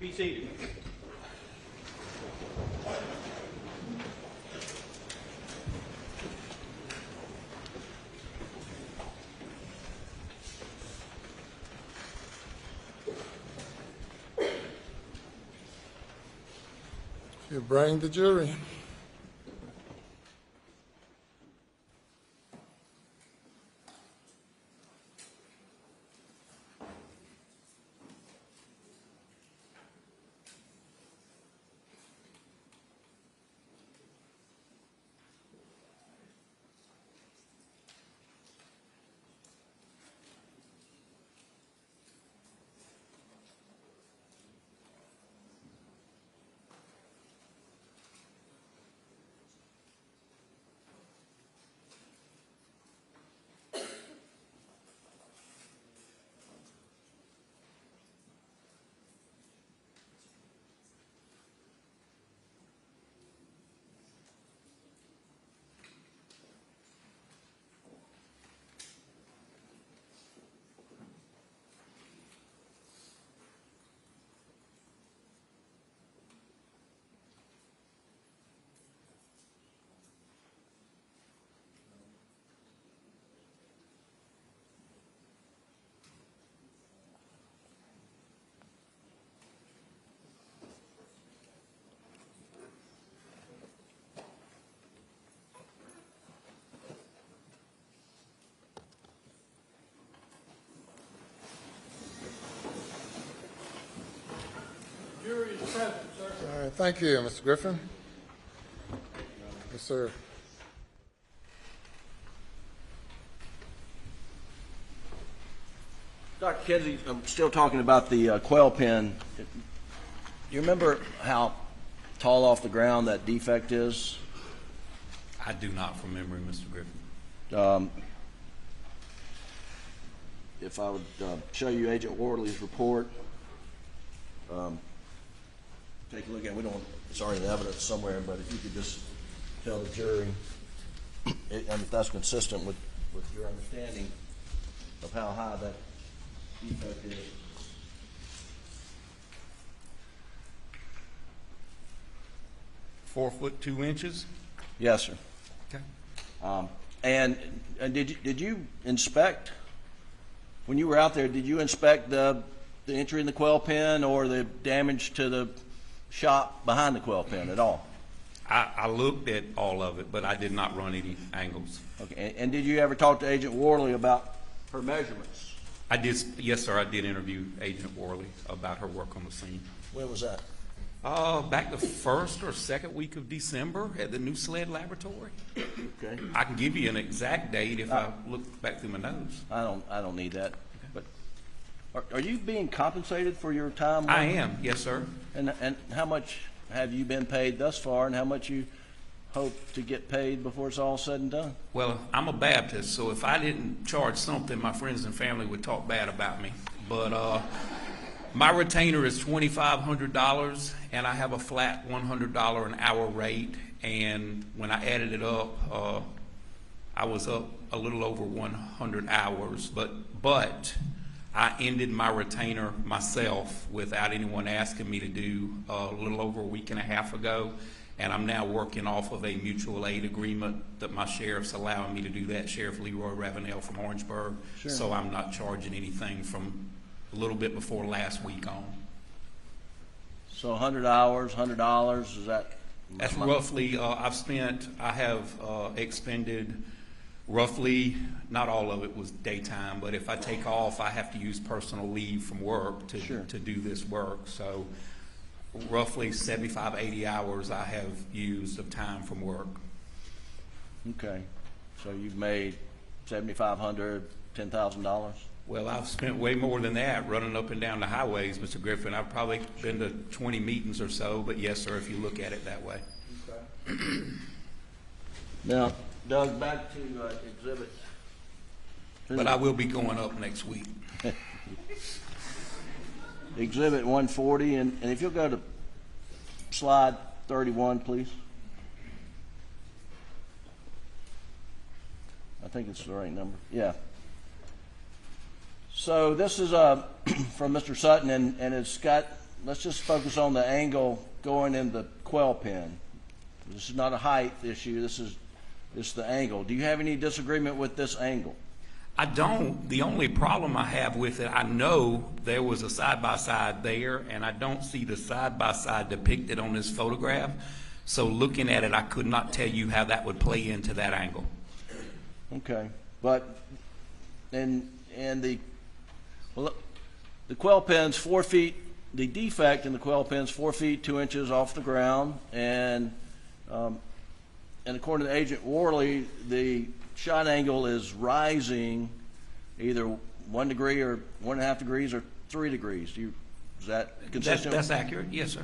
Be seated. You bring the jury. Jury is present, sir. All right, thank you, Mr. Griffin. Yes, sir. Dr. Kinsey, I'm still talking about the quail pen. Do you remember how tall off the ground that defect is? I do not from memory, Mr. Griffin. If I would show you Agent Wardley's report, take a look at it. We don't, it's already in evidence somewhere, but if you could just tell the jury, and if that's consistent with your understanding of how high that defect is. $4'2". Yes, sir. Okay. And did you inspect, when you were out there, did you inspect the entry in the quail pen or the damage to the shop behind the quail pen at all? I looked at all of it, but I did not run any angles. Okay. And did you ever talk to Agent Worley about her measurements? I did, yes, sir. I did interview Agent Worley about her work on the scene. When was that? Back the first or second week of December at the New Sled Laboratory. Okay. I can give you an exact date if I look back through my notes. I don't need that. Okay. But are you being compensated for your time? I am, yes, sir. And how much have you been paid thus far, and how much you hope to get paid before it's all said and done? Well, I'm a Baptist, so if I didn't charge something, my friends and family would talk bad about me. But my retainer is $2,500, and I have a flat $100 an hour rate. And when I added it up, I was up a little over 100 hours. But I ended my retainer myself without anyone asking me to do a little over a week and a half ago. And I'm now working off of a mutual aid agreement that my sheriff's allowing me to do that, Sheriff Leroy Ravenel from Orangeburg. Sure. So I'm not charging anything from a little bit before last week on. So 100 hours, $100, is that? That's roughly, I have expended roughly, not all of it was daytime, but if I take off, I have to use personal leave from work to do this work. So roughly 75, 80 hours I have used of time from work. Okay. So you've made $7,500, $10,000? Well, I've spent way more than that running up and down the highways, Mr. Griffin. I've probably been to 20 meetings or so, but yes, sir, if you look at it that way. Okay. Now, Doug, back to exhibit. But I will be going up next week. Exhibit 140, and if you'll go to slide 31, please. I think it's the right number. Yeah. So this is from Mr. Sutton, and it's got let's just focus on the angle going in the quail pen. This is not a height issue. This is the angle. Do you have any disagreement with this angle? I don't. The only problem I have with it, I know there was a side-by-side there, and I don't see the side-by-side depicted on this photograph. So looking at it, I could not tell you how that would play into that angle. Okay, but the quail pen's 4 feet. The defect in the quail pen's 4 feet 2 inches off the ground, and according to Agent Worley, the shot angle is rising either 1 degree or 1.5 degrees or 3 degrees. Is that consistent? That's accurate, yes, sir.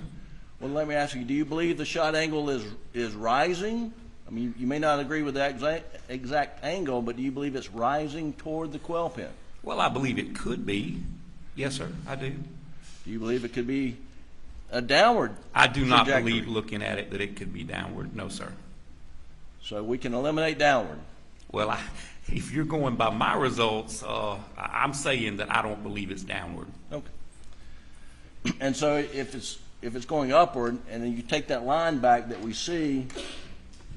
Well, let me ask you, do you believe the shot angle is rising? I mean, you may not agree with that exact angle, but do you believe it's rising toward the quail pen? Well, I believe it could be. Yes, sir, I do. Do you believe it could be a downward I do not trajectory? believe, looking at it, that it could be downward. No, sir. So we can eliminate downward. Well, if you're going by my results, I'm saying that I don't believe it's downward. Okay. And so if it's going upward, and then you take that line back that we see,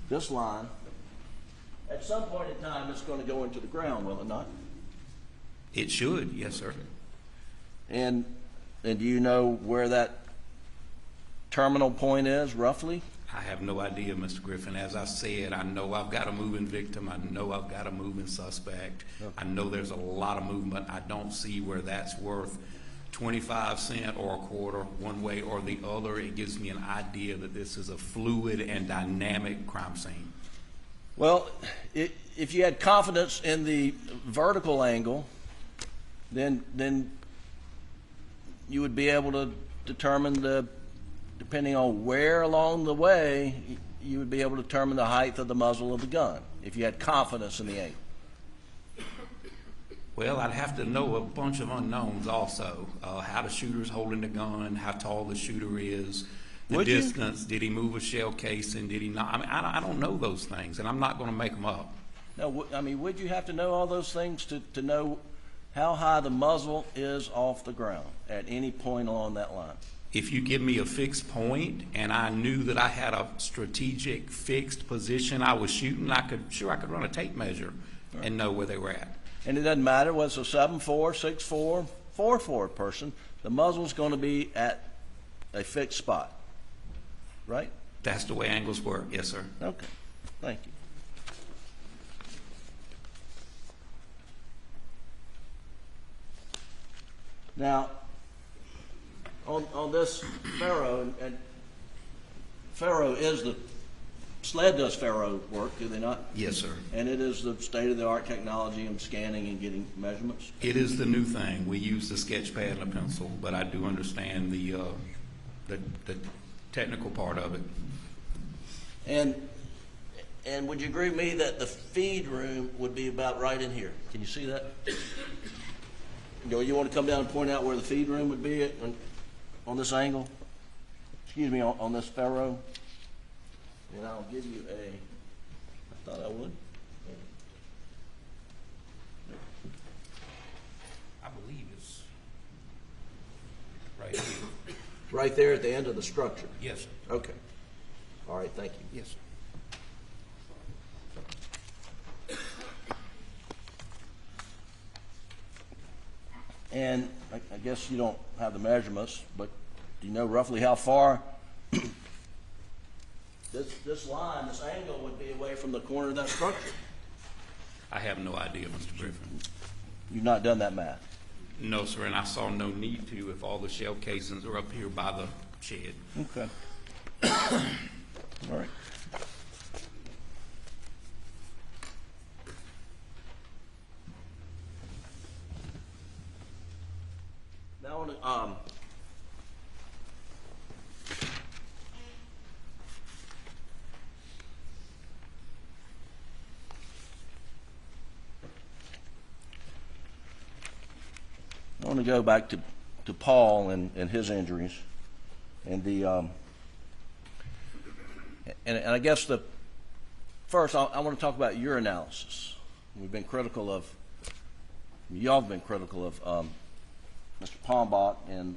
this line, at some point in time it's going to go into the ground, will it not? It should, yes, sir. And do you know where that terminal point is, roughly? I have no idea, Mr. Griffin. As I said, I know I've got a moving victim. I know I've got a moving suspect. Okay. I know there's a lot of movement. I don't see where that's worth 25 cents or a quarter, one way or the other. It gives me an idea that this is a fluid and dynamic crime scene. Well, if you had confidence in the vertical angle, then you would be able to determine depending on where along the way, you would be able to determine the height of the muzzle of the gun, if you had confidence in the angle. Well, I'd have to know a bunch of unknowns also. How the shooter's holding the gun, how tall the shooter is, the Would you? distance, did he move a shell casing, did he not? I mean, I don't know those things, and I'm not going to make them up. No, I mean, would you have to know all those things to know how high the muzzle is off the ground at any point along that line? If you give me a fixed point and I knew that I had a strategic fixed position I was shooting, I could run a tape measure and know where they were at. And it doesn't matter whether it's a 7'4", 6'4", 4'4" person, the muzzle's going to be at a fixed spot, right? That's the way angles work, yes, sir. Okay, thank you. Now, on this Faro, and Faro is the SLED does Faro work, do they not? Yes, sir. And it is the state-of-the-art technology in scanning and getting measurements? It is the new thing. We use the sketch pad and a pencil, but I do understand the technical part of it. And would you agree with me that the feed room would be about right in here? Can you see that? You want to come down and point out where the feed room would be on this angle? Excuse me, on this Faro? And I'll give you I thought I would. I believe it's right here. Right there at the end of the structure? Yes, sir. Okay. All right, thank you. Yes, sir. And I guess you don't have the measurements, but do you know roughly how far this line, this angle would be away from the corner of that structure? I have no idea, Mr. Griffin. You've not done that math? No, sir, and I saw no need to if all the shell casings are up here by the shed. Okay. All right. Now, I want to go back to Paul and his injuries, and and I guess first I want to talk about your analysis. We've been critical of, y'all have been critical of Mr. Palmbach and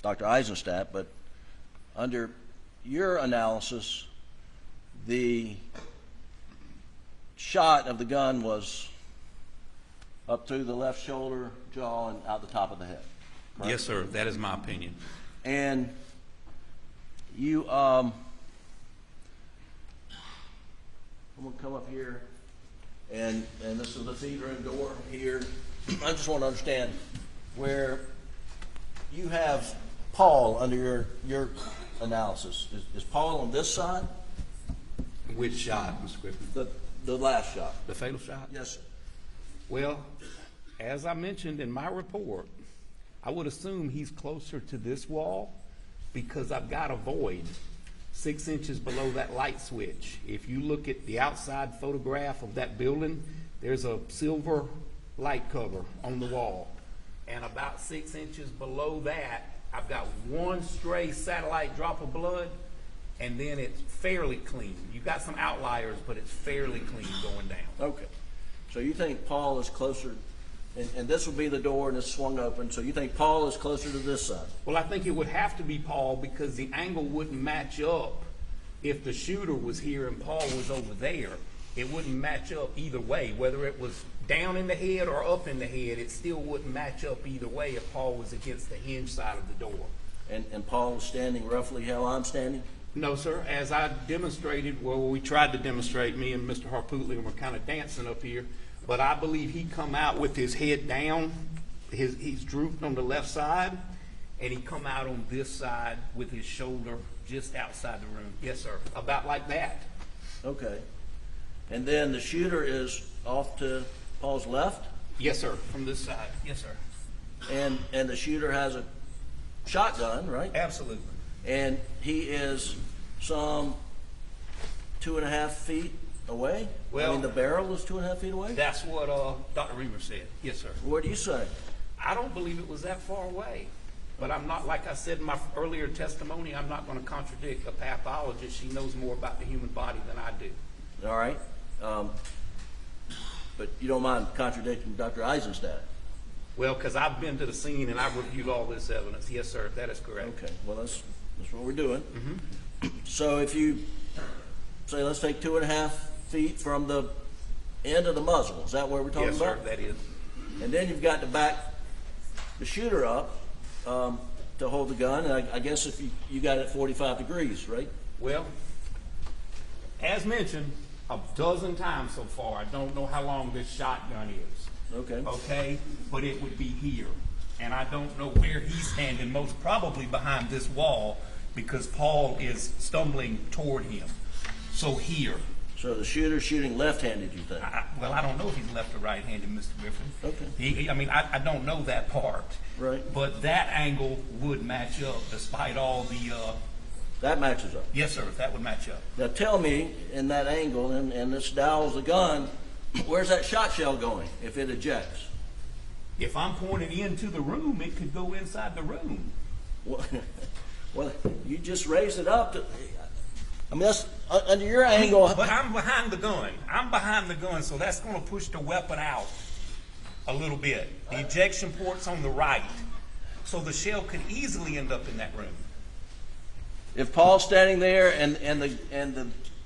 Dr. Eisenstadt, but under your analysis, the shot of the gun was up through the left shoulder, jaw, and out the top of the head. Correct? Yes, sir. That is my opinion. And you, I'm going to come up here, and this is the feed room door here. I just want to understand where you have Paul under your analysis. Is Paul on this side? Which shot, Mr. Griffin? The last shot. The fatal shot? Yes, sir. Well, as I mentioned in my report, I would assume he's closer to this wall because I've got a void 6 inches below that light switch. If you look at the outside photograph of that building, there's a silver light cover on the wall. And about 6 inches below that, I've got one stray satellite drop of blood, and then it's fairly clean. You've got some outliers, but it's fairly clean going down. Okay. So you think Paul is closer, and this would be the door and it's swung open, so you think Paul is closer to this side? Well, I think it would have to be Paul because the angle wouldn't match up if the shooter was here and Paul was over there. It wouldn't match up either way. Whether it was down in the head or up in the head, it still wouldn't match up either way if Paul was against the hinge side of the door. And Paul was standing roughly how I'm standing? No, sir. As I demonstrated, well, we tried to demonstrate, me and Mr. Harpootlian were kind of dancing up here, but I believe he come out with his head down. He's drooped on the left side, and he come out on this side with his shoulder just outside the room. Yes, sir. About like that. Okay. And then the shooter is off to Paul's left? Yes, sir. From this side. Yes, sir. And the shooter has a shotgun, right? Absolutely. And he is some 2.5 feet away? Well, I mean, the barrel is 2.5 feet away? That's what Dr. Riemer said. Yes, sir. What do you say? I don't believe it was that far away. But I'm not, like I said in my earlier testimony, I'm not going to contradict a pathologist. She knows more about the human body than I do. All right. But you don't mind contradicting Dr. Eisenstadt? Well, because I've been to the scene and I've reviewed all this evidence. Yes, sir. That is correct. Okay. Well, that's what we're doing. Mm-hmm. So if you say, let's take 2.5 feet from the end of the muzzle, is that what we're talking about? Yes, sir. That is. And then you've got to back the shooter up to hold the gun. And I guess if you got it 45 degrees, right? Well, as mentioned a dozen times so far, I don't know how long this shotgun is. Okay. Okay? But it would be here. And I don't know where he's standing, most probably behind this wall, because Paul is stumbling toward him. So here. So the shooter's shooting left-handed, you think? Well, I don't know if he's left or right-handed, Mr. Griffin. Okay. I don't know that part. Right. But that angle would match up despite all the... That matches up? Yes, sir. That would match up. Now tell me, in that angle, and this dials the gun, where's that shot shell going if it ejects? If I'm pointing into the room, it could go inside the room. Well, you just raised it up to... I mean, that's under your angle. But I'm behind the gun. I'm behind the gun, so that's going to push the weapon out a little bit. The ejection port's on the right, so the shell could easily end up in that room. If Paul's standing there and the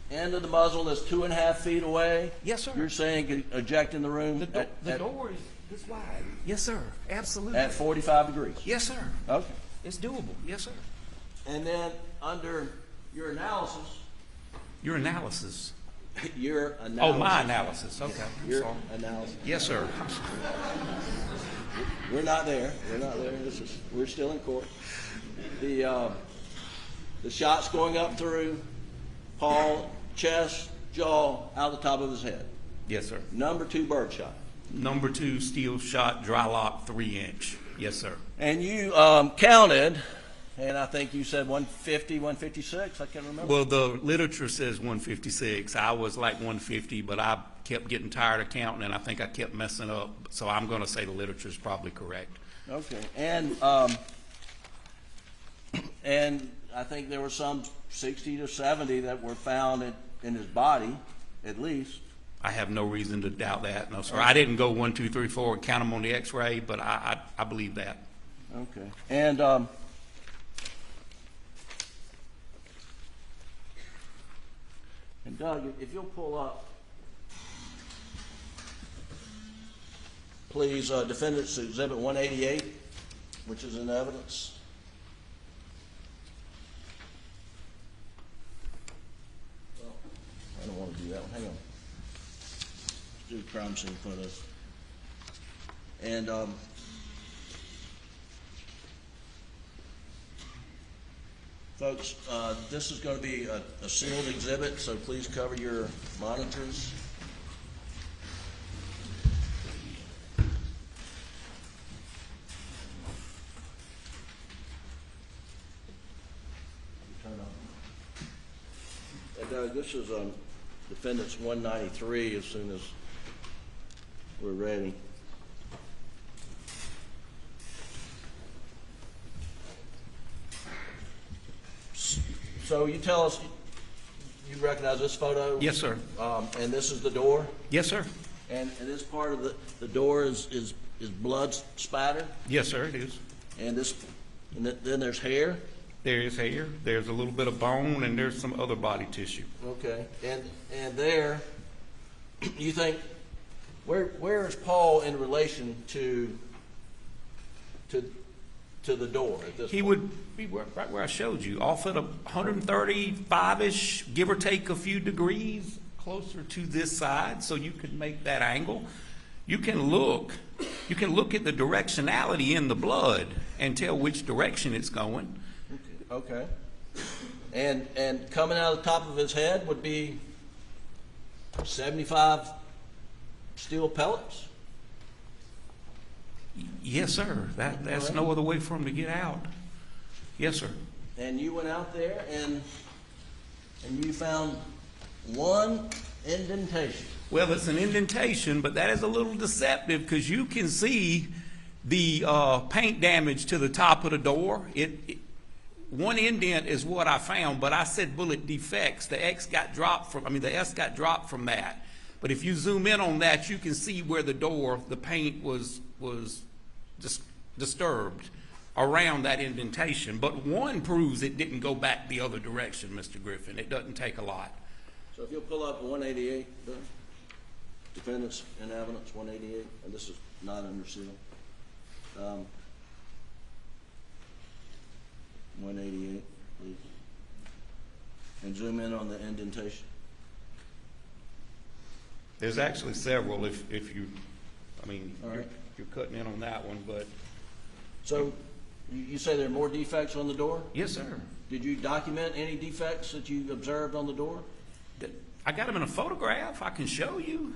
end of the muzzle is 2.5 feet away, yes, sir. You're saying could eject in the room? The door is this wide. Yes, sir. Absolutely. At 45 degrees? Yes, sir. Okay. It's doable. Yes, sir. And then under your analysis... Your analysis? Your analysis. Oh, my analysis. Okay. Your analysis. Yes, sir. We're not there. We're not there. We're still in court. The shot's going up through Paul, chest, jaw, out the top of his head. Yes, sir. Number 2 bird shot. Number 2 steel shot, dry lock, 3-inch. Yes, sir. And you counted, and I think you said 150, 156. I can't remember. Well, the literature says 156. I was like 150, but I kept getting tired of counting, and I think I kept messing up. So I'm going to say the literature is probably correct. Okay. And I think there were some 60 to 70 that were found in his body, at least. I have no reason to doubt that. No, sir. I didn't go 1, 2, 3, 4 and count them on the X-ray, but I believe that. Okay. And And Doug, if you'll pull up, please, Defendant's Exhibit 188, which is in evidence. Well, I don't want to do that one. Hang on. Let's do crime scene photos. And folks, this is going to be a sealed exhibit, so please cover your monitors. And this is Defendant's 193 as soon as we're ready. So you tell us, you recognize this photo? Yes, sir. And this is the door? Yes, sir. And this part of the door is blood spattered? Yes, sir, it is. And then there's hair? There is hair. There's a little bit of bone, and there's some other body tissue. Okay. And there, you think, where is Paul in relation to the door at this He point? would be right where I showed you, off at 135-ish, give or take a few degrees, closer to this side, so you could make that angle. You can look at the directionality in the blood and tell which direction it's going. Okay. And coming out of the top of his head would be 75 steel pellets? Yes, sir. That's no other way for him to get out. Yes, sir. And you went out there and you found one indentation. Well, it's an indentation, but that is a little deceptive because you can see the paint damage to the top of the door. One indent is what I found, but I said bullet defects. The S got dropped from that. But if you zoom in on that, you can see where the paint was disturbed around that indentation. But one proves it didn't go back the other direction, Mr. Griffin. It doesn't take a lot. So if you'll pull up 188, Defendants in evidence 188, and this is not under seal. 188, please. And zoom in on the indentation. There's actually several if you, All right. you're cutting in on that one, but. So you say there are more defects on the door? Yes, sir. Did you document any defects that you observed on the door? I got them in a photograph. I can show you.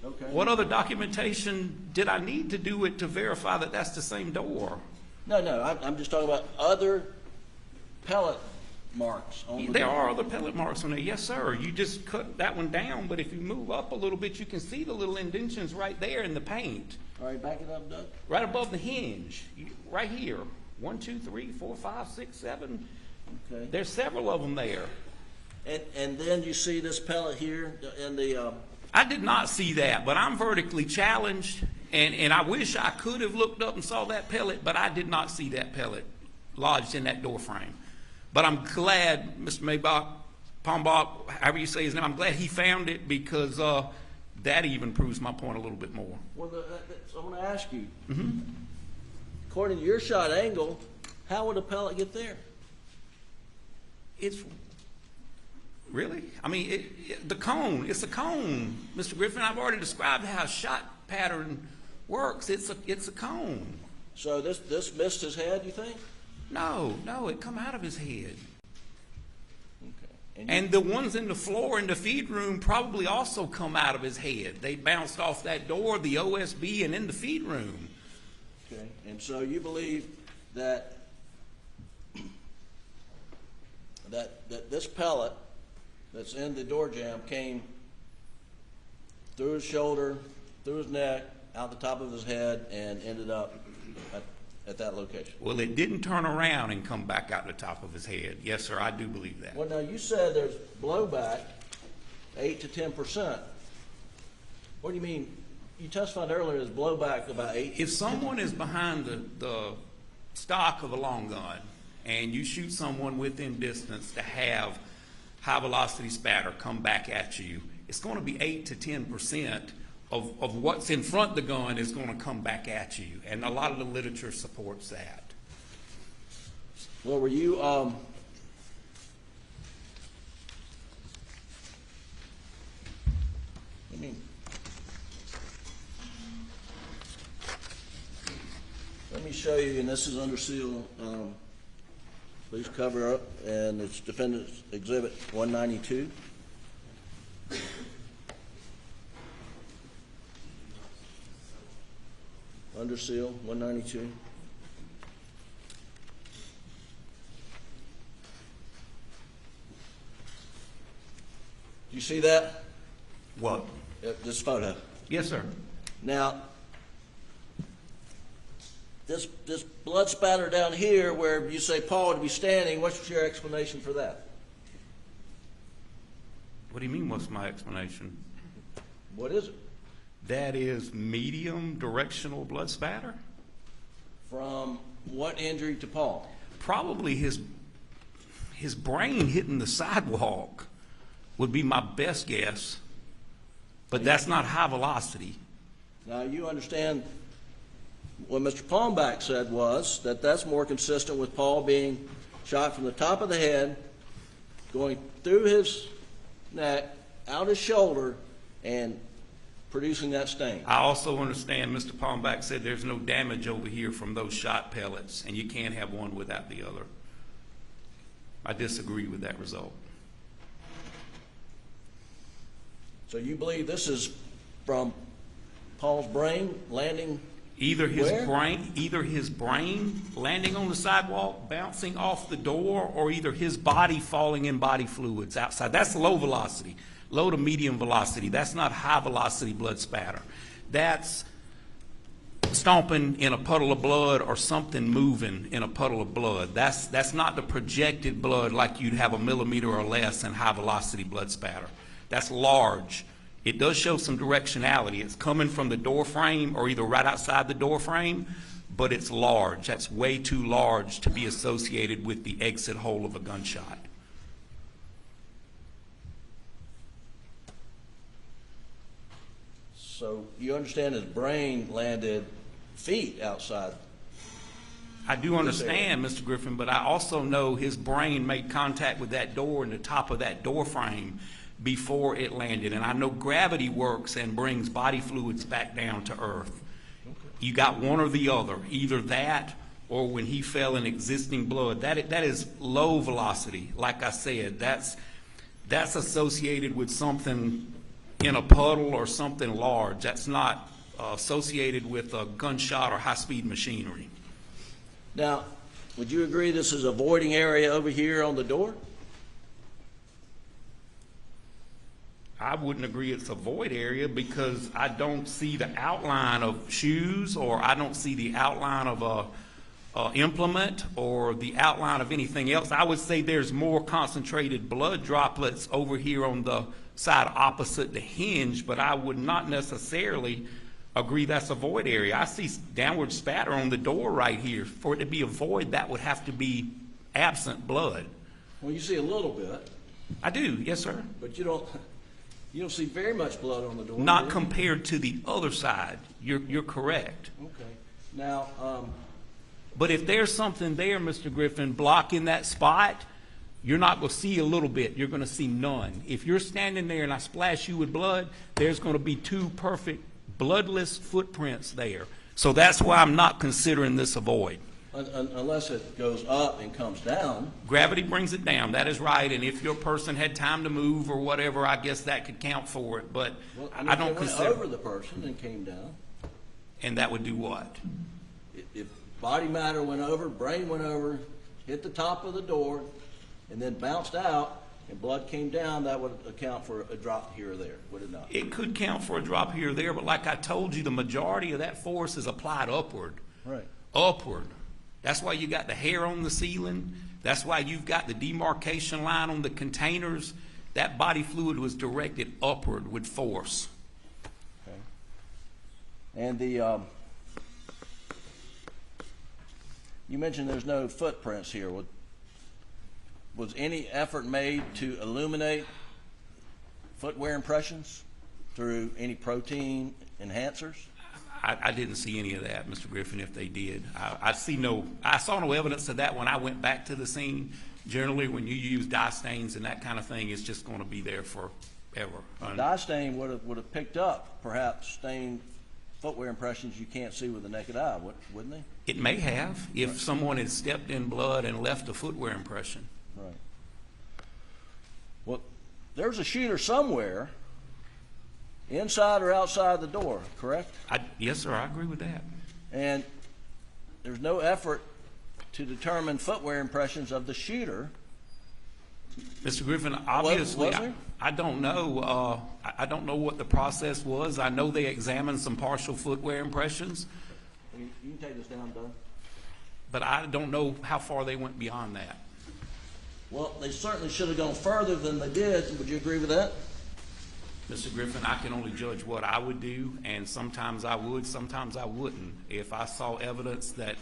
Okay. What other documentation did I need to do it to verify that that's the same door? No, I'm just talking about other pellet marks on the door. There are other pellet marks on there. Yes, sir. You just cut that one down, but if you move up a little bit, you can see the little indentions right there in the paint. All right, back it up, Doug. Right above the hinge, right here. 1, 2, 3, 4, 5, 6, 7. Okay. There's several of them there. And then you see this pellet here in the. I did not see that, but I'm vertically challenged, and I wish I could have looked up and saw that pellet, but I did not see that pellet lodged in that door frame. But I'm glad, Mr. Pombach, however you say his name, I'm glad he found it because that even proves my point a little bit more. Well, I want to ask you, according to your shot angle, how would a pellet get there? It's really? The cone. It's a cone, Mr. Griffin. I've already described how a shot pattern works. It's a cone. So this missed his head, you think? No, it come out of his head. Okay. And the ones in the floor in the feed room probably also come out of his head. They bounced off that door, the OSB, and in the feed room. Okay. And so you believe that this pellet that's in the door jamb came through his shoulder, through his neck, out the top of his head, and ended up at that location? Well, it didn't turn around and come back out the top of his head. Yes, sir, I do believe that. Well, now you said there's blowback, 8 to 10%. What do you mean? You testified earlier there's blowback about 8. If someone is behind the stock of a long gun and you shoot someone within distance to have high velocity spatter come back at you, it's going to be 8 to 10% of what's in front of the gun is going to come back at you. And a lot of the literature supports that. Well, were you, let me show you, and this is under seal. Please cover up, and it's Defendant's Exhibit 192. Under seal, 192. Do you see that? What? This photo. Yes, sir. Now, this blood spatter down here where you say Paul would be standing, what's your explanation for that? What do you mean, what's my explanation? What is it? That is medium directional blood spatter. From what injury to Paul? Probably his brain hitting the sidewalk would be my best guess, but that's not high velocity. Now, you understand what Mr. Palmbach said was that that's more consistent with Paul being shot from the top of the head, going through his neck, out his shoulder, and producing that stain. I also understand Mr. Palmbach said there's no damage over here from those shot pellets, and you can't have one without the other. I disagree with that result. So you believe this is from Paul's brain landing either his where? his brain landing on the sidewalk, bouncing off the door, or either his body falling in body fluids outside. That's low velocity, low to medium velocity. That's not high velocity blood spatter. That's stomping in a puddle of blood or something moving in a puddle of blood. That's not the projected blood like you'd have a millimeter or less in high velocity blood spatter. That's large. It does show some directionality. It's coming from the door frame or either right outside the door frame, but it's large. That's way too large to be associated with the exit hole of a gunshot. So you understand his brain landed feet outside? I do understand, Mr. Griffin, but I also know his brain made contact with that door and the top of that door frame before it landed. And I know gravity works and brings body fluids back down to earth. Okay. You got one or the other, either that or when he fell in existing blood. That is low velocity. Like I said, that's associated with something in a puddle or something large. That's not associated with a gunshot or high-speed machinery. Now, would you agree this is a voiding area over here on the door? I wouldn't agree it's a void area because I don't see the outline of shoes, or I don't see the outline of a implement or the outline of anything else. I would say there's more concentrated blood droplets over here on the side opposite the hinge, but I would not necessarily agree that's a void area. I see downward spatter on the door right here. For it to be a void, that would have to be absent blood. Well, you see a little bit. I do, yes, sir. But you don't see very much blood on the door. Not compared to the other side. You're correct. Okay. Now, but if there's something there, Mr. Griffin, blocking that spot, you're not going to see a little bit. You're going to see none. If you're standing there and I splash you with blood, there's going to be two perfect bloodless footprints there. So that's why I'm not considering this a void. Unless it goes up and comes down. Gravity brings it down. That is right. And if your person had time to move or whatever, I guess that could count for it. But well, I don't consider. It went over the person and came down. And that would do what? If body matter went over, brain went over, hit the top of the door, and then bounced out, and blood came down, that would account for a drop here or there, would it not? It could count for a drop here or there, but like I told you, the majority of that force is applied upward. Right. Upward. That's why you got the hair on the ceiling. That's why you've got the demarcation line on the containers. That body fluid was directed upward with force. Okay. And the you mentioned there's no footprints here. was any effort made to illuminate footwear impressions through any protein enhancers? I didn't see any of that, Mr. Griffin, if they did. I saw no evidence of that when I went back to the scene. Generally, when you use dye stains and that kind of thing, it's just going to be there forever. Dye stain would have picked up perhaps stained footwear impressions you can't see with the naked eye, wouldn't they? It may have, if someone had stepped in blood and left a footwear impression. Right. Well, there's a shooter somewhere, inside or outside the door, correct? Yes, sir, I agree with that. And there's no effort to determine footwear impressions of the shooter. Mr. Griffin, obviously, Was there? I don't know. I don't know what the process was. I know they examined some partial footwear impressions. You can take this down, Doug. But I don't know how far they went beyond that. Well, they certainly should have gone further than they did. Would you agree with that? Mr. Griffin, I can only judge what I would do, and sometimes I would, sometimes I wouldn't. If I saw evidence that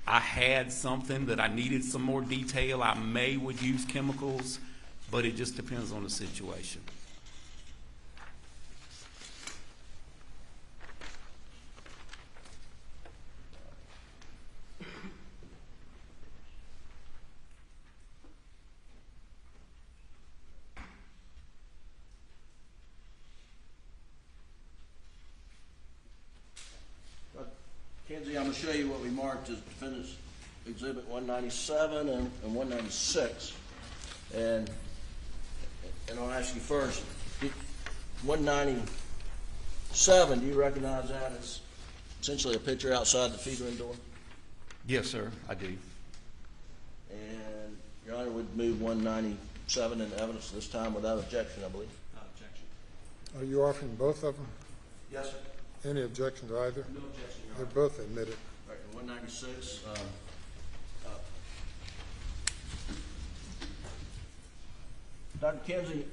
I had something that I needed some more detail, I would use chemicals, but it just depends on the situation. Kinsey, I'm going to show you what we marked as Defendant's Exhibit 197 and 196. And I'll ask you first, 197, do you recognize that as essentially a picture outside the feed room door? Yes, sir, I do. And Your Honor would move 197 into evidence this time without objection, I believe. Without objection. Are you offering both of them? Yes, sir. Any objection to either? No objection, Your They're Honor. both admitted. All right, 196. Dr. Kinsey,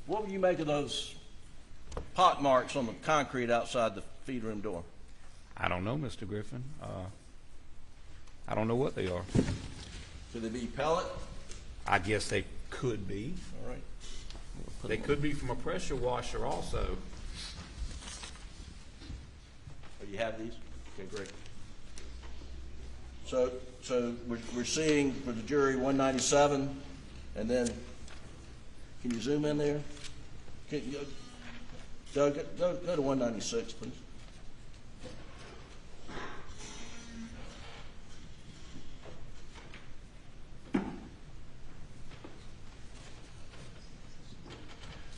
what would you make of those pot marks on the concrete outside the feed room door? I don't know, Mr. Griffin. I don't know what they are. Could they be pellet? I guess they could be. All right. They could be from a pressure washer also. Oh, you have these? Okay, great. So we're seeing for the jury 197, and then can you zoom in there? Doug, go to 196, please.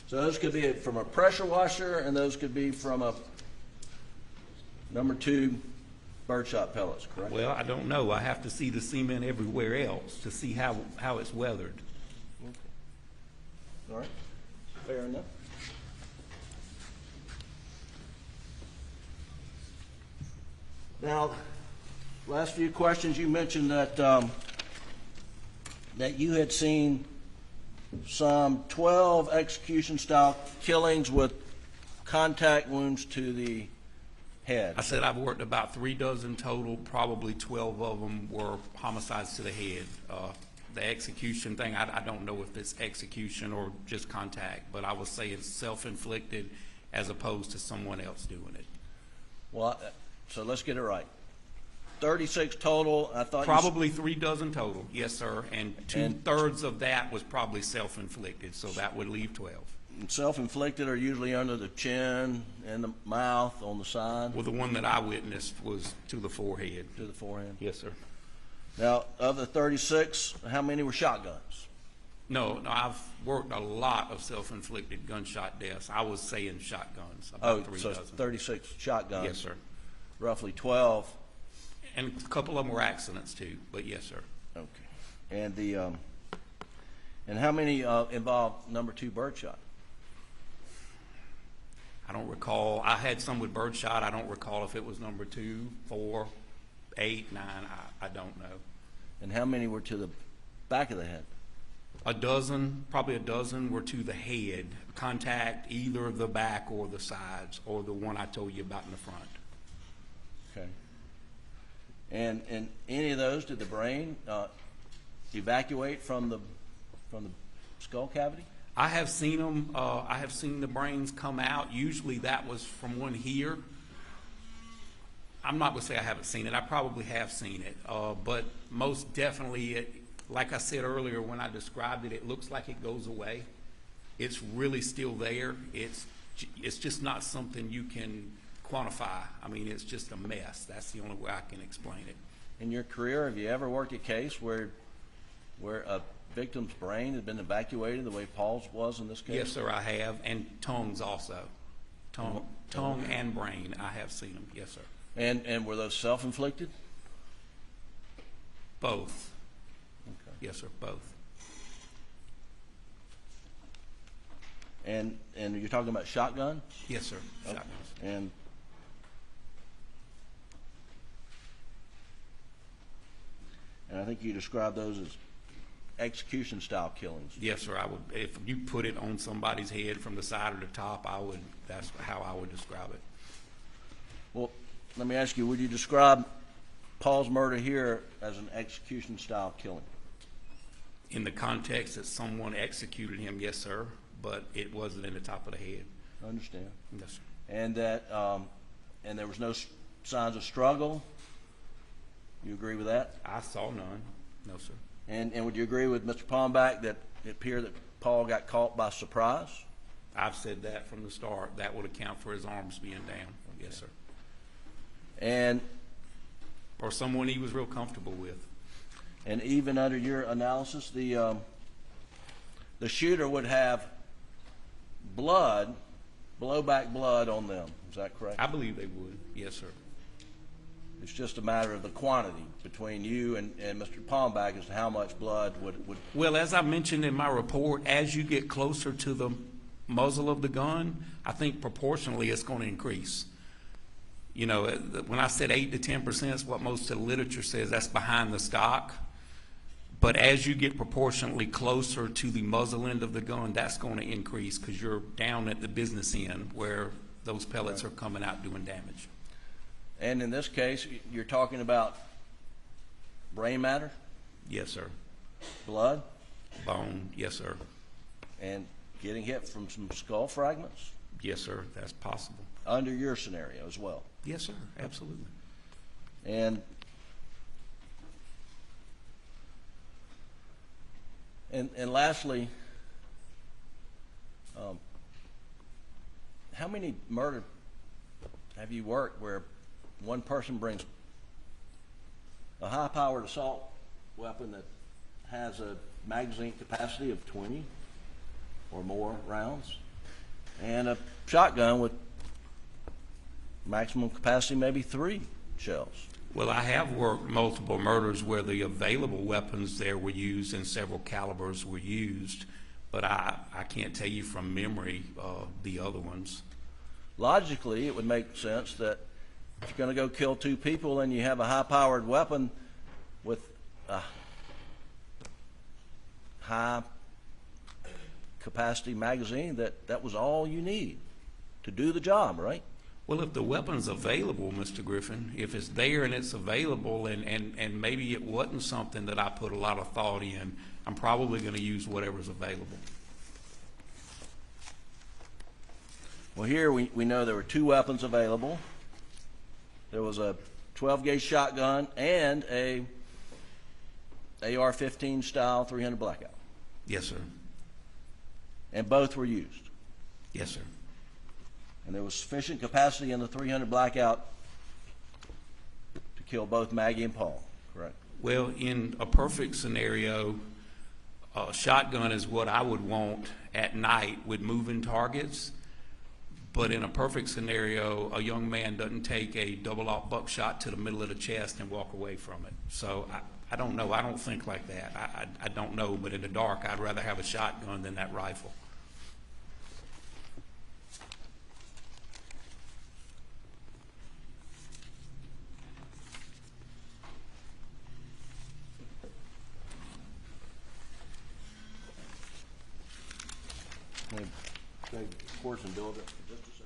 So those could be from a pressure washer, and those could be from a number 2 birdshot pellets, correct? Well, I don't know. I have to see the cement everywhere else to see how it's weathered. Okay. All right. Fair enough. Now, last few questions. You mentioned that that you had seen some 12 execution-style killings with contact wounds to the head. I said I've worked about 3 dozen total. Probably 12 of them were homicides to the head. The execution thing, I don't know if it's execution or just contact, but I would say it's self-inflicted as opposed to someone else doing it. Well, so let's get it right. 36 total. I thought probably 3 dozen total, yes, sir. And 2/3 of that was probably self-inflicted, so that would leave 12. Self-inflicted are usually under the chin and the mouth, on the side. Well, the one that I witnessed was to the forehead. To the forehead. Yes, sir. Now, of the 36, how many were shotguns? No, I've worked a lot of self-inflicted gunshot deaths. I was saying shotguns. About 3 so dozen. 36 shotguns. Yes, sir. Roughly 12. And a couple of them were accidents too, but yes, sir. Okay. And the and how many involved number 2 birdshot? I don't recall. I had some with birdshot. I don't recall if it was number 2, 4, 8, 9. I don't know. And how many were to the back of the head? A dozen, probably a dozen, were to the head. Contact either the back or the sides, or the one I told you about in the front. Okay. And any of those, did the brain evacuate from the skull cavity? I have seen them. I have seen the brains come out. Usually that was from one here. I'm not going to say I haven't seen it. I probably have seen it. But most definitely, like I said earlier when I described it, it looks like it goes away. It's really still there. It's just not something you can quantify. I mean, it's just a mess. That's the only way I can explain it. In your career, have you ever worked a case where a victim's brain had been evacuated the way Paul's was in this case? Yes, sir, I have, and tongues also. Tongue and brain, I have seen them. Yes, sir. And were those self-inflicted? Both. Okay. Yes, sir, both. And you're talking about shotgun? Yes, sir. Okay. Shotguns. And I think you described those as execution style killings. Yes, sir. I would. If you put it on somebody's head from the side or the top, that's how I would describe it. Well, let me ask you, would you describe Paul's murder here as an execution style killing? In the context that someone executed him, yes, sir, but it wasn't in the top of the head. I understand. Yes, sir. And that, and there was no signs of struggle? You agree with that? I saw none. No, sir. And would you agree with Mr. Palmbach that it appeared that Paul got caught by surprise? I've said that from the start. That would account for his arms being down. Okay. Yes, sir. And or someone he was real comfortable with. And even under your analysis, the shooter would have blood, blowback blood on them. Is that correct? I believe they would. Yes, sir. It's just a matter of the quantity between you and Mr. Palmbach as to how much blood would... Well, as I mentioned in my report, as you get closer to the muzzle of the gun, I think proportionally it's going to increase. You know, when I said 8 to 10% is what most of the literature says, that's behind the stock. But as you get proportionally closer to the muzzle end of the gun, that's going to increase because you're down at the business end where those pellets are coming out doing damage. And in this case, you're talking about brain matter? Yes, sir. Blood? Bone, yes, sir. And getting hit from some skull fragments? Yes, sir, that's possible. Under your scenario as well? Yes, sir, absolutely. And lastly, how many murder have you worked where one person brings a high-powered assault weapon that has a magazine capacity of 20 or more rounds and a shotgun with maximum capacity maybe 3 shells? Well, I have worked multiple murders where the available weapons there were used and several calibers were used, but I can't tell you from memory the other ones. Logically, it would make sense that if you're going to go kill 2 people and you have a high-powered weapon with a high-capacity magazine, that was all you need to do the job, right? Well, if the weapon's available, Mr. Griffin, if it's there and it's available and maybe it wasn't something that I put a lot of thought in, I'm probably going to use whatever's available. Well, here we know there were 2 weapons available. There was a 12-gauge shotgun and a AR-15 style 300 blackout. Yes, sir. And both were used? Yes, sir. And there was sufficient capacity in the 300 blackout to kill both Maggie and Paul, correct? Well, in a perfect scenario, a shotgun is what I would want at night with moving targets. But in a perfect scenario, a young man doesn't take a double-aught buckshot to the middle of the chest and walk away from it. So I don't know. I don't think like that. I don't know. But in the dark, I'd rather have a shotgun than that rifle. Take the course and build it for just a second.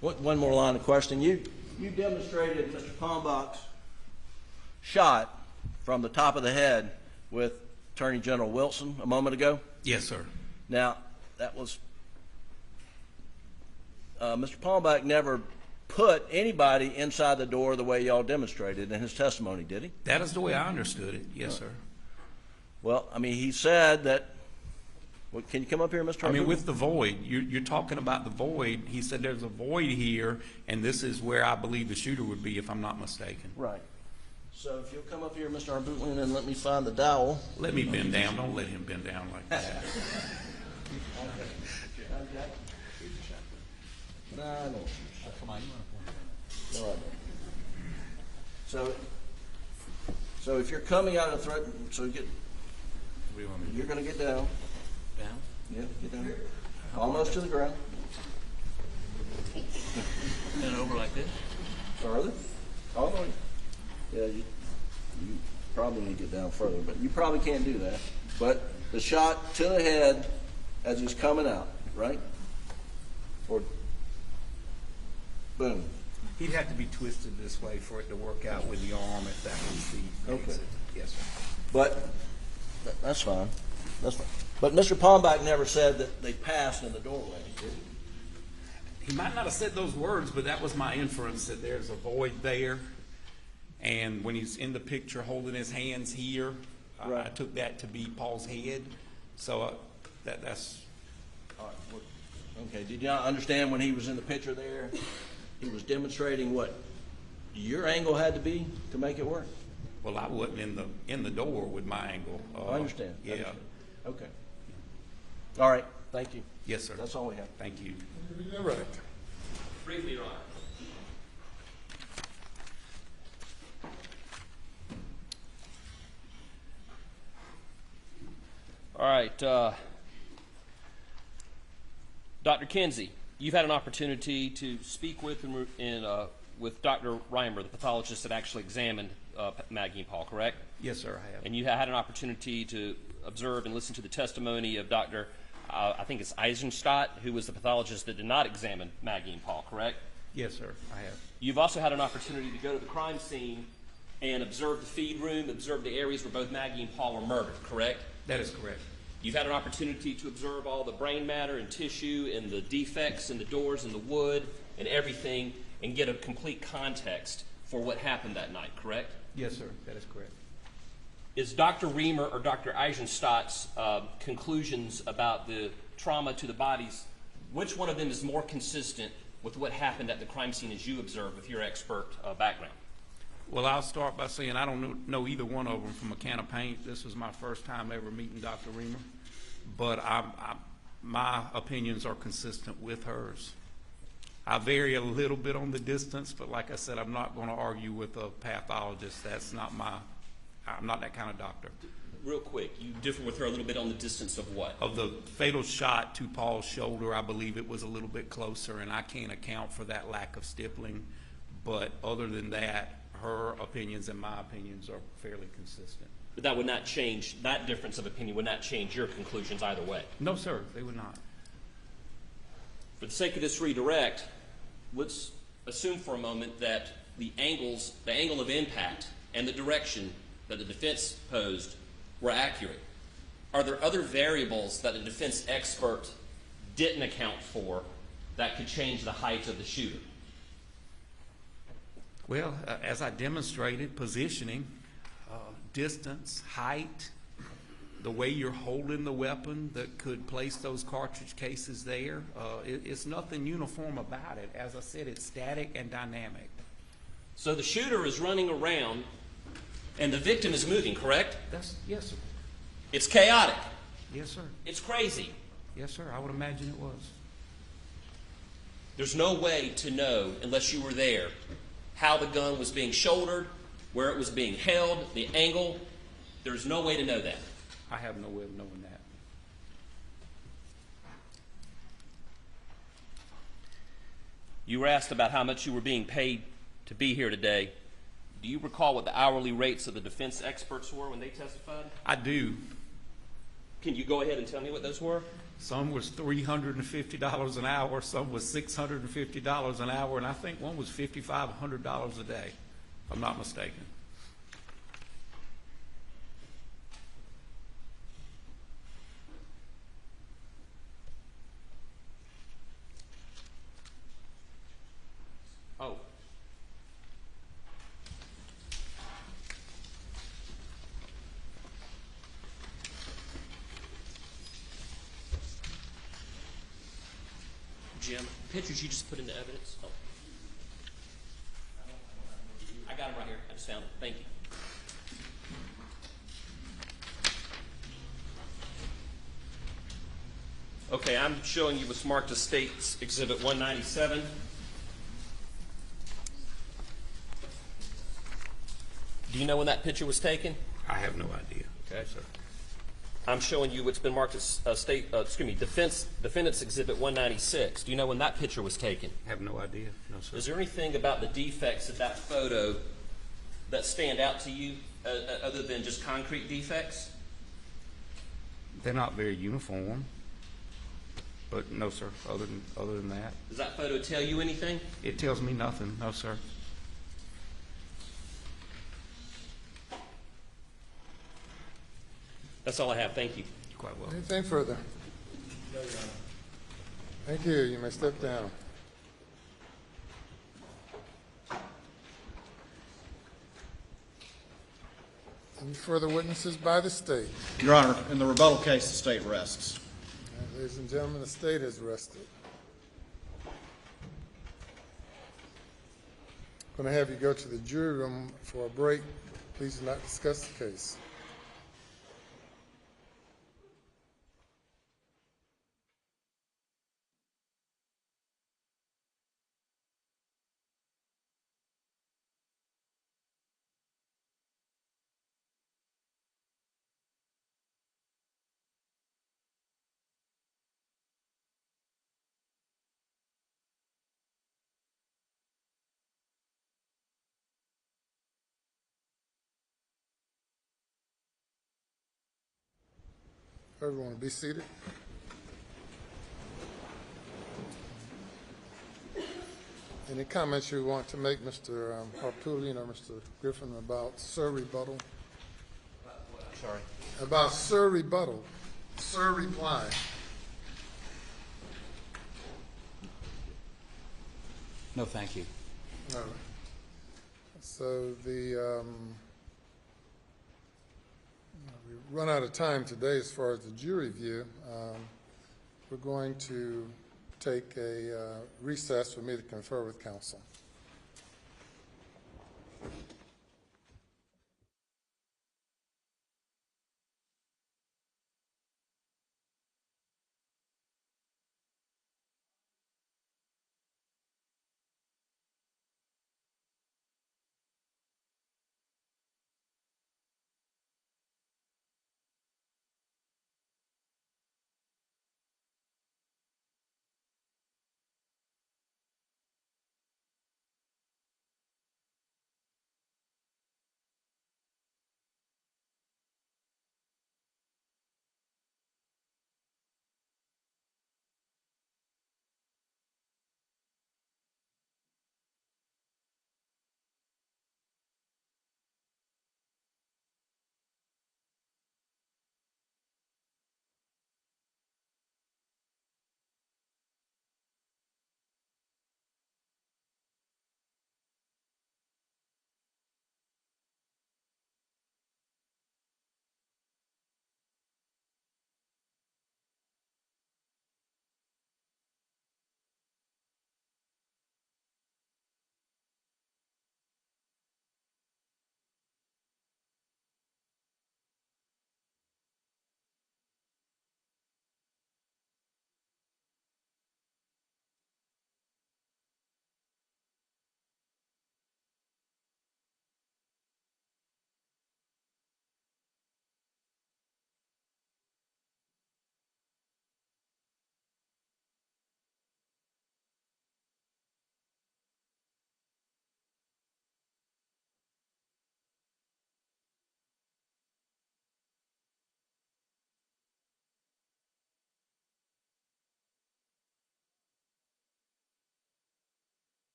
One more line of questioning. You demonstrated Mr. Palmbach's shot from the top of the head with Attorney General Wilson a moment ago? Yes, sir. Now, that was Mr. Palmbach never put anybody inside the door the way y'all demonstrated in his testimony, did he? That is the way I understood it. Yes, sir. Well, I mean, he said that. Well, can you come up here, Mr. I mean, with the void, you're talking about the void. He said there's a void here, and this is where I believe the shooter would be, if I'm not mistaken. Right. So if you'll come up here, Mr. Arbutlian, and let me find the dowel. Let me bend down. Don't let him bend down like that. No, I don't. Come on, you want to point it out. No, I don't. So if you're coming out of the threat, you're going to get down. Down? Yeah, get down. Almost to the ground. And over like this? Further. All the way. Yeah, you probably need to get down further, but you probably can't do that. But the shot to the head as he's coming out, right? Or boom. He'd have to be twisted this way for it to work out with the arm if that was the Okay. exit. Yes, sir. But that's fine. That's fine. But Mr. Palmbach never said that they passed in the doorway, did he? He might not have said those words, but that was my inference, that there's a void there. And when he's in the picture holding his hands here, Right. I took that to be Paul's head. So that's... All right. Okay. Did y'all understand when he was in the picture there, he was demonstrating what your angle had to be to make it work? Well, I wasn't in the door with my angle. I understand. Yeah. I understand. Okay. All right. Thank you. Yes, sir. That's all we have. Thank you. All right. Briefly, Your Honor. All right, Dr. Kinsey, you've had an opportunity to speak with Dr. Riemer, the pathologist that actually examined Maggie and Paul, correct? Yes, sir, I have. And you had an opportunity to observe and listen to the testimony of Dr. I think it's Eisenstadt, who was the pathologist that did not examine Maggie and Paul, correct? Yes, sir, I have. You've also had an opportunity to go to the crime scene and observe the feed room, observe the areas where both Maggie and Paul were murdered, correct? That is correct. You've had an opportunity to observe all the brain matter and tissue and the defects in the doors and the wood and everything and get a complete context for what happened that night, correct? Yes, sir, that is correct. Is Dr. Riemer or Dr. Eisenstadt's conclusions about the trauma to the bodies, which one of them is more consistent with what happened at the crime scene as you observed with your expert background? Well, I'll start by saying I don't know either one of them from a can of paint. This was my first time ever meeting Dr. Riemer, but my opinions are consistent with hers. I vary a little bit on the distance, but like I said, I'm not going to argue with a pathologist. That's not I'm not that kind of doctor. Real quick, you differ with her a little bit on the distance of what? Of the fatal shot to Paul's shoulder, I believe it was a little bit closer, and I can't account for that lack of stippling. But other than that, her opinions and my opinions are fairly consistent. But that would not change, that difference of opinion would not change your conclusions either way? No, sir, they would not. For the sake of this redirect, let's assume for a moment that the angle of impact and the direction that the defense posed were accurate. Are there other variables that the defense expert didn't account for that could change the height of the shooter? Well, as I demonstrated, positioning, distance, height, the way you're holding the weapon that could place those cartridge cases there. It's nothing uniform about it. As I said, it's static and dynamic. So the shooter is running around and the victim is moving, correct? Yes, sir. It's chaotic. Yes, sir. It's crazy. Yes, sir. I would imagine it was. There's no way to know, unless you were there, how the gun was being shouldered, where it was being held, the angle. There's no way to know that. I have no way of knowing that. You were asked about how much you were being paid to be here today. Do you recall what the hourly rates of the defense experts were when they testified? I do. Can you go ahead and tell me what those were? Some was $350 an hour, some was $650 an hour, and I think one was $5,500 a day, if I'm not mistaken. Oh. Jim, pictures you just put into evidence. Oh. I got them right here. I just found them. Thank you. Okay, I'm showing you what's marked as State's Exhibit 197. Do you know when that picture was taken? I have no idea. Okay, sir. I'm showing you what's been marked as Defendant's Exhibit 196. Do you know when that picture was taken? I have no idea. No, sir. Is there anything about the defects of that photo that stand out to you other than just concrete defects? They're not very uniform, but no, sir. Other than that, Does that photo tell you anything? it tells me nothing. No, sir. That's all I have. Thank you. Quite well. Anything further? Thank you. You may step down. Any further witnesses by the state? Your Honor, in the rebuttal case, the state rests. Ladies and gentlemen, the state has rested. I'm going to have you go to the jury room for a break. Please do not discuss the case. Everyone, be seated. Any comments you want to make, Mr. Harpootlian or Mr. Griffin, about Sir rebuttal? Sorry. About Sir rebuttal, Sir reply. No, thank you. No. So the we run out of time today as far as the jury view. We're going to take a recess for me to confer with counsel.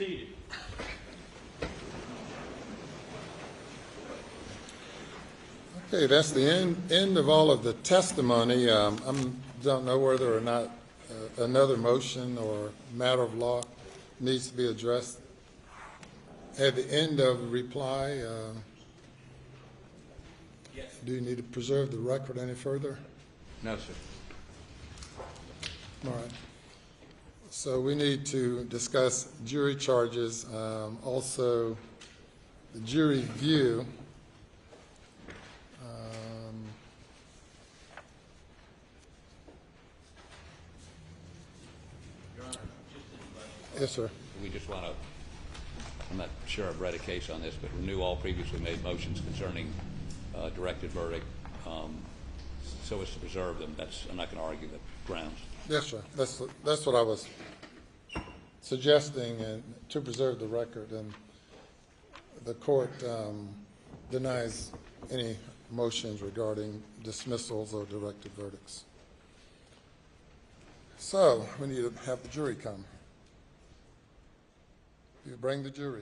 seated. Okay, that's the end of all of the testimony. I don't know whether or not another motion or matter of law needs to be addressed at the end of the reply. Yes. Do you need to preserve the record any further? No, sir. All right. So we need to discuss jury charges, also the jury view. Yes, sir. We just want to, I'm not sure I've read a case on this, but renew all previously made motions concerning directed verdict so as to preserve them. I'm not going to argue the grounds. Yes, sir. That's what I was suggesting, and to preserve the record. And the court denies any motions regarding dismissals or directed verdicts. So we need to have the jury come. You bring the jury.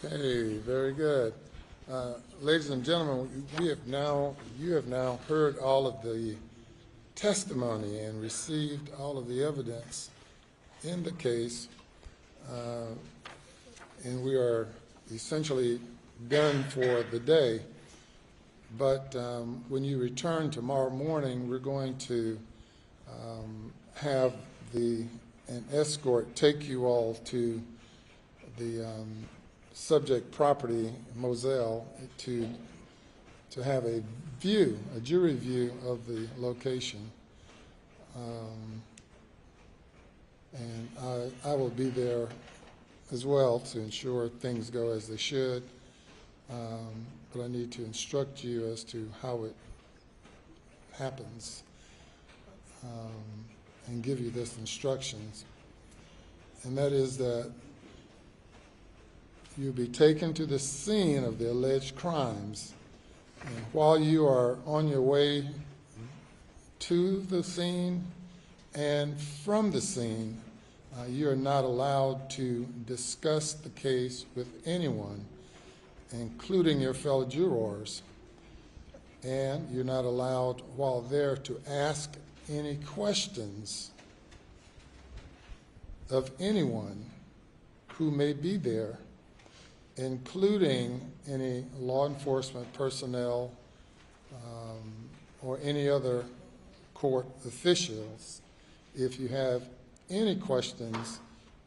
Okay, very good. Ladies and gentlemen, you have now heard all of the testimony and received all of the evidence in the case, and we are essentially done for the day. But when you return tomorrow morning, we're going to have an escort take you all to the subject property, Moselle, to have a jury view of the location. And I will be there as well to ensure things go as they should. But I need to instruct you as to how it happens and give you this instructions. And that is that you'll be taken to the scene of the alleged crimes. And while you are on your way to the scene and from the scene, you are not allowed to discuss the case with anyone, including your fellow jurors. And you're not allowed while there to ask any questions of anyone who may be there, including any law enforcement personnel or any other court officials. If you have any questions,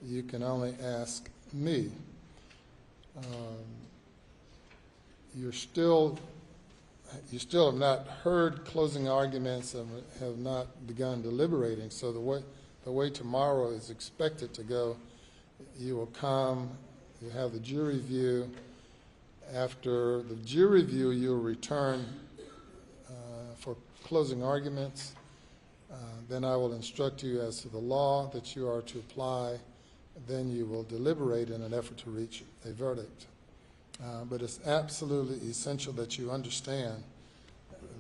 you can only ask me. You still have not heard closing arguments and have not begun deliberating. So the way tomorrow is expected to go, you will come, you have the jury view. After the jury view, you'll return for closing arguments. Then I will instruct you as to the law that you are to apply. Then you will deliberate in an effort to reach a verdict. But it's absolutely essential that you understand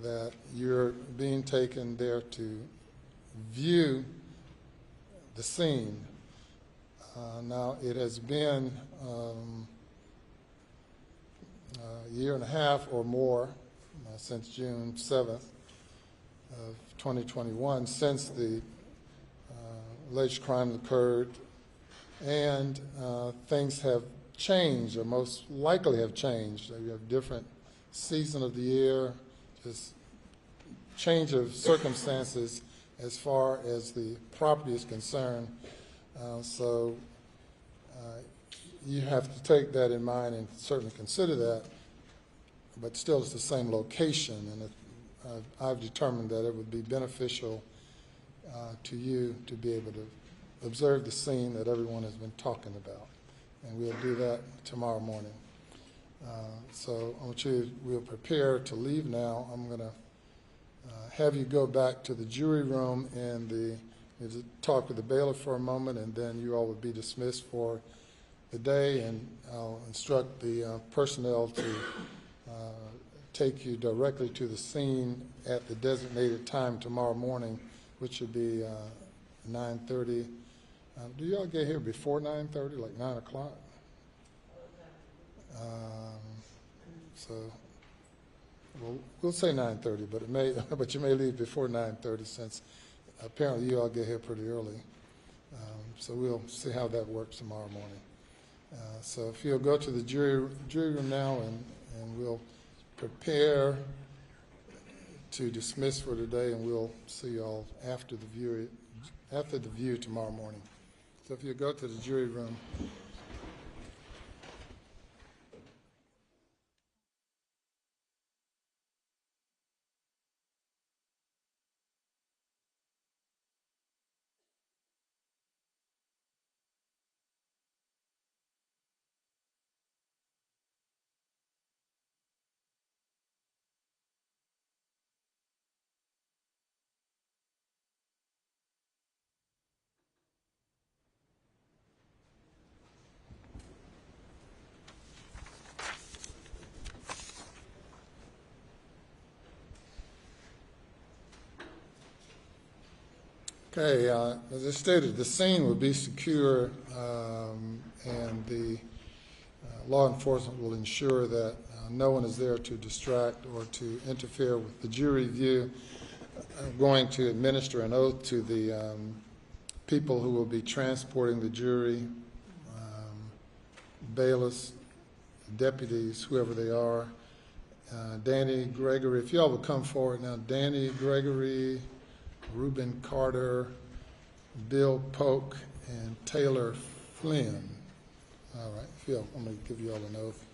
that you're being taken there to view the scene. Now, it has been a year and a half or more since June 7th of 2021, since the alleged crime occurred, and things have changed, or most likely have changed. You have different season of the year, just change of circumstances as far as the property is concerned. So you have to take that in mind and certainly consider that. but still it's the same location, and I've determined that it would be beneficial to you to be able to observe the scene that everyone has been talking about, and we'll do that tomorrow morning. So I want you, we'll prepare to leave now. I'm going to have you go back to the jury room and talk with the bailiff for a moment, and then you all will be dismissed for the day, and I'll instruct the personnel to take you directly to the scene at the designated time tomorrow morning, which should be 9:30. Do y'all get here before 9:30, like 9 o'clock? So we'll say 9:30, but but you may leave before 9:30 since apparently you all get here pretty early. So we'll see how that works tomorrow morning. So if you'll go to the jury room now, and we'll prepare to dismiss for today, and we'll see you all after the view tomorrow morning. So if you go to the jury room. Okay, as I stated, the scene will be secure, and the law enforcement will ensure that no one is there to distract or to interfere with the jury view. I'm going to administer an oath to the people who will be transporting the jury, bailiffs, deputies, whoever they are. Danny Gregory, if y'all will come forward now. Danny Gregory, Reuben Carter, Bill Polk, and Taylor Flynn. All right, I'm going to give you all an oath.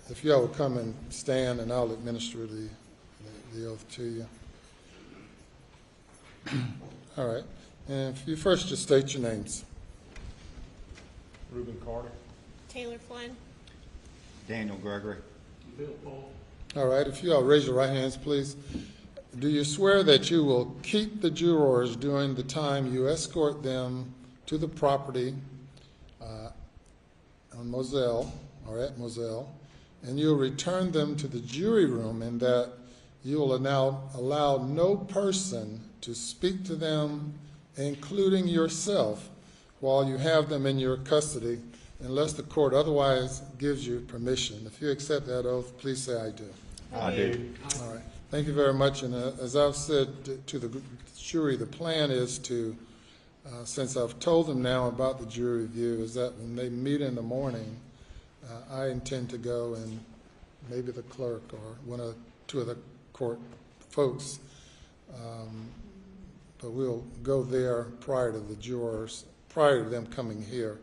If y'all will come and stand, and I'll administer the oath to you. All right, and if you first just state your names. Reuben Carter. Taylor Flynn. Daniel Gregory. Bill Polk. All right, if you all raise your right hands, please. Do you swear that you will keep the jurors during the time you escort them to the property on Moselle, or at Moselle, and you'll return them to the jury room, and that you will now allow no person to speak to them, including yourself, while you have them in your custody, unless the court otherwise gives you permission? If you accept that oath, please say I do. I do. All right. Thank you very much. And as I've said to the jury, the plan is to, since I've told them now about the jury review, is that when they meet in the morning, I intend to go, and maybe the clerk or two of the court folks, but we'll go there prior to the jurors, prior to them coming here.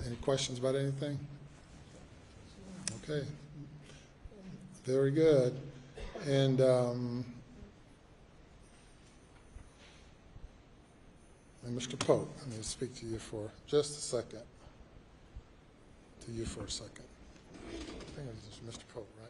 Any questions about anything? Okay. Very good. And Mr. Pope, I'm going to speak to you for just a second. To you for a second. I think it was Mr. Pope, right?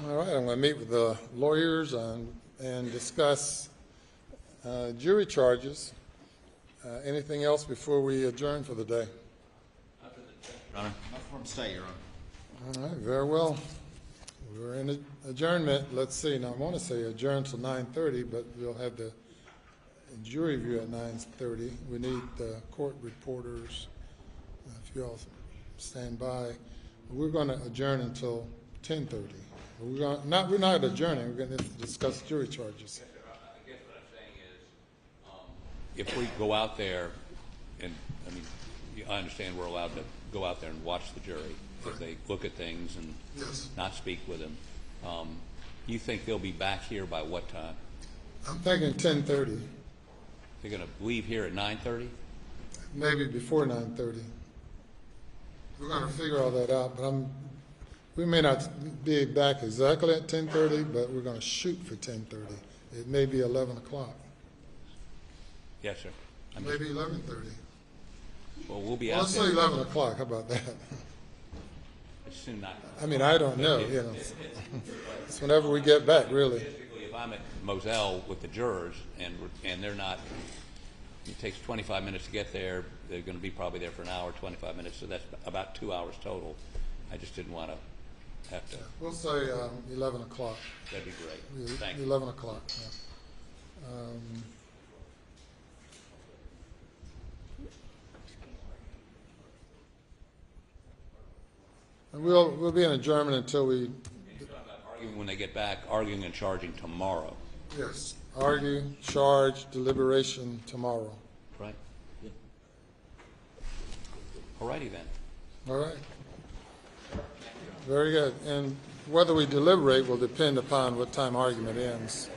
All right, I'm going to meet with the lawyers and discuss jury charges. Anything else before we adjourn for the day? Honor. Not from state, Your Honor. All right, very well. We're in adjournment. Let's see, now I want to say adjourn till 9:30, but we'll have the jury view at 9:30. We need the court reporters, if you all stand by. We're going to adjourn until 10:30. We're not adjourning. We're going to discuss jury charges. I guess what I'm saying is, if we go out there, and I mean, I understand we're allowed to go out there and watch the jury if they look at things and not speak with them. You think they'll be back here by what time? I'm thinking 10:30. They're going to leave here at 9:30? Maybe before 9:30. We're going to figure all that out, but we may not be back exactly at 10:30, but we're going to shoot for 10:30. It may be 11 o'clock. Yes, sir. Maybe 11:30. Well, we'll be Well, out let's there. say 11 o'clock. How about that? It's soon not. I mean, I don't know. You know, it's whenever we get back, really. Typically, if I'm at Moselle with the jurors and they're not, it takes 25 minutes to get there. They're going to be probably there for an hour, 25 minutes, so that's about 2 hours total. I just didn't want to have to. We'll say 11 o'clock. That'd be great. Thank you. 11 o'clock. Yeah. And we'll be in adjournment until we. Arguing when they get back, arguing and charging tomorrow. Yes. Argue, charge, deliberation tomorrow. Right. Yeah. All righty then. All right. Very good. And whether we deliberate will depend upon what time argument ends.